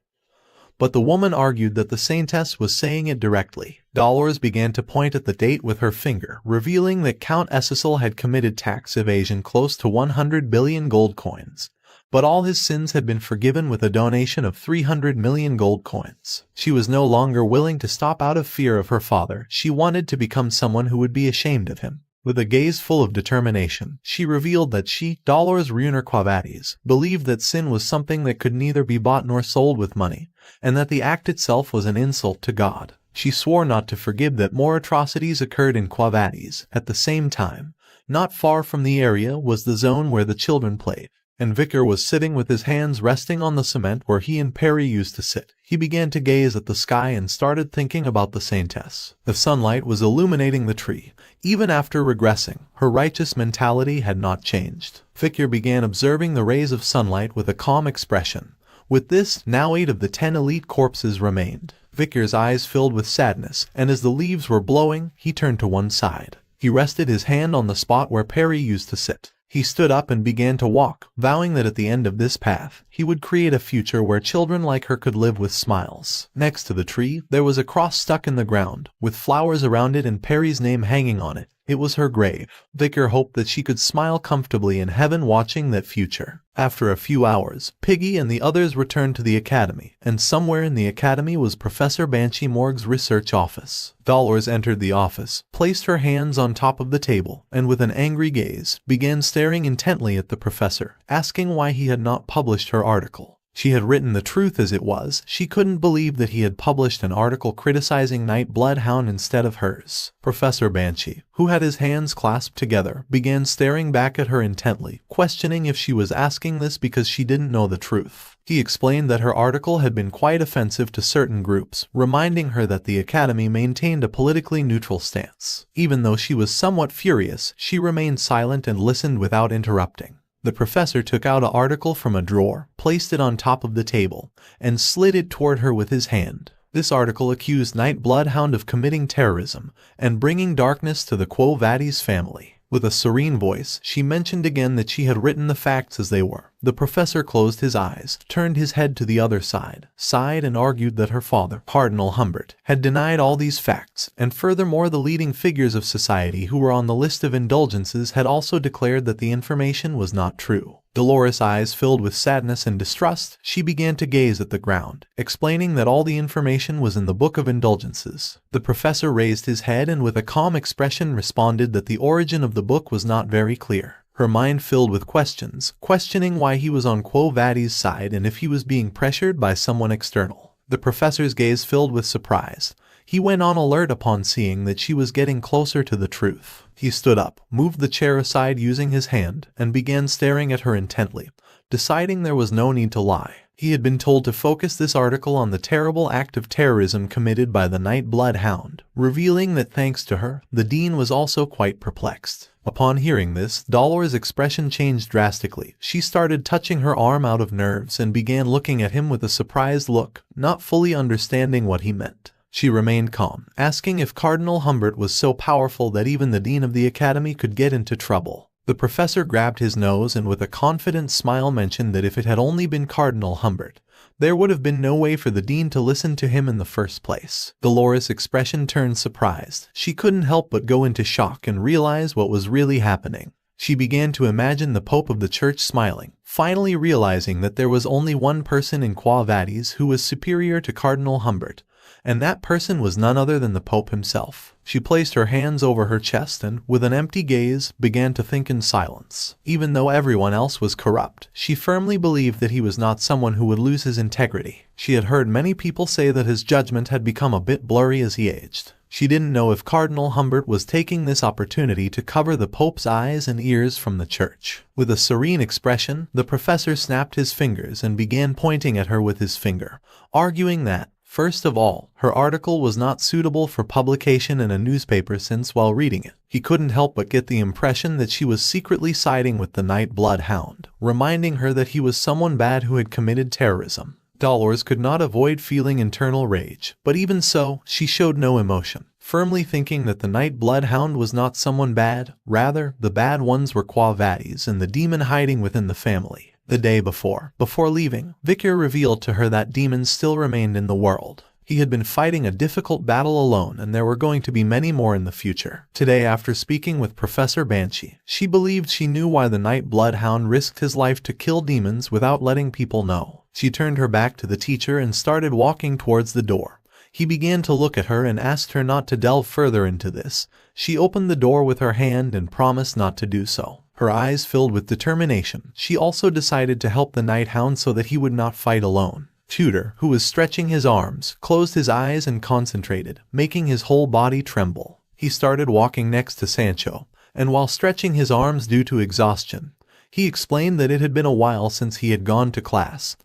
But the woman argued that the saintess was saying it directly. Dolores began to point at the date with her finger, revealing that Count Cecil had committed tax evasion close to 100 billion gold coins. But all his sins had been forgiven with a donation of 300 million gold coins. She was no longer willing to stop out of fear of her father. She wanted to become someone who would be ashamed of him. With a gaze full of determination, she revealed that she, Dolores Runer Quavades, believed that sin was something that could neither be bought nor sold with money, and that the act itself was an insult to God. She swore not to forgive that more atrocities occurred in Quavades. At the same time, not far from the area was the zone where the children played, and Vicar was sitting with his hands resting on the cement where he and Perry used to sit. He began to gaze at the sky and started thinking about the saintess. The sunlight was illuminating the tree. Even after regressing, her righteous mentality had not changed. Vicar began observing the rays of sunlight with a calm expression. With this, now 8 of the 10 elite corpses remained. Vicar's eyes filled with sadness, and as the leaves were blowing, he turned to one side. He rested his hand on the spot where Perry used to sit. He stood up and began to walk, vowing that at the end of this path, he would create a future where children like her could live with smiles. Next to the tree, there was a cross stuck in the ground, with flowers around it and Perry's name hanging on it. It was her grave. Vicar hoped that she could smile comfortably in heaven watching that future. After a few hours, Piggy and the others returned to the academy, and somewhere in the academy was Professor Banshee Morg's research office. Dolores entered the office, placed her hands on top of the table, and with an angry gaze, began staring intently at the professor, asking why he had not published her article. She had written the truth as it was. She couldn't believe that he had published an article criticizing Night Bloodhound instead of hers. Professor Banshee, who had his hands clasped together, began staring back at her intently, questioning if she was asking this because she didn't know the truth. He explained that her article had been quite offensive to certain groups, reminding her that the Academy maintained a politically neutral stance. Even though she was somewhat furious, she remained silent and listened without interrupting. The professor took out an article from a drawer, placed it on top of the table, and slid it toward her with his hand. This article accused Night Bloodhound of committing terrorism and bringing darkness to the Quo Vadis family. With a serene voice, she mentioned again that she had written the facts as they were. The professor closed his eyes, turned his head to the other side, sighed and argued that her father, Cardinal Humbert, had denied all these facts, and furthermore the leading figures of society who were on the list of indulgences had also declared that the information was not true. Dolores' eyes filled with sadness and distrust, she began to gaze at the ground, explaining that all the information was in the Book of Indulgences. The professor raised his head and with a calm expression responded that the origin of the book was not very clear. Her mind filled with questions, questioning why he was on Quo Vadis' side and if he was being pressured by someone external. The professor's gaze filled with surprise. He went on alert upon seeing that she was getting closer to the truth. He stood up, moved the chair aside using his hand, and began staring at her intently, deciding there was no need to lie. He had been told to focus this article on the terrible act of terrorism committed by the Nightblood Hound, revealing that thanks to her, the dean was also quite perplexed. Upon hearing this, Dolores' expression changed drastically. She started touching her arm out of nerves and began looking at him with a surprised look, not fully understanding what he meant. She remained calm, asking if Cardinal Humbert was so powerful that even the dean of the academy could get into trouble. The professor grabbed his nose and with a confident smile mentioned that if it had only been Cardinal Humbert, there would have been no way for the dean to listen to him in the first place. Dolores' expression turned surprised. She couldn't help but go into shock and realize what was really happening. She began to imagine the Pope of the Church smiling, finally realizing that there was only one person in Quo Vadis who was superior to Cardinal Humbert, and that person was none other than the Pope himself. She placed her hands over her chest and, with an empty gaze, began to think in silence. Even though everyone else was corrupt, she firmly believed that he was not someone who would lose his integrity. She had heard many people say that his judgment had become a bit blurry as he aged. She didn't know if Cardinal Humbert was taking this opportunity to cover the Pope's eyes and ears from the church. With a serene expression, the professor snapped his fingers and began pointing at her with his finger, arguing that, first of all, her article was not suitable for publication in a newspaper since while reading it, he couldn't help but get the impression that she was secretly siding with the Nightblood Hound, reminding her that he was someone bad who had committed terrorism. Dolores could not avoid feeling internal rage, but even so, she showed no emotion, firmly thinking that the Nightblood Hound was not someone bad, rather, the bad ones were Quo Vadis and the demon hiding within the family. The day before leaving, Vicar revealed to her that demons still remained in the world. He had been fighting a difficult battle alone and there were going to be many more in the future. Today, after speaking with Professor Banshee, she believed she knew why the Nightblood Hound risked his life to kill demons without letting people know. She turned her back to the teacher and started walking towards the door. He began to look at her and asked her not to delve further into this. She opened the door with her hand and promised not to do so. Her eyes filled with determination. She also decided to help the Night Hound so that he would not fight alone. Tudor, who was stretching his arms, closed his eyes and concentrated, making his whole body tremble. He started walking next to Sancho, and while stretching his arms due to exhaustion, he explained that it had been a while since he had gone to class.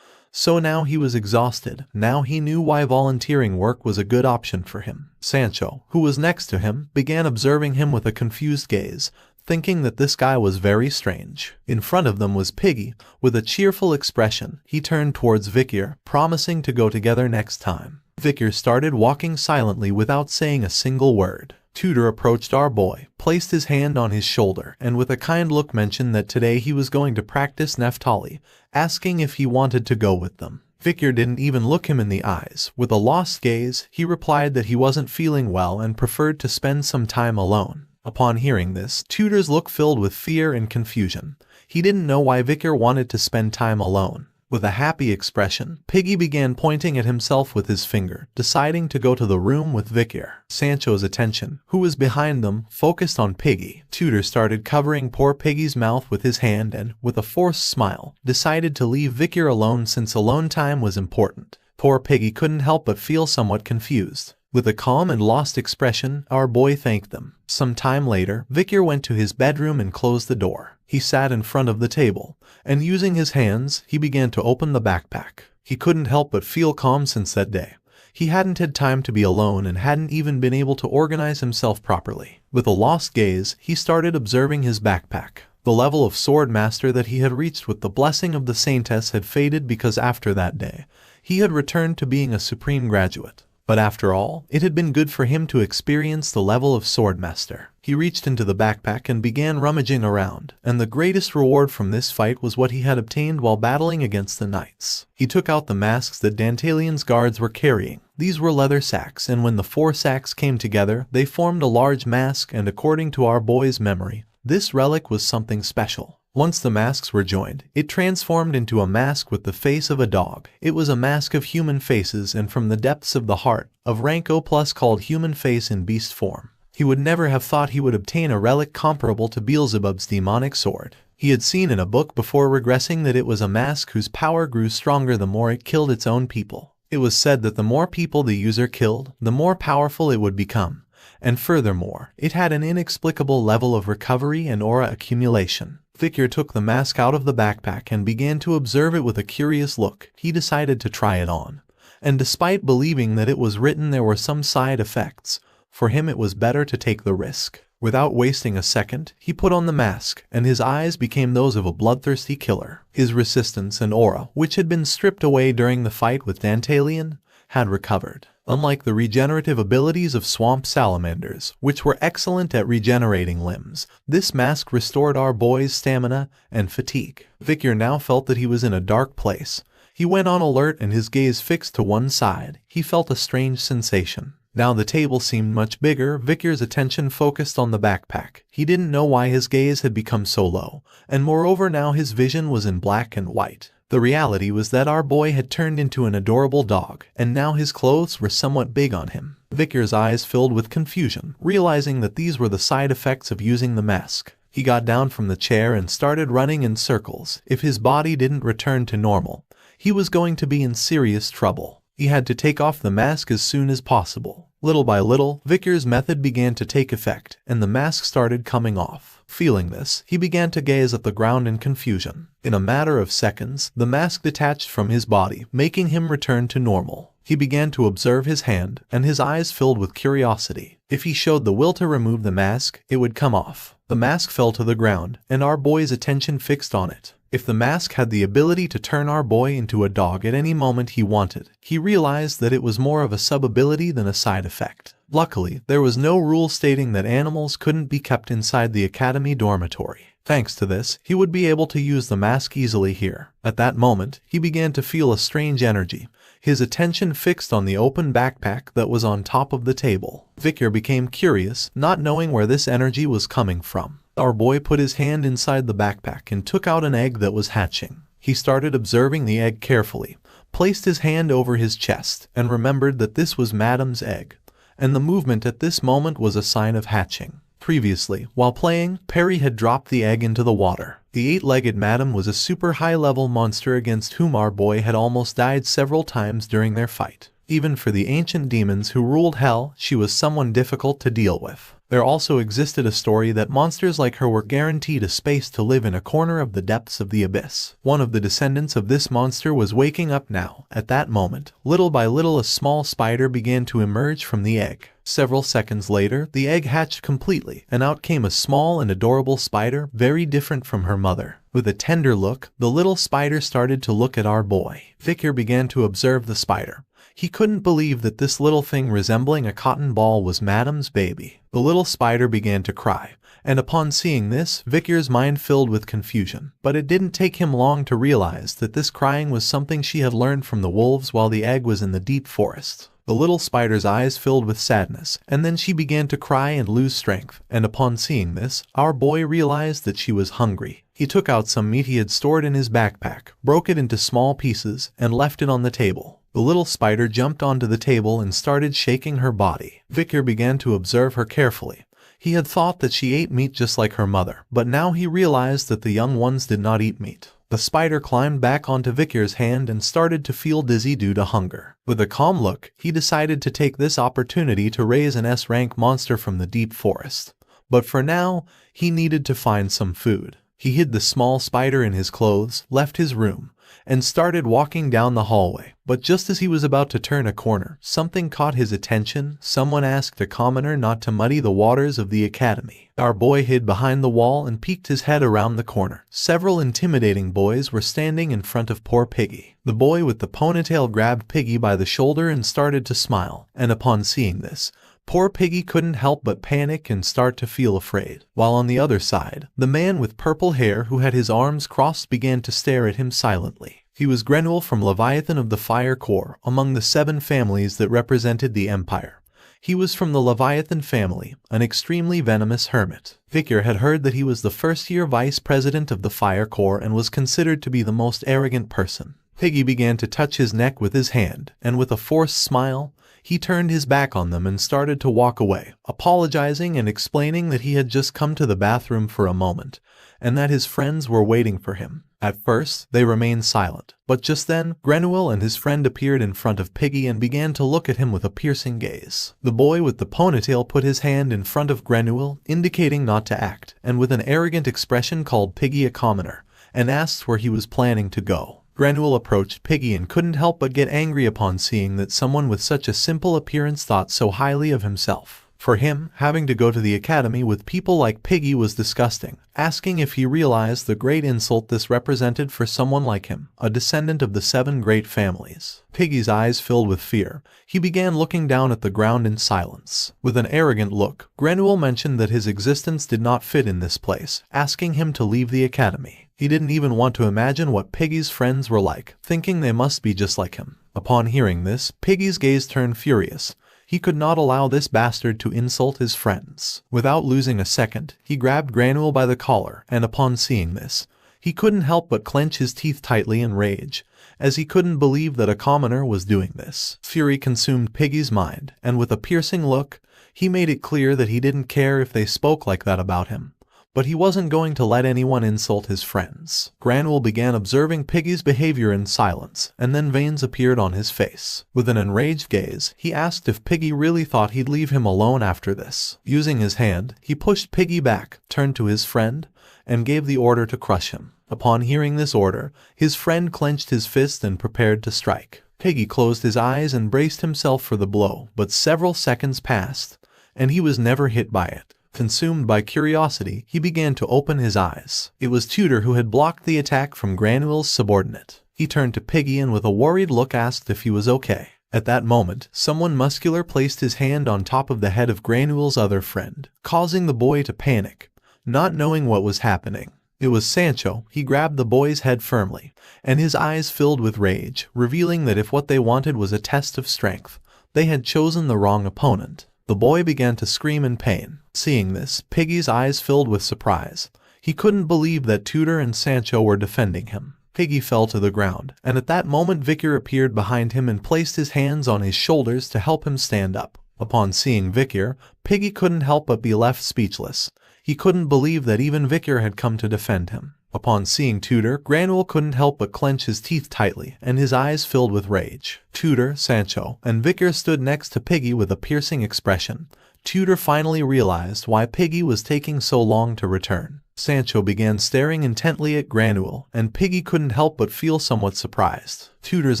So now he was exhausted. Now he knew why volunteering work was a good option for him. Sancho, who was next to him, began observing him with a confused gaze, thinking that this guy was very strange. In front of them was Piggy. With a cheerful expression, he turned towards Vicar, promising to go together next time. Vicar started walking silently without saying a single word. Tudor approached our boy, placed his hand on his shoulder, and with a kind look mentioned that today he was going to practice Neftali, asking if he wanted to go with them. Vicar didn't even look him in the eyes. With a lost gaze, he replied that he wasn't feeling well and preferred to spend some time alone. Upon hearing this, Tudor's look filled with fear and confusion. He didn't know why Vicar wanted to spend time alone. With a happy expression, Piggy began pointing at himself with his finger, deciding to go to the room with Vicar. Sancho's attention, who was behind them, focused on Piggy. Tudor started covering poor Piggy's mouth with his hand and, with a forced smile, decided to leave Vicar alone since alone time was important. Poor Piggy couldn't help but feel somewhat confused. With a calm and lost expression, our boy thanked them. Some time later, Vicar went to his bedroom and closed the door. He sat in front of the table, and using his hands, he began to open the backpack. He couldn't help but feel calm since that day. He hadn't had time to be alone and hadn't even been able to organize himself properly. With a lost gaze, he started observing his backpack. The level of sword master that he had reached with the blessing of the Saintess had faded because after that day, he had returned to being a supreme graduate. But after all, it had been good for him to experience the level of swordmaster. He reached into the backpack and began rummaging around, and the greatest reward from this fight was what he had obtained while battling against the knights. He took out the masks that Dantalian's guards were carrying. These were leather sacks, and when the 4 sacks came together, they formed a large mask, and according to our boy's memory, this relic was something special. Once the masks were joined, it transformed into a mask with the face of a dog. It was a mask of human faces and from the depths of the heart, of rank O+ called human face in beast form. He would never have thought he would obtain a relic comparable to Beelzebub's demonic sword. He had seen in a book before regressing that it was a mask whose power grew stronger the more it killed its own people. It was said that the more people the user killed, the more powerful it would become. And furthermore, it had an inexplicable level of recovery and aura accumulation. Victor took the mask out of the backpack and began to observe it with a curious look. He decided to try it on. And despite believing that it was written there were some side effects, for him it was better to take the risk. Without wasting a second, he put on the mask, and his eyes became those of a bloodthirsty killer. His resistance and aura, which had been stripped away during the fight with Dantalion, had recovered. Unlike the regenerative abilities of swamp salamanders, which were excellent at regenerating limbs, this mask restored our boy's stamina and fatigue. Victor now felt that he was in a dark place. He went on alert and his gaze fixed to one side. He felt a strange sensation. Now the table seemed much bigger. Victor's attention focused on the backpack. He didn't know why his gaze had become so low, and moreover now his vision was in black and white. The reality was that our boy had turned into an adorable dog, and now his clothes were somewhat big on him. Victor's eyes filled with confusion, realizing that these were the side effects of using the mask. He got down from the chair and started running in circles. If his body didn't return to normal, he was going to be in serious trouble. He had to take off the mask as soon as possible. Little by little, Victor's method began to take effect, and the mask started coming off. Feeling this, he began to gaze at the ground in confusion. In a matter of seconds, the mask detached from his body, making him return to normal. He began to observe his hand, and his eyes filled with curiosity. If he showed the will to remove the mask, it would come off. The mask fell to the ground, and our boy's attention fixed on it. If the mask had the ability to turn our boy into a dog at any moment he wanted, he realized that it was more of a sub-ability than a side effect. Luckily, there was no rule stating that animals couldn't be kept inside the academy dormitory. Thanks to this, he would be able to use the mask easily here. At that moment, he began to feel a strange energy. His attention fixed on the open backpack that was on top of the table. Victor became curious, not knowing where this energy was coming from. Our boy put his hand inside the backpack and took out an egg that was hatching. He started observing the egg carefully, placed his hand over his chest, and remembered that this was Madam's egg, and the movement at this moment was a sign of hatching. Previously, while playing, Perry had dropped the egg into the water. The eight-legged Madam was a super high-level monster against whom our boy had almost died several times during their fight. Even for the ancient demons who ruled hell, she was someone difficult to deal with. There also existed a story that monsters like her were guaranteed a space to live in a corner of the depths of the abyss. One of the descendants of this monster was waking up now. At that moment, little by little a small spider began to emerge from the egg. Several seconds later, the egg hatched completely, and out came a small and adorable spider, very different from her mother. With a tender look, the little spider started to look at our boy. Victor began to observe the spider. He couldn't believe that this little thing resembling a cotton ball was Madam's baby. The little spider began to cry, and upon seeing this, Victor's mind filled with confusion. But it didn't take him long to realize that this crying was something she had learned from the wolves while the egg was in the deep forest. The little spider's eyes filled with sadness, and then she began to cry and lose strength, and upon seeing this, our boy realized that she was hungry. He took out some meat he had stored in his backpack, broke it into small pieces, and left it on the table. The little spider jumped onto the table and started shaking her body. Victor began to observe her carefully. He had thought that she ate meat just like her mother, but now he realized that the young ones did not eat meat. The spider climbed back onto Victor's hand and started to feel dizzy due to hunger. With a calm look, he decided to take this opportunity to raise an S-rank monster from the deep forest. But for now, he needed to find some food. He hid the small spider in his clothes, left his room, and started walking down the hallway. But just as he was about to turn a corner, something caught his attention. Someone asked a commoner not to muddy the waters of the academy. Our boy hid behind the wall and peeked his head around the corner. Several intimidating boys were standing in front of poor Piggy. The boy with the ponytail grabbed Piggy by the shoulder and started to smile, and upon seeing this, poor Piggy couldn't help but panic and start to feel afraid. While on the other side, the man with purple hair who had his arms crossed began to stare at him silently. He was Grenouille from Leviathan of the Fire Corps, among the 7 families that represented the Empire. He was from the Leviathan family, an extremely venomous hermit. Victor had heard that he was the first-year vice president of the Fire Corps and was considered to be the most arrogant person. Piggy began to touch his neck with his hand, and with a forced smile, He turned his back on them and started to walk away, apologizing and explaining that he had just come to the bathroom for a moment, and that his friends were waiting for him. At first, they remained silent, but just then, Granuel and his friend appeared in front of Piggy and began to look at him with a piercing gaze. The boy with the ponytail put his hand in front of Granuel, indicating not to act, and with an arrogant expression called Piggy a commoner, and asked where he was planning to go. Granuel approached Piggy and couldn't help but get angry upon seeing that someone with such a simple appearance thought so highly of himself. For him, having to go to the academy with people like Piggy was disgusting, asking if he realized the great insult this represented for someone like him, a descendant of the 7 great families. Piggy's eyes filled with fear. He began looking down at the ground in silence. With an arrogant look, Granuel mentioned that his existence did not fit in this place, asking him to leave the academy. He didn't even want to imagine what Piggy's friends were like, thinking they must be just like him. Upon hearing this, Piggy's gaze turned furious. He could not allow this bastard to insult his friends. Without losing a second, he grabbed Granuel by the collar, and upon seeing this, he couldn't help but clench his teeth tightly in rage, as he couldn't believe that a commoner was doing this. Fury consumed Piggy's mind, and with a piercing look, he made it clear that he didn't care if they spoke like that about him. But he wasn't going to let anyone insult his friends. Granuel began observing Piggy's behavior in silence, and then veins appeared on his face. With an enraged gaze, he asked if Piggy really thought he'd leave him alone after this. Using his hand, he pushed Piggy back, turned to his friend, and gave the order to crush him. Upon hearing this order, his friend clenched his fist and prepared to strike. Piggy closed his eyes and braced himself for the blow, but several seconds passed, and he was never hit by it. Consumed by curiosity, he began to open his eyes. It was Tudor who had blocked the attack from Granuel's subordinate. He turned to Piggy and with a worried look asked if he was okay. At that moment, someone muscular placed his hand on top of the head of Granuel's other friend, causing the boy to panic, not knowing what was happening. It was Sancho. He grabbed the boy's head firmly, and his eyes filled with rage, revealing that if what they wanted was a test of strength, they had chosen the wrong opponent. The boy began to scream in pain. Seeing this, Piggy's eyes filled with surprise. He couldn't believe that Tudor and Sancho were defending him. Piggy fell to the ground, and at that moment Vicar appeared behind him and placed his hands on his shoulders to help him stand up. Upon seeing Vicar, Piggy couldn't help but be left speechless. He couldn't believe that even Vicar had come to defend him. Upon seeing Tudor, Granuel couldn't help but clench his teeth tightly, and his eyes filled with rage. Tudor, Sancho, and Vicar stood next to Piggy with a piercing expression. Tudor finally realized why Piggy was taking so long to return. Sancho began staring intently at Granuel, and Piggy couldn't help but feel somewhat surprised. Tudor's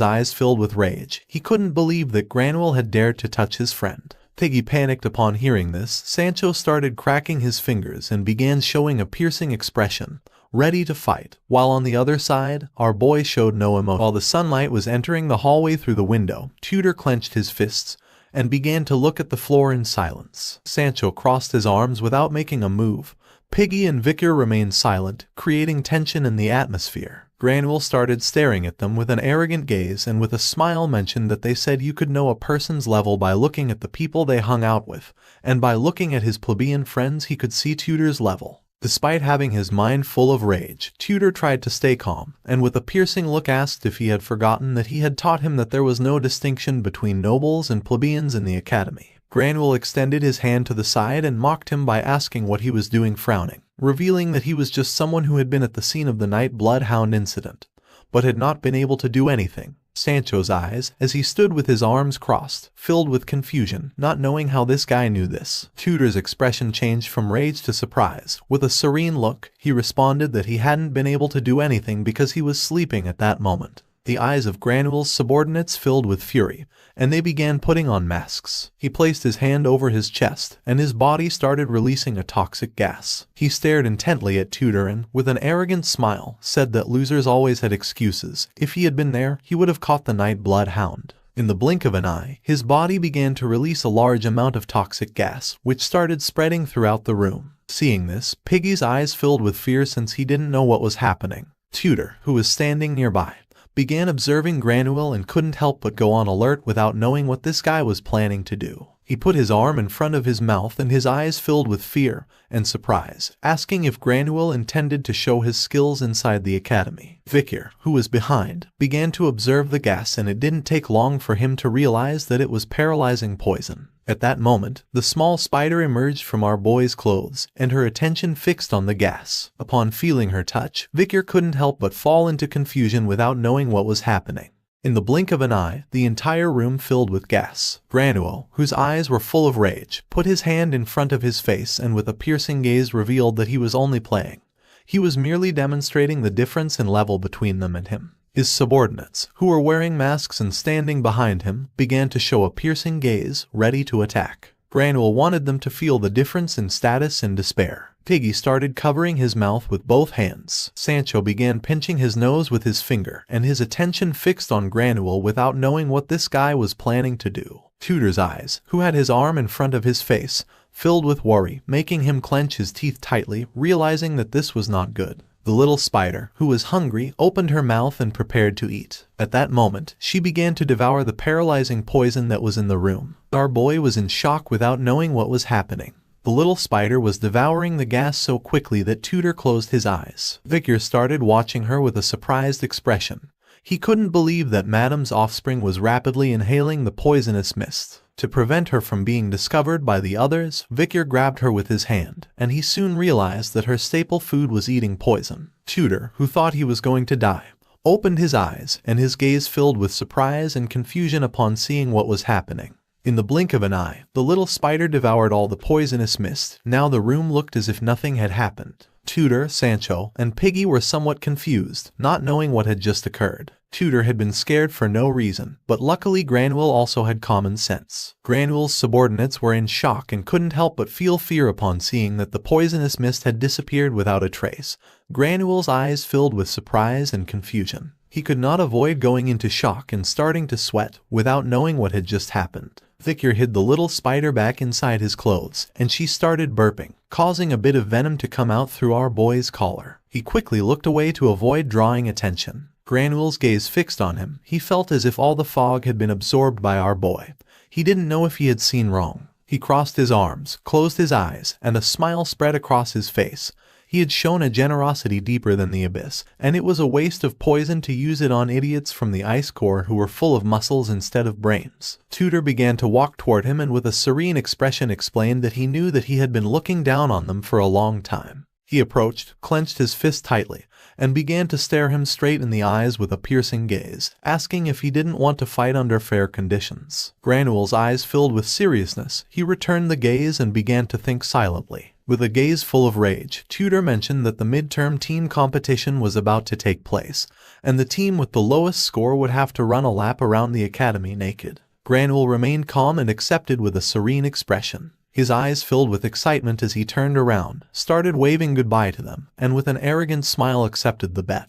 eyes filled with rage. He couldn't believe that Granuel had dared to touch his friend. Piggy panicked upon hearing this. Sancho started cracking his fingers and began showing a piercing expression, ready to fight, while on the other side, our boy showed no emotion. While the sunlight was entering the hallway through the window, Tudor clenched his fists and began to look at the floor in silence. Sancho crossed his arms without making a move. Piggy and Vicar remained silent, creating tension in the atmosphere. Granuel started staring at them with an arrogant gaze and with a smile mentioned that they said you could know a person's level by looking at the people they hung out with, and by looking at his plebeian friends he could see Tudor's level. Despite having his mind full of rage, Tudor tried to stay calm, and with a piercing look asked if he had forgotten that he had taught him that there was no distinction between nobles and plebeians in the academy. Granuel extended his hand to the side and mocked him by asking what he was doing, frowning, revealing that he was just someone who had been at the scene of the night blood Hound incident, but had not been able to do anything. Sancho's eyes, as he stood with his arms crossed, filled with confusion, not knowing how this guy knew this. Tudor's expression changed from rage to surprise. With a serene look, he responded that he hadn't been able to do anything because he was sleeping at that moment. The eyes of Granuel's subordinates filled with fury, and they began putting on masks. He placed his hand over his chest, and his body started releasing a toxic gas. He stared intently at Tudor and, with an arrogant smile, said that losers always had excuses. If he had been there, he would have caught the night blood Hound. In the blink of an eye, his body began to release a large amount of toxic gas, which started spreading throughout the room. Seeing this, Piggy's eyes filled with fear since he didn't know what was happening. Tudor, who was standing nearby, began observing Granuel and couldn't help but go on alert without knowing what this guy was planning to do. He put his arm in front of his mouth and his eyes filled with fear and surprise, asking if Granuel intended to show his skills inside the academy. Vikir, who was behind, began to observe the gas, and it didn't take long for him to realize that it was paralyzing poison. At that moment, the small spider emerged from our boy's clothes, and her attention fixed on the gas. Upon feeling her touch, Vikir couldn't help but fall into confusion without knowing what was happening. In the blink of an eye, the entire room filled with gas. Granuel, whose eyes were full of rage, put his hand in front of his face and with a piercing gaze revealed that he was only playing. He was merely demonstrating the difference in level between them and him. His subordinates, who were wearing masks and standing behind him, began to show a piercing gaze, ready to attack. Granuel wanted them to feel the difference in status and despair. Piggy started covering his mouth with both hands. Sancho began pinching his nose with his finger, and his attention fixed on Granuel without knowing what this guy was planning to do. Tudor's eyes, who had his arm in front of his face, filled with worry, making him clench his teeth tightly, realizing that this was not good. The little spider, who was hungry, opened her mouth and prepared to eat. At that moment, she began to devour the paralyzing poison that was in the room. Our boy was in shock without knowing what was happening. The little spider was devouring the gas so quickly that Tudor closed his eyes. Vikir started watching her with a surprised expression. He couldn't believe that Madame's offspring was rapidly inhaling the poisonous mist. To prevent her from being discovered by the others, Vikir grabbed her with his hand, and he soon realized that her staple food was eating poison. Tudor, who thought he was going to die, opened his eyes, and his gaze filled with surprise and confusion upon seeing what was happening. In the blink of an eye, the little spider devoured all the poisonous mist. Now the room looked as if nothing had happened. Tudor, Sancho, and Piggy were somewhat confused, not knowing what had just occurred. Tudor had been scared for no reason, but luckily Granuel also had common sense. Granuel's subordinates were in shock and couldn't help but feel fear upon seeing that the poisonous mist had disappeared without a trace. Granuel's eyes filled with surprise and confusion. He could not avoid going into shock and starting to sweat without knowing what had just happened. Vikir hid the little spider back inside his clothes, and she started burping, causing a bit of venom to come out through our boy's collar. He quickly looked away to avoid drawing attention. Granuel's gaze fixed on him. He felt as if all the fog had been absorbed by our boy. He didn't know if he had seen wrong. He crossed his arms, closed his eyes, and a smile spread across his face. He had shown a generosity deeper than the abyss, and it was a waste of poison to use it on idiots from the ice core who were full of muscles instead of brains. Tudor began to walk toward him and with a serene expression explained that he knew that he had been looking down on them for a long time. He approached, clenched his fist tightly, and began to stare him straight in the eyes with a piercing gaze, asking if he didn't want to fight under fair conditions. Granuel's eyes filled with seriousness. He returned the gaze and began to think silently. With a gaze full of rage, Tudor mentioned that the midterm team competition was about to take place, and the team with the lowest score would have to run a lap around the academy naked. Granuel remained calm and accepted with a serene expression. His eyes filled with excitement as he turned around, started waving goodbye to them, and with an arrogant smile accepted the bet,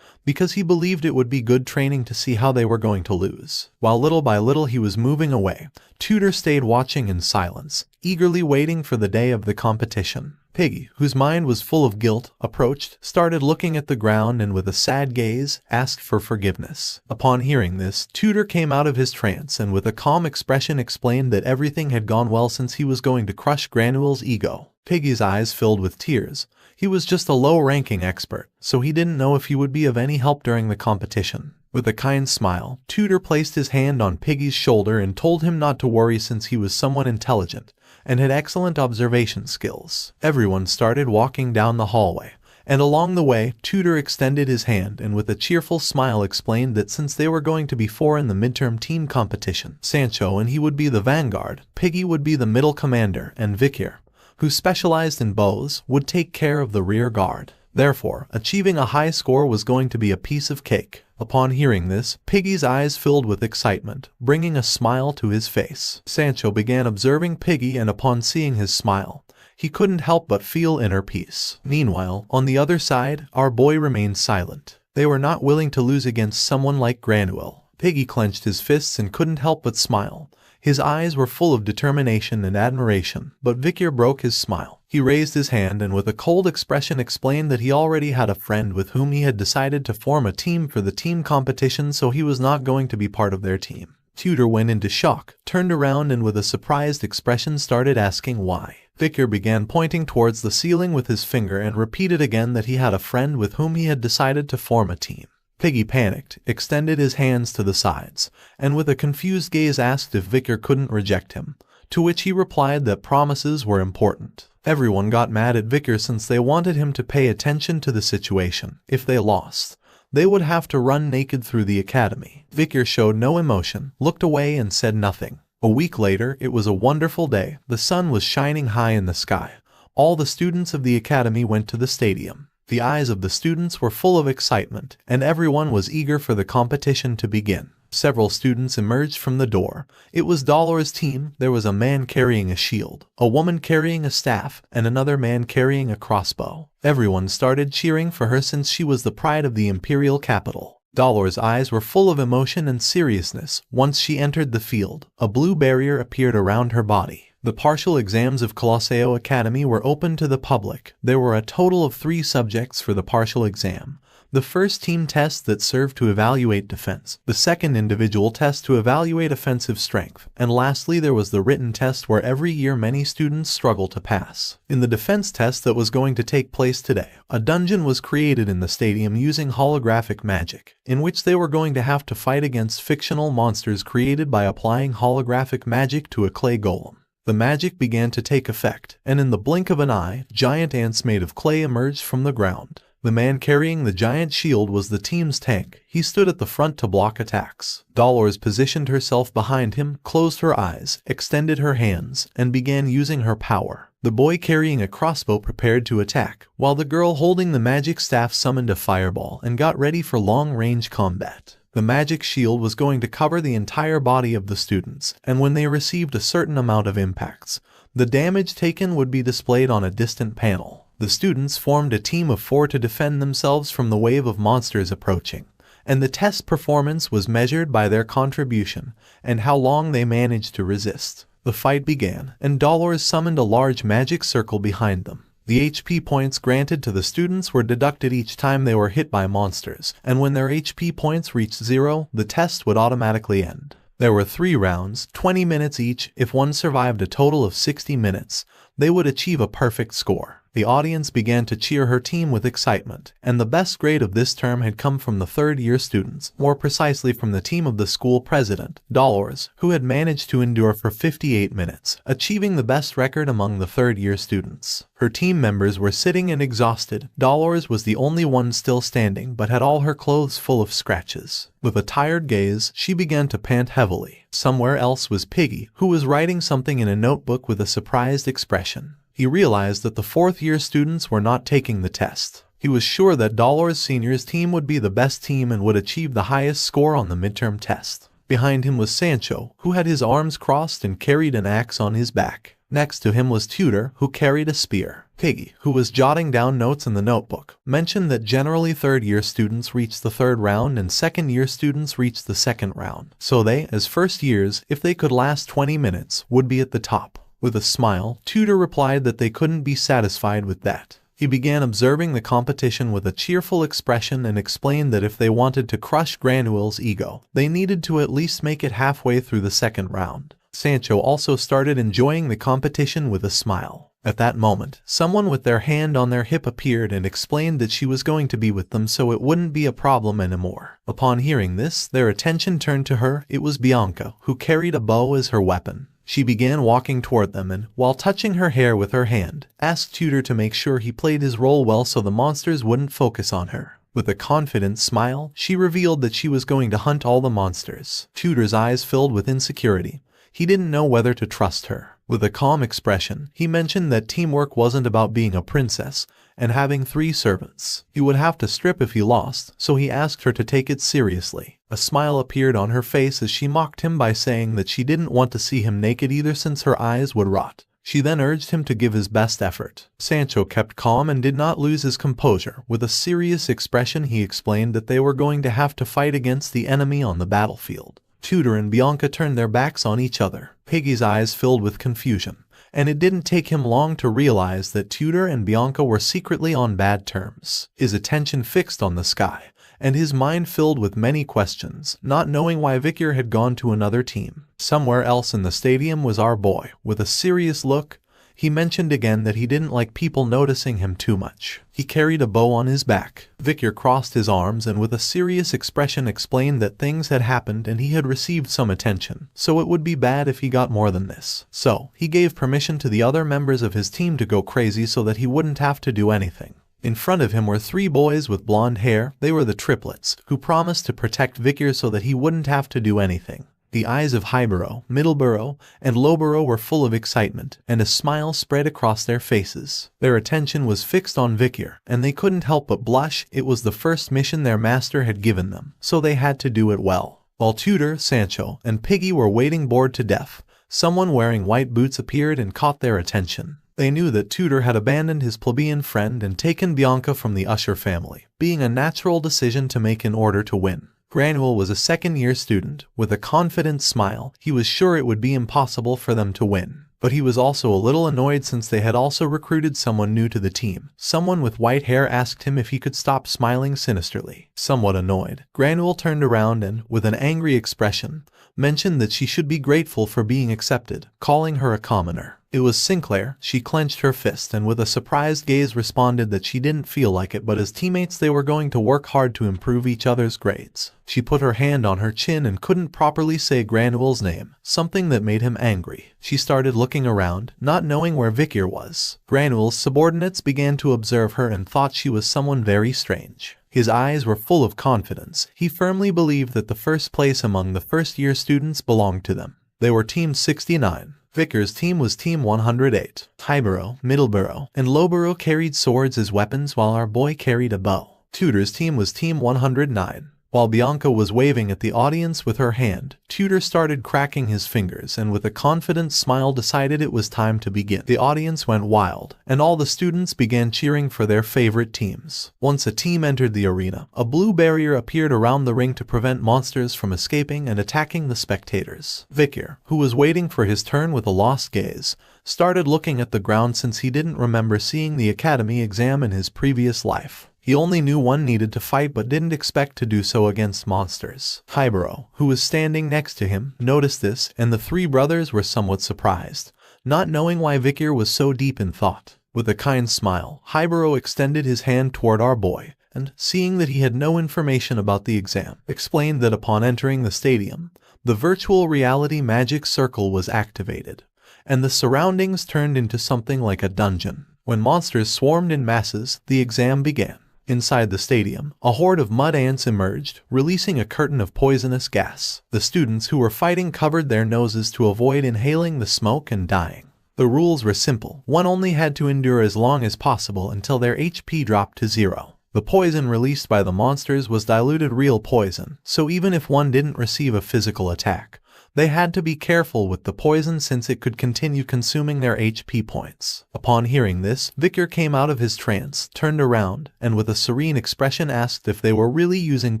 because he believed it would be good training to see how they were going to lose. While little by little he was moving away, Tudor stayed watching in silence, eagerly waiting for the day of the competition. Piggy, whose mind was full of guilt, approached, started looking at the ground and with a sad gaze, asked for forgiveness. Upon hearing this, Tudor came out of his trance and with a calm expression explained that everything had gone well since he was going to crush Granuel's ego. Piggy's eyes filled with tears. He was just a low-ranking expert, so he didn't know if he would be of any help during the competition. With a kind smile, Tudor placed his hand on Piggy's shoulder and told him not to worry since he was someone intelligent and had excellent observation skills. Everyone started walking down the hallway, and along the way, Tudor extended his hand and with a cheerful smile explained that since they were going to be four in the midterm team competition, Sancho and he would be the vanguard, Piggy would be the middle commander, and Vikir, who specialized in bows, would take care of the rear guard. Therefore, achieving a high score was going to be a piece of cake. Upon hearing this, Piggy's eyes filled with excitement, bringing a smile to his face. Sancho began observing Piggy and upon seeing his smile, he couldn't help but feel inner peace. Meanwhile, on the other side, our boy remained silent. They were not willing to lose against someone like Granuel. Piggy clenched his fists and couldn't help but smile. His eyes were full of determination and admiration, but Vikir broke his smile. He raised his hand and with a cold expression explained that he already had a friend with whom he had decided to form a team for the team competition, so he was not going to be part of their team. Tudor went into shock, turned around and with a surprised expression started asking why. Victor began pointing towards the ceiling with his finger and repeated again that he had a friend with whom he had decided to form a team. Piggy panicked, extended his hands to the sides, and with a confused gaze asked if Victor couldn't reject him, to which he replied that promises were important. Everyone got mad at Victor since they wanted him to pay attention to the situation. If they lost, they would have to run naked through the academy. Victor showed no emotion, looked away and said nothing. A week later, it was a wonderful day. The sun was shining high in the sky. All the students of the academy went to the stadium. The eyes of the students were full of excitement, and everyone was eager for the competition to begin. Several students emerged from the door. It was Dolores' team. There was a man carrying a shield, a woman carrying a staff, and another man carrying a crossbow. Everyone started cheering for her since she was the pride of the imperial capital. Dolores' eyes were full of emotion and seriousness. Once she entered the field, a blue barrier appeared around her body. The partial exams of Colosseo Academy were open to the public. There were a total of 3 subjects for the partial exam. The first team test that served to evaluate defense, the second individual test to evaluate offensive strength, and lastly there was the written test where every year many students struggle to pass. In the defense test that was going to take place today, a dungeon was created in the stadium using holographic magic, in which they were going to have to fight against fictional monsters created by applying holographic magic to a clay golem. The magic began to take effect, and in the blink of an eye, giant ants made of clay emerged from the ground. The man carrying the giant shield was the team's tank. He stood at the front to block attacks. Dolores positioned herself behind him, closed her eyes, extended her hands, and began using her power. The boy carrying a crossbow prepared to attack, while the girl holding the magic staff summoned a fireball and got ready for long-range combat. The magic shield was going to cover the entire body of the students, and when they received a certain amount of impacts, the damage taken would be displayed on a distant panel. The students formed a team of 4 to defend themselves from the wave of monsters approaching, and the test performance was measured by their contribution and how long they managed to resist. The fight began, and Dolores summoned a large magic circle behind them. The HP points granted to the students were deducted each time they were hit by monsters, and when their HP points reached 0, the test would automatically end. There were 3 rounds, 20 minutes each. If one survived a total of 60 minutes, they would achieve a perfect score. The audience began to cheer her team with excitement, and the best grade of this term had come from the third-year students, more precisely from the team of the school president, Dolores, who had managed to endure for 58 minutes, achieving the best record among the third-year students. Her team members were sitting and exhausted. Dolores was the only one still standing but had all her clothes full of scratches. With a tired gaze, she began to pant heavily. Somewhere else was Piggy, who was writing something in a notebook with a surprised expression. He realized that the fourth-year students were not taking the test. He was sure that Dolores Senior's team would be the best team and would achieve the highest score on the midterm test. Behind him was Sancho, who had his arms crossed and carried an axe on his back. Next to him was Tudor, who carried a spear. Piggy, who was jotting down notes in the notebook, mentioned that generally third-year students reached the third round and second-year students reached the second round. So they, as first years, if they could last 20 minutes, would be at the top. With a smile, Tudor replied that they couldn't be satisfied with that. He began observing the competition with a cheerful expression and explained that if they wanted to crush Granuel's ego, they needed to at least make it halfway through the second round. Sancho also started enjoying the competition with a smile. At that moment, someone with their hand on their hip appeared and explained that she was going to be with them so it wouldn't be a problem anymore. Upon hearing this, their attention turned to her. It was Bianca, who carried a bow as her weapon. She began walking toward them and, while touching her hair with her hand, asked Tudor to make sure he played his role well so the monsters wouldn't focus on her. With a confident smile, she revealed that she was going to hunt all the monsters. Tudor's eyes filled with insecurity. He didn't know whether to trust her. With a calm expression, he mentioned that teamwork wasn't about being a princess and having 3 servants. He would have to strip if he lost, so he asked her to take it seriously. A smile appeared on her face as she mocked him by saying that she didn't want to see him naked either since her eyes would rot. She then urged him to give his best effort. Sancho kept calm and did not lose his composure. With a serious expression, he explained that they were going to have to fight against the enemy on the battlefield. Tudor and Bianca turned their backs on each other. Piggy's eyes filled with confusion, and it didn't take him long to realize that Tudor and Bianca were secretly on bad terms. His attention fixed on the sky, and his mind filled with many questions, not knowing why Vicar had gone to another team. Somewhere else in the stadium was our boy. With a serious look, he mentioned again that he didn't like people noticing him too much. He carried a bow on his back. Vicar crossed his arms and with a serious expression explained that things had happened and he had received some attention, so it would be bad if he got more than this. So, he gave permission to the other members of his team to go crazy so that he wouldn't have to do anything. In front of him were 3 boys with blonde hair. They were the triplets, who promised to protect Vicar so that he wouldn't have to do anything. The eyes of Highborough, Middleborough, and Lowborough were full of excitement, and a smile spread across their faces. Their attention was fixed on Vicar, and they couldn't help but blush. It was the first mission their master had given them, so they had to do it well. While Tudor, Sancho, and Piggy were waiting bored to death, someone wearing white boots appeared and caught their attention. They knew that Tudor had abandoned his plebeian friend and taken Bianca from the Usher family, being a natural decision to make in order to win. Granville was a second-year student. With a confident smile, he was sure it would be impossible for them to win. But he was also a little annoyed since they had also recruited someone new to the team. Someone with white hair asked him if he could stop smiling sinisterly. Somewhat annoyed, Granville turned around and, with an angry expression, mentioned that she should be grateful for being accepted, calling her a commoner. It was Sinclair. She clenched her fist and with a surprised gaze responded that she didn't feel like it, but as teammates they were going to work hard to improve each other's grades. She put her hand on her chin and couldn't properly say Granville's name, something that made him angry. She started looking around, not knowing where Vicar was. Granville's subordinates began to observe her and thought she was someone very strange. His eyes were full of confidence. He firmly believed that the first place among the first-year students belonged to them. They were Team 69. Vicar's team was Team 108. Highborough, Middleborough, and Lowborough carried swords as weapons while our boy carried a bow. Tudor's team was Team 109. While Bianca was waving at the audience with her hand, Tudor started cracking his fingers and with a confident smile decided it was time to begin. The audience went wild, and all the students began cheering for their favorite teams. Once a team entered the arena, a blue barrier appeared around the ring to prevent monsters from escaping and attacking the spectators. Vicar, who was waiting for his turn with a lost gaze, started looking at the ground since he didn't remember seeing the academy exam in his previous life. He only knew one needed to fight but didn't expect to do so against monsters. Highborough, who was standing next to him, noticed this, and the 3 brothers were somewhat surprised, not knowing why Vicar was so deep in thought. With a kind smile, Highborough extended his hand toward our boy, and, seeing that he had no information about the exam, explained that upon entering the stadium, the virtual reality magic circle was activated, and the surroundings turned into something like a dungeon. When monsters swarmed in masses, the exam began. Inside the stadium, a horde of mud ants emerged, releasing a curtain of poisonous gas. The students who were fighting covered their noses to avoid inhaling the smoke and dying. The rules were simple. One only had to endure as long as possible until their HP dropped to 0. The poison released by the monsters was diluted real poison, so even if one didn't receive a physical attack, they had to be careful with the poison since it could continue consuming their HP points. Upon hearing this, Vicar came out of his trance, turned around, and with a serene expression asked if they were really using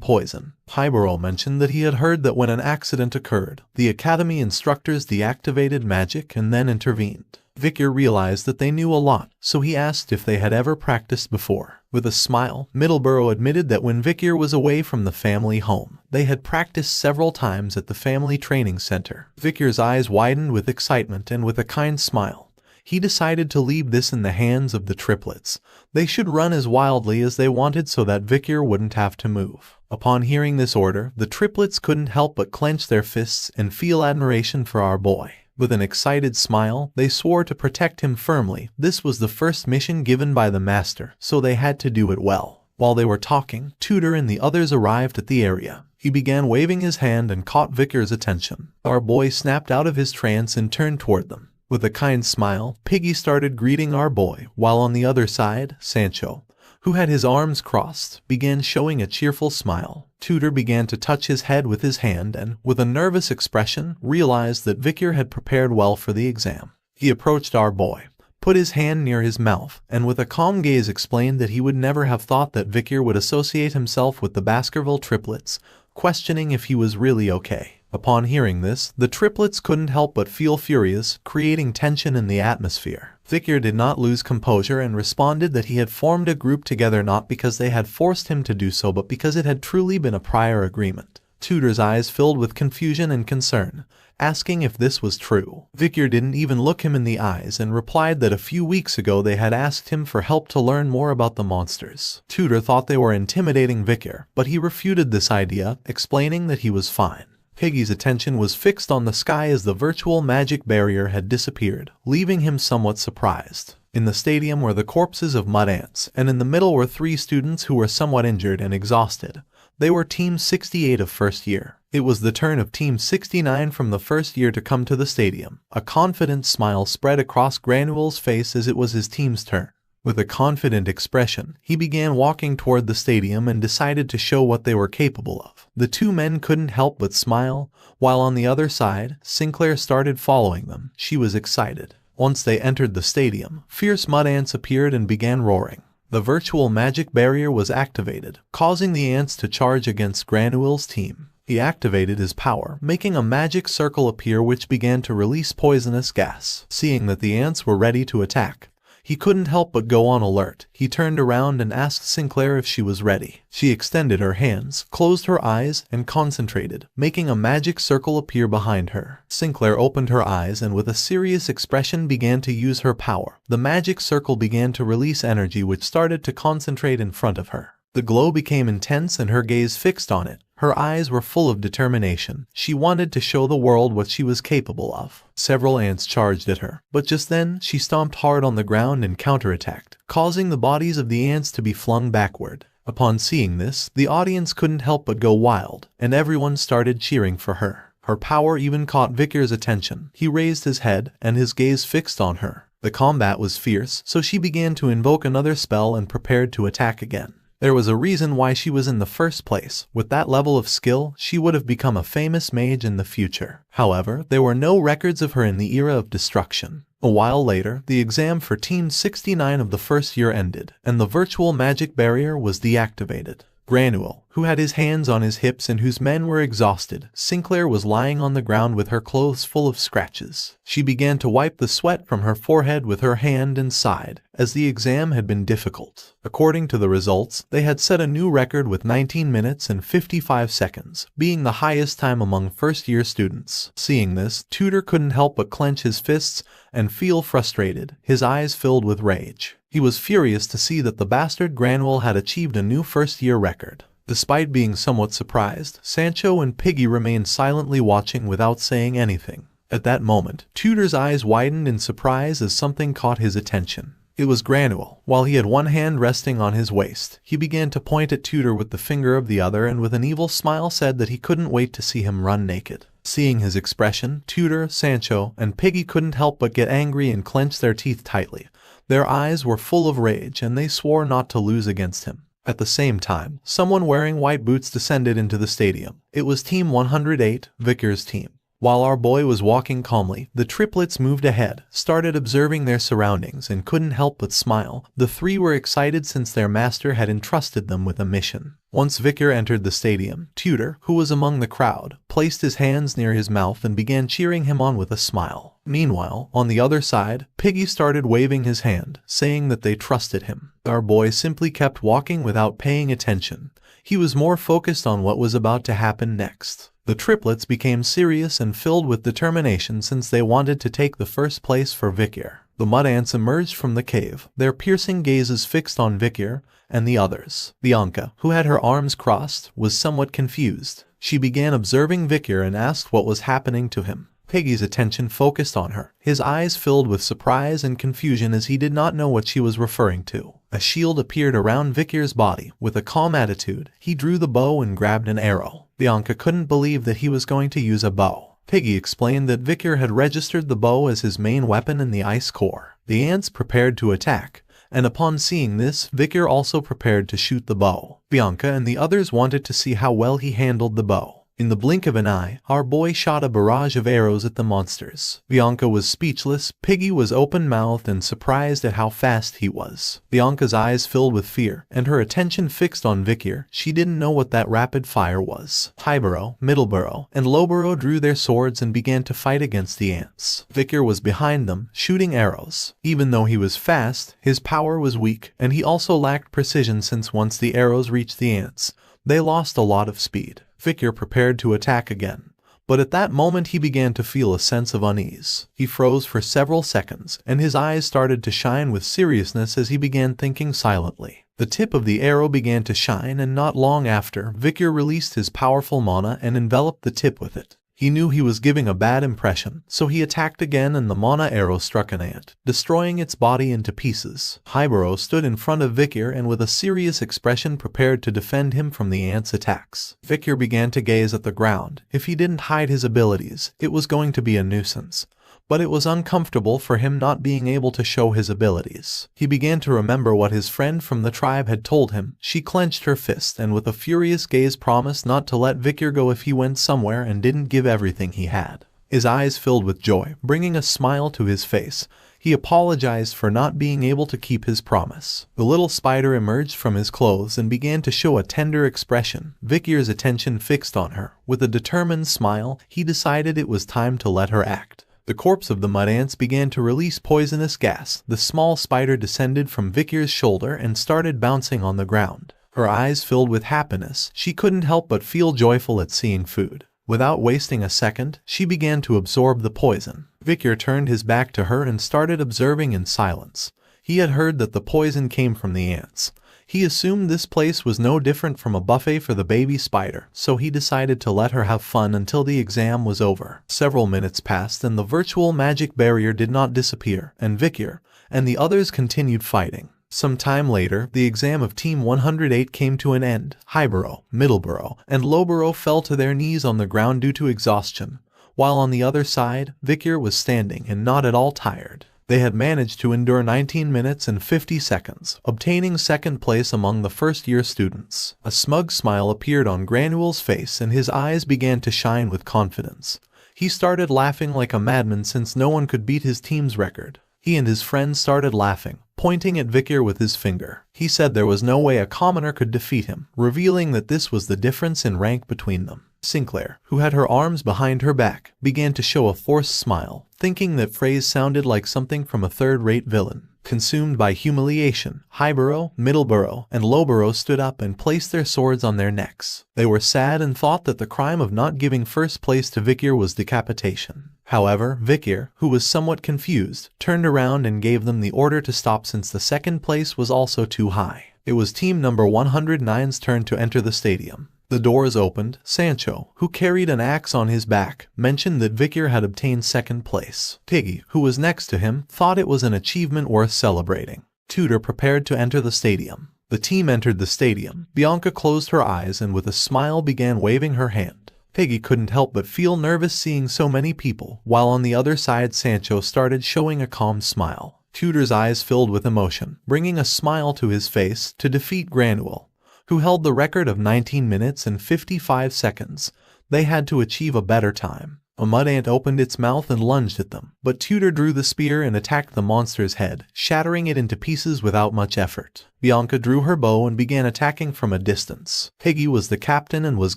poison. Highborough mentioned that he had heard that when an accident occurred, the academy instructors deactivated magic and then intervened. Vicar realized that they knew a lot, so he asked if they had ever practiced before. With a smile, Middleborough admitted that when Vicar was away from the family home, they had practiced several times at the family training center. Vicar's eyes widened with excitement and with a kind smile, he decided to leave this in the hands of the triplets. They should run as wildly as they wanted so that Vicar wouldn't have to move. Upon hearing this order, the triplets couldn't help but clench their fists and feel admiration for our boy. With an excited smile, they swore to protect him firmly. This was the first mission given by the master, so they had to do it well. While they were talking, Tudor and the others arrived at the area. He began waving his hand and caught Vicar's attention. Our boy snapped out of his trance and turned toward them. With a kind smile, Piggy started greeting our boy, while on the other side, Sancho, who had his arms crossed, began showing a cheerful smile. Tudor began to touch his head with his hand and, with a nervous expression, realized that Vicar had prepared well for the exam. He approached our boy, put his hand near his mouth, and with a calm gaze explained that he would never have thought that Vicar would associate himself with the Baskerville triplets, questioning if he was really okay. Upon hearing this, the triplets couldn't help but feel furious, creating tension in the atmosphere. Vicar did not lose composure and responded that he had formed a group together not because they had forced him to do so but because it had truly been a prior agreement. Tudor's eyes filled with confusion and concern, asking if this was true. Vicar didn't even look him in the eyes and replied that a few weeks ago they had asked him for help to learn more about the monsters. Tudor thought they were intimidating Vicar, but he refuted this idea, explaining that he was fine. Piggy's attention was fixed on the sky as the virtual magic barrier had disappeared, leaving him somewhat surprised. In the stadium were the corpses of mud ants, and in the middle were 3 students who were somewhat injured and exhausted. They were Team 68 of first year. It was the turn of Team 69 from the first year to come to the stadium. A confident smile spread across Granule's face as it was his team's turn. With a confident expression, he began walking toward the stadium and decided to show what they were capable of. The 2 men couldn't help but smile, while on the other side, Sinclair started following them. She was excited. Once they entered the stadium, fierce mud ants appeared and began roaring. The virtual magic barrier was activated, causing the ants to charge against Granule's team. He activated his power, making a magic circle appear which began to release poisonous gas. Seeing that the ants were ready to attack, he couldn't help but go on alert. He turned around and asked Sinclair if she was ready. She extended her hands, closed her eyes, and concentrated, making a magic circle appear behind her. Sinclair opened her eyes and with a serious expression began to use her power. The magic circle began to release energy which started to concentrate in front of her. The glow became intense and her gaze fixed on it. Her eyes were full of determination. She wanted to show the world what she was capable of. Several ants charged at her, but just then she stomped hard on the ground and counterattacked, causing the bodies of the ants to be flung backward. Upon seeing this, the audience couldn't help but go wild, and everyone started cheering for her. Her power even caught Vicar's attention. He raised his head, and his gaze fixed on her. The combat was fierce, so she began to invoke another spell and prepared to attack again. There was a reason why she was in the first place. With that level of skill, she would have become a famous mage in the future. However, there were no records of her in the era of destruction. A while later, the exam for Team 69 of the first year ended, and the virtual magic barrier was deactivated. Granule, who had his hands on his hips and whose men were exhausted, Sinclair was lying on the ground with her clothes full of scratches. She began to wipe the sweat from her forehead with her hand and sighed, as the exam had been difficult. According to the results, they had set a new record with 19 minutes and 55 seconds, being the highest time among first-year students. Seeing this, Tudor couldn't help but clench his fists and feel frustrated, his eyes filled with rage. He was furious to see that the bastard Granule had achieved a new first-year record. Despite being somewhat surprised, Sancho and Piggy remained silently watching without saying anything. At that moment, Tudor's eyes widened in surprise as something caught his attention. It was Granule. While he had one hand resting on his waist, he began to point at Tudor with the finger of the other and with an evil smile said that he couldn't wait to see him run naked. Seeing his expression, Tudor, Sancho, and Piggy couldn't help but get angry and clench their teeth tightly. Their eyes were full of rage and they swore not to lose against him. At the same time, someone wearing white boots descended into the stadium. It was Team 108, Vicar's team. While our boy was walking calmly, the triplets moved ahead, started observing their surroundings, and couldn't help but smile. The 3 were excited since their master had entrusted them with a mission. Once Vicar entered the stadium, Tudor, who was among the crowd, placed his hands near his mouth and began cheering him on with a smile. Meanwhile, on the other side, Piggy started waving his hand, saying that they trusted him. Our boy simply kept walking without paying attention. He was more focused on what was about to happen next. The triplets became serious and filled with determination since they wanted to take the first place for Vicar. The mud ants emerged from the cave, their piercing gazes fixed on Vicar and the others. Bianca, who had her arms crossed, was somewhat confused. She began observing Vicar and asked what was happening to him. Piggy's attention focused on her, his eyes filled with surprise and confusion as he did not know what she was referring to. A shield appeared around Vicar's body. With a calm attitude, he drew the bow and grabbed an arrow. Bianca couldn't believe that he was going to use a bow. Piggy explained that Vicar had registered the bow as his main weapon in the ice core. The ants prepared to attack, and upon seeing this, Vicar also prepared to shoot the bow. Bianca and the others wanted to see how well he handled the bow. In the blink of an eye, our boy shot a barrage of arrows at the monsters. Bianca was speechless, Piggy was open-mouthed and surprised at how fast he was. Bianca's eyes filled with fear, and her attention fixed on Vikir. She didn't know what that rapid fire was. Highborough, Middleborough, and Lowborough drew their swords and began to fight against the ants. Vikir was behind them, shooting arrows. Even though he was fast, his power was weak, and he also lacked precision since once the arrows reached the ants, they lost a lot of speed. Vikir prepared to attack again, but at that moment he began to feel a sense of unease. He froze for several seconds, and his eyes started to shine with seriousness as he began thinking silently. The tip of the arrow began to shine, and not long after, Vikir released his powerful mana and enveloped the tip with it. He knew he was giving a bad impression, so he attacked again and the mana arrow struck an ant, destroying its body into pieces. Highborough stood in front of Vikir and with a serious expression prepared to defend him from the ant's attacks. Vikir began to gaze at the ground. If he didn't hide his abilities, it was going to be a nuisance. But it was uncomfortable for him not being able to show his abilities. He began to remember what his friend from the tribe had told him. She clenched her fist and with a furious gaze promised not to let Vikir go if he went somewhere and didn't give everything he had. His eyes filled with joy, bringing a smile to his face. He apologized for not being able to keep his promise. The little spider emerged from his clothes and began to show a tender expression. Vikir's attention fixed on her. With a determined smile, he decided it was time to let her act. The corpse of the mud ants began to release poisonous gas. The small spider descended from Vikir's shoulder and started bouncing on the ground. Her eyes filled with happiness. She couldn't help but feel joyful at seeing food. Without wasting a second, she began to absorb the poison. Vikir turned his back to her and started observing in silence. He had heard that the poison came from the ants. He assumed this place was no different from a buffet for the baby spider, so he decided to let her have fun until the exam was over. Several minutes passed and the virtual magic barrier did not disappear, and Vikir and the others continued fighting. Some time later, the exam of Team 108 came to an end. Highborough, Middleborough, and Lowborough fell to their knees on the ground due to exhaustion, while on the other side, Vikir was standing and not at all tired. They had managed to endure 19 minutes and 50 seconds, obtaining second place among the first-year students. A smug smile appeared on Granule's face and his eyes began to shine with confidence. He started laughing like a madman since no one could beat his team's record. He and his friends started laughing, pointing at Vikir with his finger. He said there was no way a commoner could defeat him, revealing that this was the difference in rank between them. Sinclair, who had her arms behind her back, began to show a forced smile, thinking that phrase sounded like something from a third-rate villain. Consumed by humiliation, Highborough, Middleborough, and Lowborough stood up and placed their swords on their necks. They were sad and thought that the crime of not giving first place to Vikir was decapitation. However, Vikir, who was somewhat confused, turned around and gave them the order to stop since the second place was also too high. It was team number 109's turn to enter the stadium. The doors opened. Sancho, who carried an axe on his back, mentioned that Vikir had obtained second place. Piggy, who was next to him, thought it was an achievement worth celebrating. Tudor prepared to enter the stadium. The team entered the stadium. Bianca closed her eyes and with a smile began waving her hand. Piggy couldn't help but feel nervous seeing so many people, while on the other side Sancho started showing a calm smile. Tudor's eyes filled with emotion, bringing a smile to his face. To defeat Granule, who held the record of 19 minutes and 55 seconds, they had to achieve a better time. A mud ant opened its mouth and lunged at them, but Tudor drew the spear and attacked the monster's head, shattering it into pieces without much effort. Bianca drew her bow and began attacking from a distance. Piggy was the captain and was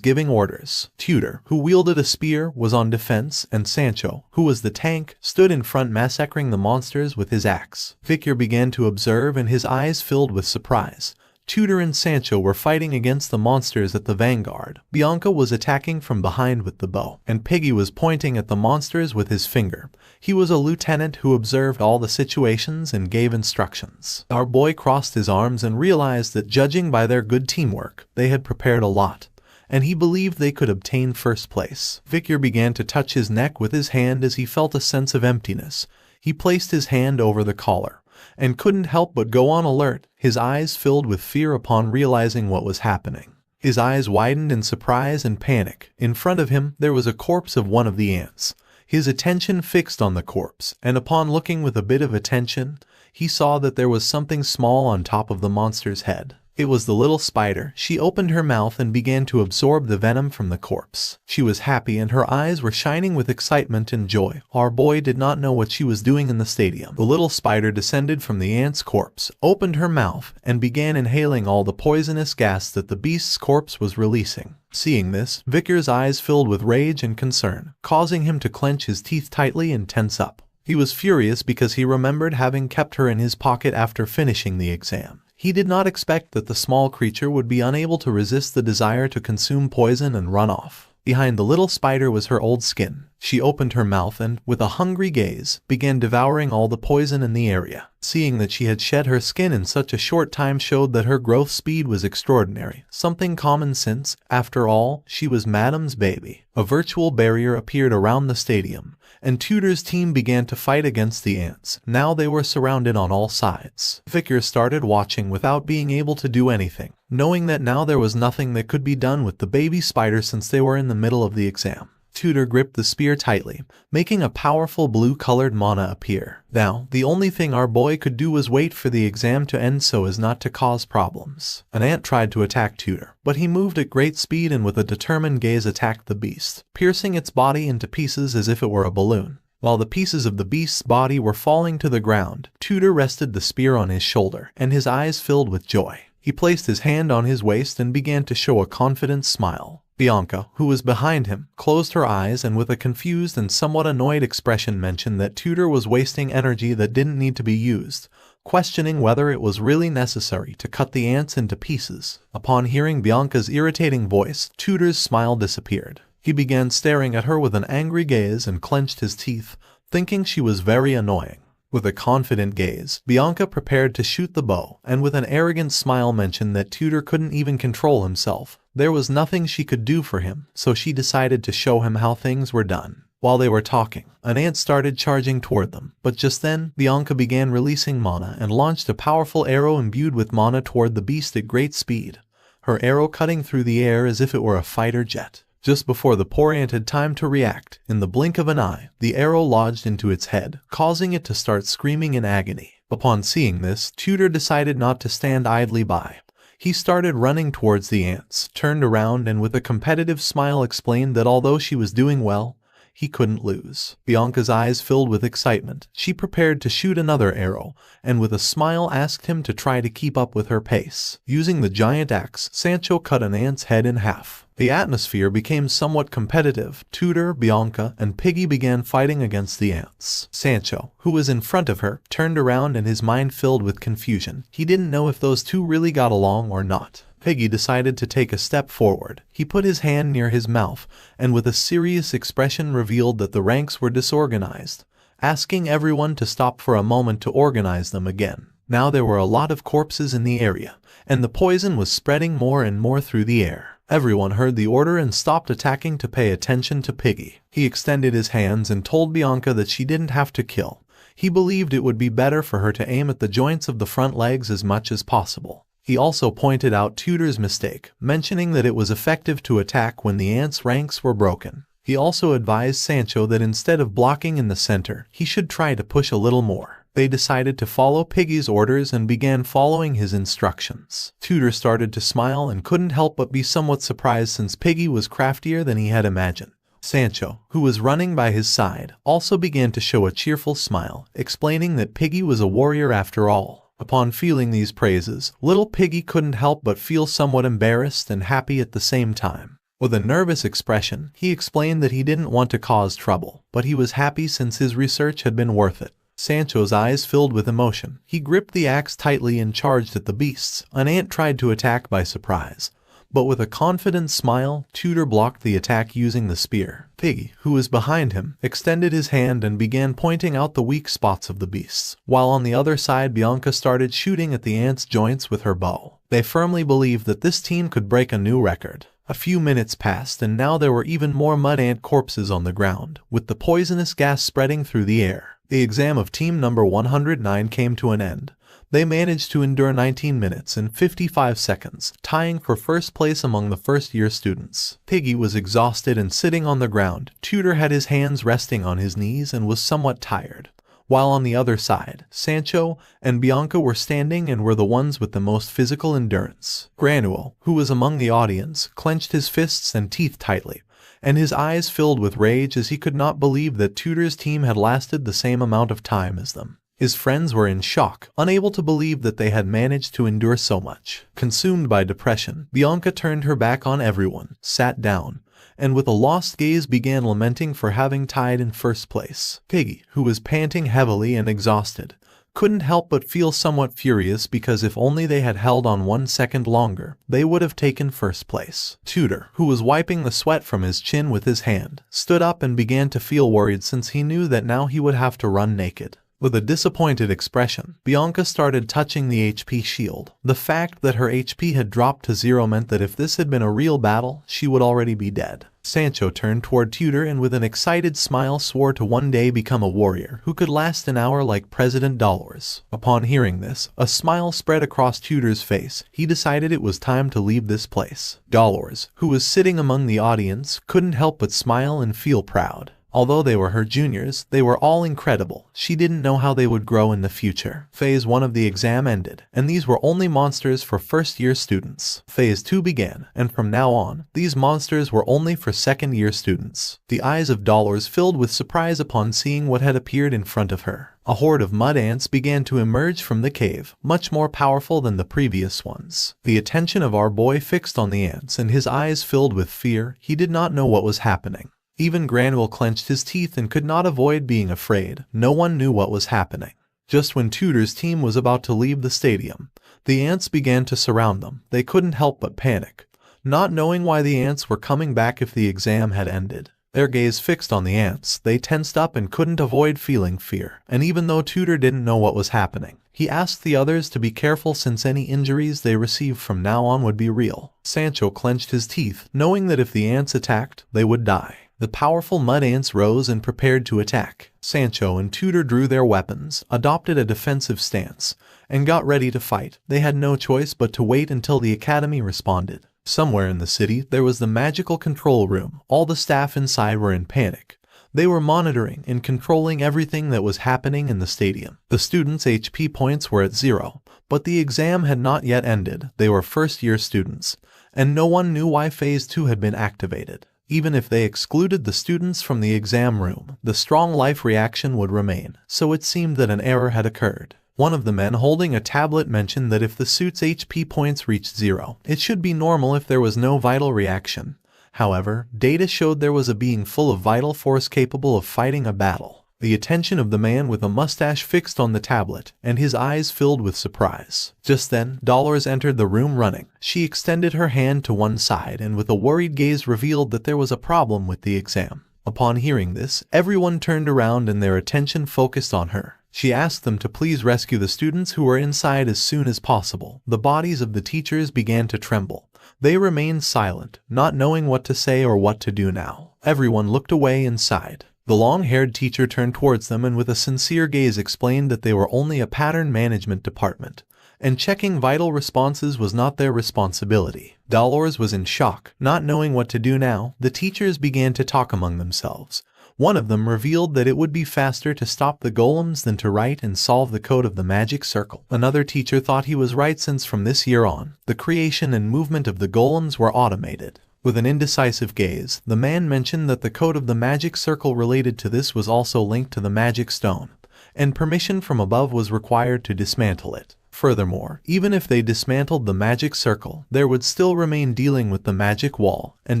giving orders. Tudor, who wielded a spear, was on defense, and Sancho, who was the tank, stood in front massacring the monsters with his axe. Vikir began to observe and his eyes filled with surprise. Tudor and Sancho were fighting against the monsters at the vanguard. Bianca was attacking from behind with the bow, and Piggy was pointing at the monsters with his finger. He was a lieutenant who observed all the situations and gave instructions. Our boy crossed his arms and realized that judging by their good teamwork, they had prepared a lot, and he believed they could obtain first place. Vikir began to touch his neck with his hand as he felt a sense of emptiness. He placed his hand over the collar and couldn't help but go on alert, his eyes filled with fear upon realizing what was happening. His eyes widened in surprise and panic. In front of him, there was a corpse of one of the ants. His attention fixed on the corpse, and upon looking with a bit of attention, he saw that there was something small on top of the monster's head. It was the little spider. She opened her mouth and began to absorb the venom from the corpse. She was happy and her eyes were shining with excitement and joy. Our boy did not know what she was doing in the stadium. The little spider descended from the ant's corpse, opened her mouth, and began inhaling all the poisonous gas that the beast's corpse was releasing. Seeing this, Vickers' eyes filled with rage and concern, causing him to clench his teeth tightly and tense up. He was furious because he remembered having kept her in his pocket after finishing the exam. He did not expect that the small creature would be unable to resist the desire to consume poison and run off. Behind the little spider was her old skin. She opened her mouth and, with a hungry gaze, began devouring all the poison in the area. Seeing that she had shed her skin in such a short time showed that her growth speed was extraordinary, something common since, after all, she was Madam's baby. A virtual barrier appeared around the stadium, and Tudor's team began to fight against the ants. Now they were surrounded on all sides. Vickers started watching without being able to do anything, knowing that now there was nothing that could be done with the baby spider since they were in the middle of the exam. Tudor gripped the spear tightly, making a powerful blue-colored mana appear. Now, the only thing our boy could do was wait for the exam to end so as not to cause problems. An ant tried to attack Tudor, but he moved at great speed and with a determined gaze attacked the beast, piercing its body into pieces as if it were a balloon. While the pieces of the beast's body were falling to the ground, Tudor rested the spear on his shoulder, and his eyes filled with joy. He placed his hand on his waist and began to show a confident smile. Bianca, who was behind him, closed her eyes and with a confused and somewhat annoyed expression mentioned that Tudor was wasting energy that didn't need to be used, questioning whether it was really necessary to cut the ants into pieces. Upon hearing Bianca's irritating voice, Tudor's smile disappeared. He began staring at her with an angry gaze and clenched his teeth, thinking she was very annoying. With a confident gaze, Bianca prepared to shoot the bow, and with an arrogant smile mentioned that Tudor couldn't even control himself. There was nothing she could do for him, so she decided to show him how things were done. While they were talking, an ant started charging toward them, but just then, Bianca began releasing mana and launched a powerful arrow imbued with mana toward the beast at great speed, her arrow cutting through the air as if it were a fighter jet. Just before the poor ant had time to react, in the blink of an eye, the arrow lodged into its head, causing it to start screaming in agony. Upon seeing this, Tudor decided not to stand idly by. He started running towards the ants, turned around and with a competitive smile explained that although she was doing well, he couldn't lose. Bianca's eyes filled with excitement. She prepared to shoot another arrow, and with a smile asked him to try to keep up with her pace. Using the giant axe, Sancho cut an ant's head in half. The atmosphere became somewhat competitive. Tudor, Bianca, and Piggy began fighting against the ants. Sancho, who was in front of her, turned around and his mind filled with confusion. He didn't know if those two really got along or not. Piggy decided to take a step forward. He put his hand near his mouth and with a serious expression revealed that the ranks were disorganized, asking everyone to stop for a moment to organize them again. Now there were a lot of corpses in the area, and the poison was spreading more and more through the air. Everyone heard the order and stopped attacking to pay attention to Piggy. He extended his hands and told Bianca that she didn't have to kill. He believed it would be better for her to aim at the joints of the front legs as much as possible. He also pointed out Tudor's mistake, mentioning that it was effective to attack when the ants' ranks were broken. He also advised Sancho that instead of blocking in the center, he should try to push a little more. They decided to follow Piggy's orders and began following his instructions. Tudor started to smile and couldn't help but be somewhat surprised since Piggy was craftier than he had imagined. Sancho, who was running by his side, also began to show a cheerful smile, explaining that Piggy was a warrior after all. Upon feeling these praises, little Piggy couldn't help but feel somewhat embarrassed and happy at the same time. With a nervous expression, he explained that he didn't want to cause trouble, but he was happy since his research had been worth it. Sancho's eyes filled with emotion. He gripped the axe tightly and charged at the beasts. An ant tried to attack by surprise, but with a confident smile, Tudor blocked the attack using the spear. Piggy, who was behind him, extended his hand and began pointing out the weak spots of the beasts, while on the other side Bianca started shooting at the ants' joints with her bow. They firmly believed that this team could break a new record. A few minutes passed and now there were even more mud ant corpses on the ground, with the poisonous gas spreading through the air. The exam of team number 109 came to an end. They managed to endure 19 minutes and 55 seconds, tying for first place among the first-year students. Piggy was exhausted and sitting on the ground. Tudor had his hands resting on his knees and was somewhat tired. while on the other side, Sancho and Bianca were standing and were the ones with the most physical endurance. Granuel, who was among the audience, clenched his fists and teeth tightly, and his eyes filled with rage as he could not believe that Tudor's team had lasted the same amount of time as them. His friends were in shock, unable to believe that they had managed to endure so much. Consumed by depression, Bianca turned her back on everyone, sat down, and with a lost gaze began lamenting for having tied in first place. Piggy, who was panting heavily and exhausted, couldn't help but feel somewhat furious because if only they had held on 1 second longer, they would have taken first place. Tudor, who was wiping the sweat from his chin with his hand, stood up and began to feel worried since he knew that now he would have to run naked. With a disappointed expression, Bianca started touching the HP shield. The fact that her HP had dropped to 0 meant that if this had been a real battle, she would already be dead. Sancho turned toward Tudor and with an excited smile swore to one day become a warrior who could last an hour like President Dolores. Upon hearing this, a smile spread across Tudor's face. He decided it was time to leave this place. Dolores, who was sitting among the audience, couldn't help but smile and feel proud. Although they were her juniors, they were all incredible. She didn't know how they would grow in the future. Phase 1 of the exam ended, and these were only monsters for first-year students. Phase 2 began, and from now on, these monsters were only for second-year students. The eyes of Dolores filled with surprise upon seeing what had appeared in front of her. A horde of mud ants began to emerge from the cave, much more powerful than the previous ones. The attention of our boy fixed on the ants, and his eyes filled with fear. He did not know what was happening. Even Granuel clenched his teeth and could not avoid being afraid. No one knew what was happening. Just when Tudor's team was about to leave the stadium, the ants began to surround them. They couldn't help but panic, not knowing why the ants were coming back if the exam had ended. Their gaze fixed on the ants, they tensed up and couldn't avoid feeling fear. And even though Tudor didn't know what was happening, he asked the others to be careful since any injuries they received from now on would be real. Sancho clenched his teeth, knowing that if the ants attacked, they would die. The powerful mud ants rose and prepared to attack. Sancho and Tudor drew their weapons, adopted a defensive stance, and got ready to fight. They had no choice but to wait until the academy responded. Somewhere in the city, there was the magical control room. All the staff inside were in panic. They were monitoring and controlling everything that was happening in the stadium. The students' HP points were at 0, but the exam had not yet ended. They were first-year students, and no one knew why Phase 2 had been activated. Even if they excluded the students from the exam room, the strong life reaction would remain, so it seemed that an error had occurred. One of the men holding a tablet mentioned that if the suit's HP points reached 0, it should be normal if there was no vital reaction. However, data showed there was a being full of vital force capable of fighting a battle. The attention of the man with a mustache fixed on the tablet, and his eyes filled with surprise. Just then, Dolores entered the room running. She extended her hand to one side and with a worried gaze revealed that there was a problem with the exam. Upon hearing this, everyone turned around and their attention focused on her. She asked them to please rescue the students who were inside as soon as possible. The bodies of the teachers began to tremble. They remained silent, not knowing what to say or what to do now. Everyone looked away and sighed. The long-haired teacher turned towards them and with a sincere gaze explained that they were only a pattern management department, and checking vital responses was not their responsibility. Dolores was in shock, not knowing what to do now. The teachers began to talk among themselves. One of them revealed that it would be faster to stop the golems than to write and solve the code of the magic circle. Another teacher thought he was right since from this year on, the creation and movement of the golems were automated. With an indecisive gaze, the man mentioned that the code of the magic circle related to this was also linked to the magic stone, and permission from above was required to dismantle it. Furthermore, even if they dismantled the magic circle, there would still remain dealing with the magic wall, and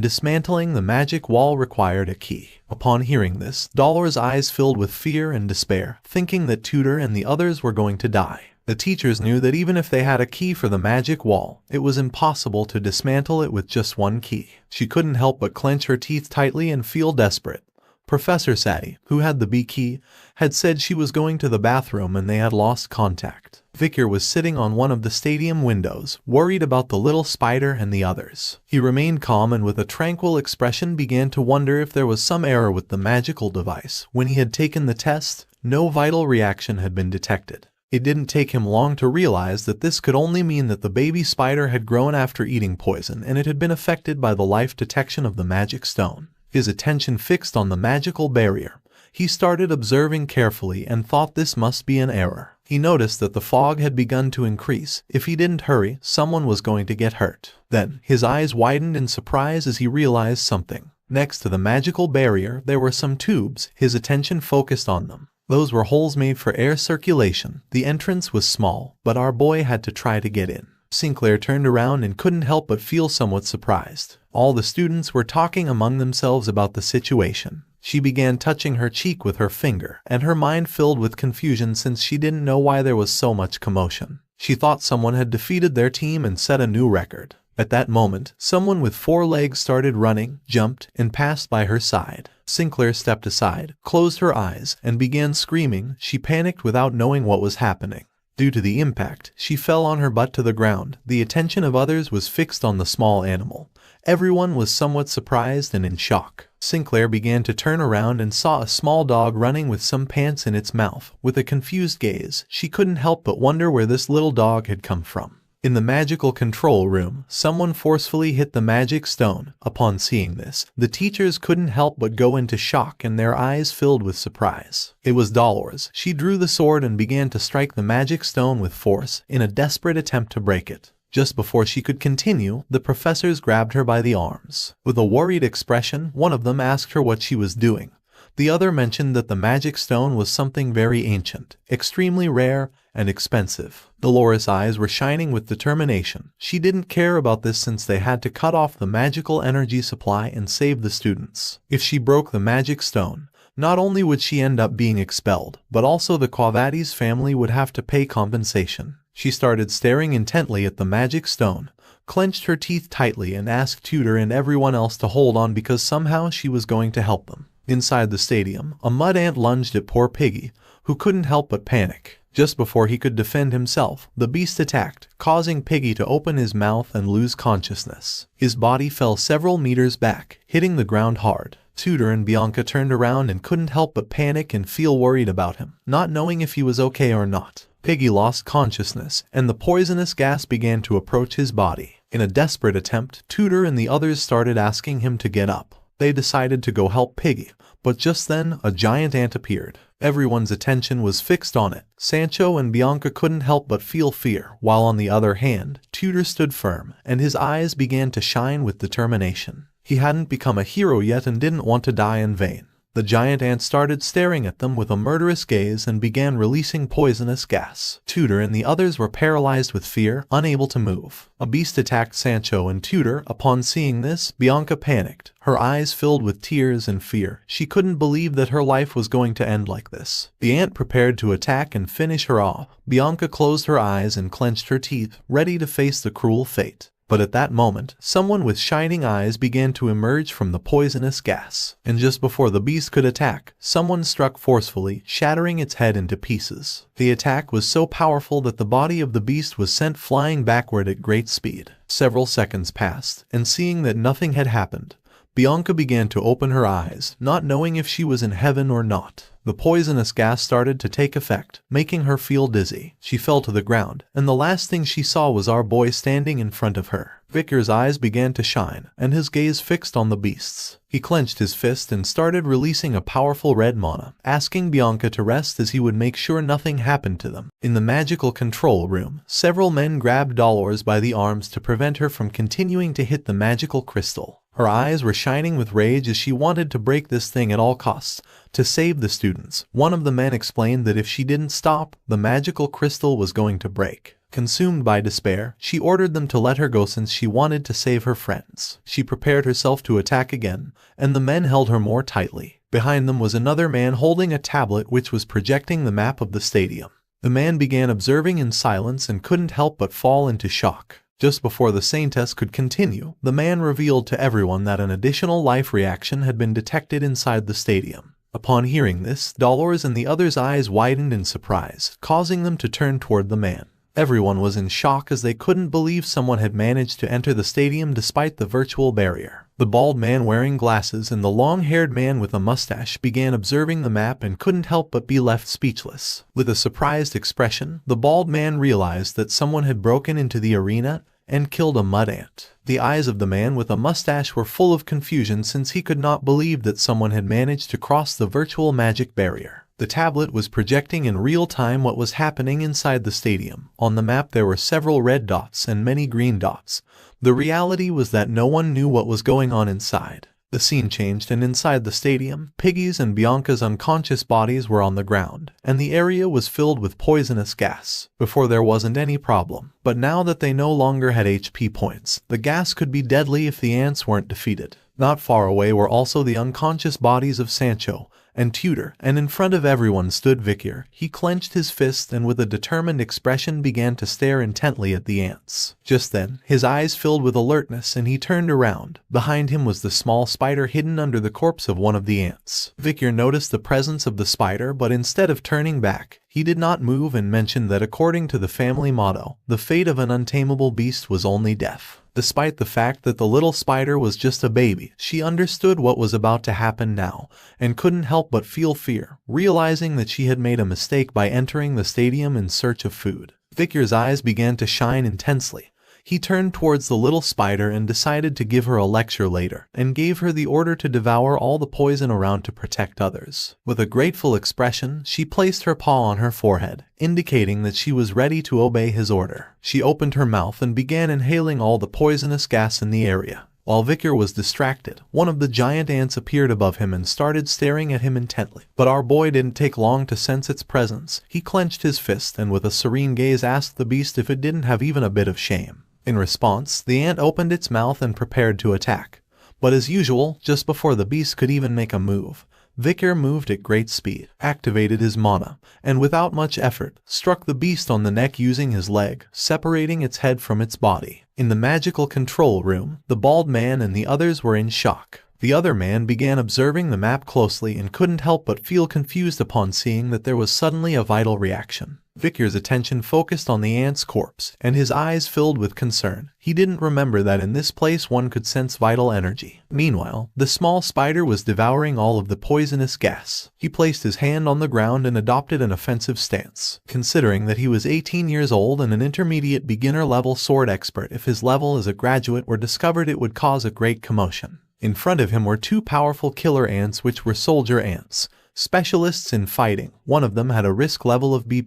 dismantling the magic wall required a key. Upon hearing this, Dolores' eyes filled with fear and despair, thinking that Tudor and the others were going to die. The teachers knew that even if they had a key for the magic wall, it was impossible to dismantle it with just one key. She couldn't help but clench her teeth tightly and feel desperate. Professor Sadie, who had the B key, had said she was going to the bathroom and they had lost contact. Vicar was sitting on one of the stadium windows, worried about the little spider and the others. He remained calm and with a tranquil expression began to wonder if there was some error with the magical device. When he had taken the test, no vital reaction had been detected. It didn't take him long to realize that this could only mean that the baby spider had grown after eating poison and it had been affected by the life detection of the magic stone. His attention fixed on the magical barrier. He started observing carefully and thought this must be an error. He noticed that the fog had begun to increase. If he didn't hurry, someone was going to get hurt. Then, his eyes widened in surprise as he realized something. Next to the magical barrier, there were some tubes. His attention focused on them. Those were holes made for air circulation. The entrance was small, but our boy had to try to get in. Sinclair turned around and couldn't help but feel somewhat surprised. All the students were talking among themselves about the situation. She began touching her cheek with her finger, and her mind filled with confusion since she didn't know why there was so much commotion. She thought someone had defeated their team and set a new record. At that moment, someone with 4 legs started running, jumped, and passed by her side. Sinclair stepped aside, closed her eyes, and began screaming. She panicked without knowing what was happening. Due to the impact, she fell on her butt to the ground. The attention of others was fixed on the small animal. Everyone was somewhat surprised and in shock. Sinclair began to turn around and saw a small dog running with some pants in its mouth. With a confused gaze, she couldn't help but wonder where this little dog had come from. In the magical control room, someone forcefully hit the magic stone. Upon seeing this, the teachers couldn't help but go into shock and their eyes filled with surprise. It was Dolores. She drew the sword and began to strike the magic stone with force in a desperate attempt to break it. Just before she could continue, the professors grabbed her by the arms. With a worried expression, one of them asked her what she was doing. The other mentioned that the magic stone was something very ancient, extremely rare, and expensive. Dolores' eyes were shining with determination. She didn't care about this since they had to cut off the magical energy supply and save the students. If she broke the magic stone, not only would she end up being expelled, but also the Quavati's family would have to pay compensation. She started staring intently at the magic stone, clenched her teeth tightly and asked Tutor and everyone else to hold on because somehow she was going to help them. Inside the stadium, a mud ant lunged at poor Piggy, who couldn't help but panic. Just before he could defend himself, the beast attacked, causing Piggy to open his mouth and lose consciousness. His body fell several meters back, hitting the ground hard. Tutor and Bianca turned around and couldn't help but panic and feel worried about him, not knowing if he was okay or not. Piggy lost consciousness, and the poisonous gas began to approach his body. In a desperate attempt, Tutor and the others started asking him to get up. They decided to go help Piggy, but just then, a giant ant appeared. Everyone's attention was fixed on it. Sancho and Bianca couldn't help but feel fear, while on the other hand, Tutor stood firm, and his eyes began to shine with determination. He hadn't become a hero yet and didn't want to die in vain. The giant ant started staring at them with a murderous gaze and began releasing poisonous gas. Tutor and the others were paralyzed with fear, unable to move. A beast attacked Sancho and Tutor. Upon seeing this, Bianca panicked, her eyes filled with tears and fear. She couldn't believe that her life was going to end like this. The ant prepared to attack and finish her off. Bianca closed her eyes and clenched her teeth, ready to face the cruel fate. But at that moment, someone with shining eyes began to emerge from the poisonous gas. And just before the beast could attack, someone struck forcefully, shattering its head into pieces. The attack was so powerful that the body of the beast was sent flying backward at great speed. Several seconds passed, and seeing that nothing had happened, Bianca began to open her eyes, not knowing if she was in heaven or not. The poisonous gas started to take effect, making her feel dizzy. She fell to the ground, and the last thing she saw was our boy standing in front of her. Victor's eyes began to shine, and his gaze fixed on the beasts. He clenched his fist and started releasing a powerful red mana, asking Bianca to rest as he would make sure nothing happened to them. In the magical control room, several men grabbed Dolores by the arms to prevent her from continuing to hit the magical crystal. Her eyes were shining with rage as she wanted to break this thing at all costs, to save the students. One of the men explained that if she didn't stop, the magical crystal was going to break. Consumed by despair, she ordered them to let her go since she wanted to save her friends. She prepared herself to attack again, and the men held her more tightly. Behind them was another man holding a tablet which was projecting the map of the stadium. The man began observing in silence and couldn't help but fall into shock. Just before the Saintess could continue, the man revealed to everyone that an additional life reaction had been detected inside the stadium. Upon hearing this, Dolores and the others' eyes widened in surprise, causing them to turn toward the man. Everyone was in shock as they couldn't believe someone had managed to enter the stadium despite the virtual barrier. The bald man wearing glasses and the long-haired man with a mustache began observing the map and couldn't help but be left speechless. With a surprised expression, the bald man realized that someone had broken into the arena and killed a mud ant. The eyes of the man with a mustache were full of confusion since he could not believe that someone had managed to cross the virtual magic barrier. The tablet was projecting in real time what was happening inside the stadium. On the map there were several red dots and many green dots. The reality was that no one knew what was going on inside. The scene changed, and inside the stadium, Piggy's and Bianca's unconscious bodies were on the ground, and the area was filled with poisonous gas. Before there wasn't any problem, but now that they no longer had HP points, the gas could be deadly if the ants weren't defeated. Not far away were also the unconscious bodies of Sancho and Tudor, and in front of everyone stood Victor. He clenched his fist and with a determined expression began to stare intently at the ants. Just then, his eyes filled with alertness and he turned around. Behind him was the small spider hidden under the corpse of one of the ants. Victor noticed the presence of the spider, but instead of turning back, he did not move and mentioned that according to the family motto, the fate of an untamable beast was only death. Despite the fact that the little spider was just a baby, she understood what was about to happen now, and couldn't help but feel fear, realizing that she had made a mistake by entering the stadium in search of food. Victor's eyes began to shine intensely. He turned towards the little spider and decided to give her a lecture later, and gave her the order to devour all the poison around to protect others. With a grateful expression, she placed her paw on her forehead, indicating that she was ready to obey his order. She opened her mouth and began inhaling all the poisonous gas in the area. While Victor was distracted, one of the giant ants appeared above him and started staring at him intently. But our boy didn't take long to sense its presence. He clenched his fist and with a serene gaze asked the beast if it didn't have even a bit of shame. In response, the ant opened its mouth and prepared to attack. But as usual, just before the beast could even make a move, Victor moved at great speed, activated his mana, and without much effort, struck the beast on the neck using his leg, separating its head from its body. In the magical control room, the bald man and the others were in shock. The other man began observing the map closely and couldn't help but feel confused upon seeing that there was suddenly a vital reaction. Victor's attention focused on the ant's corpse, and his eyes filled with concern. He didn't remember that in this place one could sense vital energy. Meanwhile, the small spider was devouring all of the poisonous gas. He placed his hand on the ground and adopted an offensive stance. Considering that he was 18 years old and an intermediate beginner-level sword expert, if his level as a graduate were discovered it would cause a great commotion. In front of him were two powerful killer ants which were soldier ants, specialists in fighting. One of them had a risk level of B+,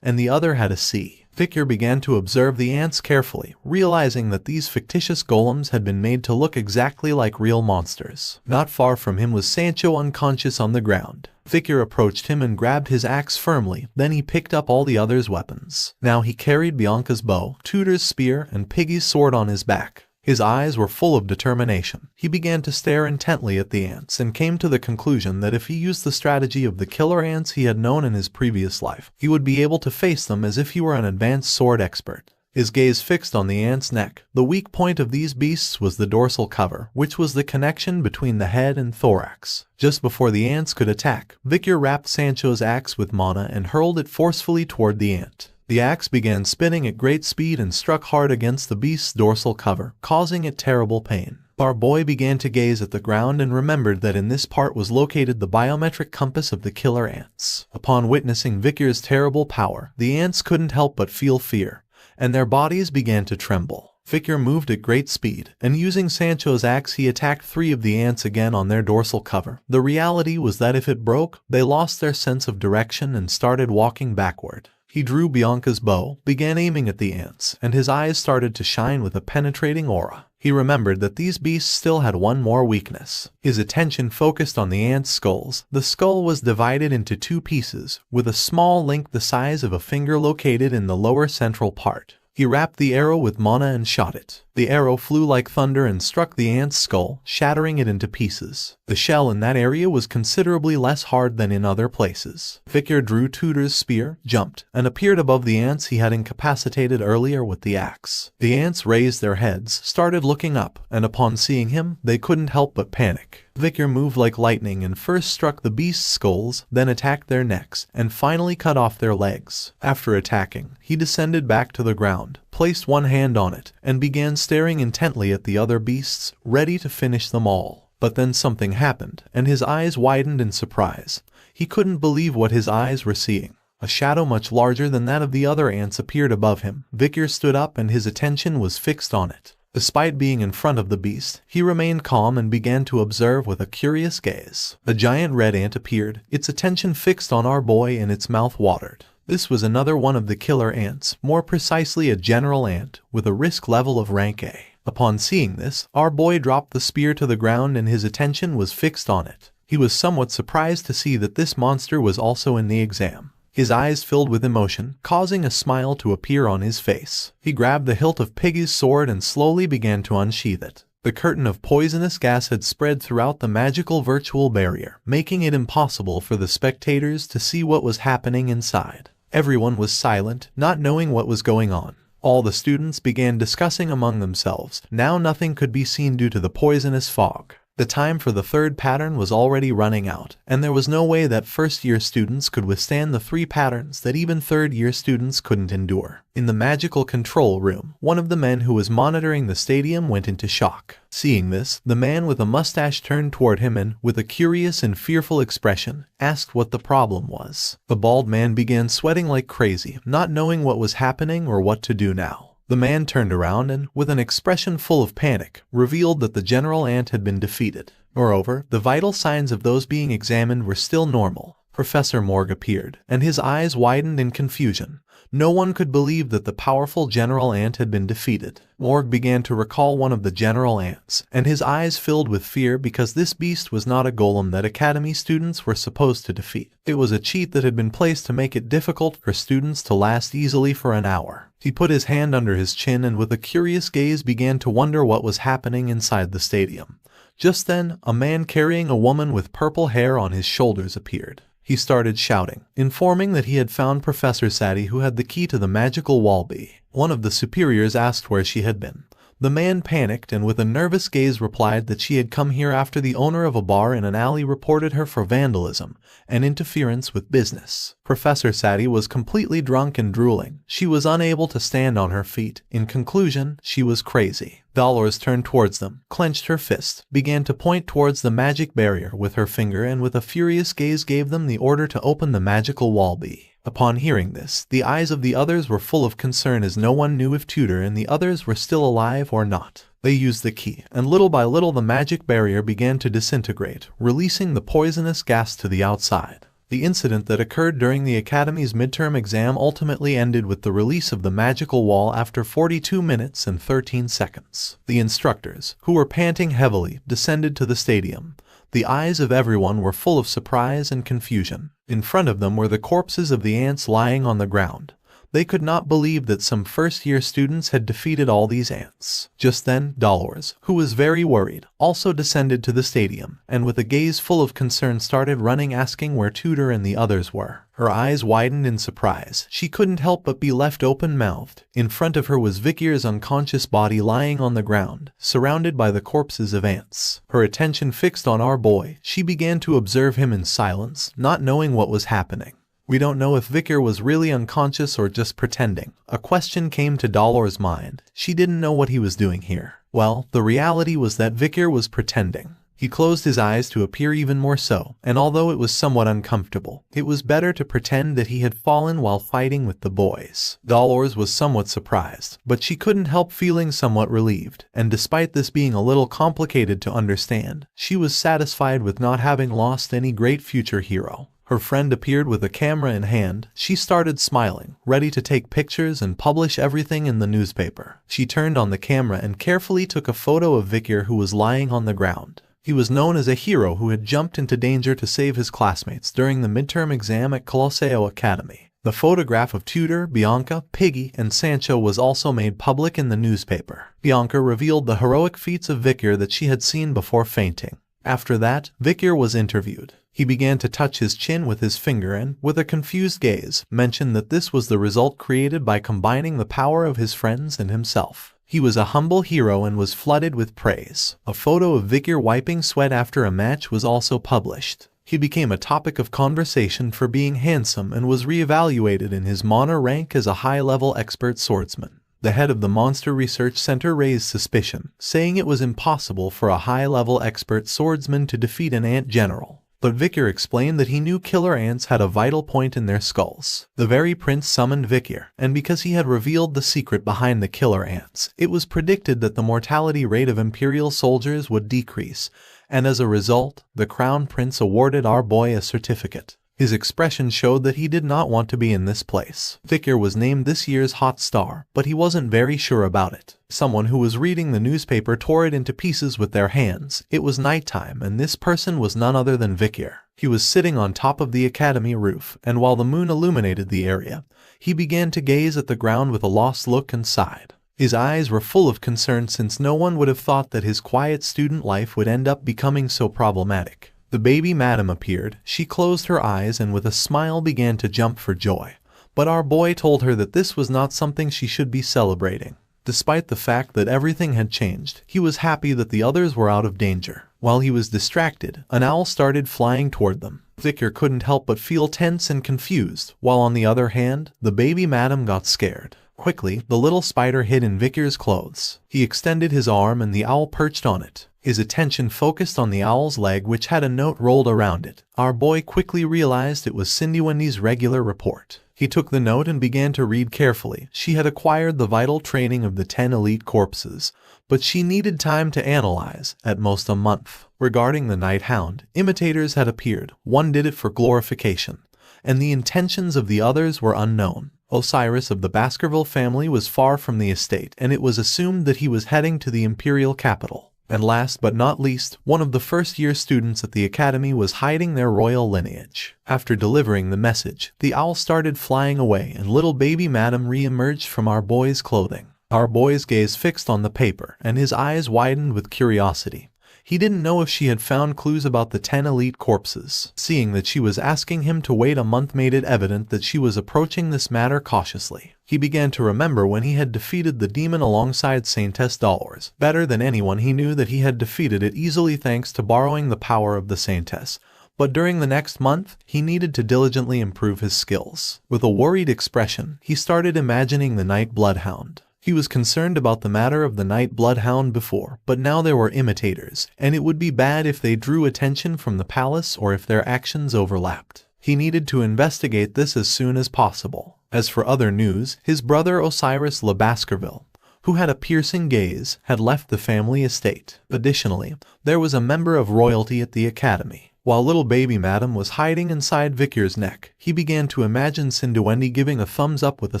and the other had a C. Victor began to observe the ants carefully, realizing that these fictitious golems had been made to look exactly like real monsters. Not far from him was Sancho unconscious on the ground. Victor approached him and grabbed his axe firmly, then he picked up all the others' weapons. Now he carried Bianca's bow, Tudor's spear, and Piggy's sword on his back. His eyes were full of determination. He began to stare intently at the ants and came to the conclusion that if he used the strategy of the killer ants he had known in his previous life, he would be able to face them as if he were an advanced sword expert. His gaze fixed on the ant's neck. The weak point of these beasts was the dorsal cover, which was the connection between the head and thorax. Just before the ants could attack, Victor wrapped Sancho's axe with mana and hurled it forcefully toward the ant. The axe began spinning at great speed and struck hard against the beast's dorsal cover, causing it terrible pain. Our boy began to gaze at the ground and remembered that in this part was located the biometric compass of the killer ants. Upon witnessing Victor's terrible power, the ants couldn't help but feel fear, and their bodies began to tremble. Victor moved at great speed, and using Sancho's axe he attacked 3 of the ants again on their dorsal cover. The reality was that if it broke, they lost their sense of direction and started walking backward. He drew Bianca's bow, began aiming at the ants, and his eyes started to shine with a penetrating aura. He remembered that these beasts still had one more weakness. His attention focused on the ants' skulls. The skull was divided into 2 pieces, with a small link the size of a finger located in the lower central part. He wrapped the arrow with mana and shot it. The arrow flew like thunder and struck the ant's skull, shattering it into pieces. The shell in that area was considerably less hard than in other places. Victor drew Tudor's spear, jumped, and appeared above the ants he had incapacitated earlier with the axe. The ants raised their heads, started looking up, and upon seeing him, they couldn't help but panic. Victor moved like lightning and first struck the beast's skulls, then attacked their necks, and finally cut off their legs. After attacking, he descended back to the ground, placed one hand on it, and began staring intently at the other beasts, ready to finish them all. But then something happened, and his eyes widened in surprise. He couldn't believe what his eyes were seeing. A shadow much larger than that of the other ants appeared above him. Victor stood up and his attention was fixed on it. Despite being in front of the beast, he remained calm and began to observe with a curious gaze. A giant red ant appeared, its attention fixed on our boy and its mouth watered. This was another one of the killer ants, more precisely a general ant, with a risk level of rank A. Upon seeing this, our boy dropped the spear to the ground and his attention was fixed on it. He was somewhat surprised to see that this monster was also in the exam. His eyes filled with emotion, causing a smile to appear on his face. He grabbed the hilt of Piggy's sword and slowly began to unsheath it. The curtain of poisonous gas had spread throughout the magical virtual barrier, making it impossible for the spectators to see what was happening inside. Everyone was silent, not knowing what was going on. All the students began discussing among themselves. Now nothing could be seen due to the poisonous fog. The time for the third pattern was already running out, and there was no way that first-year students could withstand the 3 patterns that even third-year students couldn't endure. In the magical control room, one of the men who was monitoring the stadium went into shock. Seeing this, the man with a mustache turned toward him and, with a curious and fearful expression, asked what the problem was. The bald man began sweating like crazy, not knowing what was happening or what to do now. The man turned around and, with an expression full of panic, revealed that the general ant had been defeated. Moreover, the vital signs of those being examined were still normal. Professor Morg appeared, and his eyes widened in confusion. No one could believe that the powerful general ant had been defeated. Morg began to recall one of the general ants, and his eyes filled with fear because this beast was not a golem that academy students were supposed to defeat. It was a cheat that had been placed to make it difficult for students to last easily for an hour. He put his hand under his chin and with a curious gaze began to wonder what was happening inside the stadium. Just then, a man carrying a woman with purple hair on his shoulders appeared. He started shouting, informing that he had found Professor Sadie who had the key to the magical wall B. One of the superiors asked where she had been. The man panicked and with a nervous gaze replied that she had come here after the owner of a bar in an alley reported her for vandalism and interference with business. Professor Sadie was completely drunk and drooling. She was unable to stand on her feet. In conclusion, she was crazy. Dolores turned towards them, clenched her fist, began to point towards the magic barrier with her finger and with a furious gaze gave them the order to open the magical wall B. Upon hearing this, the eyes of the others were full of concern as no one knew if Tudor and the others were still alive or not. They used the key, and little by little the magic barrier began to disintegrate, releasing the poisonous gas to the outside. The incident that occurred during the Academy's midterm exam ultimately ended with the release of the magical wall after 42 minutes and 13 seconds. The instructors, who were panting heavily, descended to the stadium. The eyes of everyone were full of surprise and confusion. In front of them were the corpses of the ants lying on the ground. They could not believe that some first-year students had defeated all these ants. Just then, Dolores, who was very worried, also descended to the stadium, and with a gaze full of concern started running asking where Tudor and the others were. Her eyes widened in surprise. She couldn't help but be left open-mouthed. In front of her was Victor's unconscious body lying on the ground, surrounded by the corpses of ants. Her attention fixed on our boy, she began to observe him in silence, not knowing what was happening. We don't know if Victor was really unconscious or just pretending. A question came to Dolores' mind. She didn't know what he was doing here. Well, the reality was that Victor was pretending. He closed his eyes to appear even more so, and although it was somewhat uncomfortable, it was better to pretend that he had fallen while fighting with the boys. Dolores was somewhat surprised, but she couldn't help feeling somewhat relieved, and despite this being a little complicated to understand, she was satisfied with not having lost any great future hero. Her friend appeared with a camera in hand. She started smiling, ready to take pictures and publish everything in the newspaper. She turned on the camera and carefully took a photo of Victor who was lying on the ground. He was known as a hero who had jumped into danger to save his classmates during the midterm exam at Colosseo Academy. The photograph of Tudor, Bianca, Piggy, and Sancho was also made public in the newspaper. Bianca revealed the heroic feats of Victor that she had seen before fainting. After that, Victor was interviewed. He began to touch his chin with his finger and, with a confused gaze, mentioned that this was the result created by combining the power of his friends and himself. He was a humble hero and was flooded with praise. A photo of Victor wiping sweat after a match was also published. He became a topic of conversation for being handsome and was re-evaluated in his minor rank as a high-level expert swordsman. The head of the Monster Research Center raised suspicion, saying it was impossible for a high-level expert swordsman to defeat an ant general. But Vikir explained that he knew killer ants had a vital point in their skulls. The very prince summoned Vikir, and because he had revealed the secret behind the killer ants, it was predicted that the mortality rate of imperial soldiers would decrease, and as a result, the crown prince awarded our boy a certificate. His expression showed that he did not want to be in this place. Vikir was named this year's hot star, but he wasn't very sure about it. Someone who was reading the newspaper tore it into pieces with their hands. It was nighttime, and this person was none other than Vikir. He was sitting on top of the academy roof, and while the moon illuminated the area, he began to gaze at the ground with a lost look and sighed. His eyes were full of concern since no one would have thought that his quiet student life would end up becoming so problematic. The baby madam appeared. She closed her eyes and with a smile began to jump for joy. But our boy told her that this was not something she should be celebrating. Despite the fact that everything had changed, he was happy that the others were out of danger. While he was distracted, an owl started flying toward them. Vikir couldn't help but feel tense and confused, while on the other hand, the baby madam got scared. Quickly, the little spider hid in Vikir's clothes. He extended his arm and the owl perched on it. His attention focused on the owl's leg, which had a note rolled around it. Our boy quickly realized it was Cindy regular report. He took the note and began to read carefully. She had acquired the vital training of the 10 elite corpses, but she needed time to analyze, at most a month. Regarding the Night Hound, imitators had appeared. One did it for glorification, and the intentions of the others were unknown. Osiris of the Baskerville family was far from the estate, and it was assumed that he was heading to the imperial capital. And last but not least, one of the first-year students at the academy was hiding their royal lineage. After delivering the message, the owl started flying away and little baby madam re-emerged from our boy's clothing. Our boy's gaze fixed on the paper, and his eyes widened with curiosity. He didn't know if she had found clues about the 10 elite corpses. Seeing that she was asking him to wait a month made it evident that she was approaching this matter cautiously. He began to remember when he had defeated the demon alongside Saintess Dolores. Better than anyone, he knew that he had defeated it easily thanks to borrowing the power of the Saintess. But during the next month, he needed to diligently improve his skills. With a worried expression, he started imagining the Night Bloodhound. He was concerned about the matter of the Night Bloodhound before, but now there were imitators, and it would be bad if they drew attention from the palace or if their actions overlapped. He needed to investigate this as soon as possible. As for other news, his brother Osiris Le Baskerville, who had a piercing gaze, had left the family estate. Additionally, there was a member of royalty at the academy. While little baby madam was hiding inside Vikir's neck, he began to imagine Cindy giving a thumbs up with a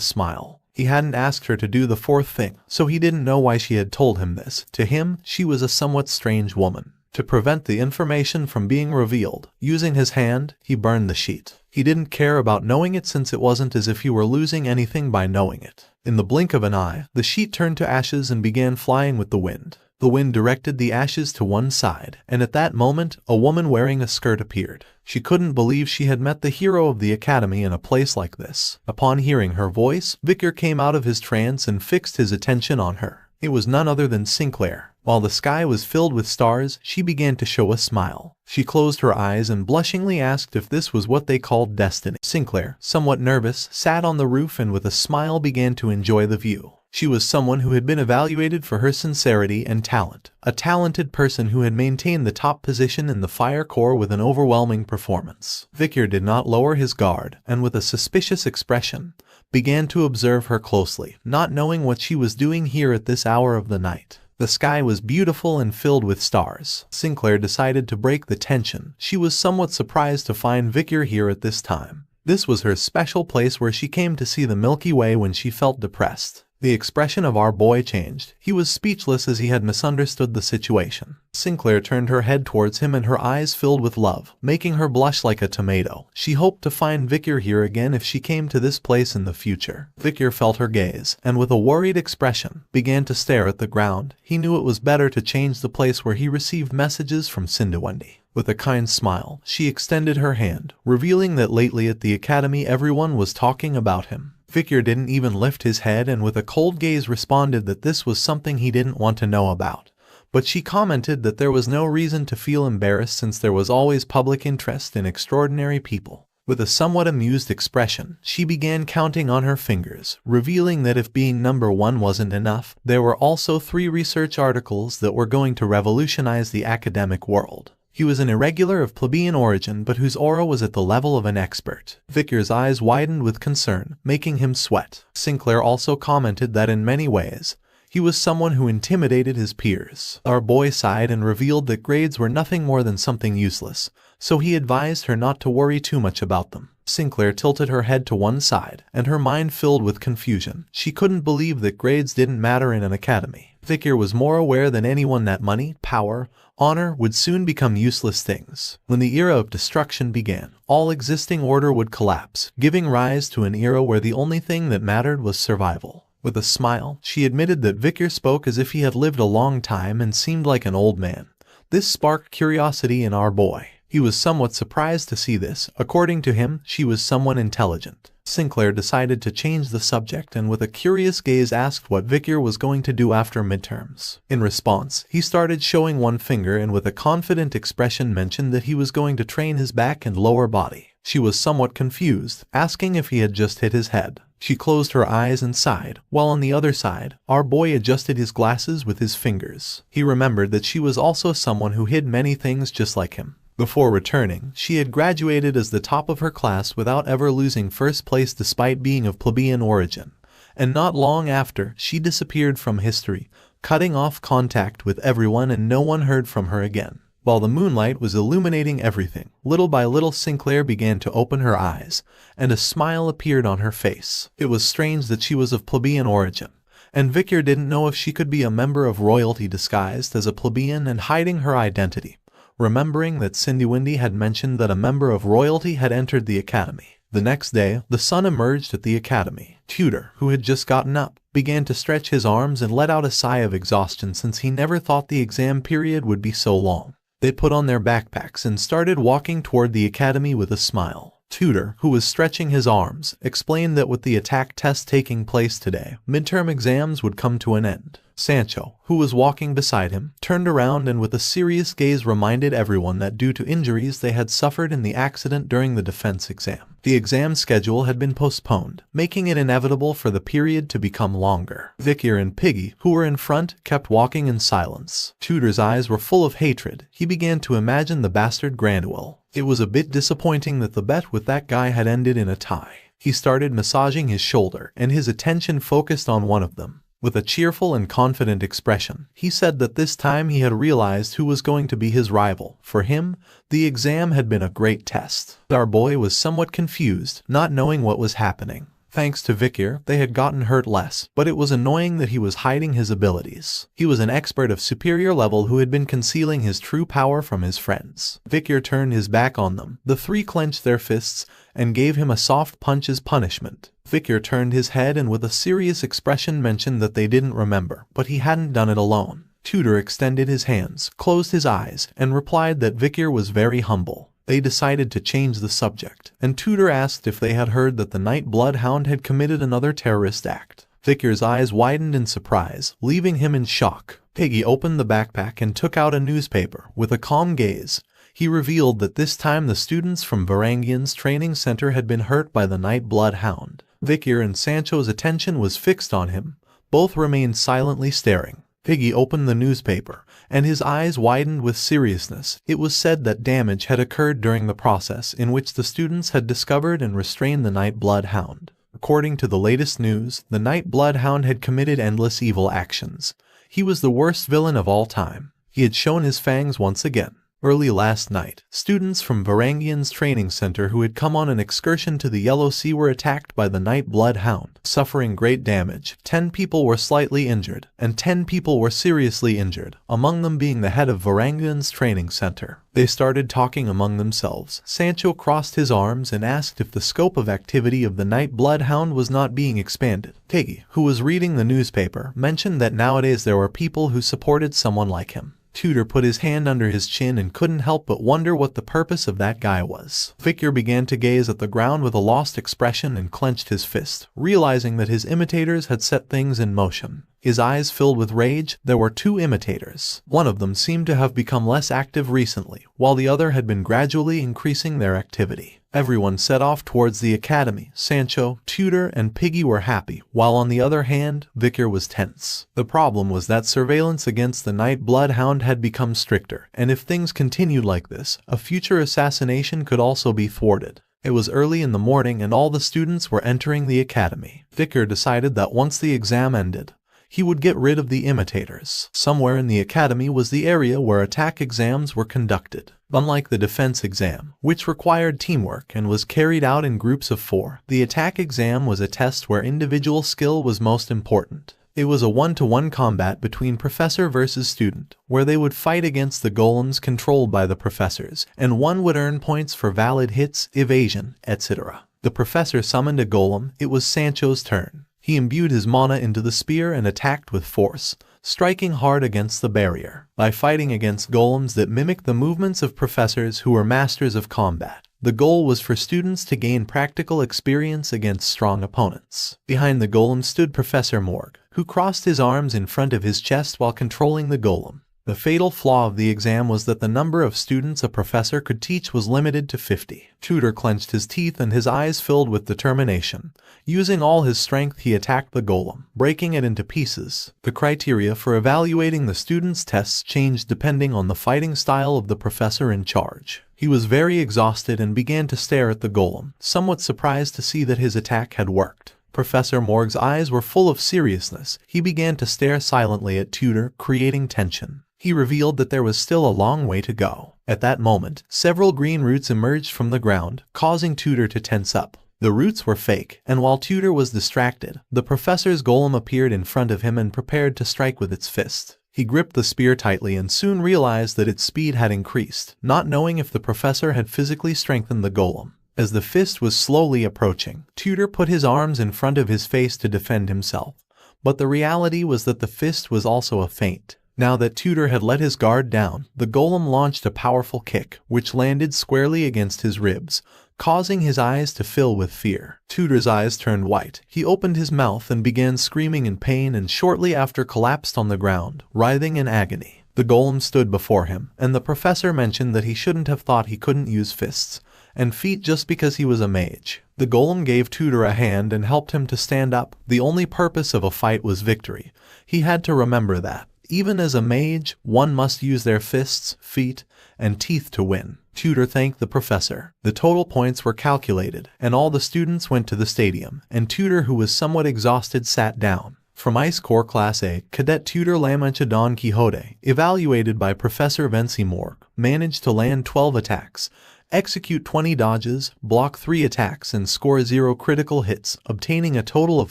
smile. He hadn't asked her to do the fourth thing, so he didn't know why she had told him this. To him, she was a somewhat strange woman. To prevent the information from being revealed, using his hand, he burned the sheet. He didn't care about knowing it since it wasn't as if he were losing anything by knowing it. In the blink of an eye, the sheet turned to ashes and began flying with the wind. The wind directed the ashes to one side, and at that moment, a woman wearing a skirt appeared. She couldn't believe she had met the hero of the academy in a place like this. Upon hearing her voice, Vikir came out of his trance and fixed his attention on her. It was none other than Sinclair. While the sky was filled with stars, she began to show a smile. She closed her eyes and blushingly asked if this was what they called destiny. Sinclair, somewhat nervous, sat on the roof and with a smile began to enjoy the view. She was someone who had been evaluated for her sincerity and talent, a talented person who had maintained the top position in the Fire Corps with an overwhelming performance. Vikir did not lower his guard, and with a suspicious expression, began to observe her closely, not knowing what she was doing here at this hour of the night. The sky was beautiful and filled with stars. Sinclair decided to break the tension. She was somewhat surprised to find Vikir here at this time. This was her special place where she came to see the Milky Way when she felt depressed. The expression of our boy changed. He was speechless as he had misunderstood the situation. Sinclair turned her head towards him and her eyes filled with love, making her blush like a tomato. She hoped to find Vikir here again if she came to this place in the future. Vikir felt her gaze, and with a worried expression, began to stare at the ground. He knew it was better to change the place where he received messages from Cindy. With a kind smile, she extended her hand, revealing that lately at the academy everyone was talking about him. Vikir didn't even lift his head and with a cold gaze responded that this was something he didn't want to know about. But she commented that there was no reason to feel embarrassed since there was always public interest in extraordinary people. With a somewhat amused expression, she began counting on her fingers, revealing that if being number one wasn't enough, there were also 3 research articles that were going to revolutionize the academic world. He was an irregular of plebeian origin but whose aura was at the level of an expert. Victor's eyes widened with concern, making him sweat. Sinclair also commented that in many ways, he was someone who intimidated his peers. Our boy sighed and revealed that grades were nothing more than something useless, so he advised her not to worry too much about them. Sinclair tilted her head to one side, and her mind filled with confusion. She couldn't believe that grades didn't matter in an academy. Victor was more aware than anyone that money, power, honor would soon become useless things. When the era of destruction began, all existing order would collapse, giving rise to an era where the only thing that mattered was survival. With a smile, she admitted that Victor spoke as if he had lived a long time and seemed like an old man. This sparked curiosity in our boy. He was somewhat surprised to see this. According to him, she was someone intelligent. Sinclair decided to change the subject and with a curious gaze asked what Victor was going to do after midterms. In response, he started showing one finger and with a confident expression mentioned that he was going to train his back and lower body. She was somewhat confused, asking if he had just hit his head. She closed her eyes and sighed, while on the other side, our boy adjusted his glasses with his fingers. He remembered that she was also someone who hid many things just like him. Before returning, she had graduated as the top of her class without ever losing first place despite being of plebeian origin. And not long after, she disappeared from history, cutting off contact with everyone and no one heard from her again. While the moonlight was illuminating everything, little by little Sinclair began to open her eyes, and a smile appeared on her face. It was strange that she was of plebeian origin, and Victor didn't know if she could be a member of royalty disguised as a plebeian and hiding her identity. Remembering that Cindy Windy had mentioned that a member of royalty had entered the academy. The next day, the sun emerged at the academy. Tudor, who had just gotten up, began to stretch his arms and let out a sigh of exhaustion since he never thought the exam period would be so long. They put on their backpacks and started walking toward the academy with a smile. Tudor, who was stretching his arms, explained that with the attack test taking place today, midterm exams would come to an end. Sancho, who was walking beside him, turned around and with a serious gaze reminded everyone that due to injuries they had suffered in the accident during the defense exam, the exam schedule had been postponed, making it inevitable for the period to become longer. Victor and Piggy, who were in front, kept walking in silence. Tudor's eyes were full of hatred. He began to imagine the bastard Granduil. It was a bit disappointing that the bet with that guy had ended in a tie. He started massaging his shoulder, and his attention focused on one of them. With a cheerful and confident expression, he said that this time he had realized who was going to be his rival. For him, the exam had been a great test. Our boy was somewhat confused, not knowing what was happening. Thanks to Victor, they had gotten hurt less, but it was annoying that he was hiding his abilities. He was an expert of superior level who had been concealing his true power from his friends. Victor turned his back on them. The three clenched their fists and gave him a soft punch as punishment. Victor turned his head and with a serious expression mentioned that they didn't remember, but he hadn't done it alone. Tudor extended his hands, closed his eyes, and replied that Victor was very humble. They decided to change the subject, and Tudor asked if they had heard that the Night Bloodhound had committed another terrorist act. Victor's eyes widened in surprise, leaving him in shock. Piggy opened the backpack and took out a newspaper. With a calm gaze, he revealed that this time the students from Varangian's training center had been hurt by the Night Bloodhound. Victor and Sancho's attention was fixed on him. Both remained silently staring. Piggy opened the newspaper, and his eyes widened with seriousness. It was said that damage had occurred during the process in which the students had discovered and restrained the Night Bloodhound. According to the latest news, the Night Bloodhound had committed endless evil actions. He was the worst villain of all time. He had shown his fangs once again. Early last night, students from Varangian's training center who had come on an excursion to the Yellow Sea were attacked by the Night Bloodhound, suffering great damage. 10 people were slightly injured, and 10 people were seriously injured, among them being the head of Varangian's training center. They started talking among themselves. Sancho crossed his arms and asked if the scope of activity of the Night Bloodhound was not being expanded. Piggy, who was reading the newspaper, mentioned that nowadays there were people who supported someone like him. Tudor put his hand under his chin and couldn't help but wonder what the purpose of that guy was. Victor began to gaze at the ground with a lost expression and clenched his fist, realizing that his imitators had set things in motion. his eyes filled with rage. There were two imitators. One of them seemed to have become less active recently, while the other had been gradually increasing their activity. Everyone set off towards the academy. Sancho, Tutor, and Piggy were happy, while on the other hand, Vicar was tense. The problem was that surveillance against the Night Blood Hound had become stricter, and if things continued like this, a future assassination could also be thwarted. It was early in the morning and all the students were entering the academy. Vicar decided that once the exam ended, he would get rid of the imitators. Somewhere in the academy was the area where attack exams were conducted. Unlike the defense exam, which required teamwork and was carried out in groups of 4, the attack exam was a test where individual skill was most important. It was a one-to-one combat between professor versus student, where they would fight against the golems controlled by the professors, and one would earn points for valid hits, evasion, etc. The professor summoned a golem. It was Sancho's turn. He imbued his mana into the spear and attacked with force, striking hard against the barrier. By fighting against golems that mimicked the movements of professors who were masters of combat, the goal was for students to gain practical experience against strong opponents. Behind the golem stood Professor Morg, who crossed his arms in front of his chest while controlling the golem. The fatal flaw of the exam was that the number of students a professor could teach was limited to 50. Tutor clenched his teeth and his eyes filled with determination. Using all his strength, he attacked the golem, breaking it into pieces. The criteria for evaluating the students' tests changed depending on the fighting style of the professor in charge. He was very exhausted and began to stare at the golem, somewhat surprised to see that his attack had worked. Professor Morg's eyes were full of seriousness. He began to stare silently at Tutor, creating tension. He revealed that there was still a long way to go. At that moment, several green roots emerged from the ground, causing Tutor to tense up. The roots were fake, and while Tutor was distracted, the professor's golem appeared in front of him and prepared to strike with its fist. He gripped the spear tightly and soon realized that its speed had increased, not knowing if the professor had physically strengthened the golem. As the fist was slowly approaching, Tutor put his arms in front of his face to defend himself. But the reality was that the fist was also a feint. Now that Tutor had let his guard down, the golem launched a powerful kick, which landed squarely against his ribs, causing his eyes to fill with fear. Tutor's eyes turned white. He opened his mouth and began screaming in pain and shortly after collapsed on the ground, writhing in agony. The golem stood before him, and the professor mentioned that he shouldn't have thought he couldn't use fists and feet just because he was a mage. The golem gave Tutor a hand and helped him to stand up. The only purpose of a fight was victory. He had to remember that. Even as a mage, one must use their fists, feet, and teeth to win. Tutor thanked the professor. The total points were calculated, and all the students went to the stadium, and Tutor, who was somewhat exhausted, sat down. From Ice Corps Class A, Cadet Tutor La Mancha Don Quixote, evaluated by Professor Vency Morg, managed to land 12 attacks, execute 20 dodges, block 3 attacks, and score 0 critical hits, obtaining a total of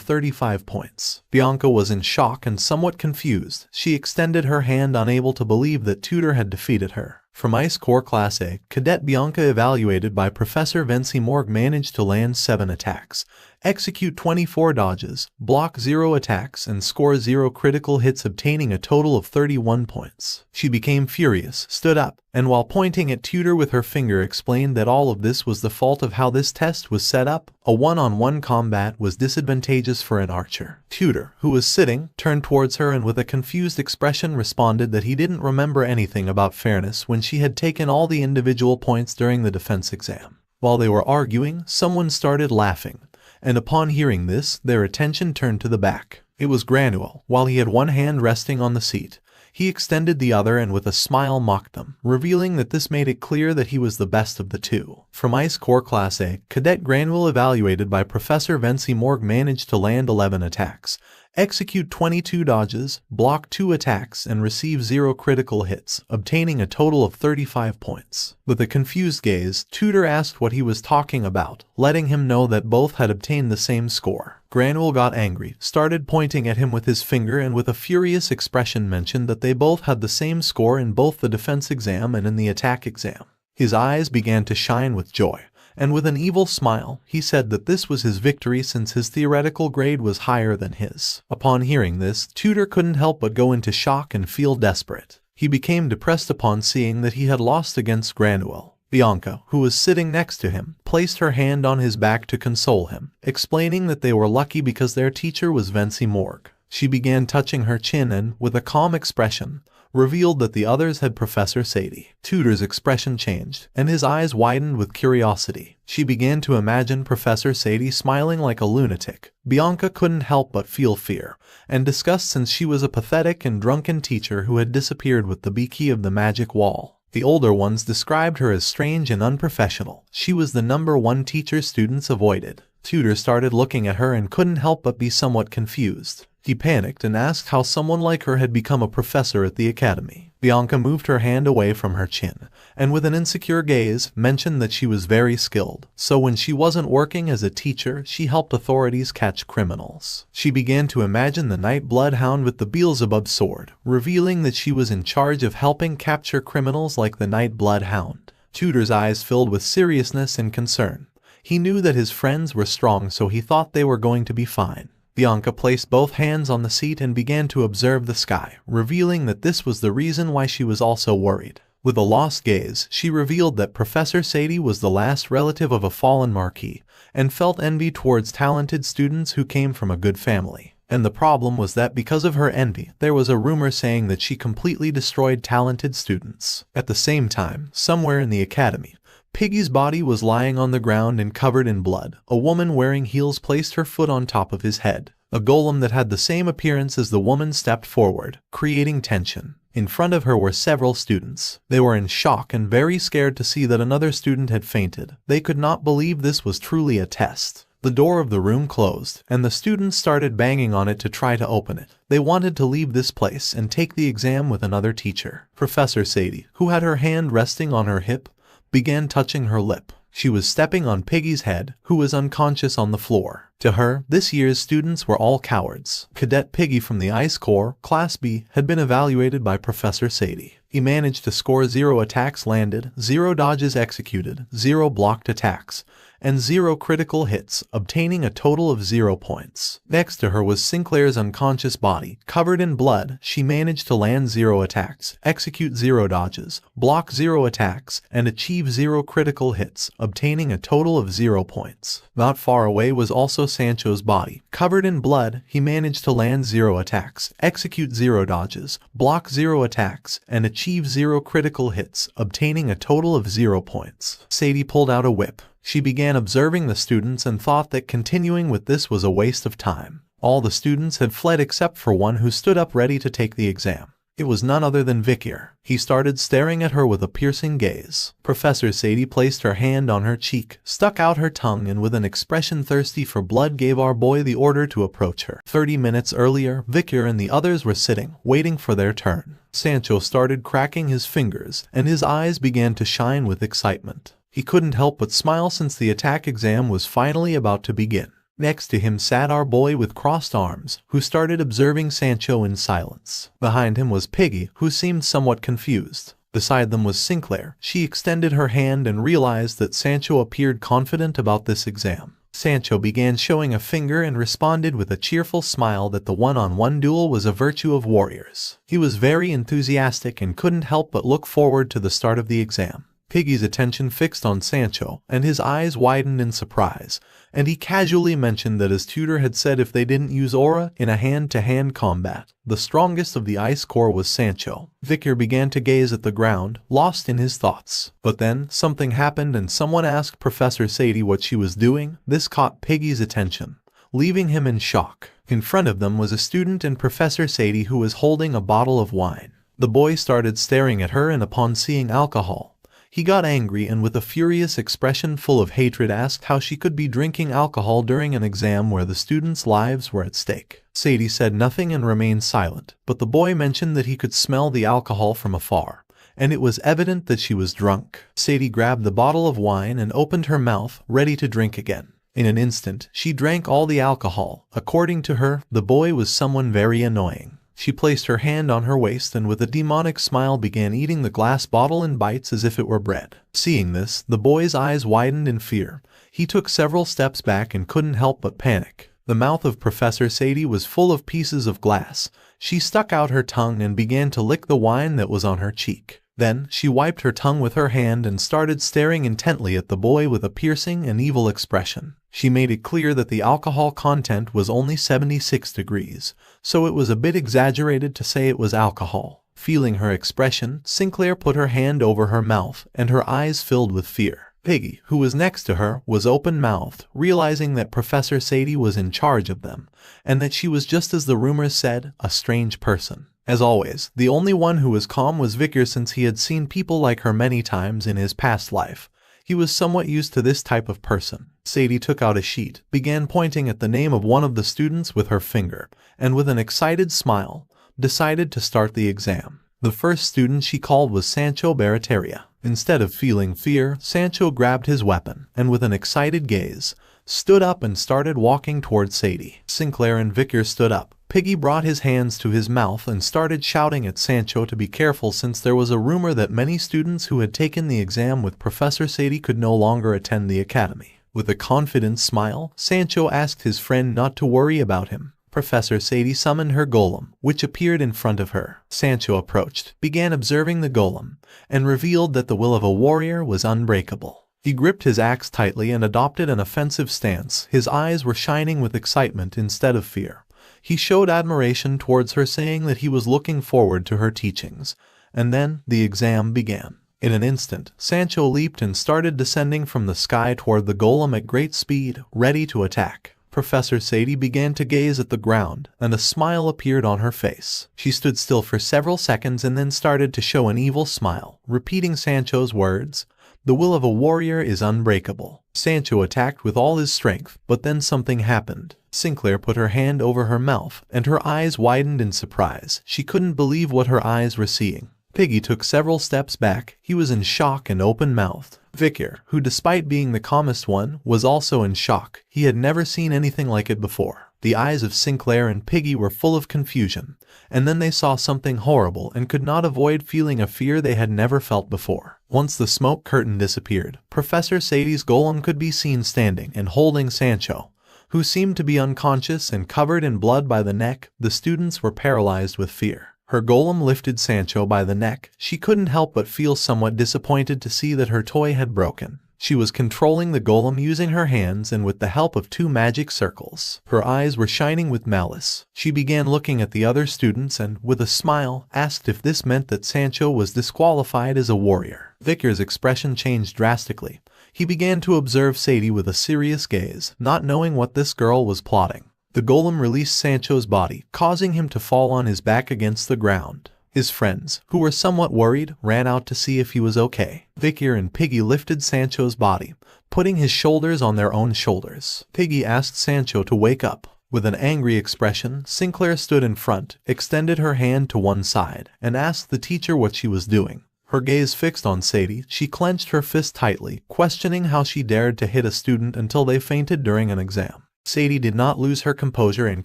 35 points. Bianca was in shock and somewhat confused. She extended her hand, unable to believe that Tutor had defeated her. From Ice Corps Class A, Cadet Bianca, evaluated by Professor Vency Morg, managed to land 7 attacks, execute 24 dodges, block 0 attacks, and score 0 critical hits, obtaining a total of 31 points. She became furious, stood up, and while pointing at Tutor with her finger, explained that all of this was the fault of how this test was set up. A one-on-one combat was disadvantageous for an archer. Tutor, who was sitting, turned towards her and with a confused expression responded that he didn't remember anything about fairness when she had taken all the individual points during the defense exam. While they were arguing, someone started laughing, and upon hearing this, their attention turned to the back. It was Granuel. While he had one hand resting on the seat, he extended the other and with a smile mocked them, revealing that this made it clear that he was the best of the two. From Ice Corps Class A, Cadet Granuel, evaluated by Professor Vency Morg, managed to land 11 attacks, execute 22 dodges, block 2 attacks, and receive 0 critical hits, obtaining a total of 35 points. With a confused gaze, Tutor asked what he was talking about, letting him know that both had obtained the same score. Granuel got angry, started pointing at him with his finger, and with a furious expression mentioned that they both had the same score in both the defense exam and in the attack exam. His eyes began to shine with joy, and with an evil smile, he said that this was his victory since his theoretical grade was higher than his. Upon hearing this, Tutor couldn't help but go into shock and feel desperate. He became depressed upon seeing that he had lost against Granuel. Bianca, who was sitting next to him, placed her hand on his back to console him, explaining that they were lucky because their teacher was Vency Morg. She began touching her chin and, with a calm expression, revealed that the others had Professor Sadie. Tutor's expression changed, and his eyes widened with curiosity. She began to imagine Professor Sadie smiling like a lunatic. Bianca couldn't help but feel fear and disgust since she was a pathetic and drunken teacher who had disappeared with the key of the magic wall. The older ones described her as strange and unprofessional. She was the #1 teacher students avoided. Tutor started looking at her and couldn't help but be somewhat confused. He panicked and asked how someone like her had become a professor at the academy. Bianca moved her hand away from her chin, and with an insecure gaze, mentioned that she was very skilled. So when she wasn't working as a teacher, she helped authorities catch criminals. She began to imagine the night bloodhound with the Beelzebub sword, revealing that she was in charge of helping capture criminals like the night bloodhound. Tutor's eyes filled with seriousness and concern. He knew that his friends were strong, so he thought they were going to be fine. Bianca placed both hands on the seat and began to observe the sky, revealing that this was the reason why she was also worried. With a lost gaze, she revealed that Professor Sadie was the last relative of a fallen marquis, and felt envy towards talented students who came from a good family. And the problem was that because of her envy, there was a rumor saying that she completely destroyed talented students. At the same time, somewhere in the academy, Piggy's body was lying on the ground and covered in blood. A woman wearing heels placed her foot on top of his head. A golem that had the same appearance as the woman stepped forward, creating tension. In front of her were several students. They were in shock and very scared to see that another student had fainted. They could not believe this was truly a test. The door of the room closed, and the students started banging on it to try to open it. They wanted to leave this place and take the exam with another teacher. Professor Sadie, who had her hand resting on her hip, began touching her lip. She was stepping on Piggy's head, who was unconscious on the floor. To her, this year's students were all cowards. Cadet Piggy from the Ice Corps, Class B, had been evaluated by Professor Sadie. He managed to score 0 attacks landed, 0 dodges executed, 0 blocked attacks, and 0 critical hits, obtaining a total of 0 points. Next to her was Sinclair's unconscious body. Covered in blood, she managed to land 0 attacks, execute 0 dodges, block 0 attacks, and achieve 0 critical hits, obtaining a total of 0 points. Not far away was also Sancho's body. Covered in blood, he managed to land 0 attacks, execute 0 dodges, block 0 attacks, and achieve 0 critical hits, obtaining a total of 0 points. Sadie pulled out a whip. She began observing the students and thought that continuing with this was a waste of time. All the students had fled except for one who stood up ready to take the exam. It was none other than Vikir. He started staring at her with a piercing gaze. Professor Sadie placed her hand on her cheek, stuck out her tongue, and with an expression thirsty for blood gave our boy the order to approach her. 30 minutes earlier, Vikir and the others were sitting, waiting for their turn. Sancho started cracking his fingers, and his eyes began to shine with excitement. He couldn't help but smile since the attack exam was finally about to begin. Next to him sat our boy with crossed arms, who started observing Sancho in silence. Behind him was Piggy, who seemed somewhat confused. Beside them was Sinclair. She extended her hand and realized that Sancho appeared confident about this exam. Sancho began showing a finger and responded with a cheerful smile that the one-on-one duel was a virtue of warriors. He was very enthusiastic and couldn't help but look forward to the start of the exam. Piggy's attention fixed on Sancho, and his eyes widened in surprise, and he casually mentioned that his tutor had said if they didn't use aura in a hand-to-hand combat, the strongest of the Ice Corps was Sancho. Vikir began to gaze at the ground, lost in his thoughts. But then, something happened and someone asked Professor Sadie what she was doing. This caught Piggy's attention, leaving him in shock. In front of them was a student and Professor Sadie who was holding a bottle of wine. The boy started staring at her, and upon seeing alcohol, he got angry and with a furious expression full of hatred asked how she could be drinking alcohol during an exam where the students' lives were at stake. Sadie said nothing and remained silent, but the boy mentioned that he could smell the alcohol from afar, and it was evident that she was drunk. Sadie grabbed the bottle of wine and opened her mouth, ready to drink again. In an instant, she drank all the alcohol. According to her, the boy was someone very annoying. She placed her hand on her waist and with a demonic smile began eating the glass bottle in bites as if it were bread. Seeing this, the boy's eyes widened in fear. He took several steps back and couldn't help but panic. The mouth of Professor Sadie was full of pieces of glass. She stuck out her tongue and began to lick the wine that was on her cheek. Then, she wiped her tongue with her hand and started staring intently at the boy with a piercing and evil expression. She made it clear that the alcohol content was only 76 degrees, so it was a bit exaggerated to say it was alcohol. Feeling her expression, Sinclair put her hand over her mouth, and her eyes filled with fear. Piggy, who was next to her, was open-mouthed, realizing that Professor Sadie was in charge of them, and that she was, just as the rumors said, a strange person. As always, the only one who was calm was Vickers, since he had seen people like her many times in his past life. He was somewhat used to this type of person. Sadie took out a sheet, began pointing at the name of one of the students with her finger, and with an excited smile, decided to start the exam. The first student she called was Sancho Barataria. Instead of feeling fear, Sancho grabbed his weapon, and with an excited gaze, stood up and started walking towards Sadie. Sinclair and Vickers stood up. Piggy brought his hands to his mouth and started shouting at Sancho to be careful, since there was a rumor that many students who had taken the exam with Professor Sadie could no longer attend the academy. With a confident smile, Sancho asked his friend not to worry about him. Professor Sadie summoned her golem, which appeared in front of her. Sancho approached, began observing the golem, and revealed that the will of a warrior was unbreakable. He gripped his axe tightly and adopted an offensive stance. His eyes were shining with excitement instead of fear. He showed admiration towards her, saying that he was looking forward to her teachings. And then, the exam began. In an instant, Sancho leaped and started descending from the sky toward the golem at great speed, ready to attack. Professor Sadie began to gaze at the ground, and a smile appeared on her face. She stood still for several seconds and then started to show an evil smile, repeating Sancho's words, "The will of a warrior is unbreakable." Sancho attacked with all his strength, but then something happened. Sinclair put her hand over her mouth, and her eyes widened in surprise. She couldn't believe what her eyes were seeing. Piggy took several steps back. He was in shock and open-mouthed. Vickers, who despite being the calmest one, was also in shock. He had never seen anything like it before. The eyes of Sinclair and Piggy were full of confusion, and then they saw something horrible and could not avoid feeling a fear they had never felt before. Once the smoke curtain disappeared, Professor Sadie's golem could be seen standing and holding Sancho, who seemed to be unconscious and covered in blood by the neck. The students were paralyzed with fear. Her golem lifted Sancho by the neck. She couldn't help but feel somewhat disappointed to see that her toy had broken. She was controlling the golem using her hands and with the help of 2 magic circles. Her eyes were shining with malice. She began looking at the other students and, with a smile, asked if this meant that Sancho was disqualified as a warrior. Vickers' expression changed drastically. He began to observe Sadie with a serious gaze, not knowing what this girl was plotting. The golem released Sancho's body, causing him to fall on his back against the ground. His friends, who were somewhat worried, ran out to see if he was okay. Vickers and Piggy lifted Sancho's body, putting his shoulders on their own shoulders. Piggy asked Sancho to wake up. With an angry expression, Sinclair stood in front, extended her hand to one side, and asked the teacher what she was doing. Her gaze fixed on Sadie, she clenched her fist tightly, questioning how she dared to hit a student until they fainted during an exam. Sadie did not lose her composure and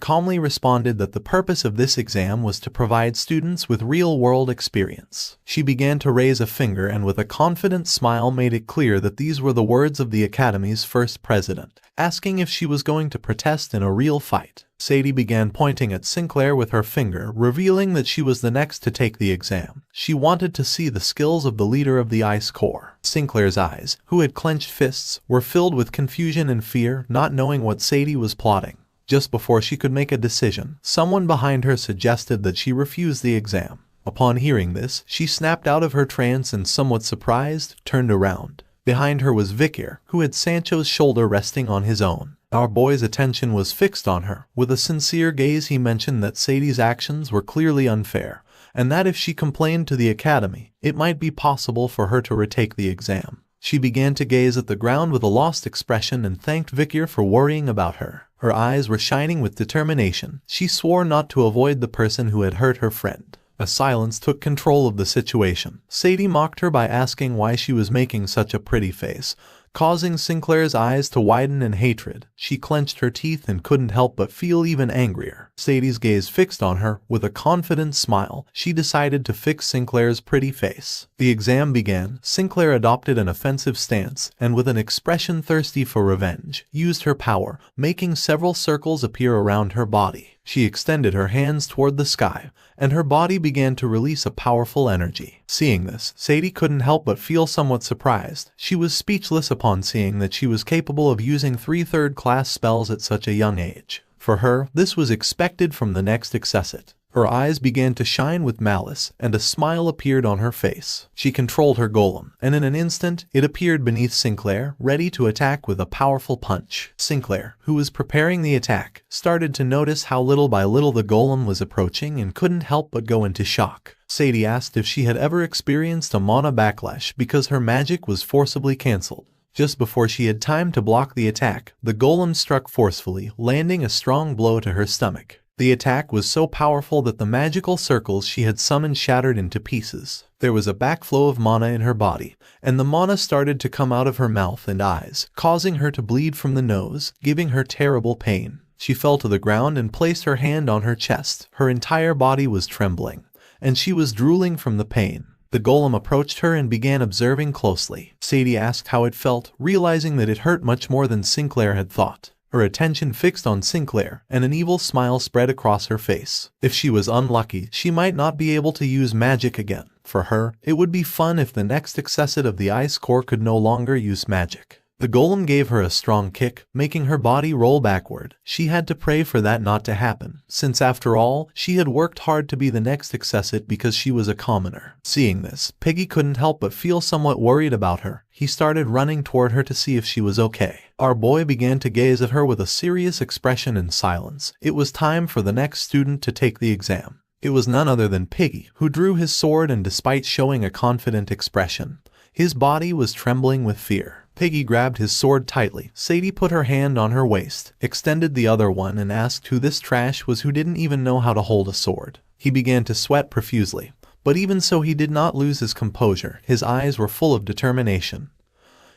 calmly responded that the purpose of this exam was to provide students with real-world experience. She began to raise a finger and with a confident smile made it clear that these were the words of the Academy's first president, asking if she was going to protest in a real fight. Sadie began pointing at Sinclair with her finger, revealing that she was the next to take the exam. She wanted to see the skills of the leader of the Ice Corps. Sinclair's eyes, who had clenched fists, were filled with confusion and fear, not knowing what Sadie was plotting. Just before she could make a decision, someone behind her suggested that she refuse the exam. Upon hearing this, she snapped out of her trance and, somewhat surprised, turned around. Behind her was Vickers, who had Sancho's shoulder resting on his own. Our boy's attention was fixed on her. With a sincere gaze he mentioned that Sadie's actions were clearly unfair, and that if she complained to the Academy, it might be possible for her to retake the exam. She began to gaze at the ground with a lost expression and thanked Vickers for worrying about her. Her eyes were shining with determination. She swore not to avoid the person who had hurt her friend. A silence took control of the situation. Sadie mocked her by asking why she was making such a pretty face, causing Sinclair's eyes to widen in hatred. She clenched her teeth and couldn't help but feel even angrier. Sadie's gaze fixed on her. With a confident smile, she decided to fix Sinclair's pretty face. The exam began. Sinclair adopted an offensive stance, and with an expression thirsty for revenge, used her power, making several circles appear around her body. She extended her hands toward the sky, and her body began to release a powerful energy. Seeing this, Sadie couldn't help but feel somewhat surprised. She was speechless upon seeing that she was capable of using 3 third-class spells at such a young age. For her, this was expected from the next accessit. Her eyes began to shine with malice, and a smile appeared on her face. She controlled her golem, and in an instant, it appeared beneath Sinclair, ready to attack with a powerful punch. Sinclair, who was preparing the attack, started to notice how little by little the golem was approaching and couldn't help but go into shock. Sadie asked if she had ever experienced a mana backlash because her magic was forcibly cancelled. Just before she had time to block the attack, the golem struck forcefully, landing a strong blow to her stomach. The attack was so powerful that the magical circles she had summoned shattered into pieces. There was a backflow of mana in her body, and the mana started to come out of her mouth and eyes, causing her to bleed from the nose, giving her terrible pain. She fell to the ground and placed her hand on her chest. Her entire body was trembling, and she was drooling from the pain. The golem approached her and began observing closely. Sadie asked how it felt, realizing that it hurt much more than Sinclair had thought. Her attention fixed on Sinclair, and an evil smile spread across her face. If she was unlucky, she might not be able to use magic again. For her, it would be fun if the next accessit of the Ice Core could no longer use magic. The golem gave her a strong kick, making her body roll backward. She had to pray for that not to happen, since after all, she had worked hard to be the next accessit because she was a commoner. Seeing this, Piggy couldn't help but feel somewhat worried about her. He started running toward her to see if she was okay. Our boy began to gaze at her with a serious expression in silence. It was time for the next student to take the exam. It was none other than Piggy, who drew his sword, and despite showing a confident expression, his body was trembling with fear. Piggy grabbed his sword tightly. Sadie put her hand on her waist, extended the other one, and asked who this trash was who didn't even know how to hold a sword. He began to sweat profusely, but even so he did not lose his composure. His eyes were full of determination.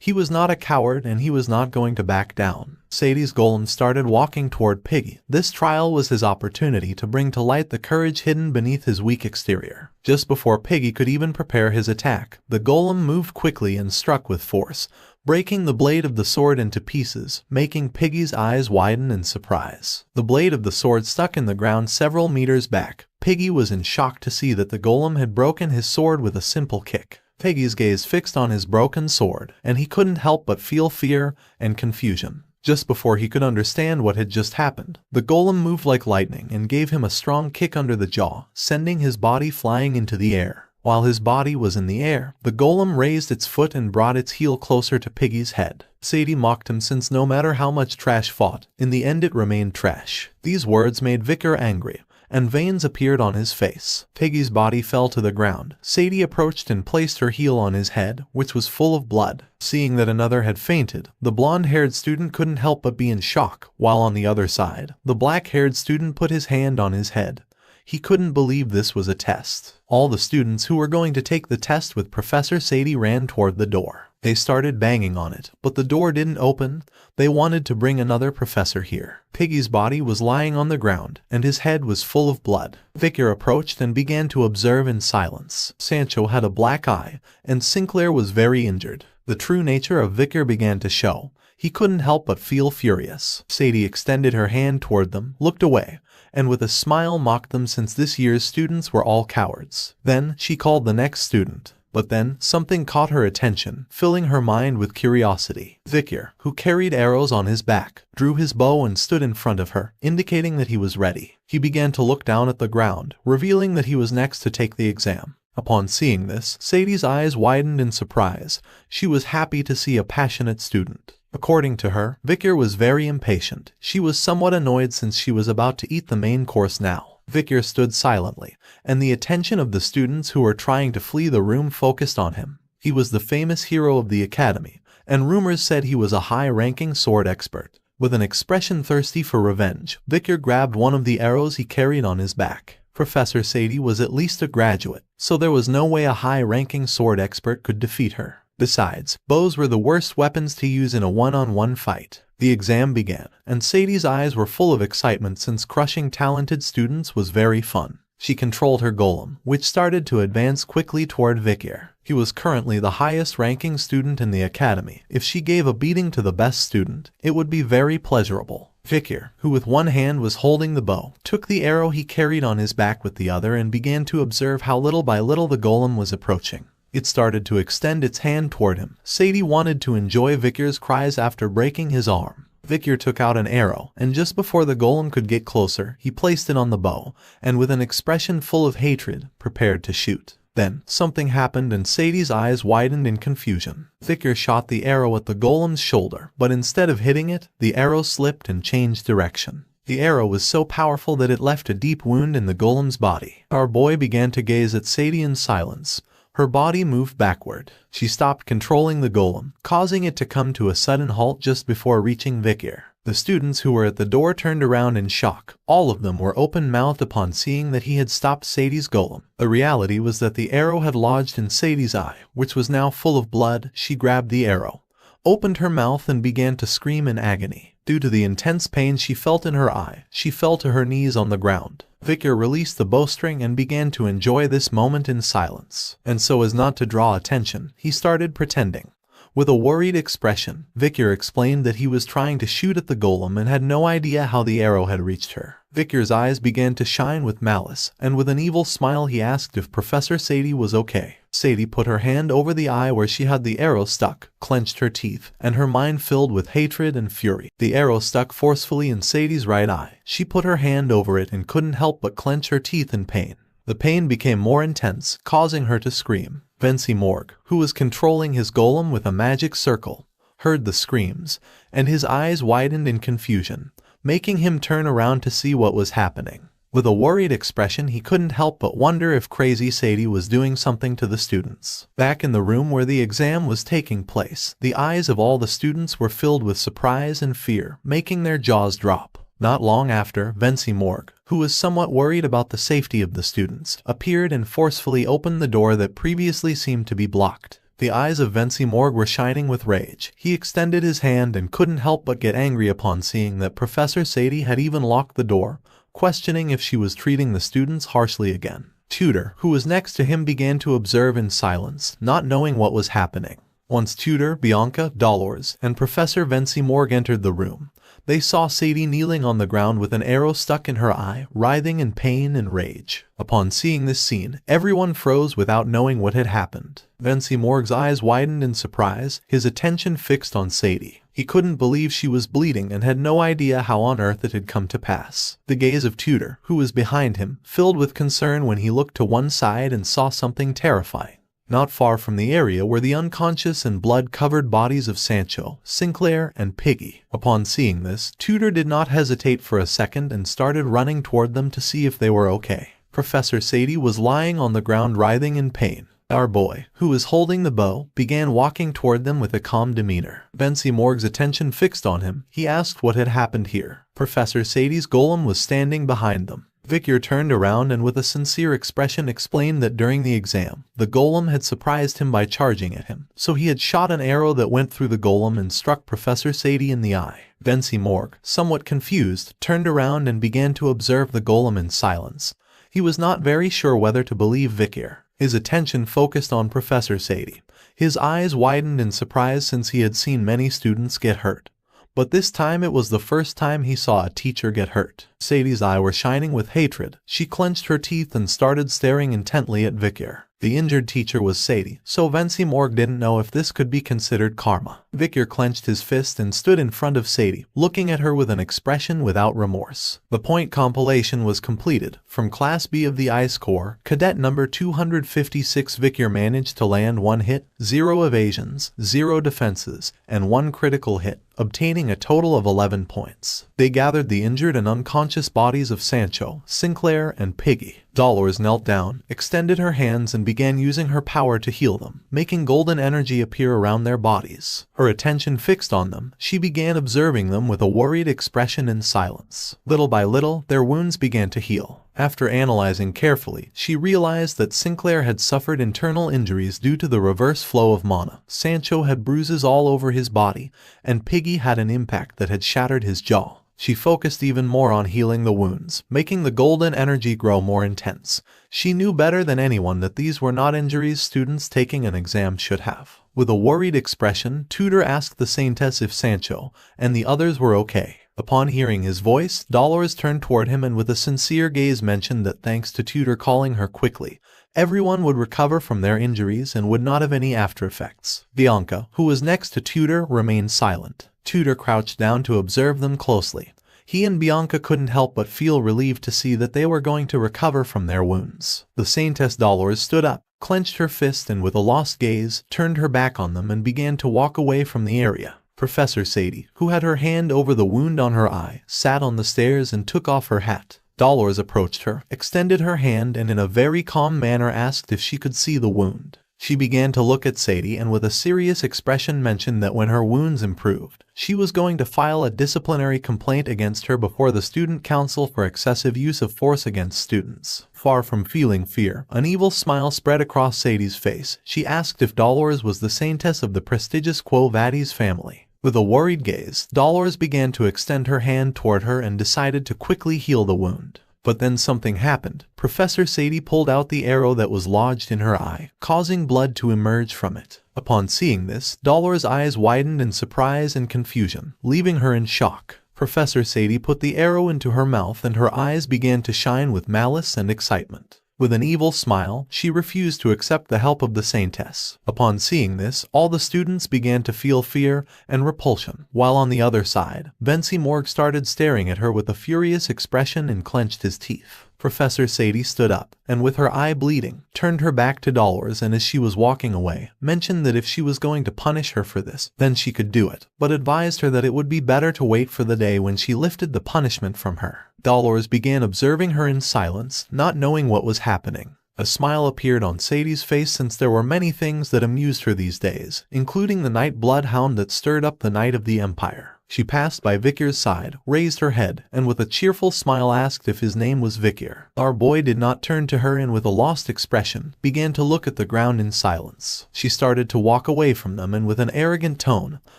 He was not a coward, and he was not going to back down. Sadie's golem started walking toward Piggy. This trial was his opportunity to bring to light the courage hidden beneath his weak exterior. Just before Piggy could even prepare his attack, the golem moved quickly and struck with force, breaking the blade of the sword into pieces, making Piggy's eyes widen in surprise. The blade of the sword stuck in the ground several meters back. Piggy was in shock to see that the golem had broken his sword with a simple kick. Piggy's gaze fixed on his broken sword, and he couldn't help but feel fear and confusion. Just before he could understand what had just happened, the golem moved like lightning and gave him a strong kick under the jaw, sending his body flying into the air. While his body was in the air, the golem raised its foot and brought its heel closer to Piggy's head. Sadie mocked him, since no matter how much trash fought, in the end it remained trash. These words made Vicar angry, and veins appeared on his face. Piggy's body fell to the ground. Sadie approached and placed her heel on his head, which was full of blood. Seeing that another had fainted, the blonde-haired student couldn't help but be in shock, while on the other side, the black-haired student put his hand on his head. He couldn't believe this was a test. All the students who were going to take the test with Professor Sadie ran toward the door. They started banging on it, but the door didn't open. They wanted to bring another professor here. Piggy's body was lying on the ground, and his head was full of blood. Vicar approached and began to observe in silence. Sancho had a black eye, and Sinclair was very injured. The true nature of Vicar began to show. He couldn't help but feel furious. Sadie extended her hand toward them, looked away, and with a smile mocked them, since this year's students were all cowards. Then she called the next student. But then, something caught her attention, filling her mind with curiosity. Vicar, who carried arrows on his back, drew his bow and stood in front of her, indicating that he was ready. He began to look down at the ground, revealing that he was next to take the exam. Upon seeing this, Sadie's eyes widened in surprise. She was happy to see a passionate student. According to her, Vicar was very impatient. She was somewhat annoyed since she was about to eat the main course now. Vicar stood silently, and the attention of the students who were trying to flee the room focused on him. He was the famous hero of the academy, and rumors said he was a high-ranking sword expert. With an expression thirsty for revenge, Vicar grabbed one of the arrows he carried on his back. Professor Sadie was at least a graduate, so there was no way a high-ranking sword expert could defeat her. Besides, bows were the worst weapons to use in a one-on-one fight. The exam began, and Sadie's eyes were full of excitement, since crushing talented students was very fun. She controlled her golem, which started to advance quickly toward Vikir. He was currently the highest-ranking student in the academy. If she gave a beating to the best student, it would be very pleasurable. Vikir, who with one hand was holding the bow, took the arrow he carried on his back with the other and began to observe how little by little the golem was approaching. It started to extend its hand toward him. Sadie wanted to enjoy Vikir's cries after breaking his arm. Vikir took out an arrow, and just before the golem could get closer, he placed it on the bow, and with an expression full of hatred, prepared to shoot. Then, something happened and Sadie's eyes widened in confusion. Vikir shot the arrow at the golem's shoulder, but instead of hitting it, the arrow slipped and changed direction. The arrow was so powerful that it left a deep wound in the golem's body. Our boy began to gaze at Sadie in silence. Her body moved backward. She stopped controlling the golem, causing it to come to a sudden halt just before reaching Vikir. The students who were at the door turned around in shock. All of them were open-mouthed upon seeing that he had stopped Sadie's golem. The reality was that the arrow had lodged in Sadie's eye, which was now full of blood. She grabbed the arrow, opened her mouth and began to scream in agony. Due to the intense pain she felt in her eye, she fell to her knees on the ground. Vikir released the bowstring and began to enjoy this moment in silence. And so as not to draw attention, he started pretending. With a worried expression, Vikir explained that he was trying to shoot at the golem and had no idea how the arrow had reached her. Vikir's eyes began to shine with malice, and with an evil smile he asked if Professor Sadie was okay. Sadie put her hand over the eye where she had the arrow stuck, clenched her teeth, and her mind filled with hatred and fury. The arrow stuck forcefully in Sadie's right eye. She put her hand over it and couldn't help but clench her teeth in pain. The pain became more intense, causing her to scream. Vensy Morg, who was controlling his golem with a magic circle, heard the screams, and his eyes widened in confusion, making him turn around to see what was happening. With a worried expression, he couldn't help but wonder if crazy Sadie was doing something to the students. Back in the room where the exam was taking place, the eyes of all the students were filled with surprise and fear, making their jaws drop. Not long after, Vensy Morg, who was somewhat worried about the safety of the students, appeared and forcefully opened the door that previously seemed to be blocked. The eyes of Vensy Morg were shining with rage. He extended his hand and couldn't help but get angry upon seeing that Professor Sadie had even locked the door, questioning if she was treating the students harshly again. Tutor, who was next to him, began to observe in silence, not knowing what was happening. Once Tutor, Bianca, Dolores, and Professor Vensy Morg entered the room, they saw Sadie kneeling on the ground with an arrow stuck in her eye, writhing in pain and rage. Upon seeing this scene, everyone froze without knowing what had happened. Vensy Morg's eyes widened in surprise, his attention fixed on Sadie. He couldn't believe she was bleeding and had no idea how on earth it had come to pass. The gaze of Tutor, who was behind him, filled with concern when he looked to one side and saw something terrifying. Not far from the area were the unconscious and blood-covered bodies of Sancho, Sinclair, and Piggy. Upon seeing this, Tutor did not hesitate for a second and started running toward them to see if they were okay. Professor Sadie was lying on the ground writhing in pain. Our boy, who was holding the bow, began walking toward them with a calm demeanor. Vensy Morg's attention fixed on him, he asked what had happened here. Professor Sadie's golem was standing behind them. Vikir turned around and with a sincere expression explained that during the exam, the golem had surprised him by charging at him, so he had shot an arrow that went through the golem and struck Professor Sadie in the eye. Vensy Morg, somewhat confused, turned around and began to observe the golem in silence. He was not very sure whether to believe Vikir. His attention focused on Professor Sadie. His eyes widened in surprise since he had seen many students get hurt. But this time it was the first time he saw a teacher get hurt. Sadie's eyes were shining with hatred. She clenched her teeth and started staring intently at Vikir. The injured teacher was Sadie, so Vensy Morg didn't know if this could be considered karma. Vikir clenched his fist and stood in front of Sadie, looking at her with an expression without remorse. The point compilation was completed. From Class B of the Ice Corps, Cadet number 256 Vikir managed to land 1 hit, 0 evasions, 0 defenses, and 1 critical hit, obtaining a total of 11 points. They gathered the injured and unconscious bodies of Sancho, Sinclair, and Piggy. Dolores knelt down, extended her hands and began using her power to heal them, making golden energy appear around their bodies. Her attention fixed on them, she began observing them with a worried expression in silence. Little by little, their wounds began to heal. After analyzing carefully, she realized that Sinclair had suffered internal injuries due to the reverse flow of mana. Sancho had bruises all over his body, and Piggy had an impact that had shattered his jaw. She focused even more on healing the wounds, making the golden energy grow more intense. She knew better than anyone that these were not injuries students taking an exam should have. With a worried expression, Tutor asked the Saintess if Sancho and the others were okay. Upon hearing his voice, Dolores turned toward him and with a sincere gaze mentioned that thanks to Tutor calling her quickly, everyone would recover from their injuries and would not have any after effects. Bianca, who was next to Tutor, remained silent. Tutor crouched down to observe them closely. He and Bianca couldn't help but feel relieved to see that they were going to recover from their wounds. The Saintess Dolores stood up, clenched her fist and with a lost gaze, turned her back on them and began to walk away from the area. Professor Sadie, who had her hand over the wound on her eye, sat on the stairs and took off her hat. Dolores approached her, extended her hand and in a very calm manner asked if she could see the wound. She began to look at Sadie and with a serious expression mentioned that when her wounds improved, she was going to file a disciplinary complaint against her before the Student Council for excessive use of force against students. Far from feeling fear, an evil smile spread across Sadie's face. She asked if Dolores was the saintess of the prestigious Quo Vadis family. With a worried gaze, Dolores began to extend her hand toward her and decided to quickly heal the wound. But then something happened. Professor Sadie pulled out the arrow that was lodged in her eye, causing blood to emerge from it. Upon seeing this, Dolores' eyes widened in surprise and confusion, leaving her in shock. Professor Sadie put the arrow into her mouth and her eyes began to shine with malice and excitement. With an evil smile, she refused to accept the help of the saintess. Upon seeing this, all the students began to feel fear and repulsion, while on the other side, Vinci Morgue started staring at her with a furious expression and clenched his teeth. Professor Sadie stood up, and with her eye bleeding, turned her back to Dolores and as she was walking away, mentioned that if she was going to punish her for this, then she could do it, but advised her that it would be better to wait for the day when she lifted the punishment from her. Dolores began observing her in silence, not knowing what was happening. A smile appeared on Sadie's face since there were many things that amused her these days, including the night bloodhound that stirred up the night of the Empire. She passed by Vikir's side, raised her head, and with a cheerful smile asked if his name was Vikir. Our boy did not turn to her and with a lost expression, began to look at the ground in silence. She started to walk away from them and with an arrogant tone,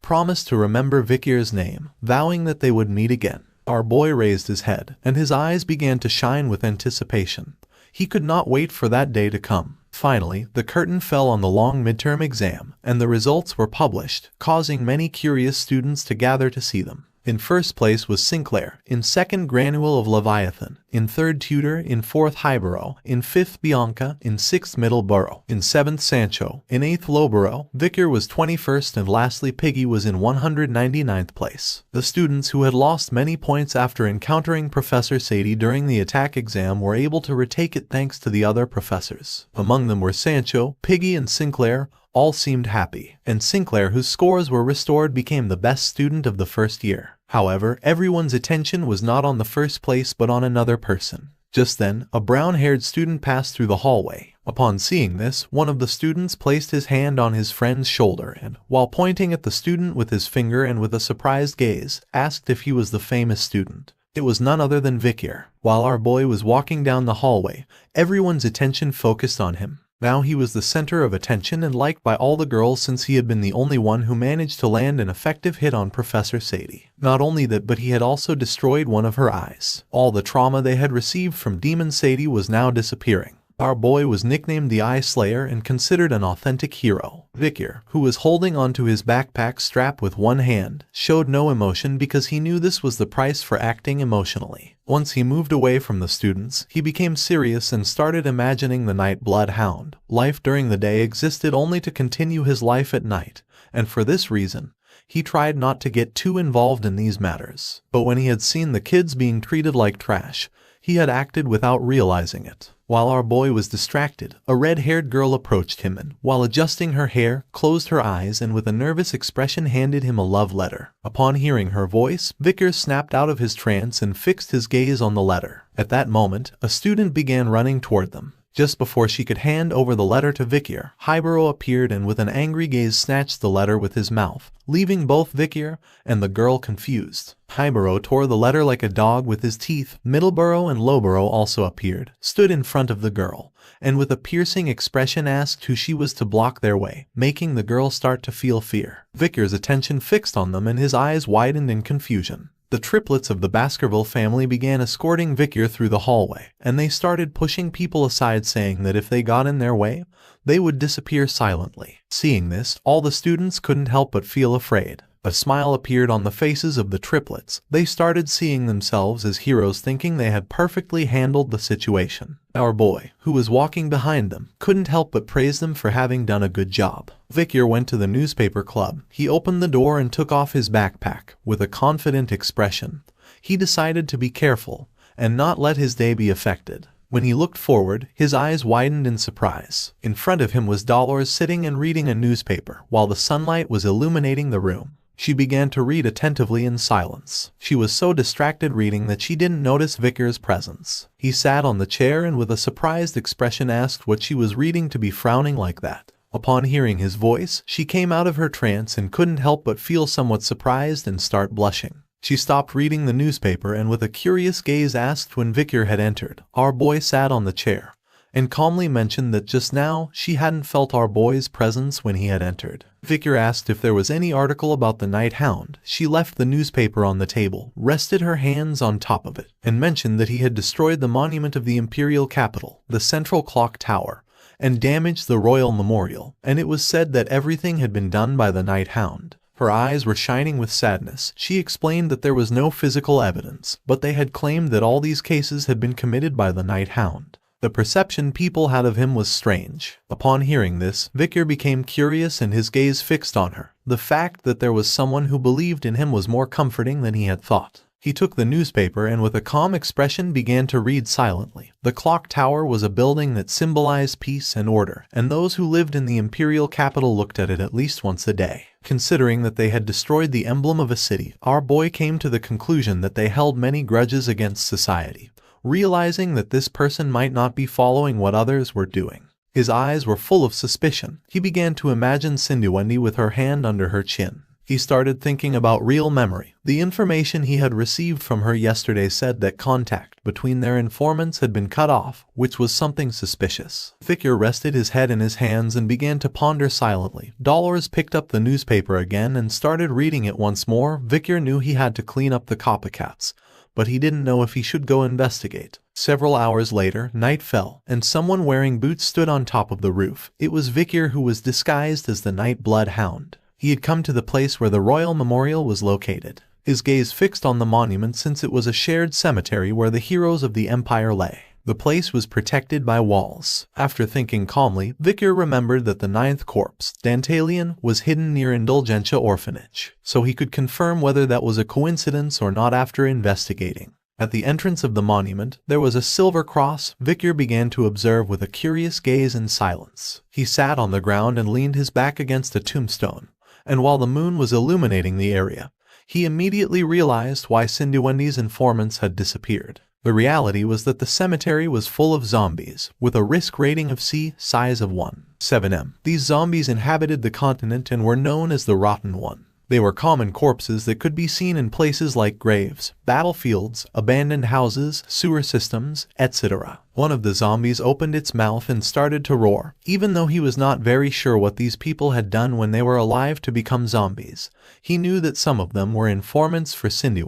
promised to remember Vikir's name, vowing that they would meet again. Our boy raised his head, and his eyes began to shine with anticipation. He could not wait for that day to come. Finally, the curtain fell on the long midterm exam, and the results were published, causing many curious students to gather to see them. In first place was Sinclair, in second Granule of Leviathan, in third Tudor, in fourth Hybaro, in fifth Bianca, in sixth Middleborough, in seventh Sancho, in eighth Lowborough. Vikir was 21st and lastly Piggy was in 199th place. The students who had lost many points after encountering Professor Sadie during the attack exam were able to retake it thanks to the other professors. Among them were Sancho, Piggy and Sinclair. All seemed happy, and Sinclair, whose scores were restored, became the best student of the first year. However, everyone's attention was not on the first place but on another person. Just then, a brown-haired student passed through the hallway. Upon seeing this, one of the students placed his hand on his friend's shoulder and, while pointing at the student with his finger and with a surprised gaze, asked if he was the famous student. It was none other than Vikir. While our boy was walking down the hallway, everyone's attention focused on him. Now he was the center of attention and liked by all the girls since he had been the only one who managed to land an effective hit on Professor Sadie. Not only that, but he had also destroyed one of her eyes. All the trauma they had received from Demon Sadie was now disappearing. Our boy was nicknamed the Eye Slayer and considered an authentic hero. Vikir, who was holding onto his backpack strap with one hand, showed no emotion because he knew this was the price for acting emotionally. Once he moved away from the students, he became serious and started imagining the night bloodhound. Life during the day existed only to continue his life at night, and for this reason, he tried not to get too involved in these matters. But when he had seen the kids being treated like trash, he had acted without realizing it. While our boy was distracted, a red-haired girl approached him and, while adjusting her hair, closed her eyes and with a nervous expression handed him a love letter. Upon hearing her voice, Vikir snapped out of his trance and fixed his gaze on the letter. At that moment, a student began running toward them. Just before she could hand over the letter to Vikir, Hybaro appeared and with an angry gaze snatched the letter with his mouth, leaving both Vikir and the girl confused. Hybaro tore the letter like a dog with his teeth. Middleborough and Lowborough also appeared, stood in front of the girl, and with a piercing expression asked who she was to block their way, making the girl start to feel fear. Vikir's attention fixed on them and his eyes widened in confusion. The triplets of the Baskerville family began escorting Victor through the hallway, and they started pushing people aside, saying that if they got in their way, they would disappear silently. Seeing this, all the students couldn't help but feel afraid. A smile appeared on the faces of the triplets. They started seeing themselves as heroes, thinking they had perfectly handled the situation. Our boy, who was walking behind them, couldn't help but praise them for having done a good job. Victor went to the newspaper club. He opened the door and took off his backpack. With a confident expression, he decided to be careful and not let his day be affected. When he looked forward, his eyes widened in surprise. In front of him was Dolores sitting and reading a newspaper, while the sunlight was illuminating the room. She began to read attentively in silence. She was so distracted reading that she didn't notice Victor's presence. He sat on the chair and with a surprised expression asked what she was reading to be frowning like that. Upon hearing his voice, she came out of her trance and couldn't help but feel somewhat surprised and start blushing. She stopped reading the newspaper and with a curious gaze asked when Victor had entered. Our boy sat on the chair and calmly mentioned that just now she hadn't felt our boy's presence when he had entered. Victor asked if there was any article about the night hound. She left the newspaper on the table, rested her hands on top of it, and mentioned that he had destroyed the monument of the imperial capital, the central clock tower, and damaged the royal memorial, and it was said that everything had been done by the night hound. Her eyes were shining with sadness. She explained that there was no physical evidence, but they had claimed that all these cases had been committed by the night hound. The perception people had of him was strange. Upon hearing this, Victor became curious and his gaze fixed on her. The fact that there was someone who believed in him was more comforting than he had thought. He took the newspaper and with a calm expression began to read silently. The clock tower was a building that symbolized peace and order, and those who lived in the imperial capital looked at it at least once a day. Considering that they had destroyed the emblem of a city, our boy came to the conclusion that they held many grudges against society. Realizing that this person might not be following what others were doing, his eyes were full of suspicion. He began to imagine Cindy with her hand under her chin. He started thinking about real memory. The information he had received from her yesterday said that contact between their informants had been cut off, which was something suspicious. Victor rested his head in his hands and began to ponder silently. Dolores picked up the newspaper again and started reading it once more. Victor knew he had to clean up the copycats, but he didn't know if he should go investigate. Several hours later, night fell, and someone wearing boots stood on top of the roof. It was Victor, who was disguised as the Night Blood Hound. He had come to the place where the royal memorial was located, his gaze fixed on the monument since it was a shared cemetery where the heroes of the empire lay. The place was protected by walls. After thinking calmly, Victor remembered that the 9th corpse, Dantalion, was hidden near Indulgentia Orphanage, so he could confirm whether that was a coincidence or not after investigating. At the entrance of the monument, there was a silver cross. Victor began to observe with a curious gaze in silence. He sat on the ground and leaned his back against a tombstone, and while the moon was illuminating the area, he immediately realized why Cindy's informants had disappeared. The reality was that the cemetery was full of zombies, with a risk rating of C, size of 1.7m. These zombies inhabited the continent and were known as the Rotten One. They were common corpses that could be seen in places like graves, battlefields, abandoned houses, sewer systems, etc. One of the zombies opened its mouth and started to roar. Even though he was not very sure what these people had done when they were alive to become zombies, he knew that some of them were informants for Cindy.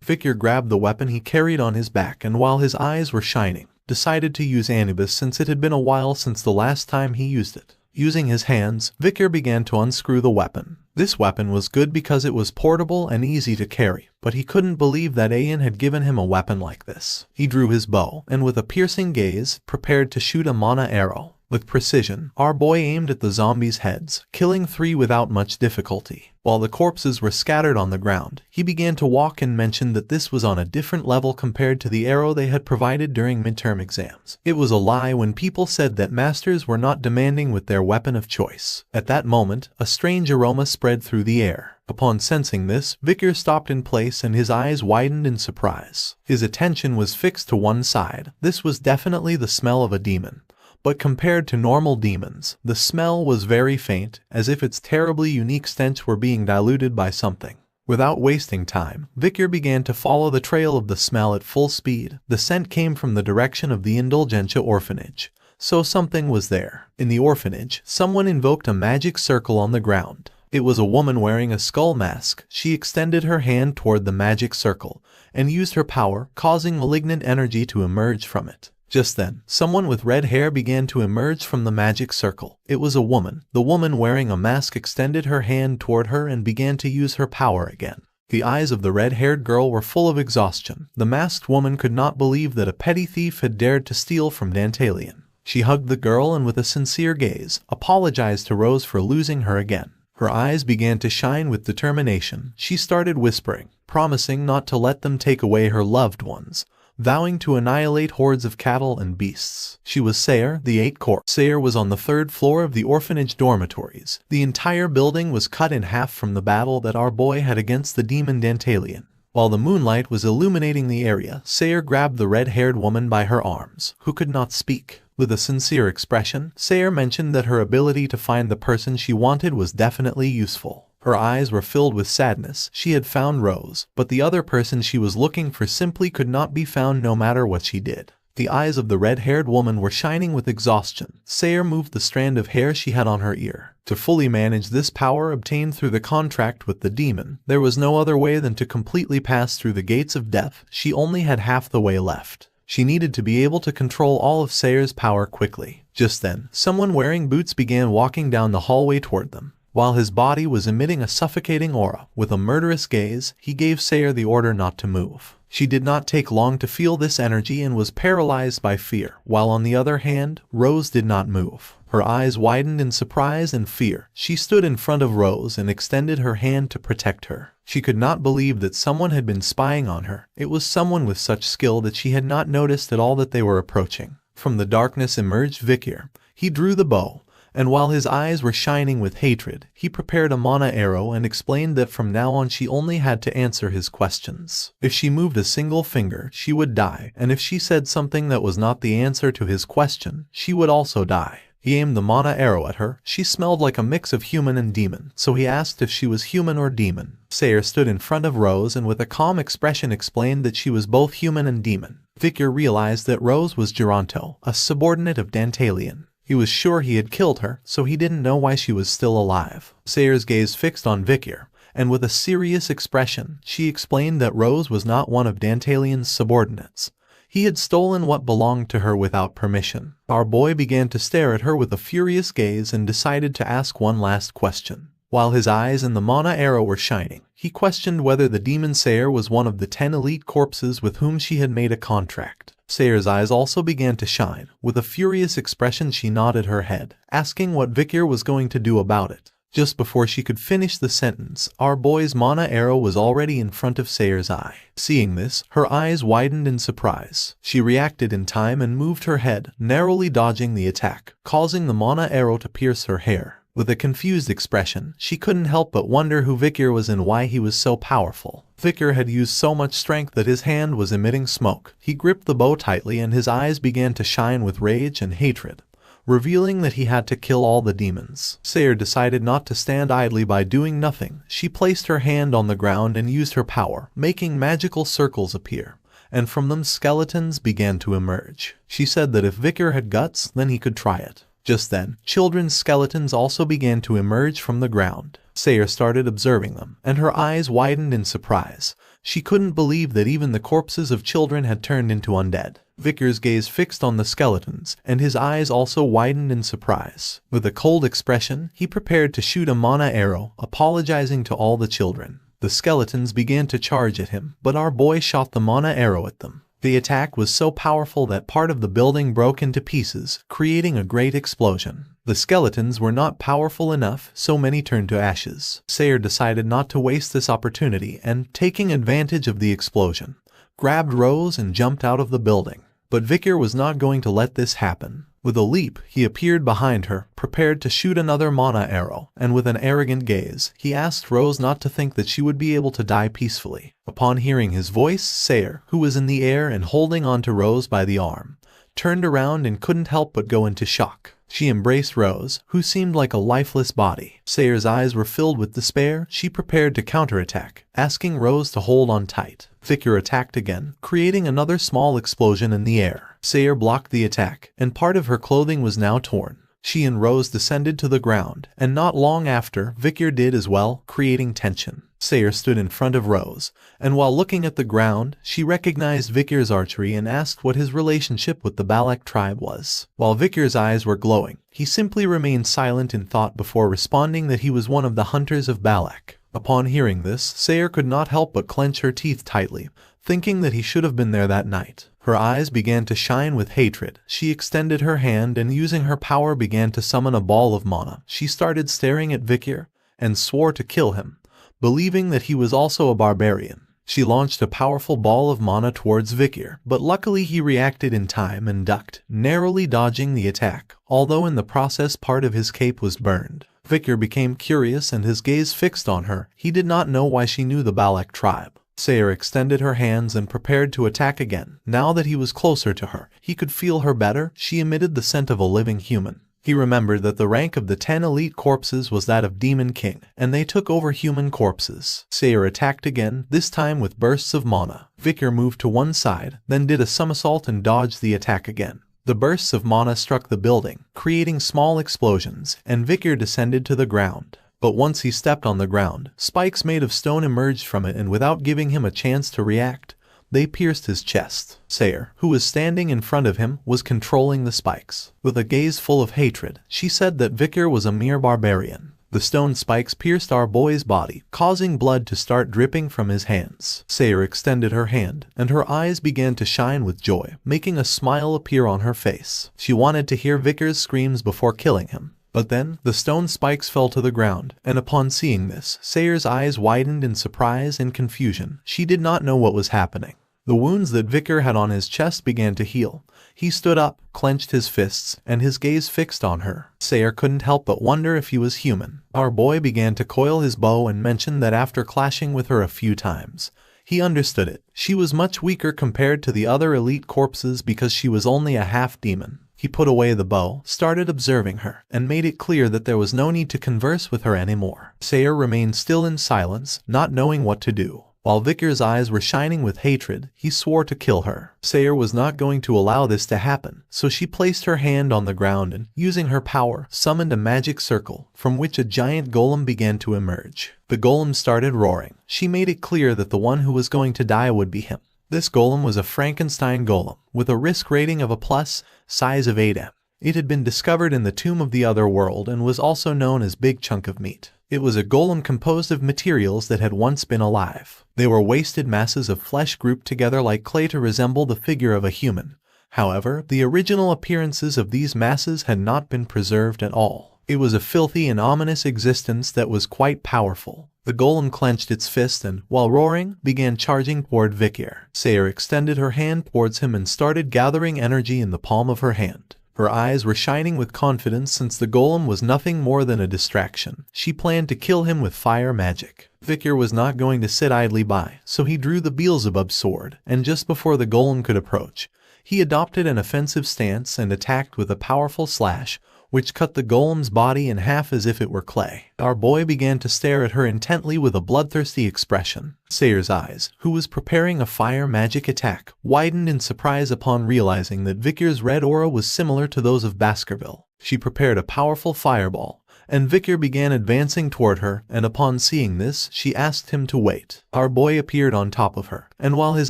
Victor grabbed the weapon he carried on his back and while his eyes were shining, decided to use Anubis since it had been a while since the last time he used it. Using his hands, Victor began to unscrew the weapon. This weapon was good because it was portable and easy to carry, but he couldn't believe that Ayan had given him a weapon like this. He drew his bow, and with a piercing gaze, prepared to shoot a mana arrow. With precision, our boy aimed at the zombies' heads, killing 3 without much difficulty. While the corpses were scattered on the ground, he began to walk and mentioned that this was on a different level compared to the arrow they had provided during midterm exams. It was a lie when people said that masters were not demanding with their weapon of choice. At that moment, a strange aroma spread through the air. Upon sensing this, Victor stopped in place and his eyes widened in surprise. His attention was fixed to one side. This was definitely the smell of a demon. But compared to normal demons, the smell was very faint, as if its terribly unique stench were being diluted by something. Without wasting time, Victor began to follow the trail of the smell at full speed. The scent came from the direction of the Indulgentia Orphanage, so something was there. In the orphanage, someone invoked a magic circle on the ground. It was a woman wearing a skull mask. She extended her hand toward the magic circle and used her power, causing malignant energy to emerge from it. Just then, someone with red hair began to emerge from the magic circle. It was a woman. The woman wearing a mask extended her hand toward her and began to use her power again. The eyes of the red-haired girl were full of exhaustion. The masked woman could not believe that a petty thief had dared to steal from Dantalion. She hugged the girl and with a sincere gaze, apologized to Rose for losing her again. Her eyes began to shine with determination. She started whispering, promising not to let them take away her loved ones, vowing to annihilate hordes of cattle and beasts. She was Sayre, the 8th corpse. Sayre was on the 3rd floor of the orphanage dormitories. The entire building was cut in half from the battle that our boy had against the demon Dantalion. While the moonlight was illuminating the area, Sayre grabbed the red-haired woman by her arms, who could not speak. With a sincere expression, Sayre mentioned that her ability to find the person she wanted was definitely useful. Her eyes were filled with sadness. She had found Rose, but the other person she was looking for simply could not be found no matter what she did. The eyes of the red-haired woman were shining with exhaustion. Sayre moved the strand of hair she had on her ear. To fully manage this power obtained through the contract with the demon, there was no other way than to completely pass through the gates of death. She only had half the way left. She needed to be able to control all of Sayre's power quickly. Just then, someone wearing boots began walking down the hallway toward them. While his body was emitting a suffocating aura, with a murderous gaze, he gave Sayre the order not to move. She did not take long to feel this energy and was paralyzed by fear, while on the other hand, Rose did not move. Her eyes widened in surprise and fear. She stood in front of Rose and extended her hand to protect her. She could not believe that someone had been spying on her. It was someone with such skill that she had not noticed at all that they were approaching. From the darkness emerged Vikir. He drew the bow, and while his eyes were shining with hatred, he prepared a mana arrow and explained that from now on she only had to answer his questions. If she moved a single finger, she would die, and if she said something that was not the answer to his question, she would also die. He aimed the mana arrow at her. She smelled like a mix of human and demon, so he asked if she was human or demon. Sayre stood in front of Rose and with a calm expression explained that she was both human and demon. Vikir realized that Rose was Geronto, a subordinate of Dantalion. He was sure he had killed her, so he didn't know why she was still alive. Sayre's gaze fixed on Vikir, and with a serious expression, she explained that Rose was not one of Dantalion's subordinates. He had stolen what belonged to her without permission. Our boy began to stare at her with a furious gaze and decided to ask one last question. While his eyes and the mana arrow were shining, he questioned whether the demon Sayre was one of the 10 elite corpses with whom she had made a contract. Sayre's eyes also began to shine. With a furious expression she nodded her head, asking what Vikir was going to do about it. Just before she could finish the sentence, our boy's mana arrow was already in front of Sayre's eye. Seeing this, her eyes widened in surprise. She reacted in time and moved her head, narrowly dodging the attack, causing the mana arrow to pierce her hair. With a confused expression, she couldn't help but wonder who Vikir was and why he was so powerful. Vikir had used so much strength that his hand was emitting smoke. He gripped the bow tightly and his eyes began to shine with rage and hatred, revealing that he had to kill all the demons. Sayre decided not to stand idly by doing nothing. She placed her hand on the ground and used her power, making magical circles appear, and from them skeletons began to emerge. She said that if Vikir had guts, then he could try it. Just then, children's skeletons also began to emerge from the ground. Sayre started observing them, and her eyes widened in surprise. She couldn't believe that even the corpses of children had turned into undead. Vikir's gaze fixed on the skeletons, and his eyes also widened in surprise. With a cold expression, he prepared to shoot a mana arrow, apologizing to all the children. The skeletons began to charge at him, but our boy shot the mana arrow at them. The attack was so powerful that part of the building broke into pieces, creating a great explosion. The skeletons were not powerful enough, so many turned to ashes. Sayre decided not to waste this opportunity and, taking advantage of the explosion, grabbed Rose and jumped out of the building. But Vikir was not going to let this happen. With a leap, he appeared behind her, prepared to shoot another mana arrow, and with an arrogant gaze, he asked Rose not to think that she would be able to die peacefully. Upon hearing his voice, Sayre, who was in the air and holding on to Rose by the arm, turned around and couldn't help but go into shock. She embraced Rose, who seemed like a lifeless body. Sayre's eyes were filled with despair. She prepared to counterattack, asking Rose to hold on tight. Vikir attacked again, creating another small explosion in the air. Sayre blocked the attack, and part of her clothing was now torn. She and Rose descended to the ground, and not long after, Victor did as well, creating tension. Sayer stood in front of Rose, and while looking at the ground, she recognized Victor's archery and asked what his relationship with the Balak tribe was. While Victor's eyes were glowing, he simply remained silent in thought before responding that he was one of the hunters of Balak. Upon hearing this, Sayer could not help but clench her teeth tightly, thinking that he should have been there that night. Her eyes began to shine with hatred. She extended her hand and using her power began to summon a ball of mana. She started staring at Victor and swore to kill him, believing that he was also a barbarian. She launched a powerful ball of mana towards Victor, but luckily he reacted in time and ducked, narrowly dodging the attack, although in the process part of his cape was burned. Victor became curious and his gaze fixed on her. He did not know why she knew the Balak tribe. Sayer extended her hands and prepared to attack again. Now that he was closer to her, he could feel her better. She emitted the scent of a living human. He remembered that the rank of the 10 elite corpses was that of Demon King, and they took over human corpses. Sayer attacked again, this time with bursts of mana. Victor moved to one side, then did a somersault and dodged the attack again. The bursts of mana struck the building, creating small explosions, and Victor descended to the ground. But once he stepped on the ground, spikes made of stone emerged from it and without giving him a chance to react, they pierced his chest. Sayer, who was standing in front of him, was controlling the spikes. With a gaze full of hatred, she said that Victor was a mere barbarian. The stone spikes pierced our boy's body, causing blood to start dripping from his hands. Sayer extended her hand, and her eyes began to shine with joy, making a smile appear on her face. She wanted to hear Victor's screams before killing him. But then, the stone spikes fell to the ground, and upon seeing this, Sayer's eyes widened in surprise and confusion. She did not know what was happening. The wounds that Victor had on his chest began to heal. He stood up, clenched his fists, and his gaze fixed on her. Sayer couldn't help but wonder if he was human. Our boy began to coil his bow and mentioned that after clashing with her a few times, he understood it. She was much weaker compared to the other elite corpses because she was only a half-demon. He put away the bow, started observing her, and made it clear that there was no need to converse with her anymore. Sayer remained still in silence, not knowing what to do. While Victor's eyes were shining with hatred, he swore to kill her. Sayer was not going to allow this to happen, so she placed her hand on the ground and, using her power, summoned a magic circle, from which a giant golem began to emerge. The golem started roaring. She made it clear that the one who was going to die would be him. This golem was a Frankenstein golem, with a risk rating of a size of 8M. It had been discovered in the tomb of the other world and was also known as Big Chunk of Meat. It was a golem composed of materials that had once been alive. They were wasted masses of flesh grouped together like clay to resemble the figure of a human. However, the original appearances of these masses had not been preserved at all. It was a filthy and ominous existence that was quite powerful. The golem clenched its fist and, while roaring, began charging toward Victor. Sayer extended her hand towards him and started gathering energy in the palm of her hand. Her eyes were shining with confidence since the golem was nothing more than a distraction. She planned to kill him with fire magic. Victor was not going to sit idly by, so he drew the Beelzebub sword, and just before the golem could approach, he adopted an offensive stance and attacked with a powerful slash, which cut the golem's body in half as if it were clay. Our boy began to stare at her intently with a bloodthirsty expression. Sayer's eyes, who was preparing a fire magic attack, widened in surprise upon realizing that Victor's red aura was similar to those of Baskerville. She prepared a powerful fireball, and Victor began advancing toward her, and upon seeing this, she asked him to wait. Our boy appeared on top of her, and while his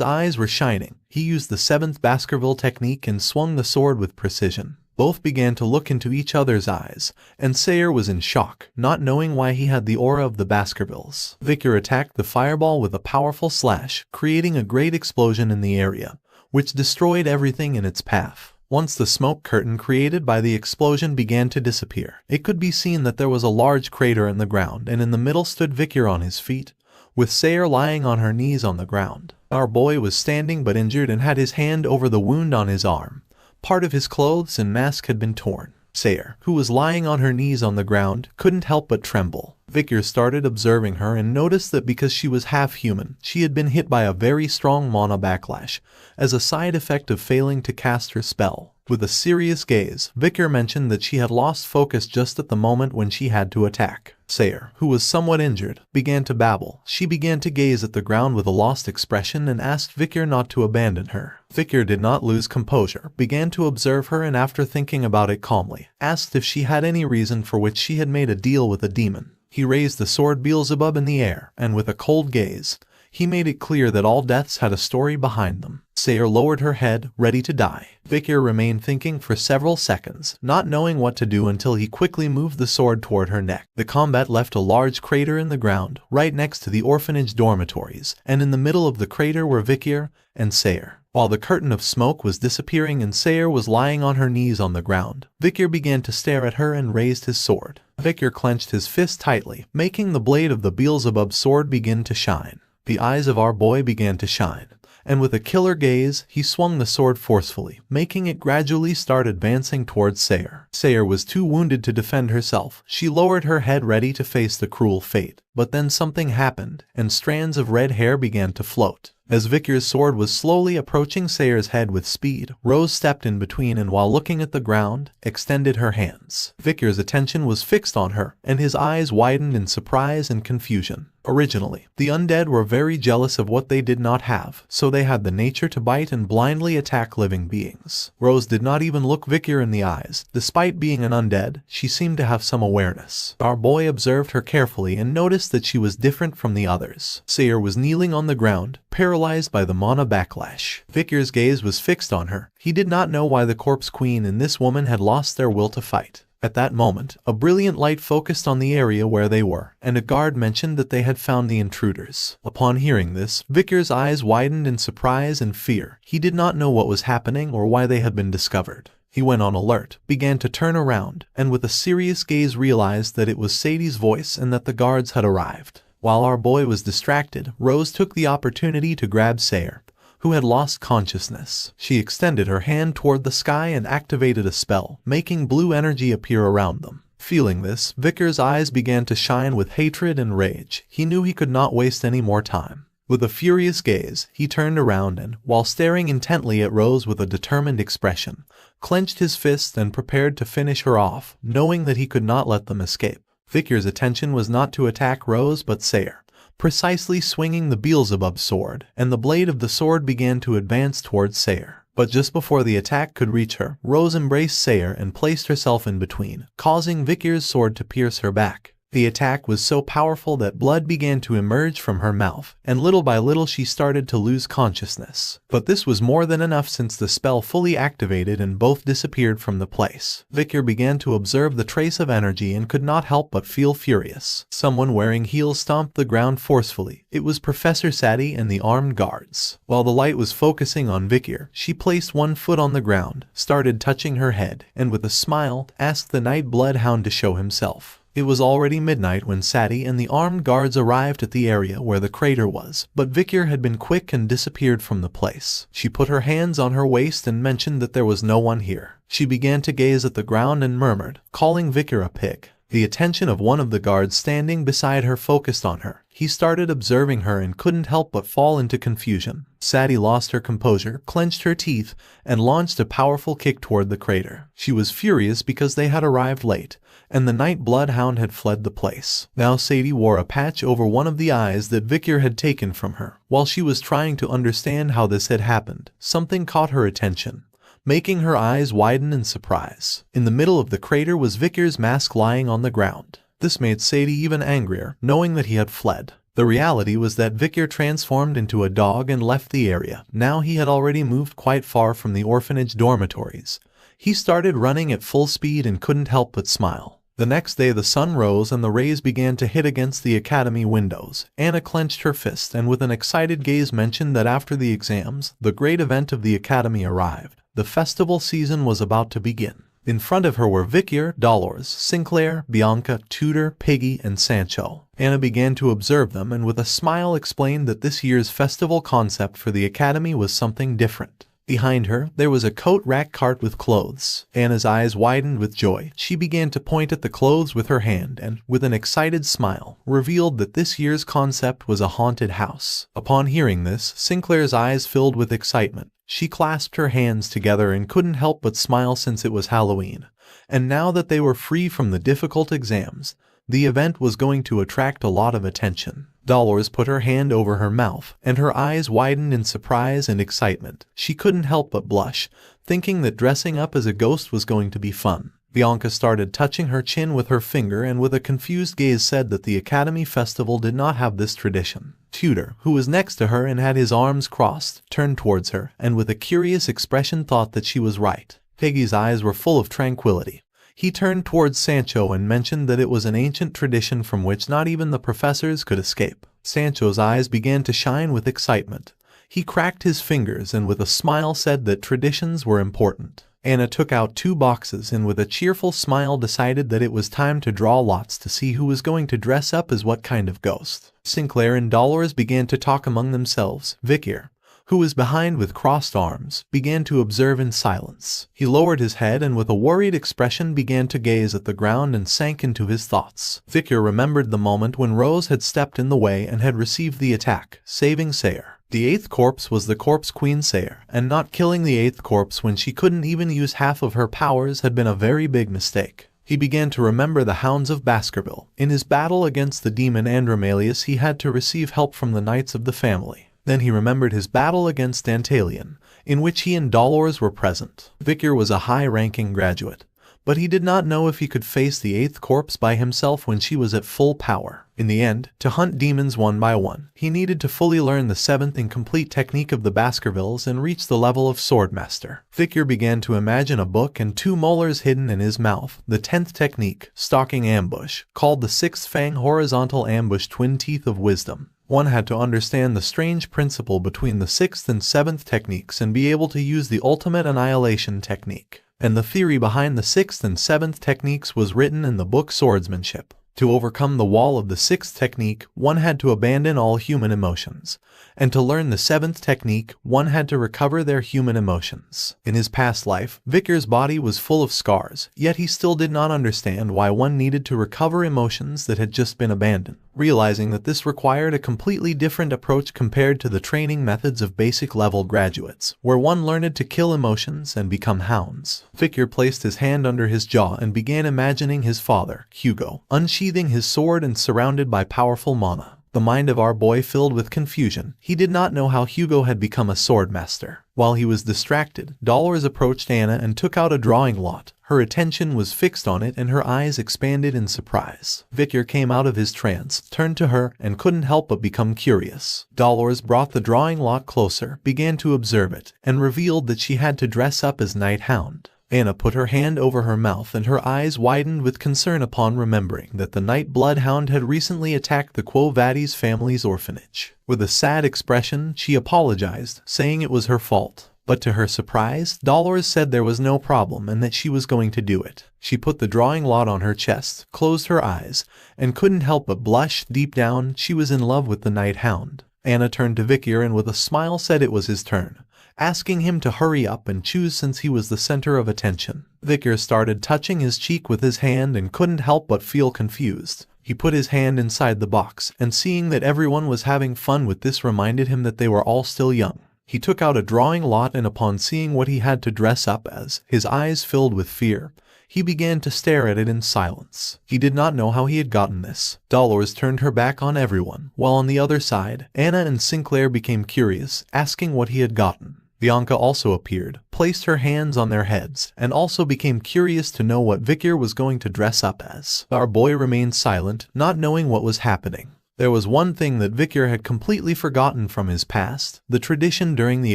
eyes were shining, he used the 7th Baskerville technique and swung the sword with precision. Both began to look into each other's eyes, and Sayer was in shock, not knowing why he had the aura of the Baskervilles. Victor attacked the fireball with a powerful slash, creating a great explosion in the area, which destroyed everything in its path. Once the smoke curtain created by the explosion began to disappear, it could be seen that there was a large crater in the ground, and in the middle stood Victor on his feet, with Sayer lying on her knees on the ground. Our boy was standing but injured and had his hand over the wound on his arm. Part of his clothes and mask had been torn. Sayer, who was lying on her knees on the ground, couldn't help but tremble. Victor started observing her and noticed that because she was half-human, she had been hit by a very strong mana backlash, as a side effect of failing to cast her spell. With a serious gaze, Victor mentioned that she had lost focus just at the moment when she had to attack. Sayer, who was somewhat injured, began to babble. She began to gaze at the ground with a lost expression and asked Victor not to abandon her. Victor did not lose composure, began to observe her, and after thinking about it calmly, asked if she had any reason for which she had made a deal with a demon. He raised the sword Beelzebub in the air, and with a cold gaze, he made it clear that all deaths had a story behind them. Sayer lowered her head, ready to die. Victor remained thinking for several seconds, not knowing what to do until he quickly moved the sword toward her neck. The combat left a large crater in the ground, right next to the orphanage dormitories, and in the middle of the crater were Victor and Sayer. While the curtain of smoke was disappearing and Sayer was lying on her knees on the ground, Victor began to stare at her and raised his sword. Victor clenched his fist tightly, making the blade of the Beelzebub sword begin to shine. The eyes of our boy began to shine, and with a killer gaze, he swung the sword forcefully, making it gradually start advancing towards Sayer. Sayer was too wounded to defend herself. She lowered her head ready to face the cruel fate. But then something happened, and strands of red hair began to float. As Victor's sword was slowly approaching Sayer's head with speed, Rose stepped in between and while looking at the ground, extended her hands. Victor's attention was fixed on her, and his eyes widened in surprise and confusion. Originally, the undead were very jealous of what they did not have, so they had the nature to bite and blindly attack living beings. Rose did not even look Victor in the eyes. Despite being an undead, she seemed to have some awareness. Our boy observed her carefully and noticed that she was different from the others. Sayer was kneeling on the ground, paralyzed by the mana backlash. Victor's gaze was fixed on her. He did not know why the corpse queen and this woman had lost their will to fight. At that moment, a brilliant light focused on the area where they were, and a guard mentioned that they had found the intruders. Upon hearing this, Victor's eyes widened in surprise and fear. He did not know what was happening or why they had been discovered. He went on alert, began to turn around, and with a serious gaze realized that it was Sadie's voice and that the guards had arrived. While our boy was distracted, Rose took the opportunity to grab Sayer, who had lost consciousness. She extended her hand toward the sky and activated a spell, making blue energy appear around them. Feeling this, Victor's eyes began to shine with hatred and rage. He knew he could not waste any more time. With a furious gaze, he turned around and, while staring intently at Rose with a determined expression, clenched his fist and prepared to finish her off, knowing that he could not let them escape. Victor's attention was not to attack Rose but Sayer, precisely swinging the Beelzebub sword, and the blade of the sword began to advance towards Sayer. But just before the attack could reach her, Rose embraced Sayer and placed herself in between, causing Victor's sword to pierce her back. The attack was so powerful that blood began to emerge from her mouth, and little by little she started to lose consciousness. But this was more than enough since the spell fully activated and both disappeared from the place. Victor began to observe the trace of energy and could not help but feel furious. Someone wearing heels stomped the ground forcefully. It was Professor Sadie and the armed guards. While the light was focusing on Victor, she placed one foot on the ground, started touching her head, and with a smile, asked the Night Bloodhound to show himself. It was already midnight when Sadie and the armed guards arrived at the area where the crater was, but Victor had been quick and disappeared from the place. She put her hands on her waist and mentioned that there was no one here. She began to gaze at the ground and murmured, calling Victor a pig. The attention of one of the guards standing beside her focused on her. He started observing her and couldn't help but fall into confusion. Sadie lost her composure, clenched her teeth, and launched a powerful kick toward the crater. She was furious because they had arrived late, and the Night Bloodhound had fled the place. Now Sadie wore a patch over one of the eyes that Victor had taken from her. While she was trying to understand how this had happened, something caught her attention, making her eyes widen in surprise. In the middle of the crater was Victor's mask lying on the ground. This made Sadie even angrier, knowing that he had fled. The reality was that Victor transformed into a dog and left the area. Now he had already moved quite far from the orphanage dormitories. He started running at full speed and couldn't help but smile. The next day the sun rose and the rays began to hit against the academy windows. Anna clenched her fist and with an excited gaze mentioned that after the exams, the great event of the academy arrived. The festival season was about to begin. In front of her were Victor, Dolores, Sinclair, Bianca, Tudor, Piggy, and Sancho. Anna began to observe them and with a smile explained that this year's festival concept for the academy was something different. Behind her, there was a coat rack cart with clothes. Anna's eyes widened with joy. She began to point at the clothes with her hand and, with an excited smile, revealed that this year's concept was a haunted house. Upon hearing this, Sinclair's eyes filled with excitement. She clasped her hands together and couldn't help but smile since it was Halloween. And now that they were free from the difficult exams, The event was going to attract a lot of attention. Dolores put her hand over her mouth, and her eyes widened in surprise and excitement. She couldn't help but blush, thinking that dressing up as a ghost was going to be fun. Bianca started touching her chin with her finger and with a confused gaze said that the Academy Festival did not have this tradition. Tudor, who was next to her and had his arms crossed, turned towards her and with a curious expression thought that she was right. Peggy's eyes were full of tranquility. He turned towards Sancho and mentioned that it was an ancient tradition from which not even the professors could escape. Sancho's eyes began to shine with excitement. He cracked his fingers and with a smile said that traditions were important. Anna took out 2 boxes and with a cheerful smile decided that it was time to draw lots to see who was going to dress up as what kind of ghost. Sinclair and Dolores began to talk among themselves. Vicar, who was behind with crossed arms, began to observe in silence. He lowered his head and with a worried expression began to gaze at the ground and sank into his thoughts. Vicar remembered the moment when Rose had stepped in the way and had received the attack, saving Sayre. The 8th corpse was the corpse Queen Sayre, and not killing the 8th corpse when she couldn't even use half of her powers had been a very big mistake. He began to remember the Hounds of Baskerville. In his battle against the demon Andromalius he had to receive help from the Knights of the Family. Then he remembered his battle against Dantalion, in which he and Dolores were present. Vicar was a high-ranking graduate, but he did not know if he could face the 8th corpse by himself when she was at full power. In the end, to hunt demons one by one, he needed to fully learn the 7th and complete technique of the Baskervilles and reach the level of Swordmaster. Vicar began to imagine a book and 2 molars hidden in his mouth. The 10th technique, Stalking Ambush, called the 6th Fang Horizontal Ambush Twin Teeth of Wisdom. One had to understand the strange principle between the 6th and 7th techniques and be able to use the ultimate annihilation technique. And the theory behind the 6th and 7th techniques was written in the book Swordsmanship. To overcome the wall of the 6th technique, one had to abandon all human emotions. And to learn the 7th technique, one had to recover their human emotions. In his past life, Vicar's body was full of scars, yet he still did not understand why one needed to recover emotions that had just been abandoned. Realizing that this required a completely different approach compared to the training methods of basic level graduates, where one learned to kill emotions and become hounds. Vicar placed his hand under his jaw and began imagining his father, Hugo, unsheathing his sword and surrounded by powerful mana. The mind of our boy filled with confusion. He did not know how Hugo had become a swordmaster. While he was distracted, Dolores approached Anna and took out a drawing lot. Her attention was fixed on it and her eyes expanded in surprise. Vicar came out of his trance, turned to her, and couldn't help but become curious. Dolores brought the drawing lot closer, began to observe it, and revealed that she had to dress up as Night Hound. Anna put her hand over her mouth and her eyes widened with concern upon remembering that the Night Bloodhound had recently attacked the Quo Vadis family's orphanage. With a sad expression, she apologized, saying it was her fault. But to her surprise, Dolores said there was no problem and that she was going to do it. She put the drawing lot on her chest, closed her eyes, and couldn't help but blush. Deep down, she was in love with the Night Hound. Anna turned to Vicar and with a smile said it was his turn, asking him to hurry up and choose since he was the center of attention. Vicar started touching his cheek with his hand and couldn't help but feel confused. He put his hand inside the box, and seeing that everyone was having fun with this reminded him that they were all still young. He took out a drawing lot and upon seeing what he had to dress up as, his eyes filled with fear. He began to stare at it in silence. He did not know how he had gotten this. Dolores turned her back on everyone, while on the other side, Anna and Sinclair became curious, asking what he had gotten. Bianca also appeared, placed her hands on their heads, and also became curious to know what Vicar was going to dress up as. Our boy remained silent, not knowing what was happening. There was one thing that Vicar had completely forgotten from his past, the tradition during the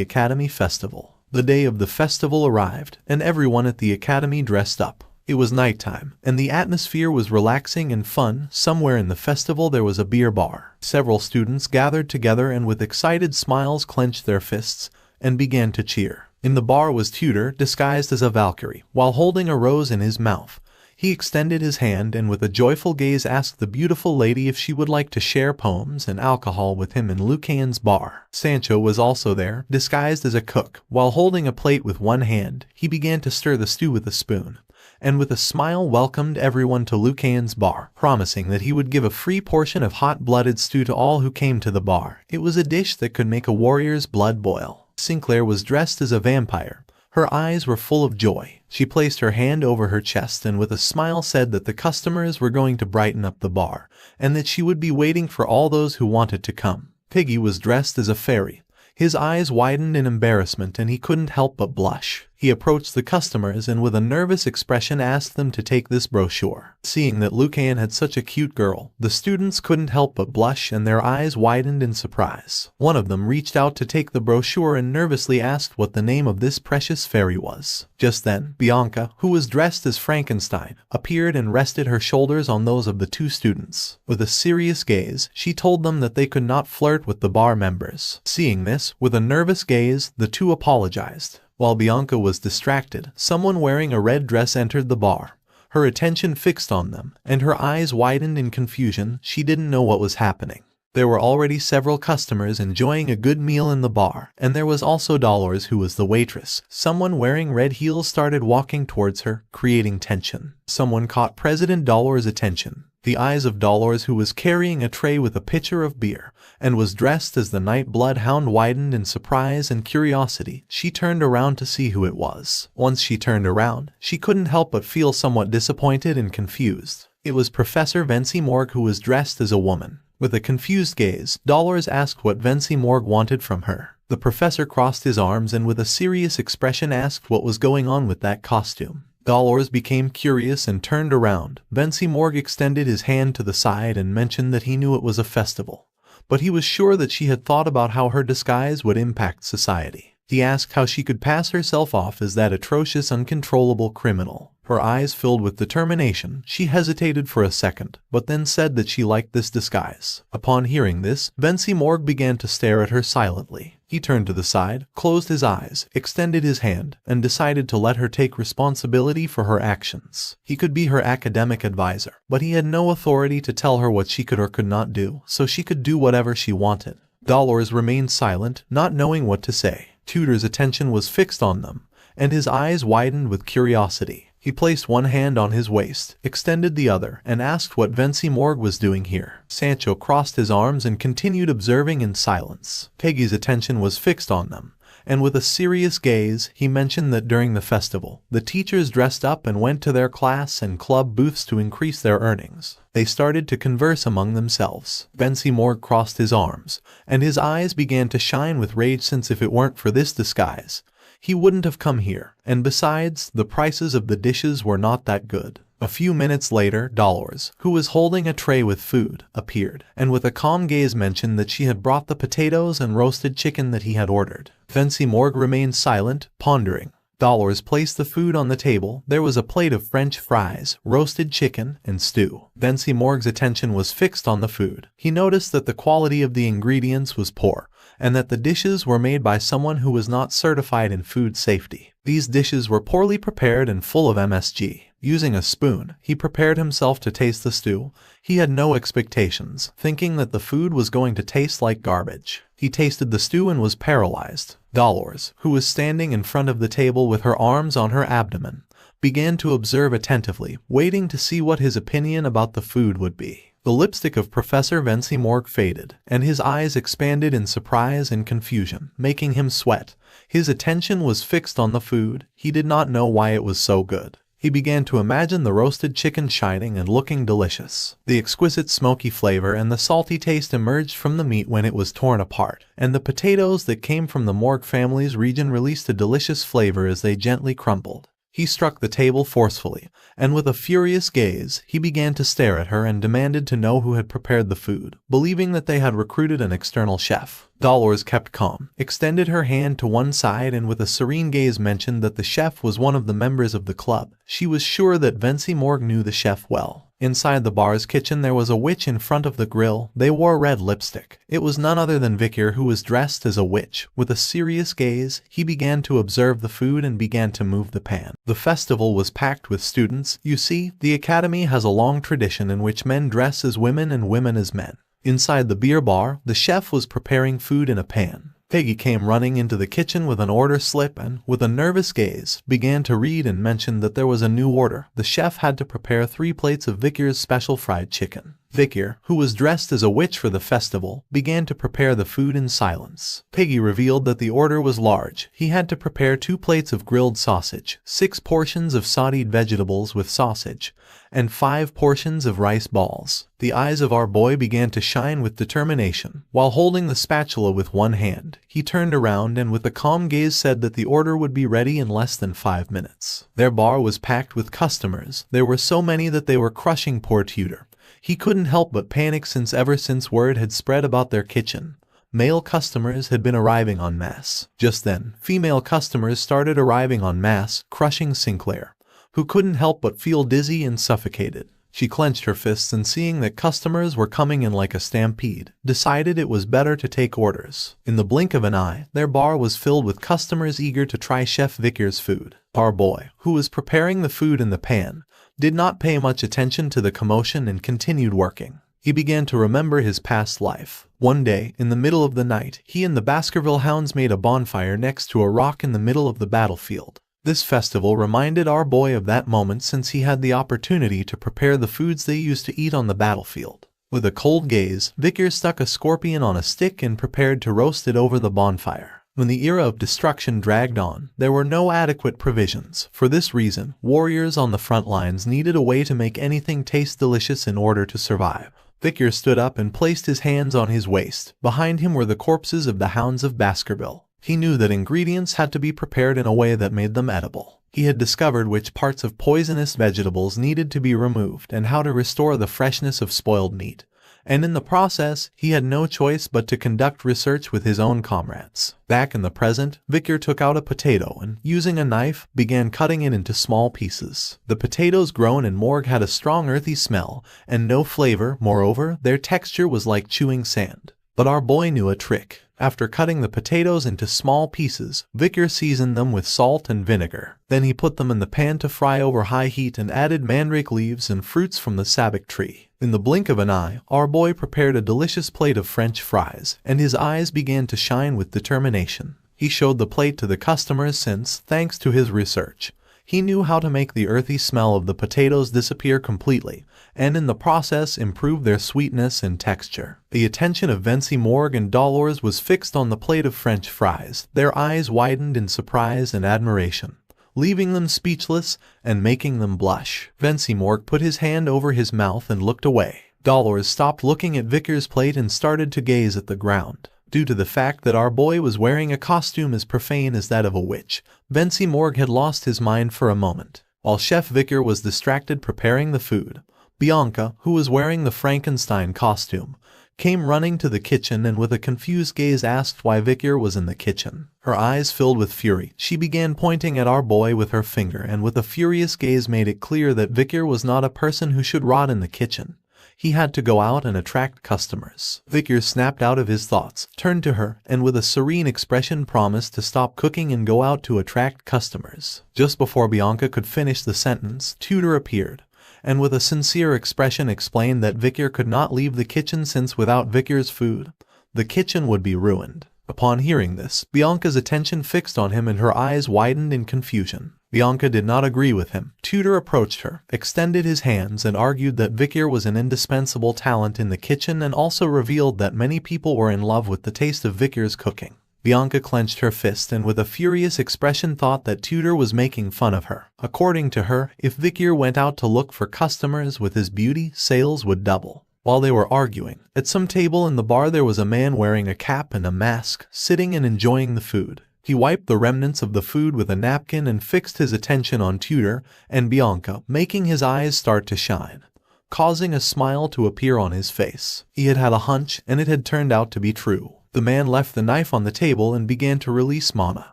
Academy Festival. The day of the festival arrived, and everyone at the Academy dressed up. It was nighttime, and the atmosphere was relaxing and fun. Somewhere in the festival there was a beer bar. Several students gathered together and with excited smiles clenched their fists and began to cheer. In the bar was Tudor, disguised as a Valkyrie, while holding a rose in his mouth. He extended his hand and with a joyful gaze asked the beautiful lady if she would like to share poems and alcohol with him in Lucane's bar. Sancho was also there, disguised as a cook. While holding a plate with one hand, he began to stir the stew with a spoon, and with a smile welcomed everyone to Lucane's bar, promising that he would give a free portion of hot-blooded stew to all who came to the bar. It was a dish that could make a warrior's blood boil. Sinclair was dressed as a vampire, Her eyes were full of joy. She placed her hand over her chest and with a smile said that the customers were going to brighten up the bar, and that she would be waiting for all those who wanted to come. Piggy was dressed as a fairy. His eyes widened in embarrassment and he couldn't help but blush. He approached the customers and with a nervous expression asked them to take this brochure. Seeing that Lucain had such a cute girl, the students couldn't help but blush and their eyes widened in surprise. One of them reached out to take the brochure and nervously asked what the name of this precious fairy was. Just then, Bianca, who was dressed as Frankenstein, appeared and rested her shoulders on those of the two students. With a serious gaze, she told them that they could not flirt with the bar members. Seeing this, with a nervous gaze, the two apologized. While Bianca was distracted, someone wearing a red dress entered the bar. Her attention fixed on them, and her eyes widened in confusion. She didn't know what was happening. There were already several customers enjoying a good meal in the bar, and there was also Dolores, who was the waitress. Someone wearing red heels started walking towards her, creating tension. Someone caught President Dolores' attention. The eyes of Dolores, who was carrying a tray with a pitcher of beer, and was dressed as the Night-Blood Hound, widened in surprise and curiosity. She turned around to see who it was. Once she turned around, she couldn't help but feel somewhat disappointed and confused. It was Professor Vinci Morgue, who was dressed as a woman. With a confused gaze, Dolores asked what Vinci Morgue wanted from her. The professor crossed his arms and with a serious expression asked what was going on with that costume. Dolores became curious and turned around. Vinci Morgue extended his hand to the side and mentioned that he knew it was a festival, but he was sure that she had thought about how her disguise would impact society. He asked how she could pass herself off as that atrocious, uncontrollable criminal. Her eyes filled with determination. She hesitated for a second, but then said that she liked this disguise. Upon hearing this, Vinci Morgue began to stare at her silently. He turned to the side, closed his eyes, extended his hand, and decided to let her take responsibility for her actions. He could be her academic advisor, but he had no authority to tell her what she could or could not do, so she could do whatever she wanted. Dolores remained silent, not knowing what to say. Tudor's attention was fixed on them, and his eyes widened with curiosity. He placed one hand on his waist, extended the other, and asked what Vinci Morgue was doing here. Sancho crossed his arms and continued observing in silence. Peggy's attention was fixed on them, and with a serious gaze, he mentioned that during the festival, the teachers dressed up and went to their class and club booths to increase their earnings. They started to converse among themselves. Vinci Morgue crossed his arms, and his eyes began to shine with rage, since if it weren't for this disguise, he wouldn't have come here, and besides, the prices of the dishes were not that good. A few minutes later, Dolores, who was holding a tray with food, appeared, and with a calm gaze mentioned that she had brought the potatoes and roasted chicken that he had ordered. Vinci Morgue remained silent, pondering. Dolores placed the food on the table. There was a plate of French fries, roasted chicken, and stew. Vinci Morgue's attention was fixed on the food. He noticed that the quality of the ingredients was poor, and that the dishes were made by someone who was not certified in food safety. These dishes were poorly prepared and full of MSG. Using a spoon, he prepared himself to taste the stew. He had no expectations, thinking that the food was going to taste like garbage. He tasted the stew and was paralyzed. Dolores, who was standing in front of the table with her arms on her abdomen, began to observe attentively, waiting to see what his opinion about the food would be. The lipstick of Professor Vinci Morgue faded, and his eyes expanded in surprise and confusion, making him sweat. His attention was fixed on the food. He did not know why it was so good. He began to imagine the roasted chicken shining and looking delicious. The exquisite smoky flavor and the salty taste emerged from the meat when it was torn apart, and the potatoes that came from the Morgue family's region released a delicious flavor as they gently crumbled. He struck the table forcefully, and with a furious gaze, he began to stare at her and demanded to know who had prepared the food, believing that they had recruited an external chef. Dolores kept calm, extended her hand to one side, and with a serene gaze mentioned that the chef was one of the members of the club. She was sure that Vinci Morgue knew the chef well. Inside the bar's kitchen there was a witch in front of the grill. They wore red lipstick. It was none other than Vicar, who was dressed as a witch. With a serious gaze, he began to observe the food and began to move the pan. The festival was packed with students. You see, the academy has a long tradition in which men dress as women and women as men. Inside the beer bar, the chef was preparing food in a pan. Peggy came running into the kitchen with an order slip and, with a nervous gaze, began to read and mentioned that there was a new order. The chef had to prepare 3 plates of Vicar's special fried chicken. Vikir, who was dressed as a witch for the festival, began to prepare the food in silence. Piggy revealed that the order was large. He had to prepare 2 plates of grilled sausage, 6 portions of sauteed vegetables with sausage, and 5 portions of rice balls. The eyes of our boy began to shine with determination. While holding the spatula with one hand, he turned around and with a calm gaze said that the order would be ready in less than 5 minutes. Their bar was packed with customers. There were so many that they were crushing poor Tudor. He couldn't help but panic since ever since word had spread about their kitchen, male customers had been arriving en masse. Just then, female customers started arriving en masse, crushing Sinclair, who couldn't help but feel dizzy and suffocated. She clenched her fists and seeing that customers were coming in like a stampede, decided it was better to take orders. In the blink of an eye, their bar was filled with customers eager to try Chef Vikir's food. Our boy, who was preparing the food in the pan, did not pay much attention to the commotion and continued working. He began to remember his past life. One day, in the middle of the night, he and the Baskerville Hounds made a bonfire next to a rock in the middle of the battlefield. This festival reminded our boy of that moment since he had the opportunity to prepare the foods they used to eat on the battlefield. With a cold gaze, Vikir stuck a scorpion on a stick and prepared to roast it over the bonfire. When the era of destruction dragged on, there were no adequate provisions. For this reason, warriors on the front lines needed a way to make anything taste delicious in order to survive. Vikir stood up and placed his hands on his waist. Behind him were the corpses of the Hounds of Baskerville. He knew that ingredients had to be prepared in a way that made them edible. He had discovered which parts of poisonous vegetables needed to be removed and how to restore the freshness of spoiled meat. And in the process, he had no choice but to conduct research with his own comrades. Back in the present, Vikir took out a potato and, using a knife, began cutting it into small pieces. The potatoes grown in morgue had a strong earthy smell and no flavor. Moreover, their texture was like chewing sand. But our boy knew a trick. After cutting the potatoes into small pieces, Vikir seasoned them with salt and vinegar. Then he put them in the pan to fry over high heat and added mandrake leaves and fruits from the sabak tree. In the blink of an eye, our boy prepared a delicious plate of French fries, and his eyes began to shine with determination. He showed the plate to the customers since, thanks to his research, he knew how to make the earthy smell of the potatoes disappear completely, and in the process improve their sweetness and texture. The attention of Vinci Morgue and Dolores was fixed on the plate of French fries. Their eyes widened in surprise and admiration, leaving them speechless and making them blush. Vinci Morgue put his hand over his mouth and looked away. Dolores stopped looking at Vikir's plate and started to gaze at the ground. Due to the fact that our boy was wearing a costume as profane as that of a witch, Vinci Morgue had lost his mind for a moment. While Chef Vikir was distracted preparing the food, Bianca, who was wearing the Frankenstein costume, came running to the kitchen and with a confused gaze asked why Vikir was in the kitchen. Her eyes filled with fury. She began pointing at our boy with her finger and with a furious gaze made it clear that Vikir was not a person who should rot in the kitchen. He had to go out and attract customers. Vikir snapped out of his thoughts, turned to her, and with a serene expression promised to stop cooking and go out to attract customers. Just before Bianca could finish the sentence, Tudor appeared, and with a sincere expression explained that Vikir could not leave the kitchen since without Vikir's food, the kitchen would be ruined. Upon hearing this, Bianca's attention fixed on him and her eyes widened in confusion. Bianca did not agree with him. Tudor approached her, extended his hands and argued that Vikir was an indispensable talent in the kitchen and also revealed that many people were in love with the taste of Vikir's cooking. Bianca clenched her fist and with a furious expression thought that Tudor was making fun of her. According to her, if Vikir went out to look for customers with his beauty, sales would double. While they were arguing, at some table in the bar there was a man wearing a cap and a mask, sitting and enjoying the food. He wiped the remnants of the food with a napkin and fixed his attention on Tudor and Bianca, making his eyes start to shine, causing a smile to appear on his face. He had had a hunch, and it had turned out to be true. The man left the knife on the table and began to release mana.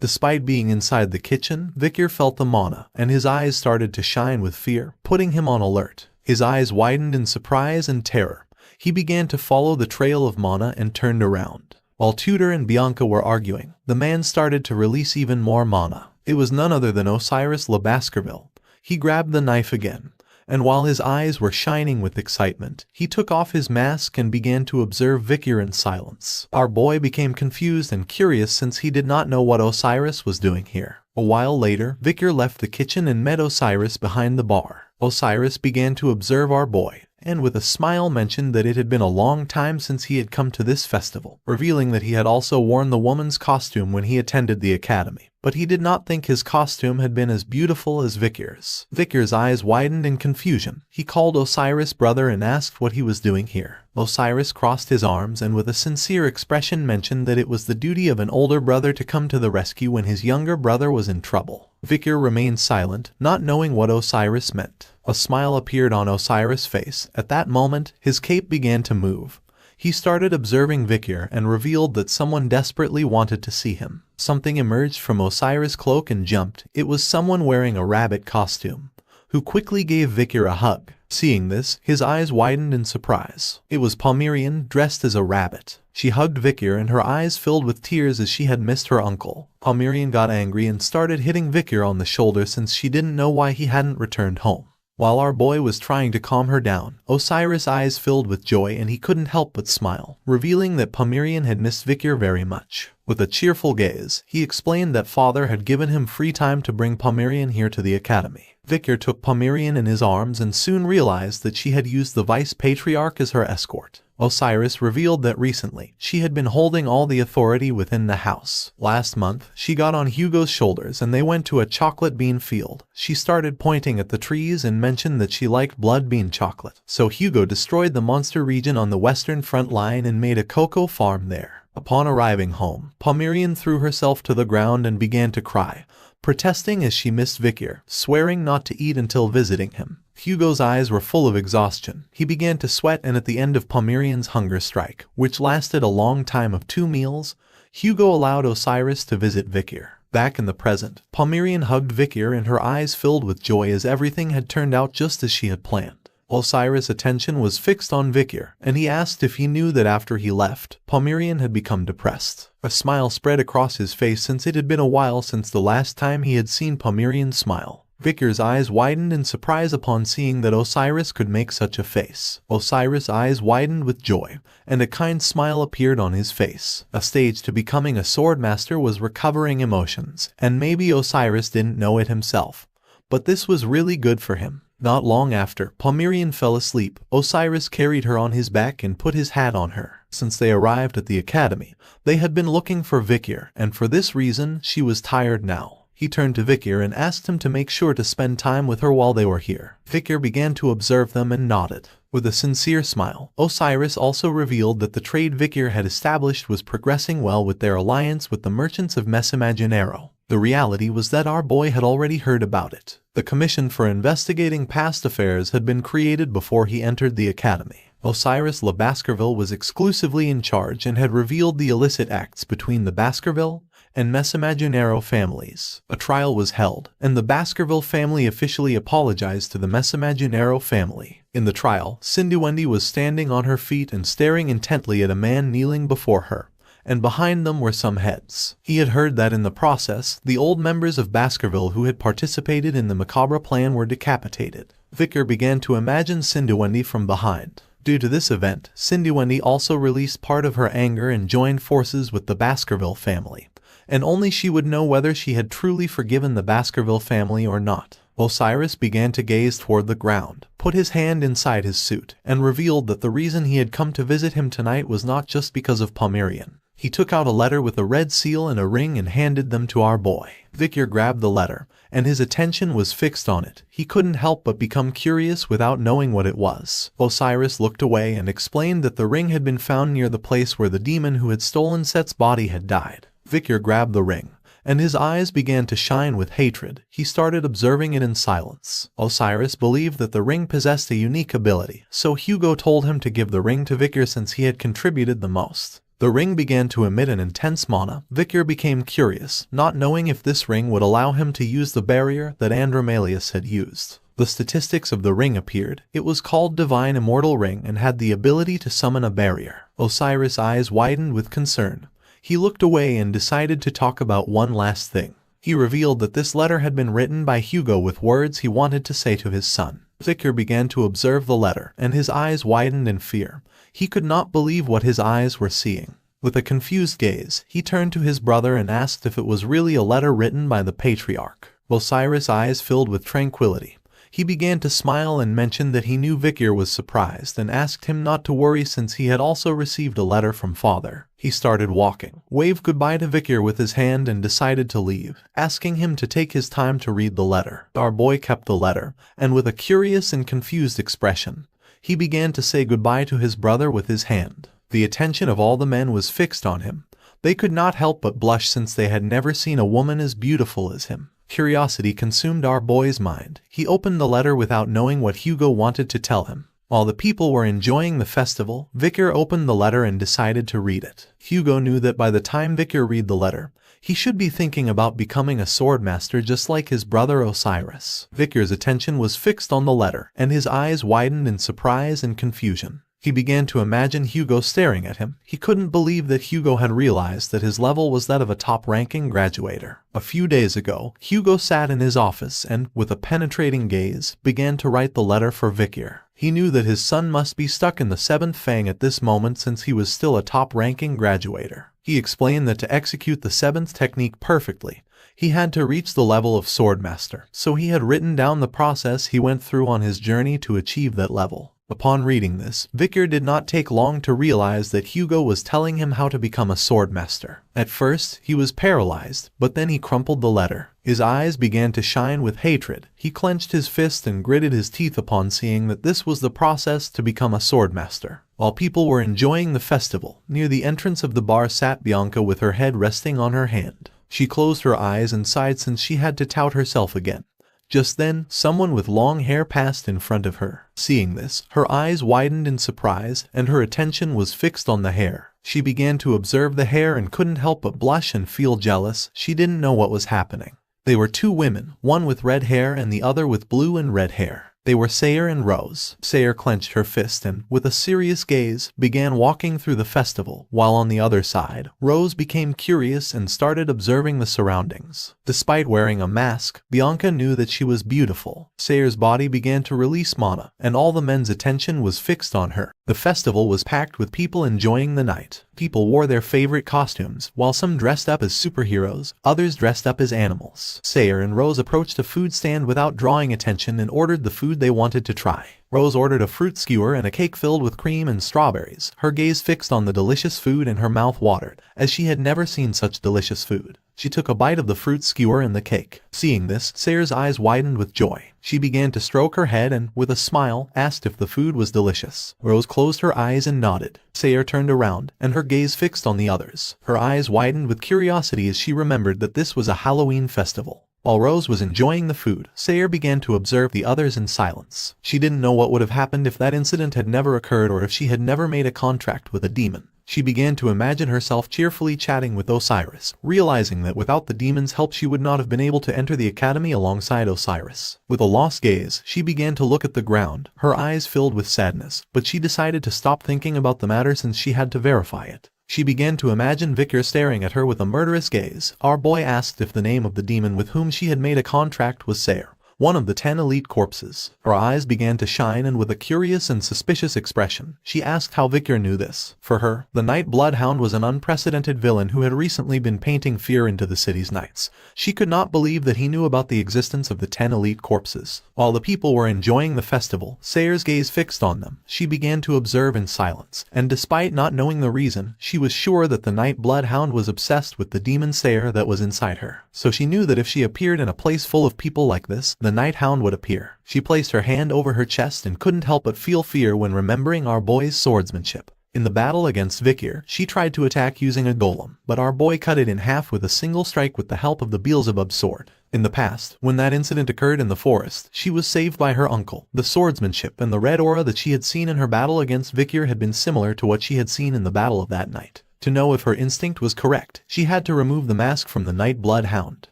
Despite being inside the kitchen, Vikir felt the mana, and his eyes started to shine with fear, putting him on alert. His eyes widened in surprise and terror. He began to follow the trail of mana and turned around. While Tudor and Bianca were arguing, the man started to release even more mana. It was none other than Osiris Le Baskerville. He grabbed the knife again, and while his eyes were shining with excitement, he took off his mask and began to observe Vikir in silence. Our boy became confused and curious since he did not know what Osiris was doing here. A while later, Vikir left the kitchen and met Osiris behind the bar. Osiris began to observe our boy, and with a smile mentioned that it had been a long time since he had come to this festival, revealing that he had also worn the woman's costume when he attended the academy. But he did not think his costume had been as beautiful as Vikir's. Vikir's eyes widened in confusion. He called Osiris brother and asked what he was doing here. Osiris crossed his arms and with a sincere expression mentioned that it was the duty of an older brother to come to the rescue when his younger brother was in trouble. Vikir remained silent, not knowing what Osiris meant. A smile appeared on Osiris' face. At that moment, his cape began to move. He started observing Vikir and revealed that someone desperately wanted to see him. Something emerged from Osiris' cloak and jumped. It was someone wearing a rabbit costume, who quickly gave Vikir a hug. Seeing this, his eyes widened in surprise. It was Palmyrian, dressed as a rabbit. She hugged Vikir and her eyes filled with tears as she had missed her uncle. Palmyrian got angry and started hitting Vikir on the shoulder since she didn't know why he hadn't returned home. While our boy was trying to calm her down, Osiris' eyes filled with joy and he couldn't help but smile, revealing that Palmyrian had missed Vikir very much. With a cheerful gaze, he explained that father had given him free time to bring Palmyrian here to the academy. Vikir took Palmyrian in his arms and soon realized that she had used the vice patriarch as her escort. Osiris revealed that recently, she had been holding all the authority within the house. Last month, she got on Hugo's shoulders and they went to a chocolate bean field. She started pointing at the trees and mentioned that she liked blood bean chocolate. So Hugo destroyed the monster region on the western front line and made a cocoa farm there. Upon arriving home, Palmyrian threw herself to the ground and began to cry, protesting as she missed Vikir, swearing not to eat until visiting him. Hugo's eyes were full of exhaustion. He began to sweat and at the end of Palmyrian's hunger strike, which lasted a long time of 2 meals, Hugo allowed Osiris to visit Vikir. Back in the present, Palmyrian hugged Vikir and her eyes filled with joy as everything had turned out just as she had planned. Osiris' attention was fixed on Vikir, and he asked if he knew that after he left, Palmyrian had become depressed. A smile spread across his face since it had been a while since the last time he had seen Palmyrian smile. Vikir's eyes widened in surprise upon seeing that Osiris could make such a face. Osiris' eyes widened with joy, and a kind smile appeared on his face. A stage to becoming a swordmaster was recovering emotions, and maybe Osiris didn't know it himself, but this was really good for him. Not long after, Palmyrian fell asleep. Osiris carried her on his back and put his hat on her. Since they arrived at the academy, they had been looking for Vikir, and for this reason, she was tired now. He turned to Vikir and asked him to make sure to spend time with her while they were here. Vikir began to observe them and nodded. With a sincere smile, Osiris also revealed that the trade Vikir had established was progressing well with their alliance with the merchants of Messimaginero. The reality was that our boy had already heard about it. The commission for investigating past affairs had been created before he entered the academy. Osiris Le Baskerville was exclusively in charge and had revealed the illicit acts between the Baskerville and Messimaginero families. A trial was held, and the Baskerville family officially apologized to the Messimaginero family. In the trial, Cindy was standing on her feet and staring intently at a man kneeling before her, and behind them were some heads. He had heard that in the process, the old members of Baskerville who had participated in the macabre plan were decapitated. Vikir began to imagine Cindy from behind. Due to this event, Cindy also released part of her anger and joined forces with the Baskerville family, and only she would know whether she had truly forgiven the Baskerville family or not. Osiris began to gaze toward the ground, put his hand inside his suit, and revealed that the reason he had come to visit him tonight was not just because of Palmyrian. He took out a letter with a red seal and a ring and handed them to our boy. Vikir grabbed the letter, and his attention was fixed on it. He couldn't help but become curious without knowing what it was. Osiris looked away and explained that the ring had been found near the place where the demon who had stolen Set's body had died. Vikir grabbed the ring, and his eyes began to shine with hatred. He started observing it in silence. Osiris believed that the ring possessed a unique ability, so Hugo told him to give the ring to Vikir since he had contributed the most. The ring began to emit an intense mana. Vikir became curious, not knowing if this ring would allow him to use the barrier that Andromalius had used. The statistics of the ring appeared. It was called Divine Immortal Ring and had the ability to summon a barrier. Osiris' eyes widened with concern. He looked away and decided to talk about one last thing. He revealed that this letter had been written by Hugo with words he wanted to say to his son. Vikir began to observe the letter, and his eyes widened in fear. He could not believe what his eyes were seeing. With a confused gaze, he turned to his brother and asked if it was really a letter written by the patriarch. Osiris' eyes filled with tranquility. He began to smile and mentioned that he knew Vikir was surprised and asked him not to worry since he had also received a letter from father. He started walking, waved goodbye to Vikir with his hand and decided to leave, asking him to take his time to read the letter. Our boy kept the letter, and with a curious and confused expression, he began to say goodbye to his brother with his hand. The attention of all the men was fixed on him. They could not help but blush since they had never seen a woman as beautiful as him. Curiosity consumed our boy's mind. He opened the letter without knowing what Hugo wanted to tell him. While the people were enjoying the festival, Vikir opened the letter and decided to read it. Hugo knew that by the time Vikir read the letter, he should be thinking about becoming a swordmaster just like his brother Osiris. Vikir's attention was fixed on the letter, and his eyes widened in surprise and confusion. He began to imagine Hugo staring at him. He couldn't believe that Hugo had realized that his level was that of a top-ranking graduator. A few days ago, Hugo sat in his office and, with a penetrating gaze, began to write the letter for Vikir. He knew that his son must be stuck in the 7th Fang at this moment since he was still a top-ranking graduator. He explained that to execute the 7th technique perfectly, he had to reach the level of swordmaster, so he had written down the process he went through on his journey to achieve that level. Upon reading this, Vikir did not take long to realize that Hugo was telling him how to become a swordmaster. At first, he was paralyzed, but then he crumpled the letter. His eyes began to shine with hatred. He clenched his fist and gritted his teeth upon seeing that this was the process to become a swordmaster. While people were enjoying the festival, near the entrance of the bar sat Bianca with her head resting on her hand. She closed her eyes and sighed since she had to tout herself again. Just then, someone with long hair passed in front of her. Seeing this, her eyes widened in surprise, and her attention was fixed on the hair. She began to observe the hair and couldn't help but blush and feel jealous. She didn't know what was happening. They were two women, one with red hair and the other with blue and red hair. They were Sayer and Rose. Sayer clenched her fist and, with a serious gaze, began walking through the festival, while on the other side, Rose became curious and started observing the surroundings. Despite wearing a mask, Bianca knew that she was beautiful. Sayer's body began to release mana, and all the men's attention was fixed on her. The festival was packed with people enjoying the night. People wore their favorite costumes, while some dressed up as superheroes, others dressed up as animals. Sayer and Rose approached a food stand without drawing attention and ordered the food they wanted to try. Rose ordered a fruit skewer and a cake filled with cream and strawberries, her gaze fixed on the delicious food and her mouth watered, as she had never seen such delicious food. She took a bite of the fruit skewer and the cake. Seeing this, Sayer's eyes widened with joy. She began to stroke her head and, with a smile, asked if the food was delicious. Rose closed her eyes and nodded. Sayer turned around, and her gaze fixed on the others. Her eyes widened with curiosity as she remembered that this was a Halloween festival. While Rose was enjoying the food, Sayer began to observe the others in silence. She didn't know what would have happened if that incident had never occurred or if she had never made a contract with a demon. She began to imagine herself cheerfully chatting with Osiris, realizing that without the demon's help she would not have been able to enter the academy alongside Osiris. With a lost gaze, she began to look at the ground, her eyes filled with sadness, but she decided to stop thinking about the matter since she had to verify it. She began to imagine Vikir staring at her with a murderous gaze. Our boy asked if the name of the demon with whom she had made a contract was Sayer, one of the 10 elite corpses. Her eyes began to shine and with a curious and suspicious expression, she asked how Vikir knew this. For her, the Night Bloodhound was an unprecedented villain who had recently been painting fear into the city's nights. She could not believe that he knew about the existence of the 10 elite corpses. While the people were enjoying the festival, Sayer's gaze fixed on them. She began to observe in silence, and despite not knowing the reason, she was sure that the Night Bloodhound was obsessed with the demon Sayer that was inside her. So she knew that if she appeared in a place full of people like this, the Night Hound would appear. She placed her hand over her chest and couldn't help but feel fear when remembering our boy's swordsmanship. In the battle against Vikir, she tried to attack using a golem, but our boy cut it in half with a single strike with the help of the Beelzebub sword. In the past, when that incident occurred in the forest, she was saved by her uncle. The swordsmanship and the red aura that she had seen in her battle against Vikir had been similar to what she had seen in the battle of that night. To know if her instinct was correct, she had to remove the mask from the Night Bloodhound.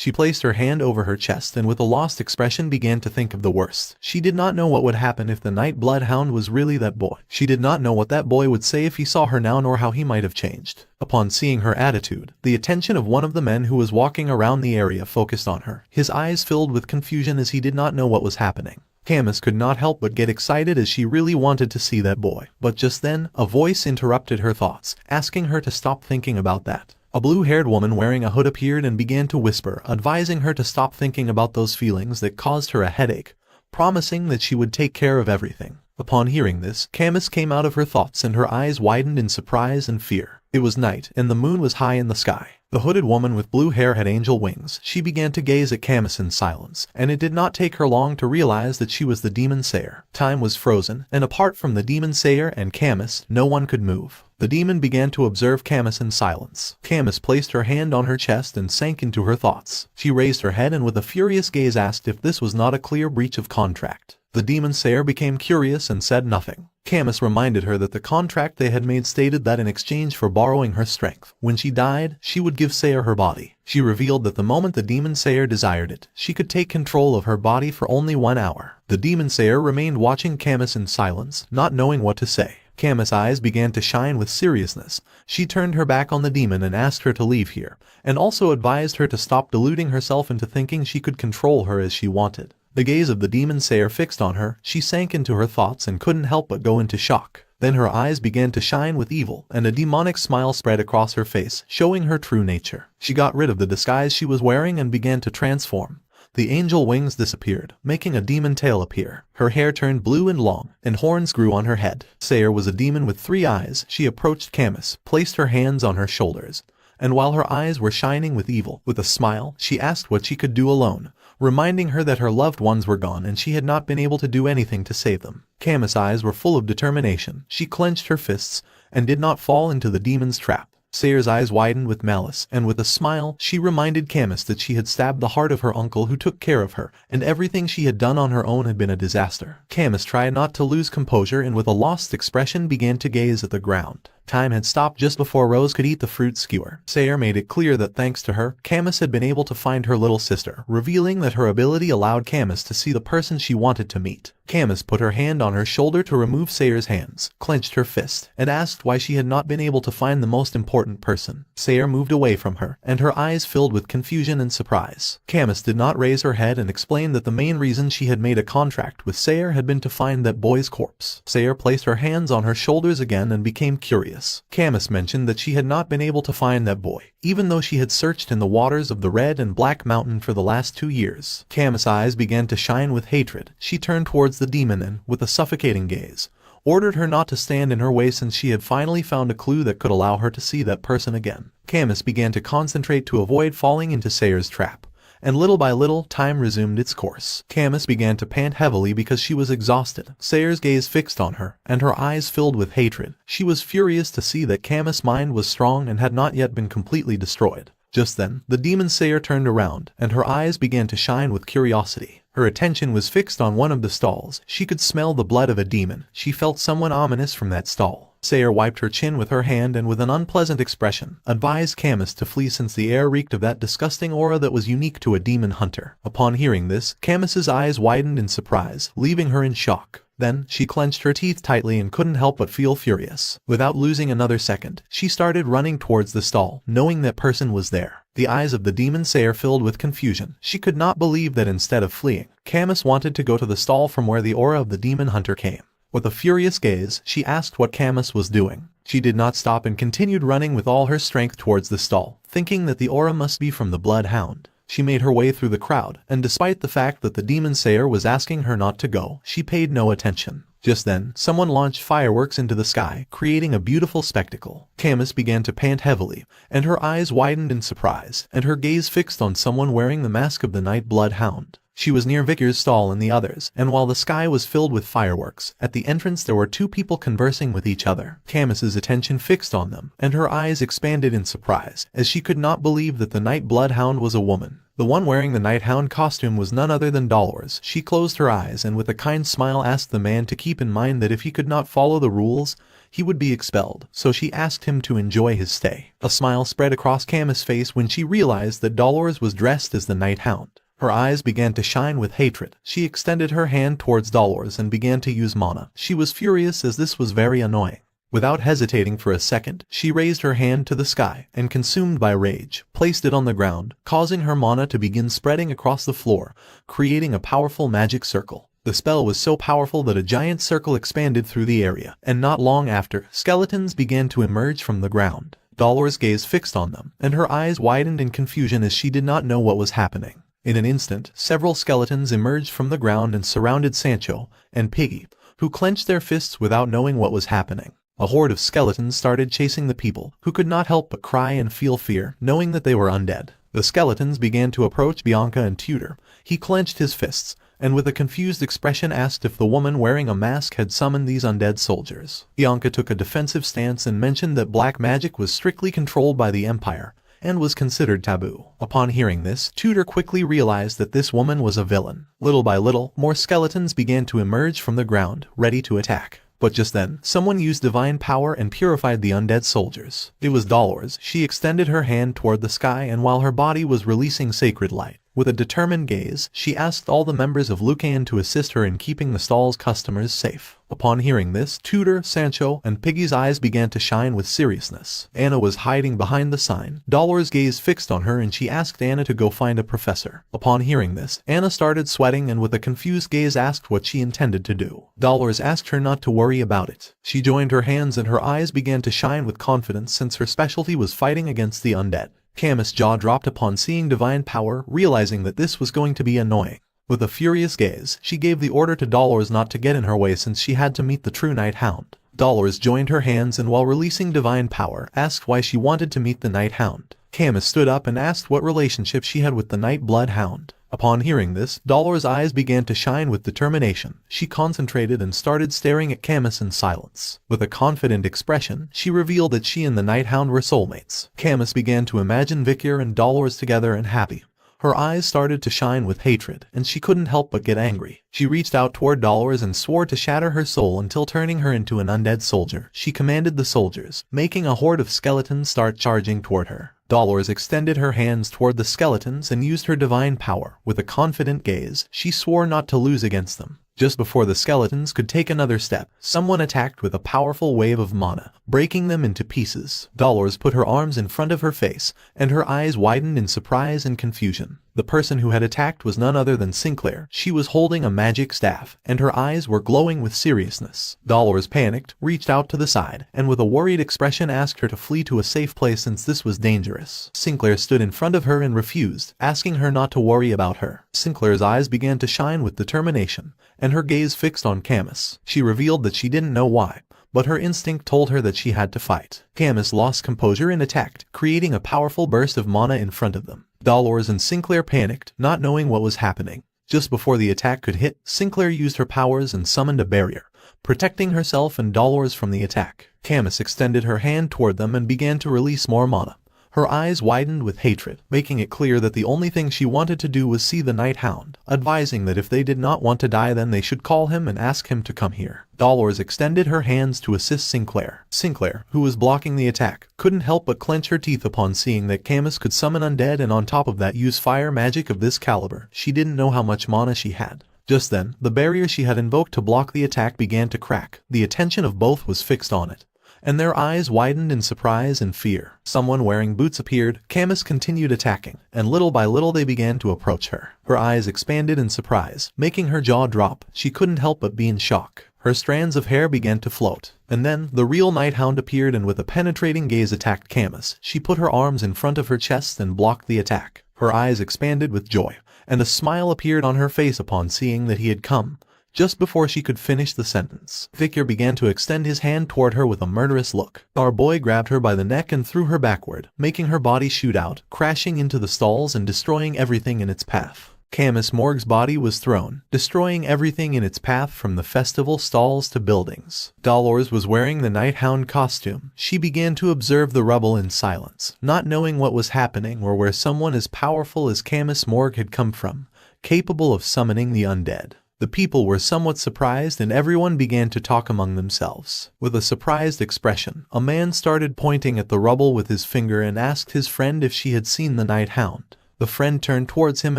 She placed her hand over her chest and with a lost expression began to think of the worst. She did not know what would happen if the Night Bloodhound was really that boy. She did not know what that boy would say if he saw her now nor how he might have changed. Upon seeing her attitude, the attention of one of the men who was walking around the area focused on her. His eyes filled with confusion as he did not know what was happening. Camus could not help but get excited as she really wanted to see that boy. But just then, a voice interrupted her thoughts, asking her to stop thinking about that. A blue-haired woman wearing a hood appeared and began to whisper, advising her to stop thinking about those feelings that caused her a headache. promising that she would take care of everything. Upon hearing this, Camus came out of her thoughts and her eyes widened in surprise and fear. It was night, and the moon was high in the sky. The hooded woman with blue hair had angel wings. She began to gaze at Camus in silence, and it did not take her long to realize that she was the demon sayer. Time was frozen, and apart from the demon sayer and Camus, no one could move. The demon began to observe Camus in silence. Camus placed her hand on her chest and sank into her thoughts. She raised her head and with a furious gaze asked if this was not a clear breach of contract. The demon sayer became curious and said nothing. Camus reminded her that the contract they had made stated that in exchange for borrowing her strength, when she died, she would give Sayer her body. She revealed that the moment the demon sayer desired it, she could take control of her body for only 1 hour. The demon sayer remained watching Camus in silence, not knowing what to say. Camus' eyes began to shine with seriousness. She turned her back on the demon and asked her to leave here, and also advised her to stop deluding herself into thinking she could control her as she wanted. The gaze of the demon sayer fixed on her. She sank into her thoughts and couldn't help but go into shock. Then her eyes began to shine with evil, and a demonic smile spread across her face, showing her true nature. She got rid of the disguise she was wearing and began to transform. The angel wings disappeared, making a demon tail appear. Her hair turned blue and long, and horns grew on her head. Sayer was a demon with 3 eyes. She approached Camus, placed her hands on her shoulders, and while her eyes were shining with evil, with a smile, she asked what she could do alone, reminding her that her loved ones were gone and she had not been able to do anything to save them. Camus' eyes were full of determination. She clenched her fists and did not fall into the demon's trap. Sayer's eyes widened with malice, and with a smile, she reminded Camus that she had stabbed the heart of her uncle who took care of her, and everything she had done on her own had been a disaster. Camus tried not to lose composure and with a lost expression began to gaze at the ground. Time had stopped just before Rose could eat the fruit skewer. Sayer made it clear that thanks to her, Camus had been able to find her little sister, revealing that her ability allowed Camus to see the person she wanted to meet. Camus put her hand on her shoulder to remove Sayer's hands, clenched her fist, and asked why she had not been able to find the most important person. Sayer moved away from her, and her eyes filled with confusion and surprise. Camus did not raise her head and explained that the main reason she had made a contract with Sayer had been to find that boy's corpse. Sayer placed her hands on her shoulders again and became curious. Camus mentioned that she had not been able to find that boy, even though she had searched in the waters of the Red and Black Mountain for the last 2 years. Camus' eyes began to shine with hatred. She turned towards the demon and, with a suffocating gaze, ordered her not to stand in her way since she had finally found a clue that could allow her to see that person again. Camus began to concentrate to avoid falling into Sayer's trap, and little by little, time resumed its course. Camus began to pant heavily because she was exhausted. Sayer's gaze fixed on her, and her eyes filled with hatred. She was furious to see that Camus' mind was strong and had not yet been completely destroyed. Just then, the demon Sayer turned around, and her eyes began to shine with curiosity. Her attention was fixed on one of the stalls. She could smell the blood of a demon. She felt someone ominous from that stall. Sayer wiped her chin with her hand and with an unpleasant expression, advised Camus to flee since the air reeked of that disgusting aura that was unique to a demon hunter. Upon hearing this, Camus's eyes widened in surprise, leaving her in shock. Then, she clenched her teeth tightly and couldn't help but feel furious. Without losing another second, she started running towards the stall, knowing that person was there. The eyes of the demon Sayer filled with confusion. She could not believe that instead of fleeing, Camus wanted to go to the stall from where the aura of the demon hunter came. With a furious gaze, she asked what Camus was doing. She did not stop and continued running with all her strength towards the stall, thinking that the aura must be from the bloodhound. She made her way through the crowd, and despite the fact that the demon Sayer was asking her not to go, she paid no attention. Just then, someone launched fireworks into the sky, creating a beautiful spectacle. Camus began to pant heavily, and her eyes widened in surprise, and her gaze fixed on someone wearing the mask of the night bloodhound. She was near Victor's stall and the others, and while the sky was filled with fireworks, at the entrance there were 2 people conversing with each other. Camus's attention fixed on them, and her eyes expanded in surprise, as she could not believe that the night bloodhound was a woman. The one wearing the nighthound costume was none other than Dolores. She closed her eyes and with a kind smile asked the man to keep in mind that if he could not follow the rules, he would be expelled, so she asked him to enjoy his stay. A smile spread across Camus' face when she realized that Dolores was dressed as the nighthound. Her eyes began to shine with hatred. She extended her hand towards Dolores and began to use mana. She was furious as this was very annoying. Without hesitating for a second, she raised her hand to the sky and, consumed by rage, placed it on the ground, causing her mana to begin spreading across the floor, creating a powerful magic circle. The spell was so powerful that a giant circle expanded through the area, and not long after, skeletons began to emerge from the ground. Dolores' gaze fixed on them, and her eyes widened in confusion as she did not know what was happening. In an instant, several skeletons emerged from the ground and surrounded Sancho and Piggy, who clenched their fists without knowing what was happening. A horde of skeletons started chasing the people, who could not help but cry and feel fear, knowing that they were undead. The skeletons began to approach Bianca and Tudor. He clenched his fists, and with a confused expression asked if the woman wearing a mask had summoned these undead soldiers. Bianca took a defensive stance and mentioned that black magic was strictly controlled by the Empire, and was considered taboo. Upon hearing this, Tudor quickly realized that this woman was a villain. Little by little, more skeletons began to emerge from the ground, ready to attack. But just then, someone used divine power and purified the undead soldiers. It was Dolores. She extended her hand toward the sky, and while her body was releasing sacred light, with a determined gaze, she asked all the members of Lucan to assist her in keeping the stall's customers safe. Upon hearing this, Tudor, Sancho, and Piggy's eyes began to shine with seriousness. Anna was hiding behind the sign. Dolores' gaze fixed on her and she asked Anna to go find a professor. Upon hearing this, Anna started sweating and with a confused gaze asked what she intended to do. Dolores asked her not to worry about it. She joined her hands and her eyes began to shine with confidence since her specialty was fighting against the undead. Camus' jaw dropped upon seeing divine power, realizing that this was going to be annoying. With a furious gaze, she gave the order to Dolores not to get in her way since she had to meet the true Night Hound. Dolores joined her hands and while releasing divine power, asked why she wanted to meet the Night Hound. Camus stood up and asked what relationship she had with the Night Blood Hound. Upon hearing this, Dolores' eyes began to shine with determination. She concentrated and started staring at Camus in silence. With a confident expression, she revealed that she and the Night Hound were soulmates. Camus began to imagine Victor and Dolores together and happy. Her eyes started to shine with hatred, and she couldn't help but get angry. She reached out toward Dolores and swore to shatter her soul until turning her into an undead soldier. She commanded the soldiers, making a horde of skeletons start charging toward her. Dolores extended her hands toward the skeletons and used her divine power. With a confident gaze, she swore not to lose against them. Just before the skeletons could take another step, someone attacked with a powerful wave of mana, breaking them into pieces. Dolores put her arms in front of her face, and her eyes widened in surprise and confusion. The person who had attacked was none other than Sinclair. She was holding a magic staff, and her eyes were glowing with seriousness. Dolores panicked, reached out to the side, and with a worried expression asked her to flee to a safe place since this was dangerous. Sinclair stood in front of her and refused, asking her not to worry about her. Sinclair's eyes began to shine with determination, and her gaze fixed on Camus. She revealed that she didn't know why, but her instinct told her that she had to fight. Camus lost composure and attacked, creating a powerful burst of mana in front of them. Dolores and Sinclair panicked, not knowing what was happening. Just before the attack could hit, Sinclair used her powers and summoned a barrier, protecting herself and Dolores from the attack. Camus extended her hand toward them and began to release more mana. Her eyes widened with hatred, making it clear that the only thing she wanted to do was see the Night Hound, advising that if they did not want to die then they should call him and ask him to come here. Dolores extended her hands to assist Sinclair. Sinclair, who was blocking the attack, couldn't help but clench her teeth upon seeing that Camus could summon undead and on top of that use fire magic of this caliber. She didn't know how much mana she had. Just then, the barrier she had invoked to block the attack began to crack. The attention of both was fixed on it, and their eyes widened in surprise and fear. Someone wearing boots appeared. Camus continued attacking, and little by little they began to approach her. Her eyes expanded in surprise, making her jaw drop. She couldn't help but be in shock. Her strands of hair began to float, and then the real Night Hound appeared and with a penetrating gaze attacked Camus. She put her arms in front of her chest and blocked the attack. Her eyes expanded with joy, and a smile appeared on her face upon seeing that he had come. Just before she could finish the sentence, Victor began to extend his hand toward her with a murderous look. Our boy grabbed her by the neck and threw her backward, making her body shoot out, crashing into the stalls and destroying everything in its path. Camus Morg's body was thrown, destroying everything in its path from the festival stalls to buildings. Dolores was wearing the Night Hound costume. She began to observe the rubble in silence, not knowing what was happening or where someone as powerful as Camus Morg had come from, capable of summoning the undead. The people were somewhat surprised and everyone began to talk among themselves. With a surprised expression, a man started pointing at the rubble with his finger and asked his friend if she had seen the Night Hound. The friend turned towards him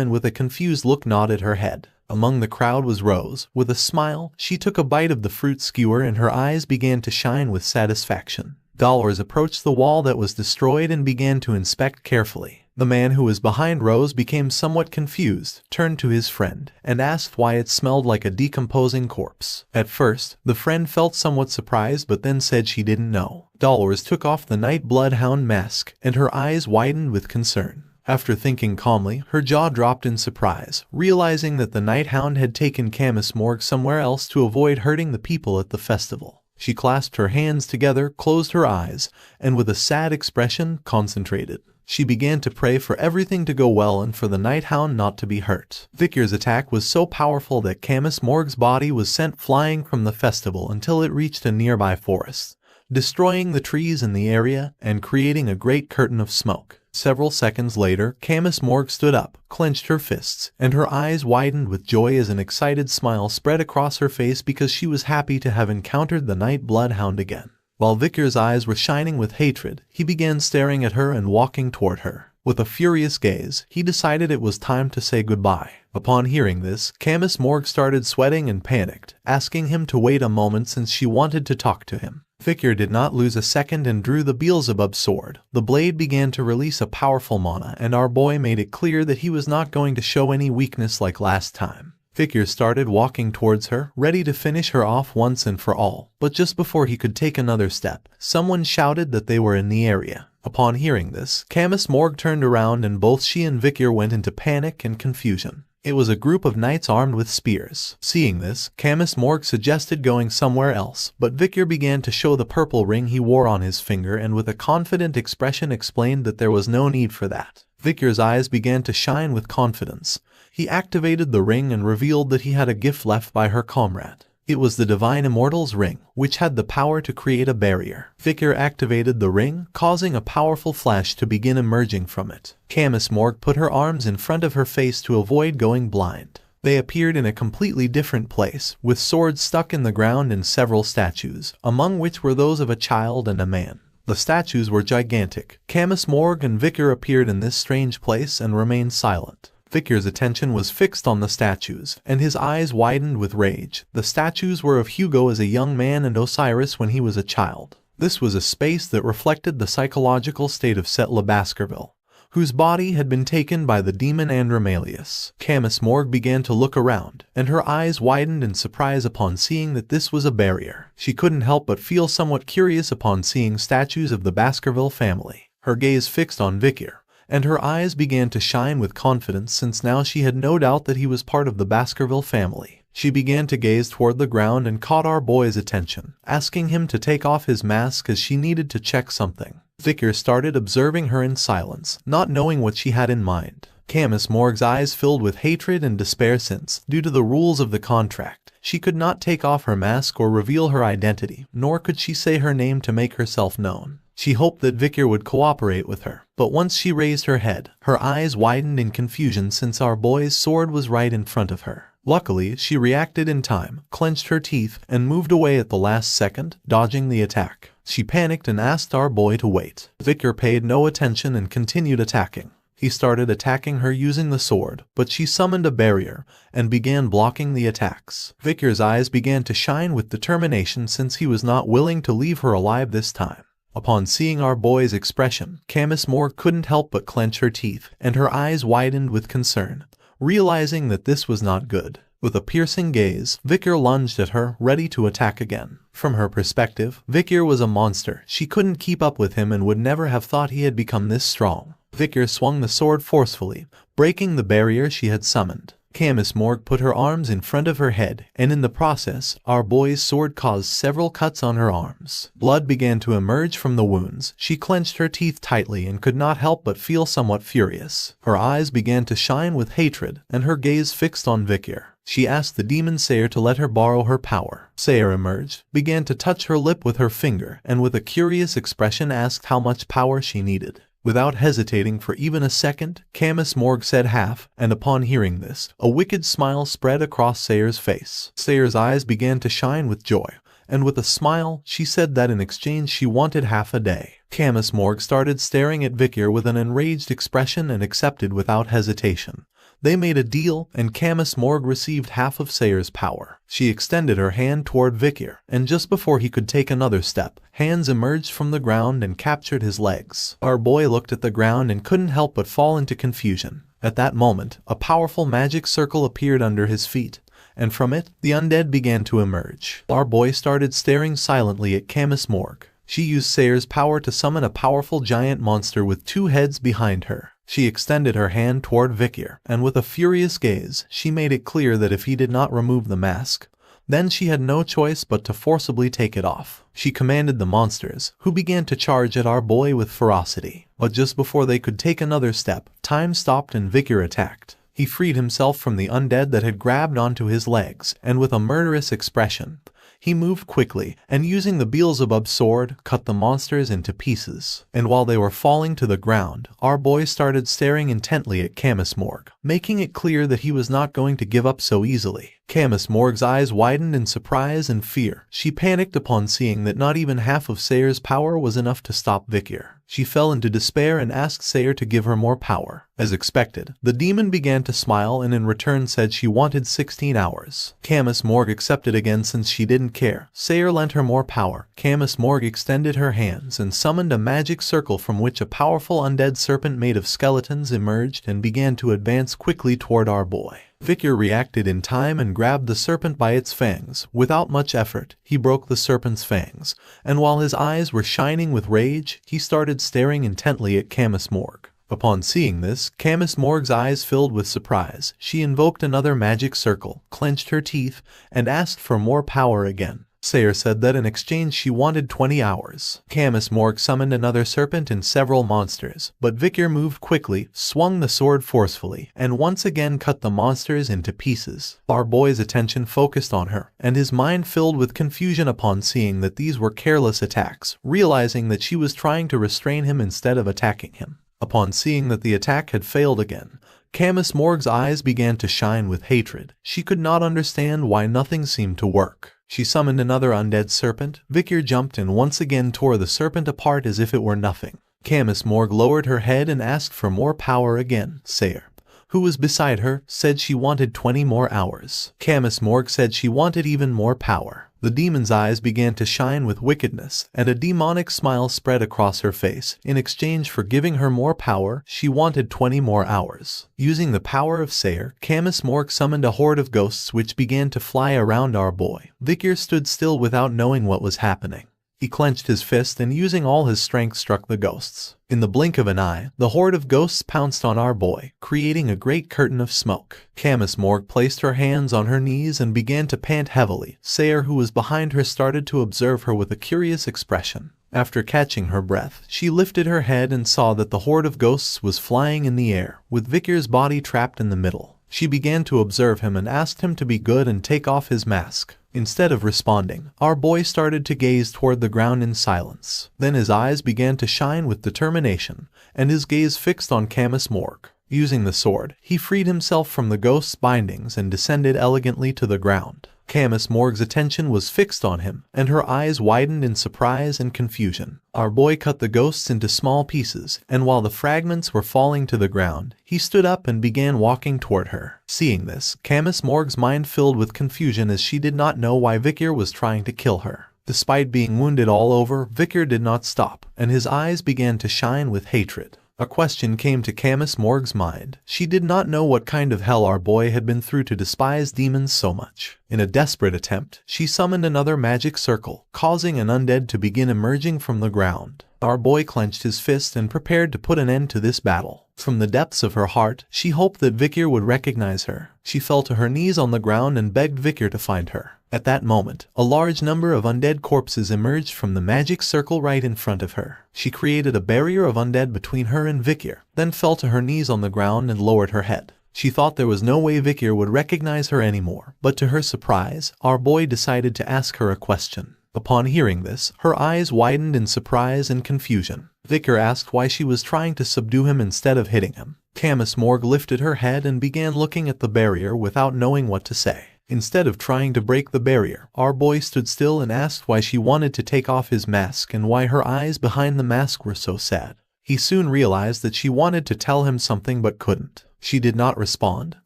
and with a confused look nodded her head. Among the crowd was Rose. With a smile, she took a bite of the fruit skewer and her eyes began to shine with satisfaction. Dolores approached the wall that was destroyed and began to inspect carefully. The man who was behind Rose became somewhat confused, turned to his friend, and asked why it smelled like a decomposing corpse. At first, the friend felt somewhat surprised but then said she didn't know. Dolores took off the Night Bloodhound mask, and her eyes widened with concern. After thinking calmly, her jaw dropped in surprise, realizing that the Night Hound had taken Camus Morgue somewhere else to avoid hurting the people at the festival. She clasped her hands together, closed her eyes, and with a sad expression, concentrated. She began to pray for everything to go well and for the Night Hound not to be hurt. Victor's attack was so powerful that Camus Morgue's body was sent flying from the festival until it reached a nearby forest, destroying the trees in the area and creating a great curtain of smoke. Several seconds later, Camus Morgue stood up, clenched her fists, and her eyes widened with joy as an excited smile spread across her face because she was happy to have encountered the Night Bloodhound again. While Victor's eyes were shining with hatred, he began staring at her and walking toward her. With a furious gaze, he decided it was time to say goodbye. Upon hearing this, Camus Morgue started sweating and panicked, asking him to wait a moment since she wanted to talk to him. Victor did not lose a second and drew the Beelzebub sword. The blade began to release a powerful mana, and our boy made it clear that he was not going to show any weakness like last time. Victor started walking towards her, ready to finish her off once and for all, but just before he could take another step, someone shouted that they were in the area. Upon hearing this, Camus Morgue turned around and both she and Victor went into panic and confusion. It was a group of knights armed with spears. Seeing this, Camus Morgue suggested going somewhere else, but Victor began to show the purple ring he wore on his finger and with a confident expression explained that there was no need for that. Victor's eyes began to shine with confidence. He activated the ring and revealed that he had a gift left by her comrade. It was the Divine Immortal's ring, which had the power to create a barrier. Victor activated the ring, causing a powerful flash to begin emerging from it. Camus Morgue put her arms in front of her face to avoid going blind. They appeared in a completely different place, with swords stuck in the ground and several statues, among which were those of a child and a man. The statues were gigantic. Camus Morgue and Victor appeared in this strange place and remained silent. Victor's attention was fixed on the statues, and his eyes widened with rage. The statues were of Hugo as a young man and Osiris when he was a child. This was a space that reflected the psychological state of Settler Baskerville, whose body had been taken by the demon Andromalius. Camus Morgue began to look around, and her eyes widened in surprise upon seeing that this was a barrier. She couldn't help but feel somewhat curious upon seeing statues of the Baskerville family. Her gaze fixed on Victor, and her eyes began to shine with confidence since now she had no doubt that he was part of the Baskerville family. She began to gaze toward the ground and caught our boy's attention, asking him to take off his mask as she needed to check something. Victor started observing her in silence, not knowing what she had in mind. Camus Morgue's eyes filled with hatred and despair since, due to the rules of the contract, she could not take off her mask or reveal her identity, nor could she say her name to make herself known. She hoped that Victor would cooperate with her, but once she raised her head, her eyes widened in confusion since our boy's sword was right in front of her. Luckily, she reacted in time, clenched her teeth, and moved away at the last second, dodging the attack. She panicked and asked our boy to wait. Victor paid no attention and continued attacking. He started attacking her using the sword, but she summoned a barrier and began blocking the attacks. Victor's eyes began to shine with determination since he was not willing to leave her alive this time. Upon seeing our boy's expression, Camus Morgue couldn't help but clench her teeth, and her eyes widened with concern, realizing that this was not good. With a piercing gaze, Victor lunged at her, ready to attack again. From her perspective, Victor was a monster. She couldn't keep up with him and would never have thought he had become this strong. Victor swung the sword forcefully, breaking the barrier she had summoned. Camus Morgue put her arms in front of her head, and in the process, our boy's sword caused several cuts on her arms. Blood began to emerge from the wounds. She clenched her teeth tightly and could not help but feel somewhat furious. Her eyes began to shine with hatred, and her gaze fixed on Victor. She asked the demon Sayer to let her borrow her power. Sayer emerged, began to touch her lip with her finger, and with a curious expression asked how much power she needed. Without hesitating for even a second, Camus Morgue said half, and upon hearing this, a wicked smile spread across Sayer's face. Sayer's eyes began to shine with joy, and with a smile, she said that in exchange she wanted half a day. Camus Morgue started staring at Victor with an enraged expression and accepted without hesitation. They made a deal, and Camus Morgue received half of Sayer's power. She extended her hand toward Victor, and just before he could take another step, hands emerged from the ground and captured his legs. Our boy looked at the ground and couldn't help but fall into confusion. At that moment, a powerful magic circle appeared under his feet, and from it, the undead began to emerge. Our boy started staring silently at Camus Morgue. She used Sayer's power to summon a powerful giant monster with 2 heads behind her. She extended her hand toward Vikir, and with a furious gaze, she made it clear that if he did not remove the mask, then she had no choice but to forcibly take it off. She commanded the monsters, who began to charge at our boy with ferocity. But just before they could take another step, time stopped and Vikir attacked. He freed himself from the undead that had grabbed onto his legs, and with a murderous expression, he moved quickly, and using the Beelzebub sword, cut the monsters into pieces. And while they were falling to the ground, our boy started staring intently at Camus Morg, making it clear that he was not going to give up so easily. Camus Morg's eyes widened in surprise and fear. She panicked upon seeing that not even half of Sayer's power was enough to stop Vikir. She fell into despair and asked Sayer to give her more power. As expected, the demon began to smile and in return said she wanted 16 hours. Camus Morg accepted again since she didn't care. Sayer lent her more power. Camus Morg extended her hands and summoned a magic circle from which a powerful undead serpent made of skeletons emerged and began to advance quickly toward our boy. Vikir reacted in time and grabbed the serpent by its fangs. Without much effort, he broke the serpent's fangs, and while his eyes were shining with rage, he started staring intently at Camus Morg. Upon seeing this, Camus Morg's eyes filled with surprise. She invoked another magic circle, clenched her teeth, and asked for more power again. Sayer said that in exchange she wanted 20 hours. Camus Morg summoned another serpent and several monsters, but Vikir moved quickly, swung the sword forcefully, and once again cut the monsters into pieces. Our boy's attention focused on her, and his mind filled with confusion upon seeing that these were careless attacks, realizing that she was trying to restrain him instead of attacking him. Upon seeing that the attack had failed again, Camus Morg's eyes began to shine with hatred. She could not understand why nothing seemed to work. She summoned another undead serpent. Vikir jumped and once again tore the serpent apart as if it were nothing. Camus Morg lowered her head and asked for more power again. Sayer, who was beside her, said she wanted 20 more hours. Camus Morg said she wanted even more power. The demon's eyes began to shine with wickedness, and a demonic smile spread across her face. In exchange for giving her more power, she wanted 20 more hours. Using the power of Sayer, Camus Morg summoned a horde of ghosts which began to fly around our boy. Vikir stood still without knowing what was happening. He clenched his fist and using all his strength struck the ghosts. In the blink of an eye, the horde of ghosts pounced on our boy, creating a great curtain of smoke. Camus Morg placed her hands on her knees and began to pant heavily. Sayer, who was behind her, started to observe her with a curious expression. After catching her breath, she lifted her head and saw that the horde of ghosts was flying in the air, with Vikir's body trapped in the middle. She began to observe him and asked him to be good and take off his mask. Instead of responding, our boy started to gaze toward the ground in silence. Then his eyes began to shine with determination, and his gaze fixed on Camus Morg. Using the sword, he freed himself from the ghost's bindings and descended elegantly to the ground. Camus Morg's attention was fixed on him, and her eyes widened in surprise and confusion. Our boy cut the ghosts into small pieces, and while the fragments were falling to the ground, he stood up and began walking toward her. Seeing this, Camus Morg's mind filled with confusion as she did not know why Vikir was trying to kill her. Despite being wounded all over, Vikir did not stop, and his eyes began to shine with hatred. A question came to Camus Morg's mind. She did not know what kind of hell our boy had been through to despise demons so much. In a desperate attempt, she summoned another magic circle, causing an undead to begin emerging from the ground. Our boy clenched his fist and prepared to put an end to this battle. From the depths of her heart, she hoped that Vikir would recognize her. She fell to her knees on the ground and begged Vikir to find her. At that moment, a large number of undead corpses emerged from the magic circle right in front of her. She created a barrier of undead between her and Vikir, then fell to her knees on the ground and lowered her head. She thought there was no way Vikir would recognize her anymore, but to her surprise, our boy decided to ask her a question. Upon hearing this, her eyes widened in surprise and confusion. Vikir asked why she was trying to subdue him instead of hitting him. Camus Morg lifted her head and began looking at the barrier without knowing what to say. Instead of trying to break the barrier, our boy stood still and asked why she wanted to take off his mask and why her eyes behind the mask were so sad. He soon realized that she wanted to tell him something but couldn't. She did not respond.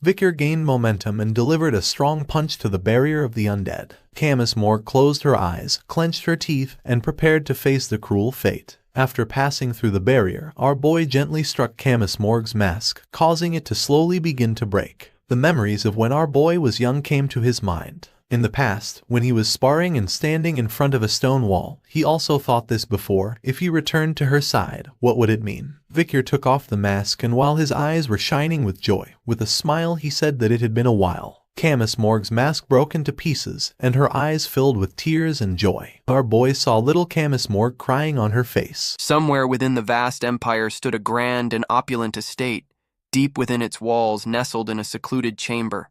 Vikir gained momentum and delivered a strong punch to the barrier of the undead. Camus Morg closed her eyes, clenched her teeth, and prepared to face the cruel fate. After passing through the barrier, our boy gently struck Camus Morg's mask, causing it to slowly begin to break. The memories of when our boy was young came to his mind. In the past, when he was sparring and standing in front of a stone wall, he also thought this before. If he returned to her side, what would it mean? Vicar took off the mask, and while his eyes were shining with joy, with a smile he said that it had been a while. Camus Morg's mask broke into pieces, and her eyes filled with tears and joy. Our boy saw little Camus Morg crying on her face. Somewhere within the vast empire stood a grand and opulent estate, deep within its walls, nestled in a secluded chamber.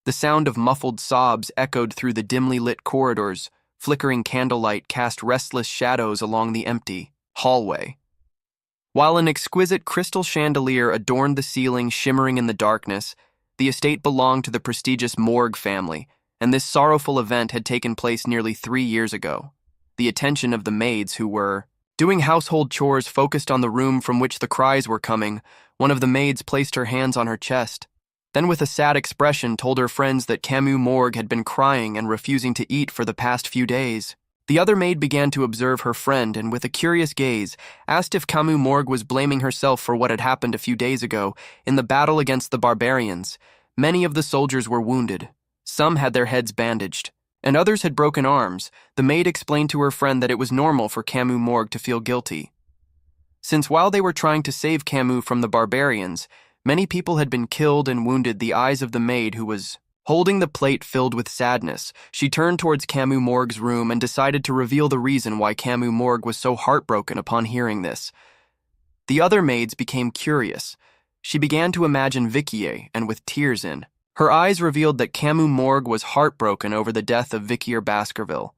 The sound of muffled sobs echoed through the dimly lit corridors. Flickering candlelight cast restless shadows along the empty hallway. While an exquisite crystal chandelier adorned the ceiling, shimmering in the darkness, the estate belonged to the prestigious Morg family, and this sorrowful event had taken place nearly 3 years ago. The attention of the maids who were doing household chores focused on the room from which the cries were coming. One of the maids placed her hands on her chest, then with a sad expression told her friends that Camus Morg had been crying and refusing to eat for the past few days. The other maid began to observe her friend and with a curious gaze asked if Camus Morg was blaming herself for what had happened a few days ago in the battle against the barbarians. Many of the soldiers were wounded. Some had their heads bandaged, and others had broken arms. The maid explained to her friend that it was normal for Camus Morg to feel guilty, since while they were trying to save Camus from the barbarians, many people had been killed and wounded. The eyes of the maid, who was holding the plate, filled with sadness. She turned towards Camus Morg's room and decided to reveal the reason why Camus Morg was so heartbroken upon hearing this. The other maids became curious. She began to imagine Vikier, and with tears in her eyes revealed that Camus Morg was heartbroken over the death of Vikier Baskerville.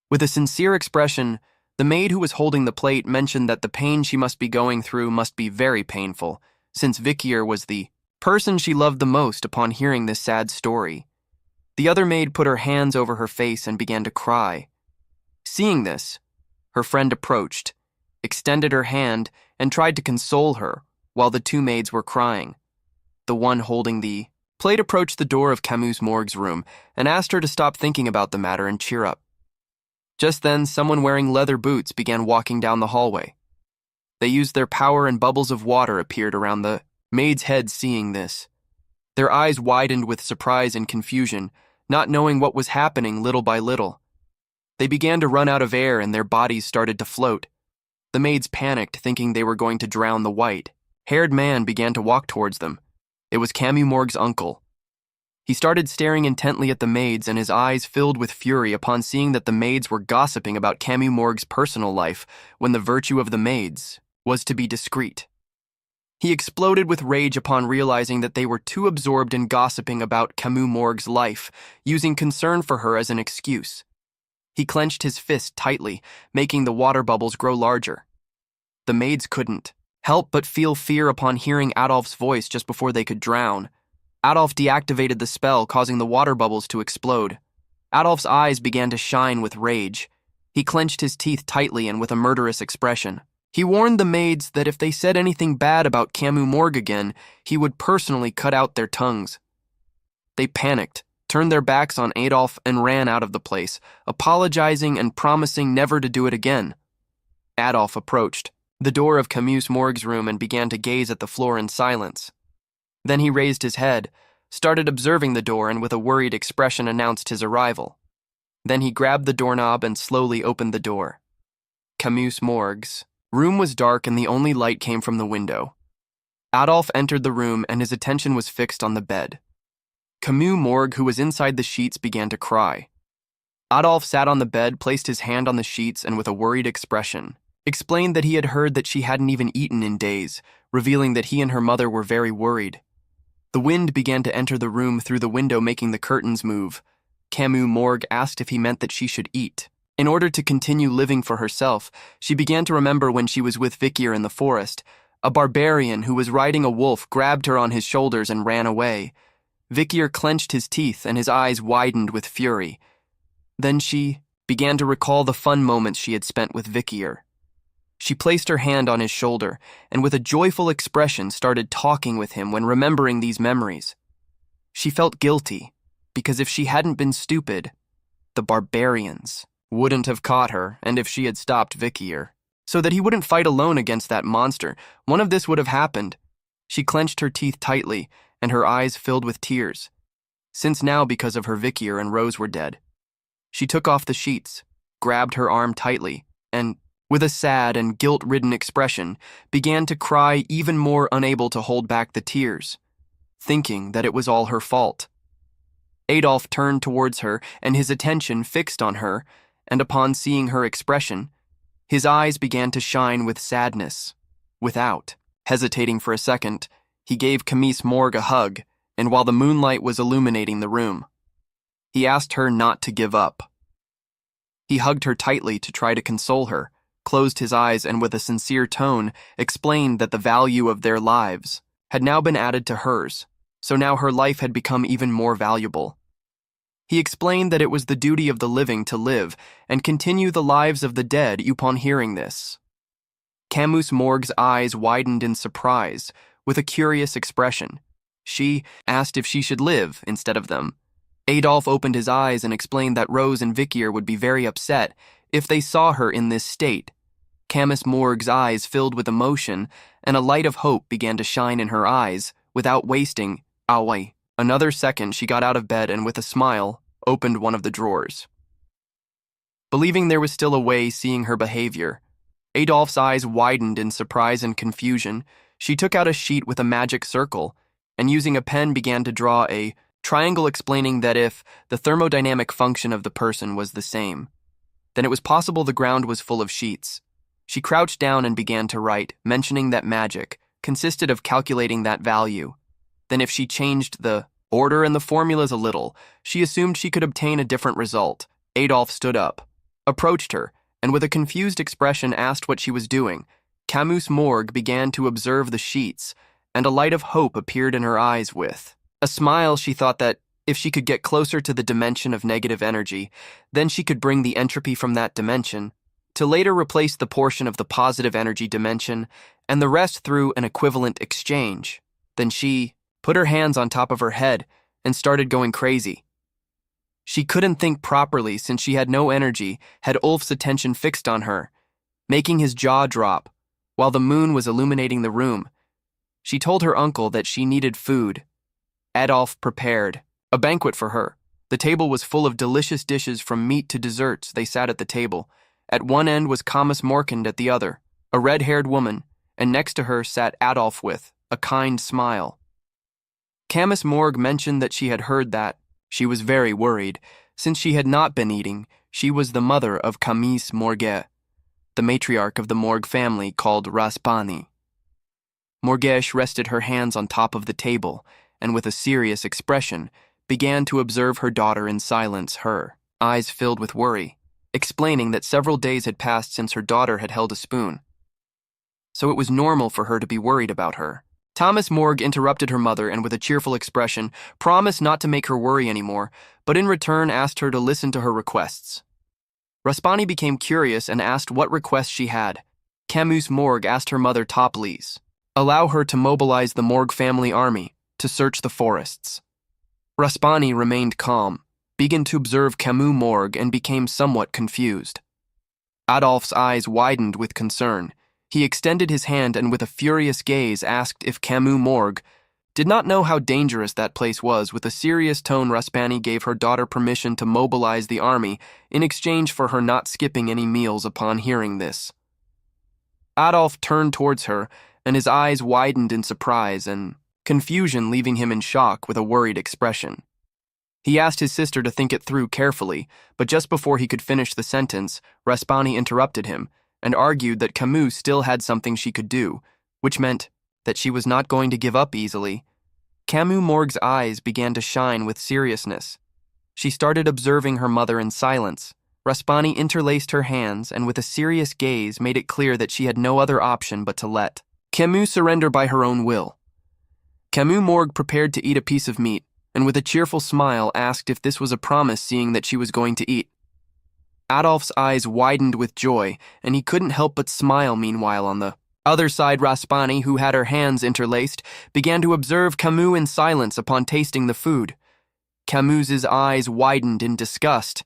With a sincere expression, the maid who was holding the plate mentioned that the pain she must be going through must be very painful, since Vikier was the person she loved the most. Upon hearing this sad story, the other maid put her hands over her face and began to cry. Seeing this, her friend approached, extended her hand, and tried to console her while the two maids were crying. The one holding the plate approached the door of Camus Morg's room and asked her to stop thinking about the matter and cheer up. Just then, someone wearing leather boots began walking down the hallway. They used their power and bubbles of water appeared around the maid's head. Seeing this, their eyes widened with surprise and confusion, not knowing what was happening. Little by little, they began to run out of air and their bodies started to float. The maids panicked, thinking they were going to drown. The white-haired man began to walk towards them. It was Camus Morg's uncle. He started staring intently at the maids, and his eyes filled with fury upon seeing that the maids were gossiping about Camus Morg's personal life, when the virtue of the maids was to be discreet. He exploded with rage upon realizing that they were too absorbed in gossiping about Camus Morg's life, using concern for her as an excuse. He clenched his fist tightly, making the water bubbles grow larger. The maids couldn't help but feel fear upon hearing Adolf's voice just before they could drown. Adolf deactivated the spell, causing the water bubbles to explode. Adolf's eyes began to shine with rage. He clenched his teeth tightly and with a murderous expression. He warned the maids that if they said anything bad about Camus Morg again, he would personally cut out their tongues. They panicked, turned their backs on Adolf, and ran out of the place, apologizing and promising never to do it again. Adolf approached the door of Camus Morg's room and began to gaze at the floor in silence. Then he raised his head, started observing the door, and with a worried expression announced his arrival. Then he grabbed the doorknob and slowly opened the door. Camus Morg's room was dark and the only light came from the window. Adolf entered the room and his attention was fixed on the bed. Camus Morg, who was inside the sheets, began to cry. Adolf sat on the bed, placed his hand on the sheets, and with a worried expression, explained that he had heard that she hadn't even eaten in days, revealing that he and her mother were very worried. The wind began to enter the room through the window, making the curtains move. Camus Morg asked if he meant that she should eat. In order to continue living for herself, she began to remember when she was with Vikier in the forest. A barbarian who was riding a wolf grabbed her on his shoulders and ran away. Vikier clenched his teeth and his eyes widened with fury. Then she began to recall the fun moments she had spent with Vikier. She placed her hand on his shoulder and with a joyful expression started talking with him when remembering these memories. She felt guilty because if she hadn't been stupid, the barbarians wouldn't have caught her, and if she had stopped Vikier, so that he wouldn't fight alone against that monster, one of this would have happened. She clenched her teeth tightly and her eyes filled with tears, since now because of her Vikier and Rose were dead. She took off the sheets, grabbed her arm tightly, and with a sad and guilt-ridden expression, began to cry, even more unable to hold back the tears, thinking that it was all her fault. Adolf turned towards her, and his attention fixed on her, and upon seeing her expression, his eyes began to shine with sadness. Without hesitating for a second, he gave Camise Morgue a hug, and while the moonlight was illuminating the room, he asked her not to give up. He hugged her tightly to try to console her, closed his eyes, and with a sincere tone explained that the value of their lives had now been added to hers, so now her life had become even more valuable. He explained that it was the duty of the living to live and continue the lives of the dead. Upon hearing this, Camus Morgue's eyes widened in surprise, with a curious expression. She asked if she should live instead of them. Adolf opened his eyes and explained that Rose and Vikier would be very upset if they saw her in this state. Camus Morgue's eyes filled with emotion, and a light of hope began to shine in her eyes. Without wasting another second, she got out of bed and with a smile opened one of the drawers. Believing there was still a way, seeing her behavior, Adolf's eyes widened in surprise and confusion. She took out a sheet with a magic circle, and using a pen began to draw a triangle, explaining that if the thermodynamic function of the person was the same, then it was possible the ground was full of sheets. She crouched down and began to write, mentioning that magic consisted of calculating that value. Then if she changed the order and the formulas a little, she assumed she could obtain a different result. Adolf stood up, approached her, and with a confused expression asked what she was doing. Camus Morgue began to observe the sheets, and a light of hope appeared in her eyes. With a smile, she thought that if she could get closer to the dimension of negative energy, then she could bring the entropy from that dimension to later replace the portion of the positive energy dimension, and the rest through an equivalent exchange. Then she put her hands on top of her head and started going crazy. She couldn't think properly since she had no energy, had Ulf's attention fixed on her, making his jaw drop, while the moon was illuminating the room. She told her uncle that she needed food. Adolf prepared a banquet for her. The table was full of delicious dishes from meat to desserts. They sat at the table. At one end was Camus Morkand, at the other, a red-haired woman, and next to her sat Adolf with a kind smile. Camus Morgue mentioned that she had heard that. She was very worried. Since she had not been eating, she was the mother of Camise Morgue, the matriarch of the Morgue family called Raspani. Morgesh rested her hands on top of the table and with a serious expression began to observe her daughter in silence, her eyes filled with worry, explaining that several days had passed since her daughter had held a spoon, so it was normal for her to be worried about her. Thomas Morgue interrupted her mother and with a cheerful expression promised not to make her worry anymore, but in return asked her to listen to her requests. Raspani became curious and asked what request she had. Camus Morgue asked her mother to please allow her to mobilize the Morgue family army to search the forests. Raspani remained calm, began to observe Camus Morgue, and became somewhat confused. Adolf's eyes widened with concern. He extended his hand and with a furious gaze asked if Camus Morgue did not know how dangerous that place was. With a serious tone, Raspani gave her daughter permission to mobilize the army in exchange for her not skipping any meals. Upon hearing this, Adolf turned towards her, and his eyes widened in surprise and confusion, leaving him in shock with a worried expression. He asked his sister to think it through carefully, but just before he could finish the sentence, Raspani interrupted him and argued that Camus still had something she could do, which meant that she was not going to give up easily. Camus Morgue's eyes began to shine with seriousness. She started observing her mother in silence. Raspani interlaced her hands and with a serious gaze made it clear that she had no other option but to let Camus surrender by her own will. Camus Morgue prepared to eat a piece of meat, and with a cheerful smile asked if this was a promise, seeing that she was going to eat. Adolf's eyes widened with joy, and he couldn't help but smile. Meanwhile, on the other side, Raspani, who had her hands interlaced, began to observe Camus in silence. Upon tasting the food, Camus's eyes widened in disgust.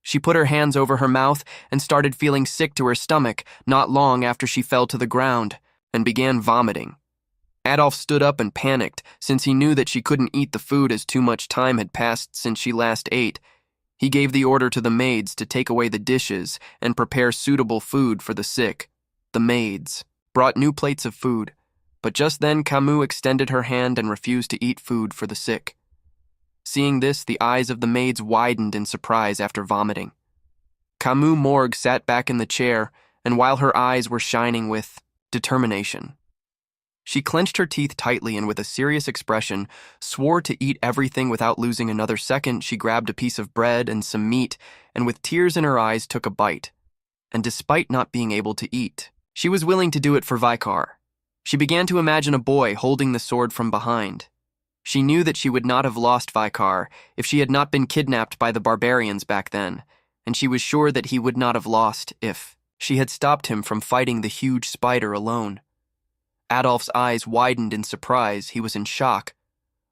She put her hands over her mouth and started feeling sick to her stomach not long after she fell to the ground and began vomiting. Adolf stood up and panicked, since he knew that she couldn't eat the food as too much time had passed since she last ate. He gave the order to the maids to take away the dishes and prepare suitable food for the sick. The maids brought new plates of food, but just then Camus extended her hand and refused to eat food for the sick. Seeing this, the eyes of the maids widened in surprise after vomiting. Camus Morgue sat back in the chair, and while her eyes were shining with determination, she clenched her teeth tightly and with a serious expression swore to eat everything without losing another second. She grabbed a piece of bread and some meat, and with tears in her eyes took a bite. And despite not being able to eat, she was willing to do it for Vicar. She began to imagine a boy holding the sword from behind. She knew that she would not have lost Vicar if she had not been kidnapped by the barbarians back then, and she was sure that he would not have lost if she had stopped him from fighting the huge spider alone. Adolphe's eyes widened in surprise. He was in shock.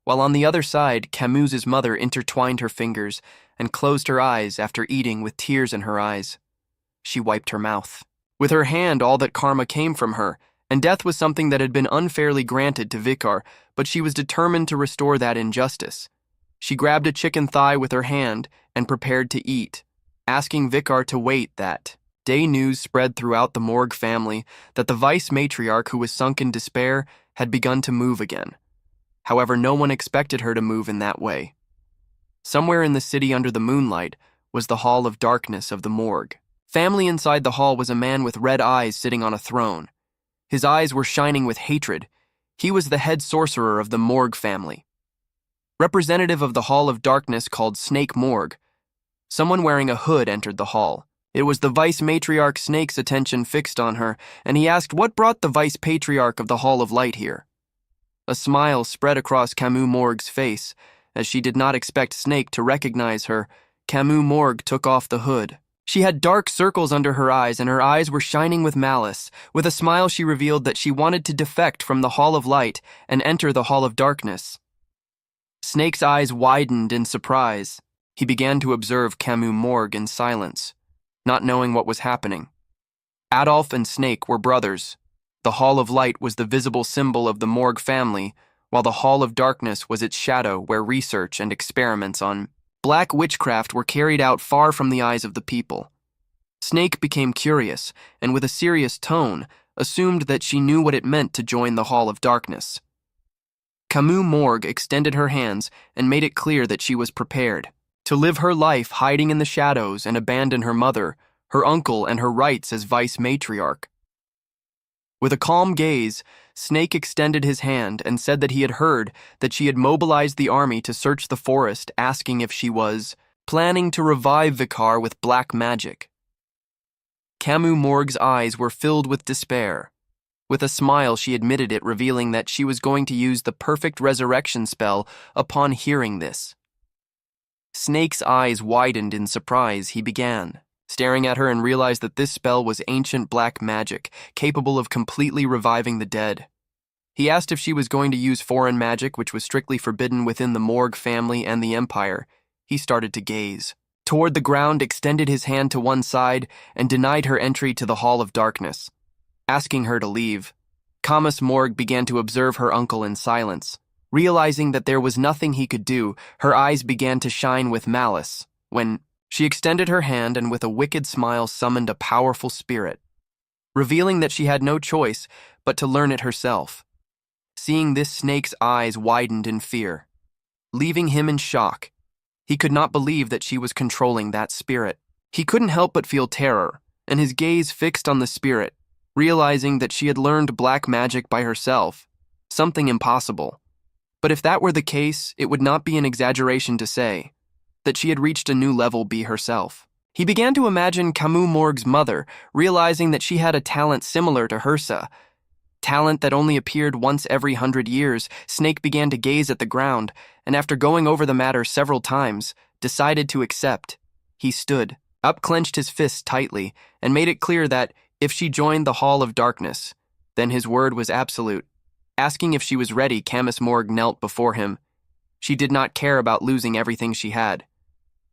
While on the other side, Camus's mother intertwined her fingers and closed her eyes after eating with tears in her eyes. She wiped her mouth. With her hand, all that karma came from her, and death was something that had been unfairly granted to Vicar, but she was determined to restore that injustice. She grabbed a chicken thigh with her hand and prepared to eat, asking Vicar to wait. That day news spread throughout the Morgue family that the vice matriarch, who was sunk in despair, had begun to move again. However, no one expected her to move in that way. Somewhere in the city under the moonlight was the Hall of Darkness of the Morgue. Family inside the hall was a man with red eyes sitting on a throne. His eyes were shining with hatred. He was the head sorcerer of the Morgue family. Representative of the Hall of Darkness called Snake Morgue. Someone wearing a hood entered the hall. It was the vice matriarch. Snake's attention fixed on her, and he asked what brought the vice patriarch of the Hall of Light here. A smile spread across Camus Morgue's face. As she did not expect Snake to recognize her, Camus Morgue took off the hood. She had dark circles under her eyes, and her eyes were shining with malice. With a smile, she revealed that she wanted to defect from the Hall of Light and enter the Hall of Darkness. Snake's eyes widened in surprise. He began to observe Camus Morgue in silence, not knowing what was happening. Adolphe and Snake were brothers. The Hall of Light was the visible symbol of the Morgue family, while the Hall of Darkness was its shadow, where research and experiments on black witchcraft were carried out far from the eyes of the people. Snake became curious, and with a serious tone, assumed that she knew what it meant to join the Hall of Darkness. Camus Morgue extended her hands and made it clear that she was prepared to live her life hiding in the shadows and abandon her mother, her uncle, and her rights as vice matriarch. With a calm gaze, Snake extended his hand and said that he had heard that she had mobilized the army to search the forest, asking if she was planning to revive Vicar with black magic. Camus Morgue's eyes were filled with despair. With a smile, she admitted it, revealing that she was going to use the perfect resurrection spell upon hearing this. Snake's eyes widened in surprise. He began staring at her and realized that this spell was ancient black magic, capable of completely reviving the dead. He asked if she was going to use foreign magic, which was strictly forbidden within the Morgue family and the Empire. He started to gaze toward the ground, extended his hand to one side, and denied her entry to the Hall of Darkness, asking her to leave. Camus Morgue began to observe her uncle in silence. Realizing that there was nothing he could do, her eyes began to shine with malice, when she extended her hand and with a wicked smile summoned a powerful spirit, revealing that she had no choice but to learn it herself. Seeing this, Snake's eyes widened in fear, leaving him in shock. He could not believe that she was controlling that spirit. He couldn't help but feel terror, and his gaze fixed on the spirit, realizing that she had learned black magic by herself, something impossible. But if that were the case, it would not be an exaggeration to say that she had reached a new level be herself. He began to imagine Camus Morgue's mother, realizing that she had a talent similar to Hersa, talent that only appeared once every 100 years. Snake began to gaze at the ground, and after going over the matter several times, decided to accept. He stood up, clenched his fists tightly, and made it clear that if she joined the Hall of Darkness, then his word was absolute. Asking if she was ready, Camus Morgue knelt before him. She did not care about losing everything she had.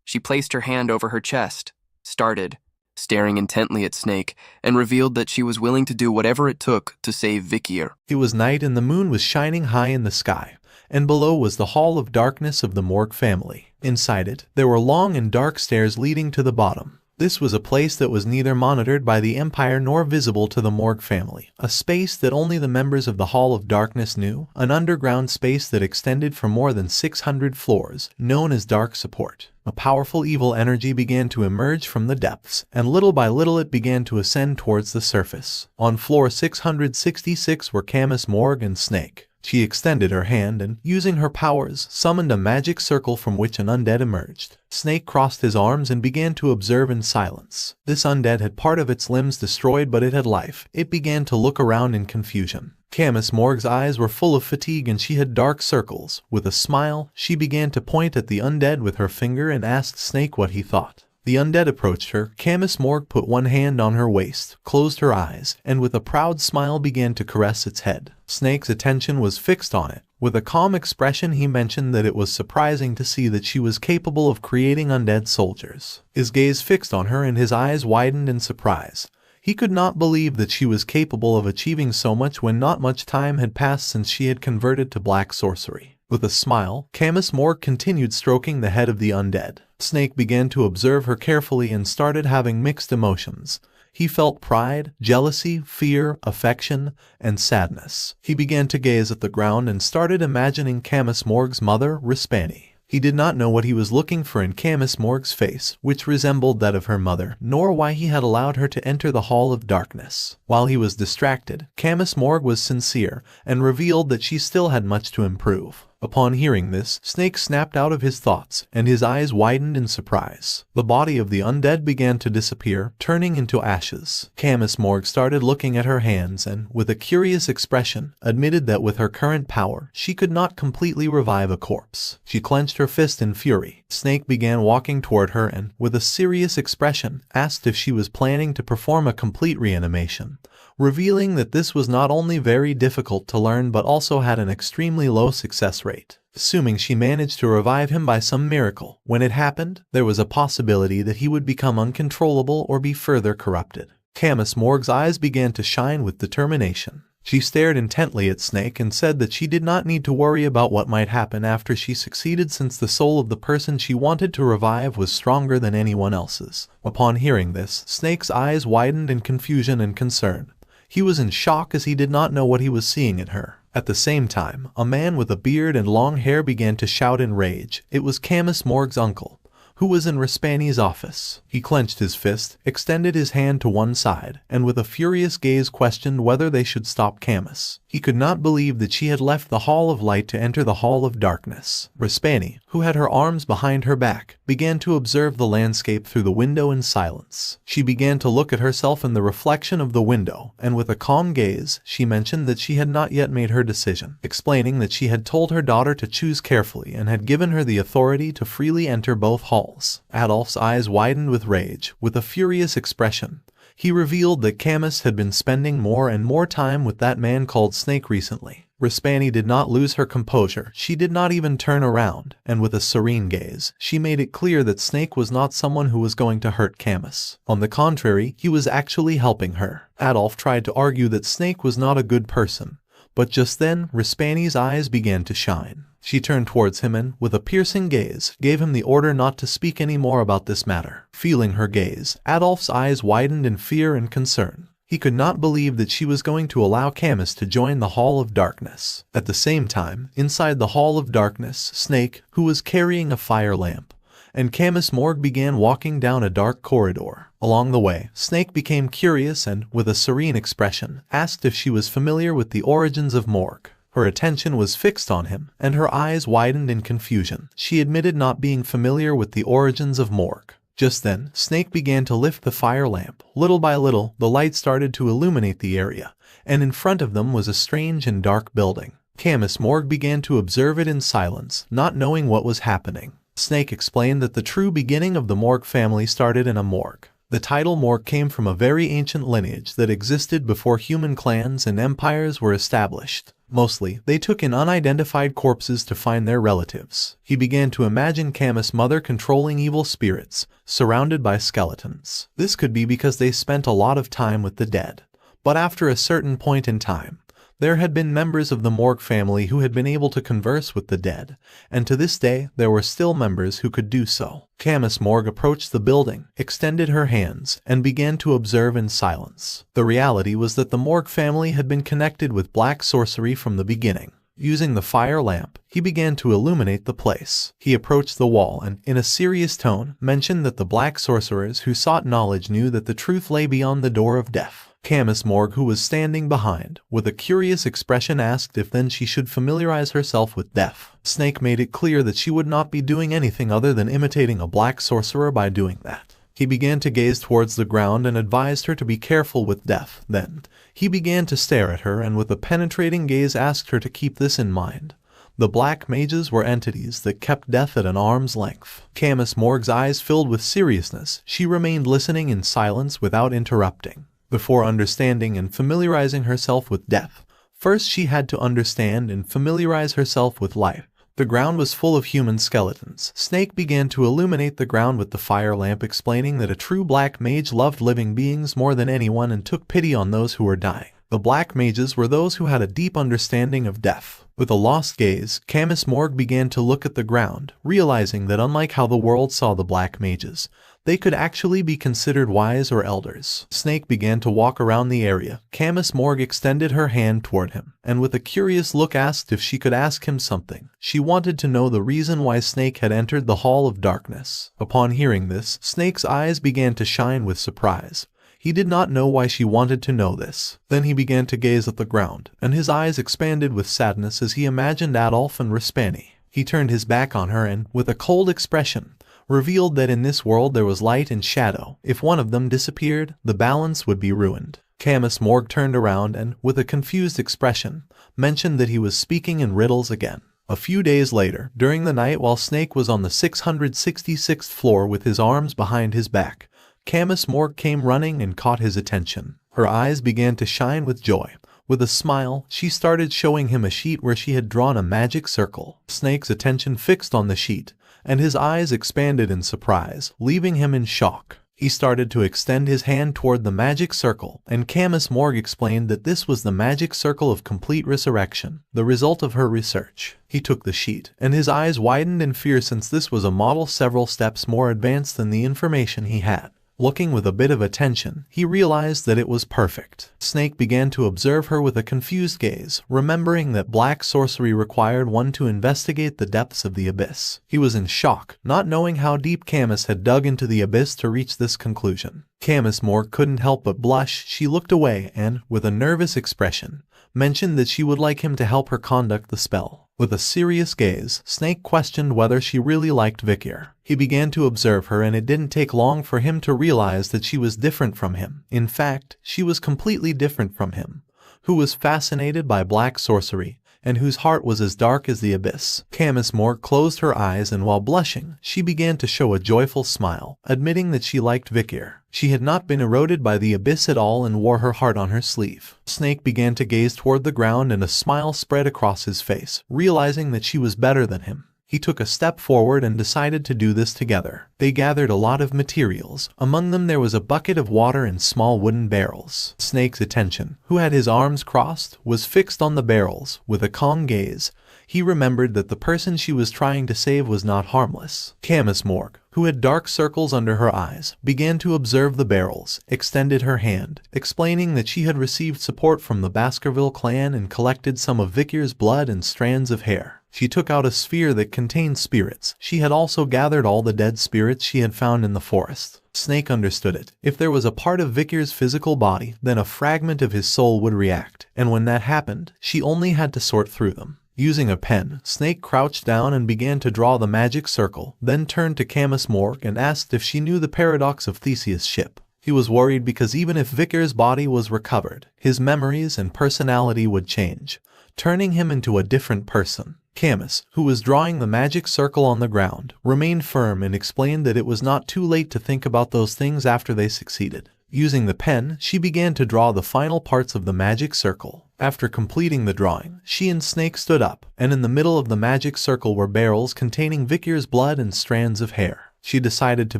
She placed her hand over her chest, started staring intently at Snake, and revealed that she was willing to do whatever it took to save Vikier. It was night and the moon was shining high in the sky. and below was the Hall of Darkness of the Morgue family. Inside it, there were long and dark stairs leading to the bottom. This was a place that was neither monitored by the Empire nor visible to the Morgue family, a space that only the members of the Hall of Darkness knew, an underground space that extended for more than 600 floors, known as Dark Support. A powerful evil energy began to emerge from the depths, and little by little it began to ascend towards the surface. On floor 666 were Camus Morgue and Snake. She extended her hand and, using her powers, summoned a magic circle from which an undead emerged. Snake crossed his arms and began to observe in silence. This undead had part of its limbs destroyed, but it had life. It began to look around in confusion. Camus Morgue's eyes were full of fatigue and she had dark circles. With a smile, she began to point at the undead with her finger and asked Snake what he thought. The undead approached her. Camus Morgue put one hand on her waist, closed her eyes, and with a proud smile began to caress its head. Snake's attention was fixed on it. With a calm expression he mentioned that it was surprising to see that she was capable of creating undead soldiers. His gaze fixed on her and his eyes widened in surprise. He could not believe that she was capable of achieving so much when not much time had passed since she had converted to black sorcery. With a smile, Camus Morgue continued stroking the head of the undead. Snake began to observe her carefully and started having mixed emotions. He felt pride, jealousy, fear, affection, and sadness. He began to gaze at the ground and started imagining Camus Morgue's mother, Rispani. He did not know what he was looking for in Camus Morgue's face, which resembled that of her mother, nor why he had allowed her to enter the Hall of Darkness. While he was distracted, Camus Morgue was sincere and revealed that she still had much to improve. Upon hearing this, Snake snapped out of his thoughts, and his eyes widened in surprise. The body of the undead began to disappear, turning into ashes. Camus Morgue started looking at her hands and, with a curious expression, admitted that with her current power, she could not completely revive a corpse. She clenched her fist in fury. Snake began walking toward her and, with a serious expression, asked if she was planning to perform a complete reanimation, revealing that this was not only very difficult to learn but also had an extremely low success rate. Assuming she managed to revive him by some miracle, when it happened, there was a possibility that he would become uncontrollable or be further corrupted. Camus Morgue's eyes began to shine with determination. She stared intently at Snake and said that she did not need to worry about what might happen after she succeeded, since the soul of the person she wanted to revive was stronger than anyone else's. Upon hearing this, Snake's eyes widened in confusion and concern. He was in shock as he did not know what he was seeing in her. At the same time, a man with a beard and long hair began to shout in rage. It was Camus Morgue's uncle, who was in Rispani's office. He clenched his fist, extended his hand to one side, and with a furious gaze questioned whether they should stop Camus. He could not believe that she had left the Hall of Light to enter the Hall of Darkness. Rispani, who had her arms behind her back, began to observe the landscape through the window in silence. She began to look at herself in the reflection of the window, and with a calm gaze, she mentioned that she had not yet made her decision, explaining that she had told her daughter to choose carefully and had given her the authority to freely enter both halls. Adolf's eyes widened with rage. With a furious expression, he revealed that Camus had been spending more and more time with that man called Snake recently. Rispani did not lose her composure. She did not even turn around, and with a serene gaze, she made it clear that Snake was not someone who was going to hurt Camus. On the contrary, he was actually helping her. Adolf tried to argue that Snake was not a good person, but just then, Rispani's eyes began to shine. She turned towards him and, with a piercing gaze, gave him the order not to speak any more about this matter. Feeling her gaze, Adolf's eyes widened in fear and concern. He could not believe that she was going to allow Camus to join the Hall of Darkness. At the same time, inside the Hall of Darkness, Snake, who was carrying a fire lamp, and Camus Morgue began walking down a dark corridor. Along the way, Snake became curious and, with a serene expression, asked if she was familiar with the origins of Morgue. Her attention was fixed on him, and her eyes widened in confusion. She admitted not being familiar with the origins of Morgue. Just then, Snake began to lift the fire lamp. Little by little, the light started to illuminate the area, and in front of them was a strange and dark building. Camus Morgue began to observe it in silence, not knowing what was happening. Snake explained that the true beginning of the Morgue family started in a morgue. The title Morgue came from a very ancient lineage that existed before human clans and empires were established. Mostly, they took in unidentified corpses to find their relatives. He began to imagine Camus' mother controlling evil spirits, surrounded by skeletons. This could be because they spent a lot of time with the dead. But after a certain point in time, There had been members of the Morgue family who had been able to converse with the dead, and to this day there were still members who could do so. Camus Morgue approached the building, extended her hands, and began to observe in silence. The reality was that the Morgue family had been connected with black sorcery from the beginning. Using the fire lamp, he began to illuminate the place. He approached the wall and, in a serious tone, mentioned that the black sorcerers who sought knowledge knew that the truth lay beyond the door of death. Camus Morgue, who was standing behind, with a curious expression asked if then she should familiarize herself with death. Snake made it clear that she would not be doing anything other than imitating a black sorcerer by doing that. He began to gaze towards the ground and advised her to be careful with death. Then, he began to stare at her and with a penetrating gaze asked her to keep this in mind. The black mages were entities that kept death at an arm's length. Camus Morgue's eyes filled with seriousness. She remained listening in silence without interrupting. Before understanding and familiarizing herself with death, first she had to understand and familiarize herself with life. The ground was full of human skeletons. Snake began to illuminate the ground with the fire lamp, explaining that a true black mage loved living beings more than anyone and took pity on those who were dying. The black mages were those who had a deep understanding of death. With a lost gaze, Camus Morgue began to look at the ground, realizing that unlike how the world saw the black mages, they could actually be considered wise or elders. Snake began to walk around the area. Camus Morgue extended her hand toward him, and with a curious look asked if she could ask him something. She wanted to know the reason why Snake had entered the Hall of Darkness. Upon hearing this, Snake's eyes began to shine with surprise. He did not know why she wanted to know this. Then he began to gaze at the ground, and his eyes expanded with sadness as he imagined Adolf and Rispani. He turned his back on her and, with a cold expression, revealed that in this world there was light and shadow. If one of them disappeared, the balance would be ruined. Camus Morgue turned around and, with a confused expression, mentioned that he was speaking in riddles again. A few days later, during the night while Snake was on the 666th floor with his arms behind his back, Camus Morgue came running and caught his attention. Her eyes began to shine with joy. With a smile, she started showing him a sheet where she had drawn a magic circle. Snake's attention fixed on the sheet, and his eyes expanded in surprise, leaving him in shock. He started to extend his hand toward the magic circle, and Camus Morgue explained that this was the magic circle of complete resurrection, the result of her research. He took the sheet, and his eyes widened in fear since this was a model several steps more advanced than the information he had. Looking with a bit of attention, he realized that it was perfect. Snake began to observe her with a confused gaze, remembering that black sorcery required one to investigate the depths of the abyss. He was in shock, not knowing how deep Camus had dug into the abyss to reach this conclusion. Camus Morgue couldn't help but blush. She looked away and, with a nervous expression, mentioned that she would like him to help her conduct the spell. With a serious gaze, Snake questioned whether she really liked Vikir. He began to observe her and it didn't take long for him to realize that she was different from him. In fact, she was completely different from him, who was fascinated by black sorcery, and whose heart was as dark as the abyss. Camus Morgue closed her eyes and while blushing, she began to show a joyful smile, admitting that she liked Vikir. She had not been eroded by the abyss at all and wore her heart on her sleeve. Snake began to gaze toward the ground and a smile spread across his face, realizing that she was better than him. He took a step forward and decided to do this together. They gathered a lot of materials. Among them there was a bucket of water and small wooden barrels. Snake's attention, who had his arms crossed, was fixed on the barrels. With a calm gaze, he remembered that the person she was trying to save was not harmless. Camus Morgue, who had dark circles under her eyes, began to observe the barrels, extended her hand, explaining that she had received support from the Baskerville clan and collected some of Vikir's blood and strands of hair. She took out a sphere that contained spirits. She had also gathered all the dead spirits she had found in the forest. Snake understood it. If there was a part of Vikir's physical body, then a fragment of his soul would react, and when that happened, she only had to sort through them. Using a pen, Snake crouched down and began to draw the magic circle, then turned to Camus Morgue and asked if she knew the paradox of Theseus' ship. He was worried because even if Vikir's body was recovered, his memories and personality would change, turning him into a different person. Camus, who was drawing the magic circle on the ground, remained firm and explained that it was not too late to think about those things after they succeeded. Using the pen, she began to draw the final parts of the magic circle. After completing the drawing, she and Snake stood up, and in the middle of the magic circle were barrels containing Vikir's blood and strands of hair. She decided to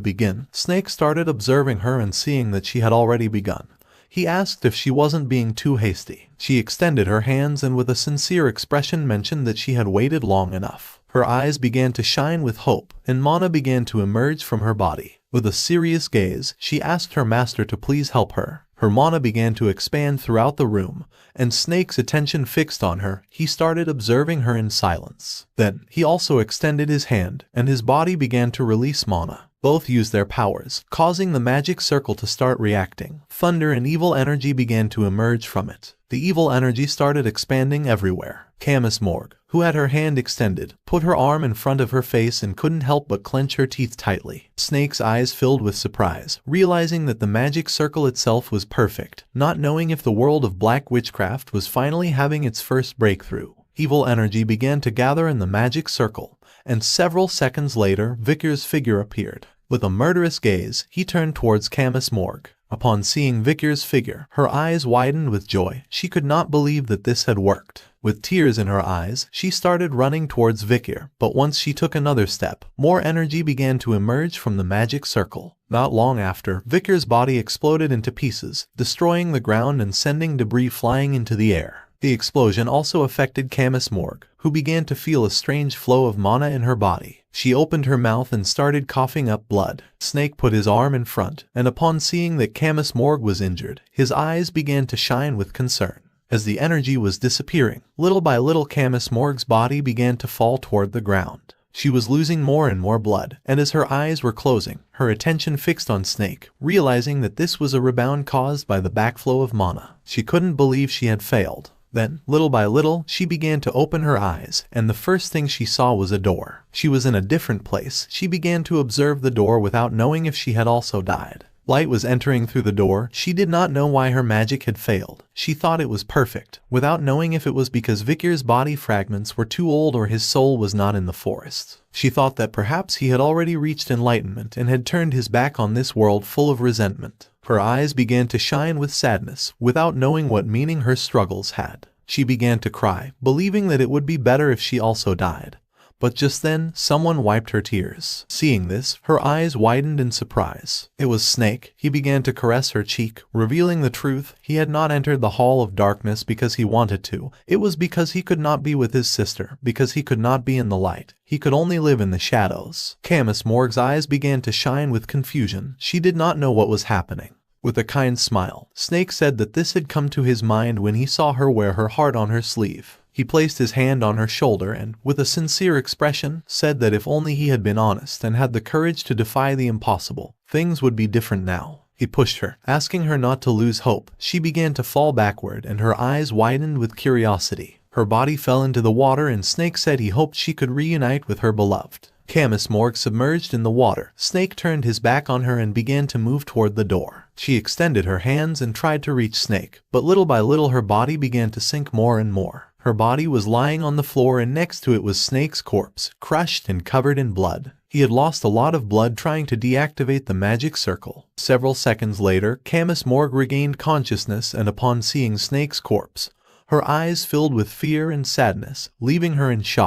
begin. Snake started observing her and seeing that she had already begun. He asked if she wasn't being too hasty. She extended her hands and with a sincere expression mentioned that she had waited long enough. Her eyes began to shine with hope, and mana began to emerge from her body. With a serious gaze, she asked her master to please help her. Her mana began to expand throughout the room, and Snake's attention fixed on her. He started observing her in silence. Then, he also extended his hand, and his body began to release mana. Both used their powers, causing the magic circle to start reacting. Thunder and evil energy began to emerge from it. The evil energy started expanding everywhere. Camus Morgue, who had her hand extended, put her arm in front of her face and couldn't help but clench her teeth tightly. Snake's eyes filled with surprise, realizing that the magic circle itself was perfect, not knowing if the world of black witchcraft was finally having its first breakthrough. Evil energy began to gather in the magic circle, and several seconds later, Vickers' figure appeared. With a murderous gaze, he turned towards Camus Morgue. Upon seeing Vickers' figure, her eyes widened with joy. She could not believe that this had worked. With tears in her eyes, she started running towards Vickers, but once she took another step, more energy began to emerge from the magic circle. Not long after, Vickers' body exploded into pieces, destroying the ground and sending debris flying into the air. The explosion also affected Camus Morgue, who began to feel a strange flow of mana in her body. She opened her mouth and started coughing up blood. Snake put his arm in front, and upon seeing that Camus Morgue was injured, his eyes began to shine with concern. As the energy was disappearing, little by little Camus Morgue's body began to fall toward the ground. She was losing more and more blood, and as her eyes were closing, her attention fixed on Snake, realizing that this was a rebound caused by the backflow of mana. She couldn't believe she had failed. Then, little by little, she began to open her eyes, and the first thing she saw was a door. She was in a different place. She began to observe the door without knowing if she had also died. Light was entering through the door. She did not know why her magic had failed. She thought it was perfect, without knowing if it was because Vickers' body fragments were too old or his soul was not in the forest. She thought that perhaps he had already reached enlightenment and had turned his back on this world full of resentment. Her eyes began to shine with sadness, without knowing what meaning her struggles had. She began to cry, believing that it would be better if she also died. But just then, someone wiped her tears. Seeing this, her eyes widened in surprise. It was Snake. He began to caress her cheek, revealing the truth. He had not entered the Hall of Darkness because he wanted to. It was because he could not be with his sister, because he could not be in the light. He could only live in the shadows. Camus Morgue's eyes began to shine with confusion. She did not know what was happening. With a kind smile, Snake said that this had come to his mind when he saw her wear her heart on her sleeve. He placed his hand on her shoulder and, with a sincere expression, said that if only he had been honest and had the courage to defy the impossible, things would be different now. He pushed her, asking her not to lose hope. She began to fall backward and her eyes widened with curiosity. Her body fell into the water and Snake said he hoped she could reunite with her beloved. Camus Morgue submerged in the water. Snake turned his back on her and began to move toward the door. She extended her hands and tried to reach Snake, but little by little her body began to sink more and more. Her body was lying on the floor and next to it was Snake's corpse, crushed and covered in blood. He had lost a lot of blood trying to deactivate the magic circle. Several seconds later, Camus Morgue regained consciousness and upon seeing Snake's corpse, her eyes filled with fear and sadness, leaving her in shock.